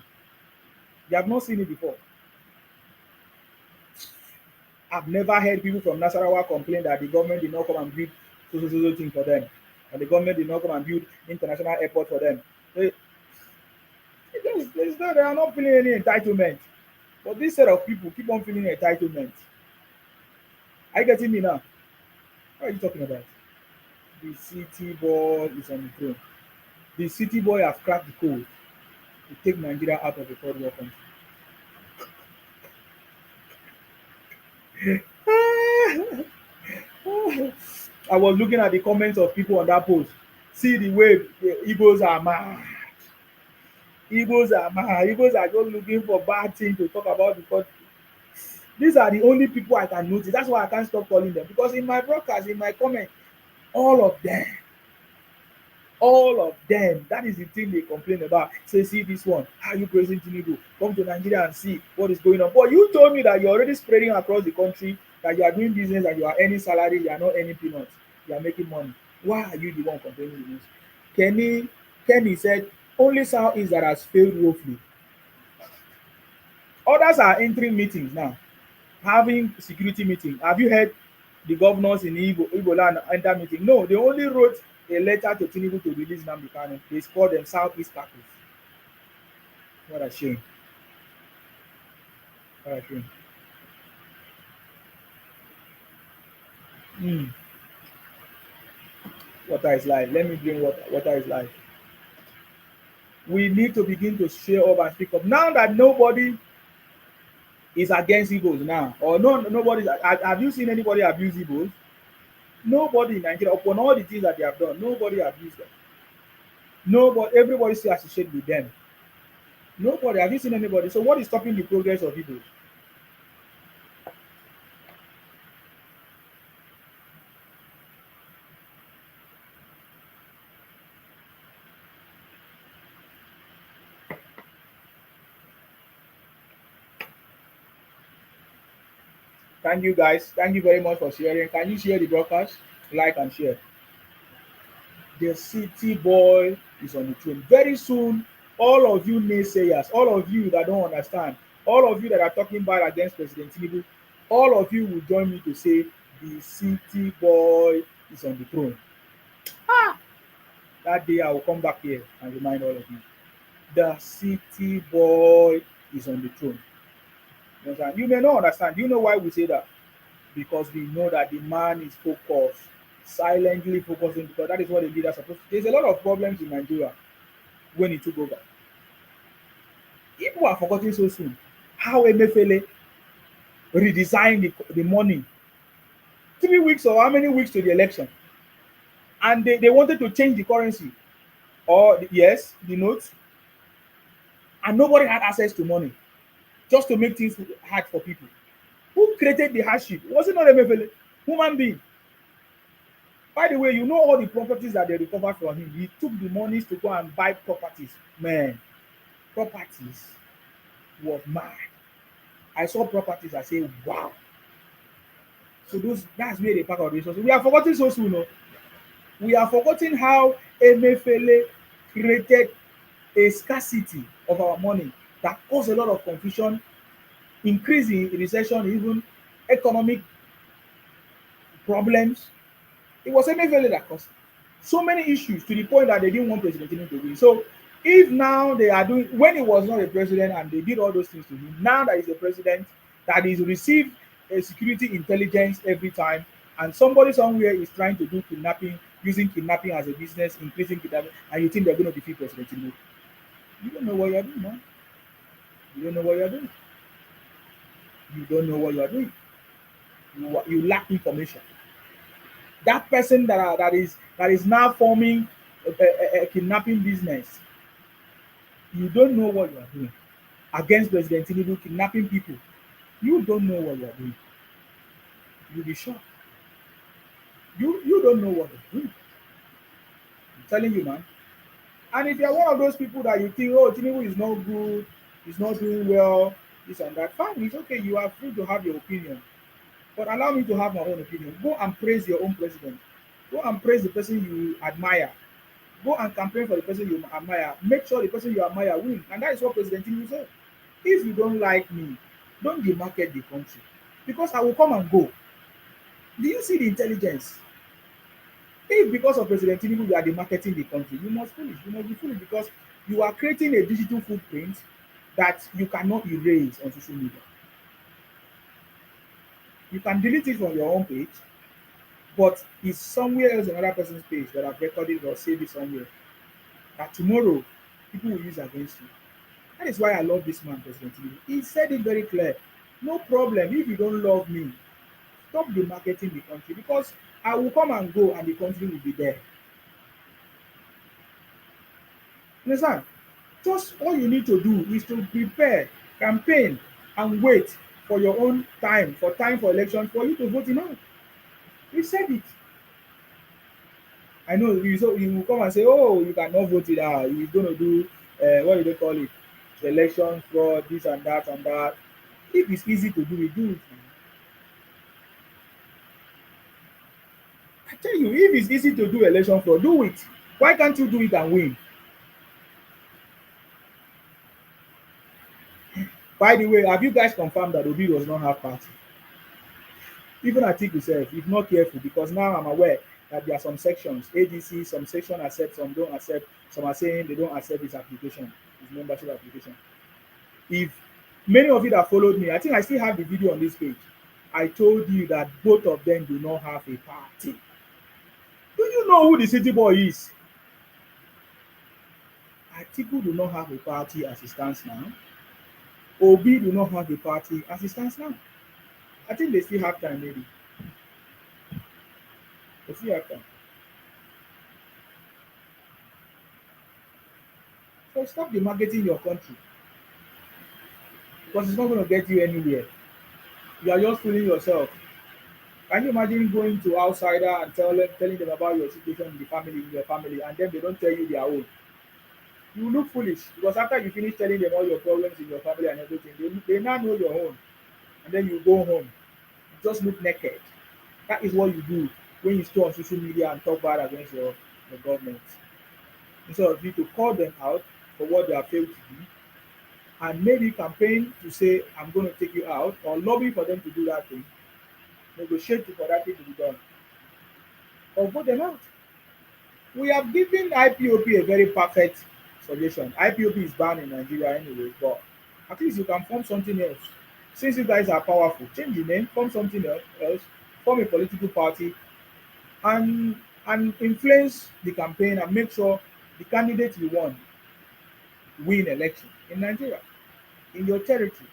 They have not seen it before. I've never heard people from Nasarawa complain that the government did not come and build so thing for them, and the government did not come and build international airport for them. They are not feeling any entitlement. But this set of people keep on feeling entitlement. Are you getting me now? What are you talking about? The city boy is on the throne. The city boy has cracked the code to take Nigeria out of the third world country. I was looking at the comments of people on that post. See the way the Igbos are mad. Igbos are mad. Igbos are just looking for bad things to talk about the country. These are the only people I can notice. That's why I can't stop calling them. Because in my broadcast, in my comment, all of them, that is the thing they complain about. Say, see this one, how you praising Tinubu? Come to Nigeria and see what is going on. But you told me that you're already spreading across the country, that you are doing business, and you are earning salary, you are not earning peanuts, you are making money. Why are you the one complaining the most? Kenny said, only Southeast that has failed woefully. Others are entering meetings now, having security meeting. Have you heard the governors in Igbo land enter meeting? No, they only wrote a letter to Tinubu to release Nnamdi Kanu. They called them Southeast Tackles. What a shame. What a shame. Water is life. Let me bring water. Water is life. We need to begin to share up and speak up. Now that nobody is against Igbos now. Or no, nobody. Have you seen anybody abuse Igbos? Nobody in Nigeria, upon all the things that they have done, nobody abused them. Nobody, everybody still associate with them. Nobody. Have you seen anybody? So what is stopping the progress of Igbos? Thank you guys. Thank you very much for sharing. Can you share the broadcast? Like and share. The city boy is on the throne. Very soon, all of you naysayers, all of you that don't understand, all of you that are talking bad against President Tinubu, all of you will join me to say the city boy is on the throne. That day I will come back here and remind all of you. The city boy is on the throne. You understand? You may not understand. Do you know why we say that? Because we know that the man is focused, silently focusing, because that is what a leader is supposed to. There's a lot of problems in Nigeria when he took over. People are forgetting so soon how Emefiele redesigned the money 3 weeks or how many weeks to the election, and they wanted to change the currency or yes, the notes, and nobody had access to money just to make things hard for people. Who created the hardship? Was it not Emefiele? Human being. By the way, you know all the properties that they recovered from him. He took the monies to go and buy properties. Man, properties was mad. I saw properties, I say, wow. So that's where they pack out the resources. We are forgetting so soon. No? We are forgetting how Emefiele created a scarcity of our money that caused a lot of confusion, increasing recession, even economic problems. It was Emefiele that caused so many issues to the point that they didn't want President Tinubu to win. So if now they are doing, when he was not a president and they did all those things to him, now that he's a president, that is received a security intelligence every time, and somebody somewhere is trying to do kidnapping, using kidnapping as a business, increasing kidnapping, and you think they're going to defeat President Tinubu. You don't know what you're doing, man. You don't know what you're doing. You don't know what you're doing. You lack information. That person that is now forming a kidnapping business, you don't know what you are doing against President Tinubu, kidnapping people. You don't know what you are doing. You'll be shocked. You don't know what you're doing. I'm telling you, man. And if you're one of those people that you think, oh, Tinubu is not good, he's not doing well, this and that, fine, it's okay. You are free to have your opinion. But allow me to have my own opinion. Go and praise your own president. Go and praise the person you admire. Go and campaign for the person you admire. Make sure the person you admire wins. And that is what President Tinubu said. If you don't like me, don't demarket the country. Because I will come and go. Do you see the intelligence? If because of President Tinubu you are demarketing the country, you must foolish. You must be foolish because you are creating a digital footprint that you cannot erase on social media. You can delete it from your own page, but it's somewhere else on another person's page that I've recorded or saved it somewhere that tomorrow people will use against you. That is why I love this man, President Tinubu. He said it very clear. No problem if you don't love me. Stop demarketing the country because I will come and go and the country will be there. Understand? Just all you need to do is to prepare, campaign, and wait for your own time for election for you to vote in on. He said it. I know you will come and say, oh, you cannot vote it out. He's going to do, what do they call it? Election fraud, this and that and that. If it's easy to do it, do it. I tell you, if it's easy to do election fraud, do it. Why can't you do it and win? By the way, have you guys confirmed that Obi does not have party? Even Atiku self, if not careful, because now I'm aware that there are some sections, ADC, some section accept, some don't accept, some are saying they don't accept his application, his membership application. If many of you that followed me, I think I still have the video on this page. I told you that both of them do not have a party. Do you know who the city boy is? Atiku do not have a party as it stands now. Obi do not have a party as it stands now. I think they still have time, maybe. They still have time. So stop demarketing your country because it's not going to get you anywhere. You are just fooling yourself. Can you imagine going to outsider and telling them about your situation in your family, and then they don't tell you their own? You look foolish because after you finish telling them all your problems in your family and everything, they now know your own, and then you go home. You just look naked. That is what you do when you stay on social media and talk bad against the government. Instead of you to call them out for what they have failed to do and maybe campaign to say, I'm going to take you out, or lobby for them to do that thing, negotiate for that thing to be done, or vote them out. We have given IPOP a very perfect suggestion. IPOP is banned in Nigeria anyway, but at least you can form something else. Since you guys are powerful, change the name, form something else, form a political party, and influence the campaign and make sure the candidate you want win election in Nigeria, in your territory,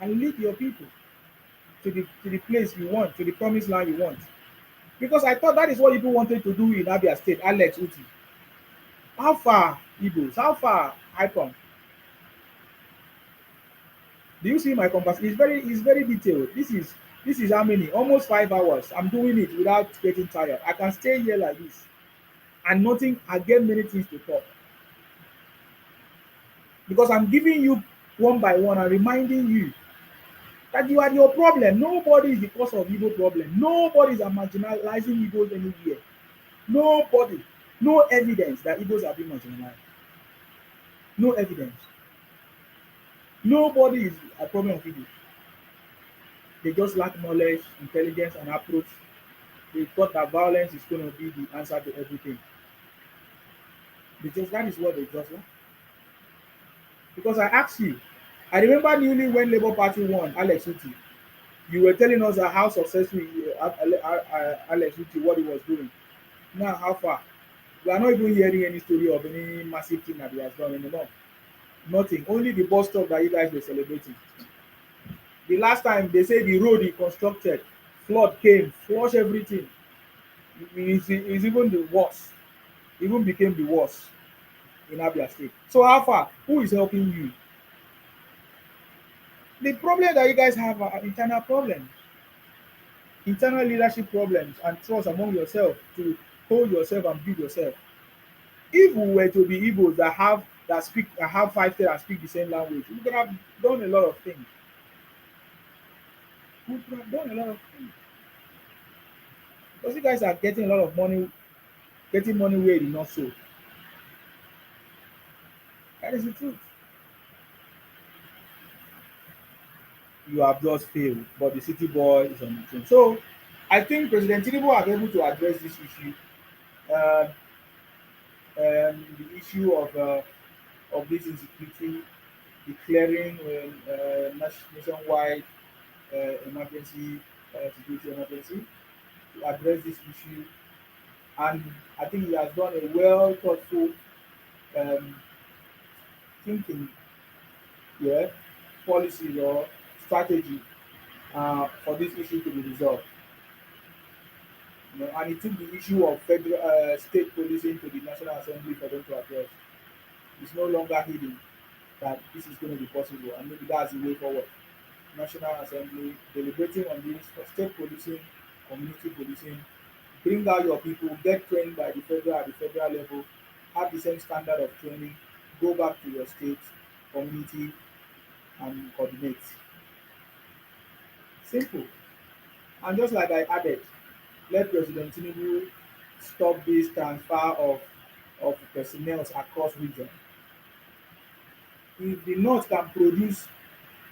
and lead your people to the place you want, to the promised land you want. Because I thought that is what people wanted to do in Abia State, Alex Uti. How far, Igbos? How far, Icon? Do you see my compass? It's very detailed. This is how many? Almost 5 hours. I'm doing it without getting tired. I can stay here like this and nothing. I get many things to talk because I'm giving you one by one and reminding you that you are your problem. Nobody is the cause of Igbo problem. Nobody is marginalizing Igbos anywhere. Nobody. No evidence that Igbos have been marginalized. No evidence. Nobody is a problem of Igbos. They just lack knowledge, intelligence, and approach. They thought that violence is going to be the answer to everything. Because that is what they just lack. Because I asked you, I remember newly when Labour Party won, Alex Uti, you were telling us that how successful Alex Uti, what he was doing. Now, how far? We are not even hearing any story of any massive thing that he has done anymore. Nothing. Only the bus stop that you guys were celebrating. The last time they say the road he constructed, flood came, flush everything. It's even the worst. Even became the worst in Abia State. So how far? Who is helping you? The problem that you guys have are internal problems, internal leadership problems, and trust among yourself to hold yourself and build yourself. If we were to be Igbos that have 5 and speak the same language, we could have done a lot of things. We could have done a lot of things. Because you guys are getting a lot of money, getting money where it is not so. That is the truth. You have just failed, but the city boy is on the team. So I think President Tinubu are able to address this issue. Uh, the issue of this insecurity, declaring nationwide emergency security emergency to address this issue, and I think he has done a well thoughtful um, thinking, yeah, policies or strategy for this issue to be resolved. And he took the issue of federal state policing to the National Assembly for them to address. It's no longer hidden that this is going to be possible, and maybe that's the way forward. National Assembly deliberating on this for state policing, community policing, bring out your people, get trained by the federal at the federal level, have the same standard of training, go back to your state, community, and coordinate. Simple. And just like I added, let President Tinubu stop this transfer of personnel across region. If the North can produce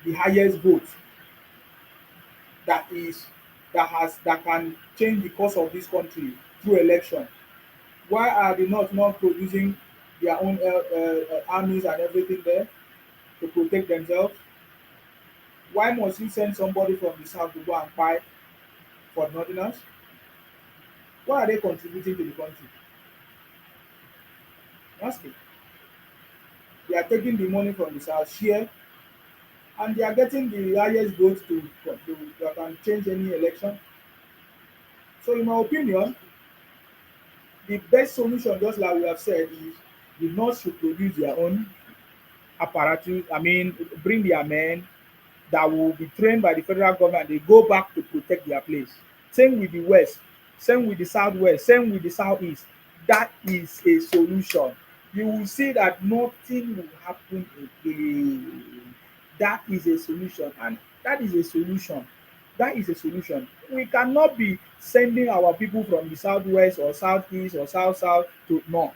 the highest vote that is that can change the course of this country through election, why are the North not producing their own armies and everything there to protect themselves? Why must you send somebody from the South to go and fight for Northerners? What are they contributing to the country? Ask it. They are taking the money from the South, share, and they are getting the highest votes to that can change any election. So in my opinion, the best solution, just like we have said, is the North should produce their own apparatus. I mean, bring their men that will be trained by the federal government. They go back to protect their place. Same with the West, same with the Southwest, same with the Southeast. That is a solution. You will see that nothing will happen again. That is a solution, and that is a solution. That is a solution. We cannot be sending our people from the Southwest or Southeast or South to North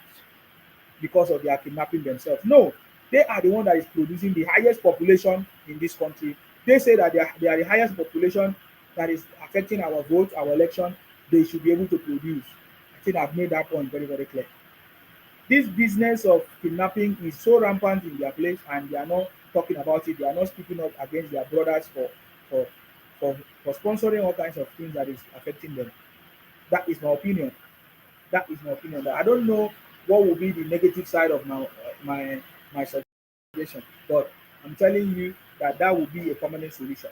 because of their kidnapping themselves. No, they are the one that is producing the highest population in this country. They say that they are the highest population that is affecting our vote, our election. They should be able to produce. I think I've made that point very, very clear. This business of kidnapping is so rampant in their place, and they are not talking about it. They are not speaking up against their brothers for for, for sponsoring all kinds of things that is affecting them. That is my opinion. That is my opinion. I don't know what will be the negative side of my suggestion, but I'm telling you that that will be a permanent solution.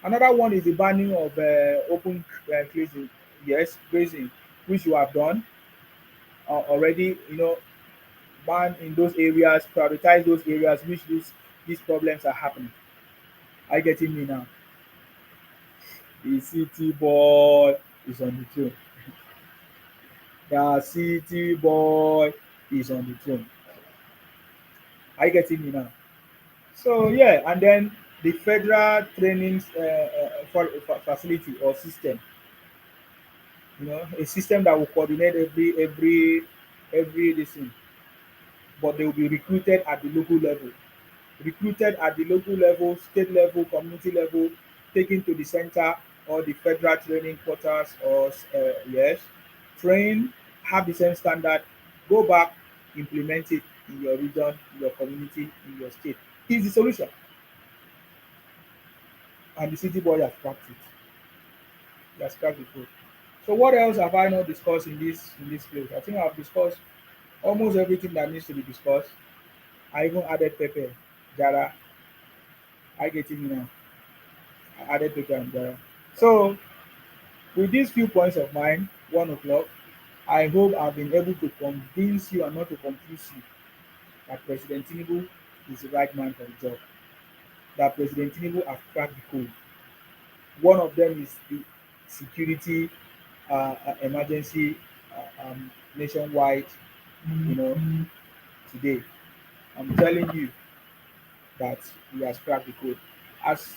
Another one is the banning of open grazing. Yes, grazing, which you have done already. You know, ban in those areas, prioritize those areas which these problems are happening. Are you getting me now? The city boy is on the throne. The city boy is on the throne. Are you getting me now? So yeah, and then the federal training facility or system, you know, a system that will coordinate every this thing, but they will be recruited at the local level, recruited at the local level, state level, community level, taken to the center or the federal training quarters or yes, train, have the same standard, go back, implement it in your region, in your community, in your state. Is the solution, and the city boy has cracked it. He has cracked the code. So what else have I not discussed in this place? I think I've discussed almost everything that needs to be discussed. I even added pepper, jara. I get it now. I added pepper and jara. So with these few points of mine, 1 o'clock, I hope I've been able to convince you and not to confuse you that President Tinubu is the right man for the job. That President Tinubu has cracked the code. One of them is the security emergency nationwide, you know, today. I'm telling you that he has cracked the code. As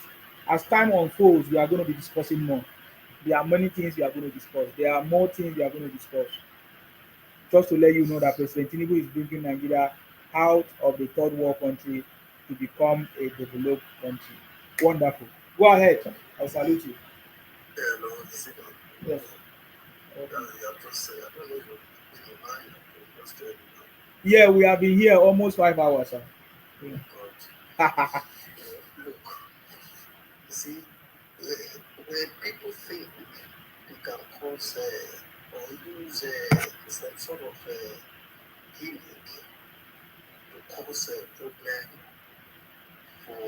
as time unfolds, we are going to be discussing more. There are many things we are going to discuss. There are more things we are going to discuss. Just to let you know that President Tinubu is bringing Nigeria out of the third world country to become a developed country. Wonderful. Go ahead. I salute you. Yeah, no, see, Yes. you're just, I don't know if you're mind, I'm just telling you. Yeah, we have been here almost 5 hours. Sir. Yeah. God, look, see, when people think they can cause or use some sort of gimmick to cause a problem for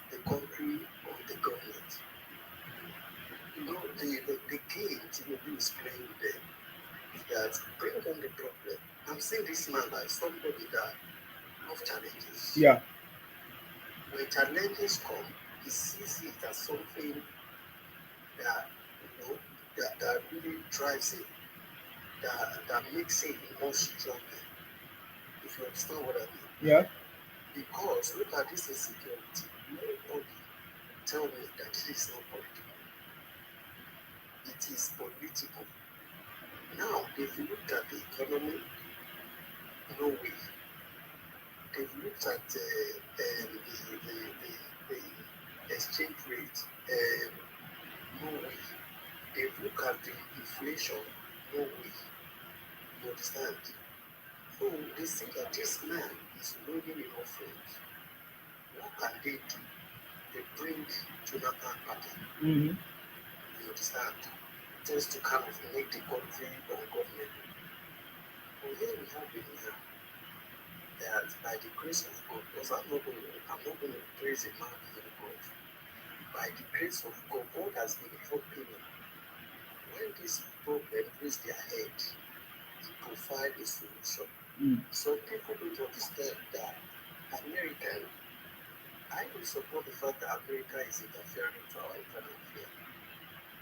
the country or the government, you know, the game Tinubu is playing with them is that bring on the problem. I'm seeing this man as somebody that love challenges. Yeah. When challenges come, he sees it as something that you know that really drives him, that makes him more stronger. If you understand what I mean. Yeah. Because look at this insecurity. Nobody tell me that this is not political. It is political. Now, if you look at the economy, no way. They've looked at the exchange rate, no way. They've looked at the inflation, no way. You understand? So they see that this man is loading enough funds. What can they do? They bring Jonathan party. Mm-hmm. You understand? Just to kind of make the country ungovernable. But here we have him now. that by the grace of God, because I'm not going to praise a man before God. By the grace of God, God has been helping me. When this problem raised their head, He provided a solution. So people don't understand that American, I will support the fact that America is interfering to our internal affairs.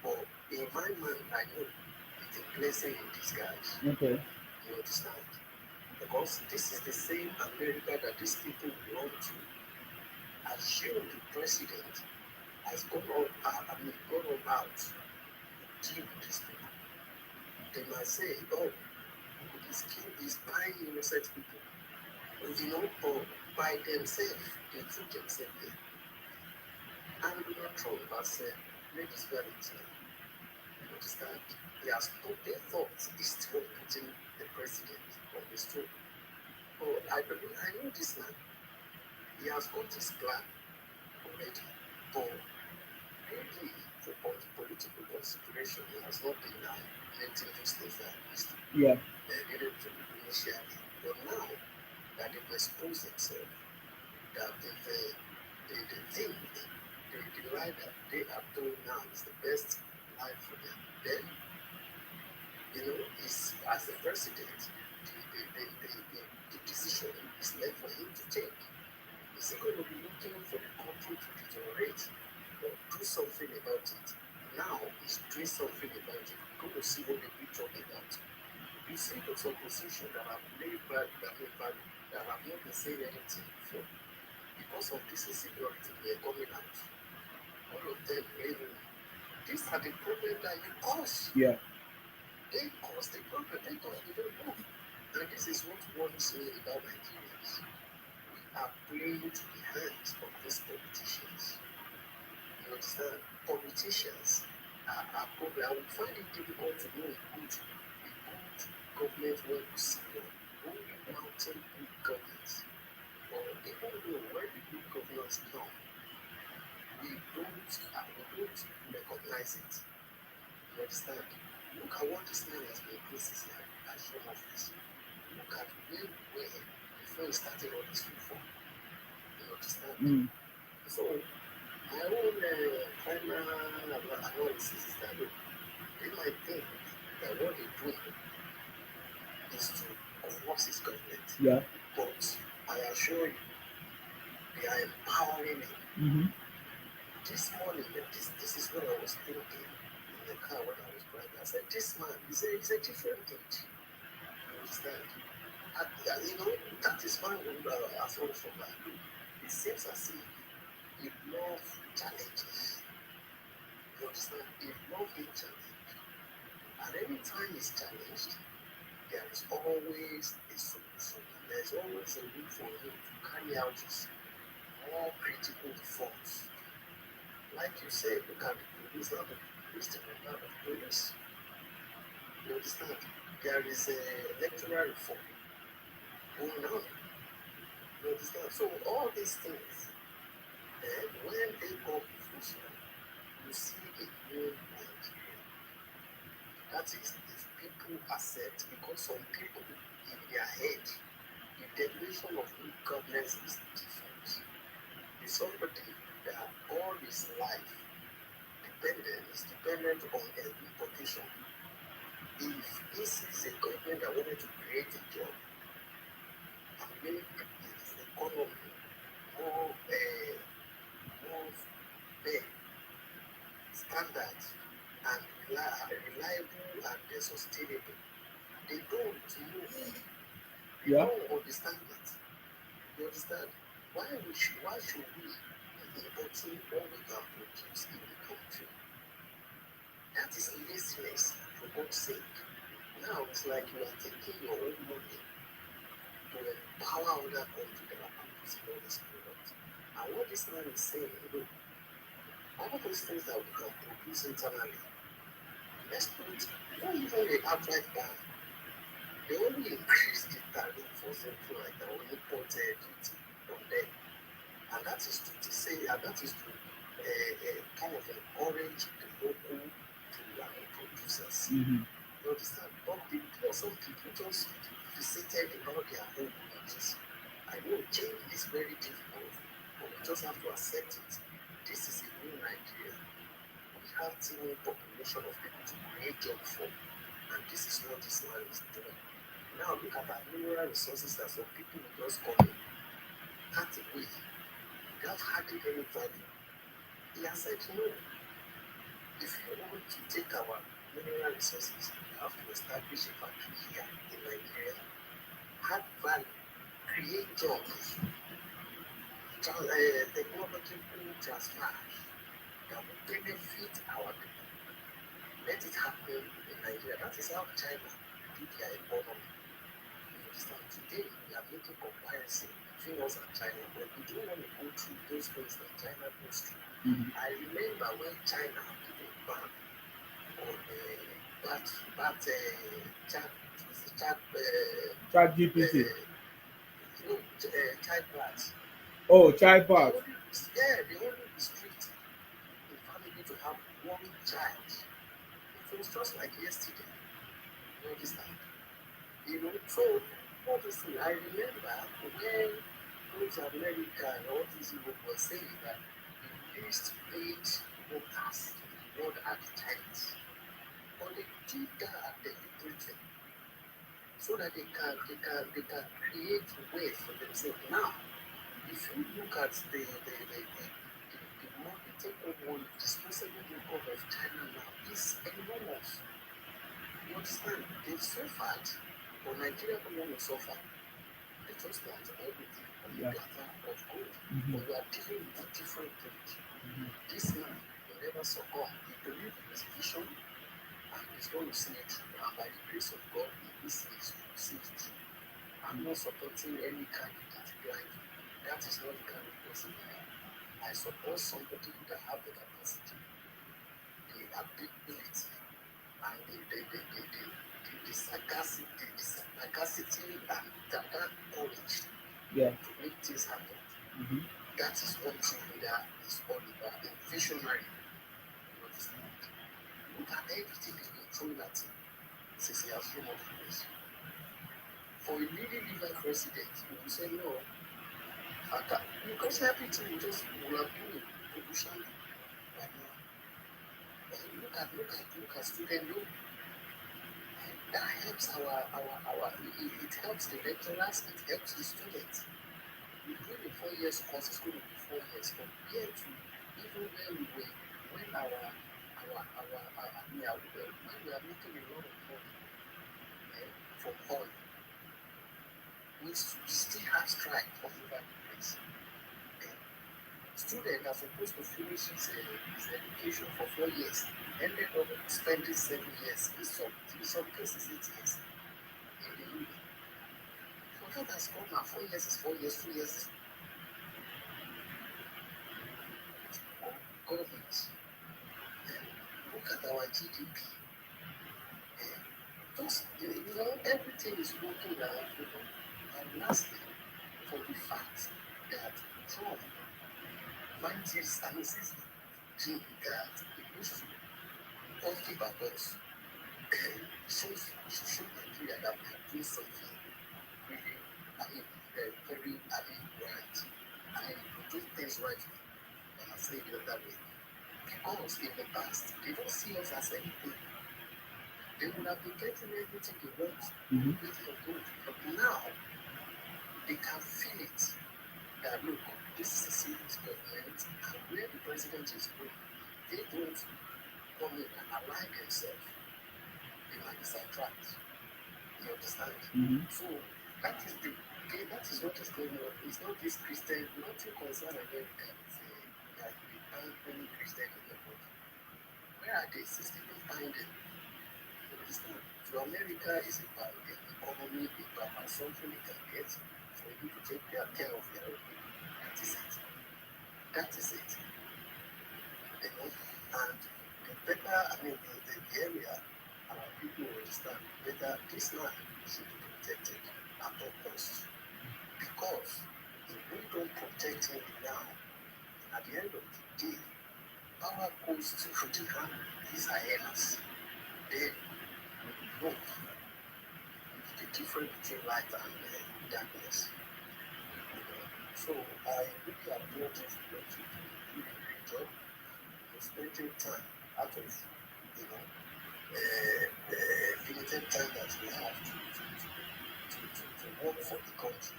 But in my mind, I know it's a blessing in disguise. Okay. You understand? Because this is the same America that these people belong to. Assume the president has gone all out to deal with these people. They might say, oh, this king is buying innocent people. You know, or by themselves, they threw themselves there. And Donald Trump has said, made this very clear. You understand? He has put their thoughts, he's still putting the president on the throne. Oh, I know this man. He has got his plan already. But maybe for political consideration, he has not been letting those things that Yeah. they needed to initially. But now that they've exposed themselves, that they think the life that they are doing now is the best life for them, then, you know, is as the president, the decision is left for him to take. Is he going to be looking for the country to deteriorate or do something about it? Now he's doing something about it. We're going to see what they will talk about. You see those opposition that have made bad, that have not been saying anything before. Because of this insecurity, they're coming out. All of them, these are the problems that you cause. Yeah. They cause the problem. They don't move. And this is what worries me about Nigerians. We are playing to the hands of these politicians. You understand? Politicians are probably, I would find it difficult to know a good government when you see one. Only mountain good governments. But even though when the good governance come, we don't recognize it. You understand? Look at what this man has been places here at home office. Look at where we were before he started all this reform. You understand? So my own final analysis is that look, they might think that what they do is to coerce his government. Yeah. But I assure you, they are empowering him. This morning, this is what I was thinking in the car when I was driving. I said, this man is a different thing. You understand? You know, that is why I saw from that. It seems as if he loves challenges. You understand? He loves being challenged. And every time he's challenged, there is always a solution. There's always a way for him to carry out his more critical reforms. Like you said, look at the police, now the police department of police. You understand? There is a electoral reform going on. You understand? So all these things, when they come to fruition, you see a new Nigeria. That is, if people accept, because some people in their head, the definition of good governance is different. It's somebody that all his life is dependent on a reputation. If this is a government that wanted to create a job and make its economy more fair, standard, and reliable and sustainable, they don't know. They don't understand it. You understand? Why should we be importing what we can produce in the country? That is laziness, for God's sake. Now it's like you are taking your own money to empower other countries that are producing all these products. And what this man is saying, look, all those things that we can produce internally, let's put not even the outright ban. They only increase the tariff for something like that, or import duty on them. And that is to say, and that is to kind of encourage the local producers. You understand? But some people just visited in all their home countries. I know change is very difficult, but we just have to accept it. This is a new Nigeria. We have tiny population of people to create jobs for, and this is what this man is doing. Now look at our mineral resources that some people will just come in, cut away, without hardly any value. He has said, no, if you want to take our mineral resources, you have to establish a factory here in Nigeria, add value, create jobs, technological transfer that will benefit our people. Let it happen in Nigeria. That is how China did their economy. You understand? Today, we are making comparison between us and China, but we don't want to go through those things that China goes through. I remember when China put a ban on Chat GPT. child birth. Oh, child birth. They only restrict the family to have one child. It was just like yesterday. You understand? So all this thing, I remember when those America and all these Europe were saying that the least paid workers to the world are the Chinese. But they did that deliberately so that they can create wealth for themselves. Now, if you look at the money take home disposable income of China now is enormous. You understand? They've suffered, but Nigeria don't want to suffer. They just want everything on the platter of gold. But we are dealing with a different thing. This man will never succumb. He believes in his vision and he's going to see it through. And by the grace of God, he will see it through. I'm not supporting any candidate blindly. That is not the kind of person I am. I support somebody that have the capacity, the ability, and the sagacity and that courage to make things happen. That is what true leader is all about. A visionary. You understand? Look at everything he's been thrown at him since he has run off office. For a leading leader president, you will say no. Because everything we are doing revolutionary right now. Look at student loan. That helps it helps the lecturers, it helps the students. We do the 4 years course, it's going to be 4 years compared to even when we are making a lot of money from home. We still have strike all over the place. Student are supposed to finish his education for 4 years, ended up spending 7 years, in some cases 8 years in the uni. So that has come now. 4 years is 4 years, 2 years. Government, look at our GDP. Just, everything is working out. And lastly, for the fact that Trump finds his analysis that he used to talk about us shows Nigeria that we are doing something really, very, right. We do things right. And I say it that way. Because in the past, they don't see us as anything. They would have been getting everything they want, for good. But now, they can feel it. That look, this is a serious government, and where the president is going, they don't come in and align themselves. They might be sidetracked. You understand? So that is what is going on. It's not this Christian, nothing concern America. Like we find any Christian in the world. Where are they? Since they don't find them. You understand? To America is about the economy, about something they can get for you to take care of your own people. That is it. And the better, the area, our people understand better, this land should be protected at all costs. Because if we don't protect it now, at the end of the day, power goes to the hand of these hyenas. Then we know the difference between light and darkness. So I really applaud you for what you do. You do a great job. You're spending time out of, you know, limited time that we have to work for the country.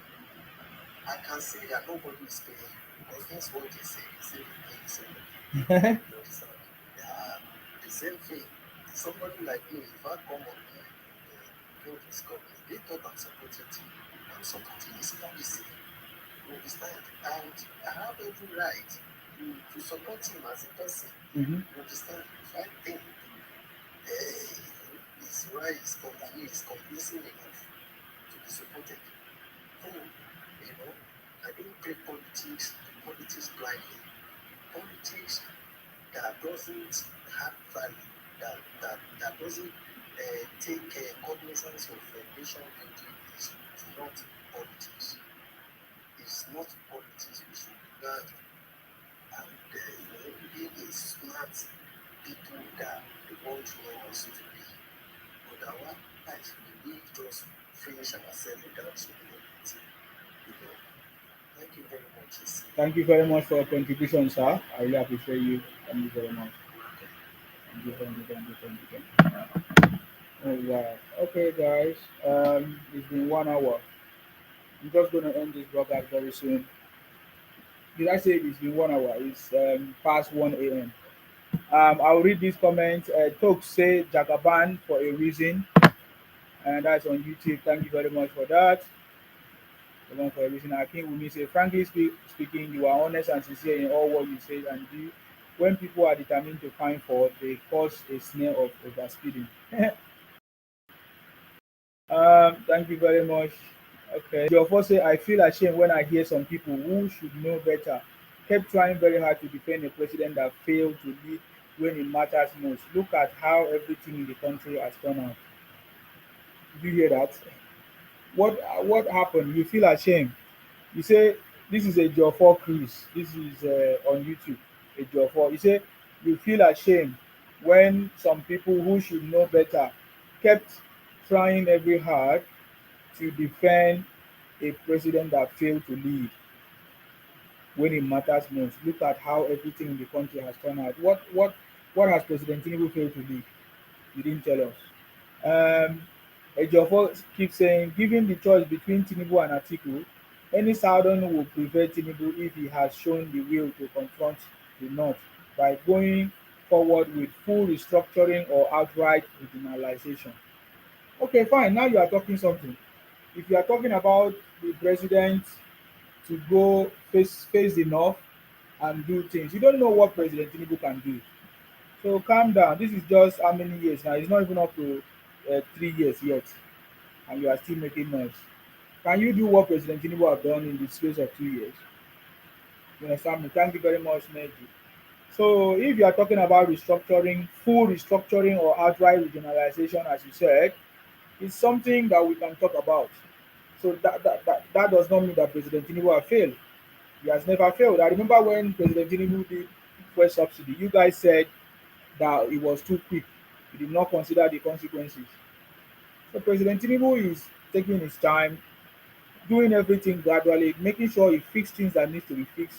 I can say that nobody is paying you because that's what they say. They say they pay somebody. You understand? Yeah, the same thing. Somebody like me, if I come on here and build this company, they thought I'm supporting you. I'm supporting this policy. You understand? And I have every right to support him as a person. Mm-hmm. You understand? If I think his right is company is convincing enough to be supported. So, I don't play politics blindly. Politics that doesn't have value, that doesn't take cognizance of nation building is not politics. It's not politics. We should learn and be a smart people that the world wants us to be. Otherwise, we will just finish ourselves without something. You know. Thank you very much. Thank you very much for your contribution, sir. I really appreciate you. Thank you very much. Thank you, thank you, thank you, thank you, thank you. All right. Okay, guys. It's been 1 hour. I'm just going to end this broadcast very soon. Did I say it's been 1 hour? It's past 1 a.m. I'll read these comments. Talk say Jagaban for a reason, and that's on YouTube. Thank you very much for that. The one for a reason. I think we may say, frankly speaking, you are honest and sincere in all what you say and do. When people are determined to find fault, they cause a snare of overspeeding. Thank you very much. Okay. Your say, I feel ashamed when I hear some people who should know better kept trying very hard to defend a president that failed to lead when it matters most. Look at how everything in the country has turned out. Did you hear that? What happened? You feel ashamed. You say this is a Joe 4 Chris. This is on YouTube. A Joe 4. You say you feel ashamed when some people who should know better kept trying every hard to defend a president that failed to lead when it matters most. Look at how everything in the country has turned out. What has President Tinubu failed to lead? You didn't tell us. Ejiofor keeps saying, given the choice between Tinubu and Atiku, any Southern will prefer Tinubu if he has shown the will to confront the North by going forward with full restructuring or outright regionalization. Okay, fine. Now you are talking something. If you are talking about the president to go face the North and do things, you don't know what President Tinubu can do. So calm down. This is just how many years now? It's not even up to 3 years yet, and you are still making noise. Can you do what President Tinubu have done in the space of 2 years? You understand me? Thank you very much, Neji. So if you are talking about restructuring, full restructuring or outright regionalization, as you said, it's something that we can talk about. So that does not mean that President Tinubu has failed. He has never failed. I remember when President Tinubu did fuel subsidy, you guys said that it was too quick. He did not consider the consequences. So President Tinubu is taking his time, doing everything gradually, making sure he fix things that needs to be fixed,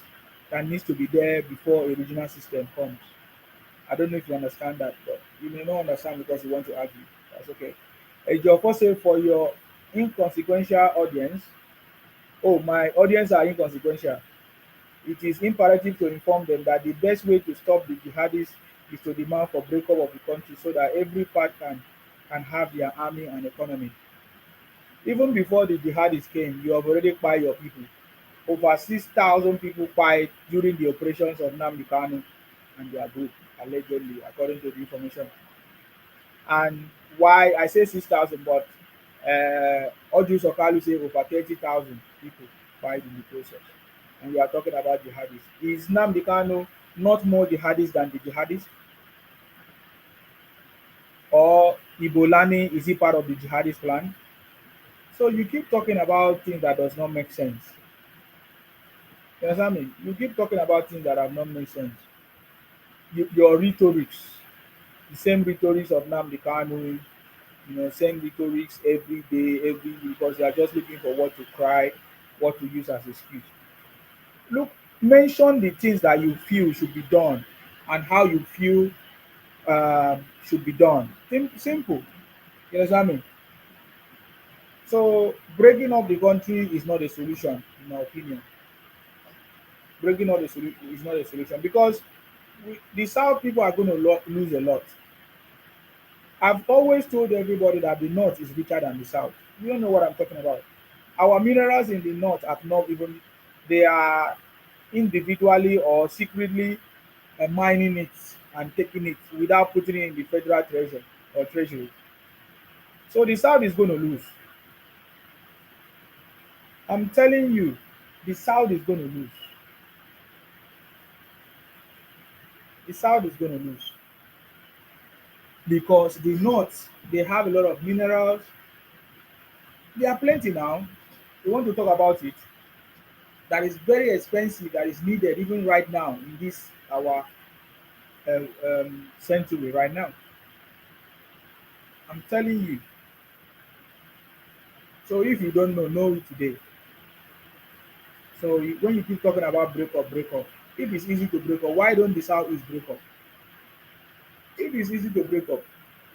that needs to be there before a regional system comes. I don't know if you understand that, but you may not understand because you want to argue. That's okay. Ejiofor say for your inconsequential audience, oh, my audience are inconsequential. It is imperative to inform them that the best way to stop the jihadists is to demand for breakup of the country so that every part can have their army and economy. Even before the jihadists came, you have already kpai your people. Over 6,000 people kpai during the operations of Nnamdi Kanu and their group, allegedly, according to the information. And why I say 6,000, but Oju Sokalu say over 30,000 people died in the process. And we are talking about jihadists. Is Nnamdi Kanu not more jihadist than the jihadists? Or Ibolani, is he part of the jihadist plan? So you keep talking about things that does not make sense. You understand me? You keep talking about things that have not made sense. Your rhetorics, the same rhetorics of Nnamdi Kanu, same rhetorics every day, every week, because you are just looking for what to cry, what to use as excuse. Look, mention the things that you feel should be done and how you feel should be done. Simple. You understand me? So breaking up the country is not a solution, in my opinion. Breaking up the solution is not a solution because the South people are going to lose a lot. I've always told everybody that the North is richer than the South. You don't know what I'm talking about. Our minerals in the North are not even, they are individually or secretly mining it and taking it without putting it in the federal treasury or treasury. So the South is going to lose. I'm telling you, the South is going to lose. The South is going to lose because the North, they have a lot of minerals. There are plenty now. We want to talk about it. That is very expensive. That is needed even right now in this our century right now. I'm telling you. So if you don't know it today. So when you keep talking about break up, if it's easy to break up, why don't the Southeast break up? If it's easy to break up,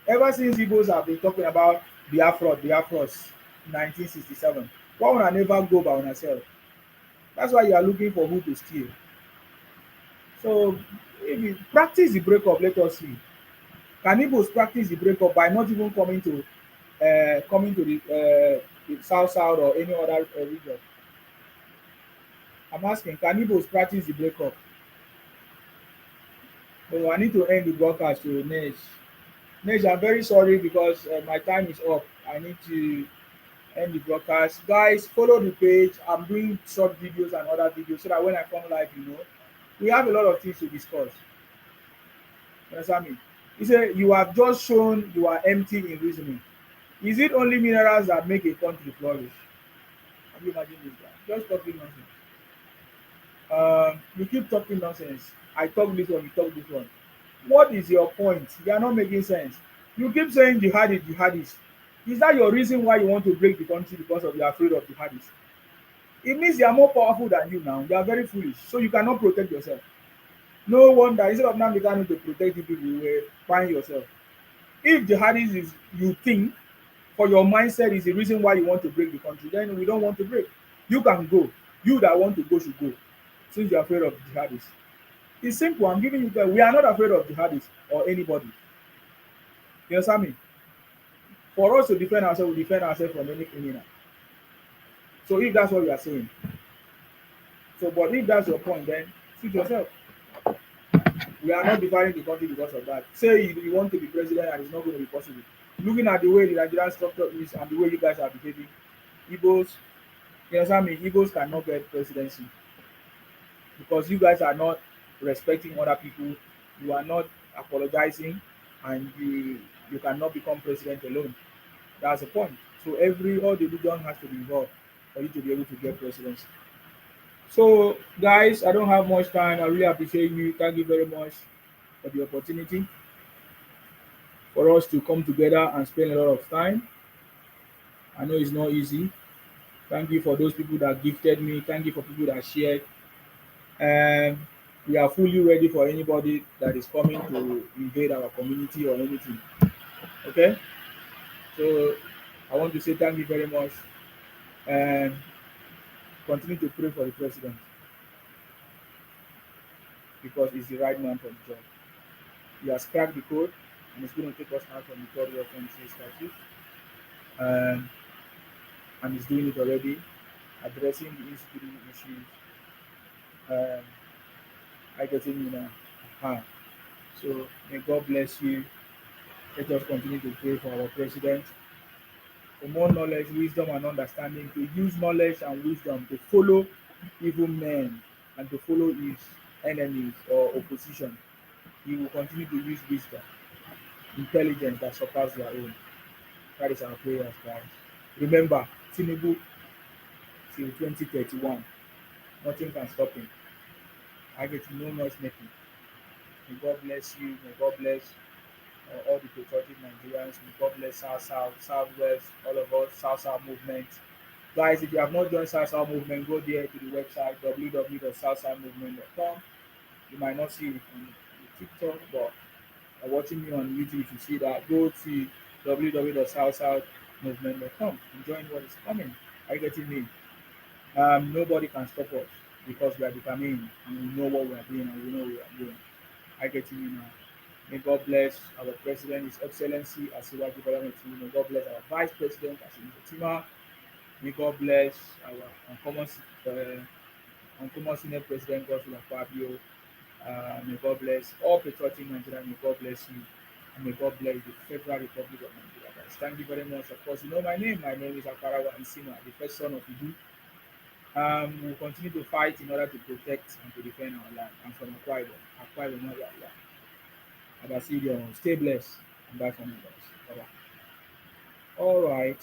ever since Igbos have been talking about Biafras, 1967, why una never go by una self? That's why you are looking for who to steal. So if you practice the breakup, let us see. Can Igbos practice the breakup by not even coming to the south south or any other region? I'm asking, can Igbos practice the breakup? So I need to end the broadcast to Nej. Nej, I'm very sorry because my time is up. I need to end the broadcast. Guys, follow the page. I'm doing short videos and other videos so that when I come live, we have a lot of things to discuss. You understand me? He said, you have just shown you are empty in reasoning. Is it only minerals that make a country flourish? Can you imagine this guy? Just talking nonsense. You keep talking nonsense. I talk this one, you talk this one. What is your point? You are not making sense. You keep saying jihadis, jihadis. Is that your reason why you want to break the country because of you are afraid of jihadis? It means they are more powerful than you now. They are very foolish. So you cannot protect yourself. No wonder instead of now trying to protect the people, you were find yourself. If jihadis is you think for your mindset is the reason why you want to break the country, then we don't want to break. You can go. You that want to go should go. Since you're afraid of jihadis. It's simple. I'm giving you that we are not afraid of jihadis or anybody. You understand me? For us to defend ourselves, we defend ourselves from any criminal. So if that's what we are saying, so but if that's your point, then suit yourself. We are not dividing the country because of that. Say you want to be president and it's not going to be possible. Looking at the way the Nigerian structure is and the way you guys are behaving, Igbos, you understand me? Igbos cannot get presidency because you guys are not respecting other people. You are not apologizing, and you cannot become president alone. That's the point. So all the religion has to be involved for you to be able to get presidency. So guys, I don't have much time. I really appreciate you. Thank you very much for the opportunity for us to come together and spend a lot of time. I know it's not easy. Thank you for those people that gifted me. Thank you for people that shared. And we are fully ready for anybody that is coming to invade our community or anything. Okay? So I want to say thank you very much and continue to pray for the president because he's the right man for the job. He has cracked the code and he's going to take us out from the third world country status. Um, and he's doing it already, addressing the insecurity issues. Um, I get it, So may God bless you. Let us continue to pray for our president for more knowledge, wisdom, and understanding, to use knowledge and wisdom to follow evil men and to follow his enemies or opposition. He will continue to use wisdom, intelligence that surpasses their own. That is our prayers, guys. Remember, Tinubu till 2031. Nothing can stop him. I get no noise making. May God bless you. May God bless all the patriotic Nigerians. May God bless South, South, Southwest, all of us, South, South movement. Guys, if you have not joined Southside Movement, go there to the website www.southsidemovement.com. You might not see it on the TikTok, but watching me on YouTube, if you see that, go to www.southsidemovement.com and join what is coming. Are you getting me? Nobody can stop us because we are determined and we know what we are doing and we know what we are doing. I get you now. May God bless our president, His Excellency Asiwaju Bola Ahmed Tinubu. May God bless our vice president, Asiwaju. May God bless our uncommon senior president, Godswill Akpabio. May God bless all patriotic Nigeria. May God bless you. And may God bless the Federal Republic of Nigeria. Guys, thank you very much. Of course, you know my name. My name is Akarawa Nsima, the first son of Ibu. We'll continue to fight in order to protect and to defend our land. I'm from Akwa Ibom. Akwa Ibom, not Yaya. Abasidio, stay blessed. And bye for now, guys. Bye bye. All right.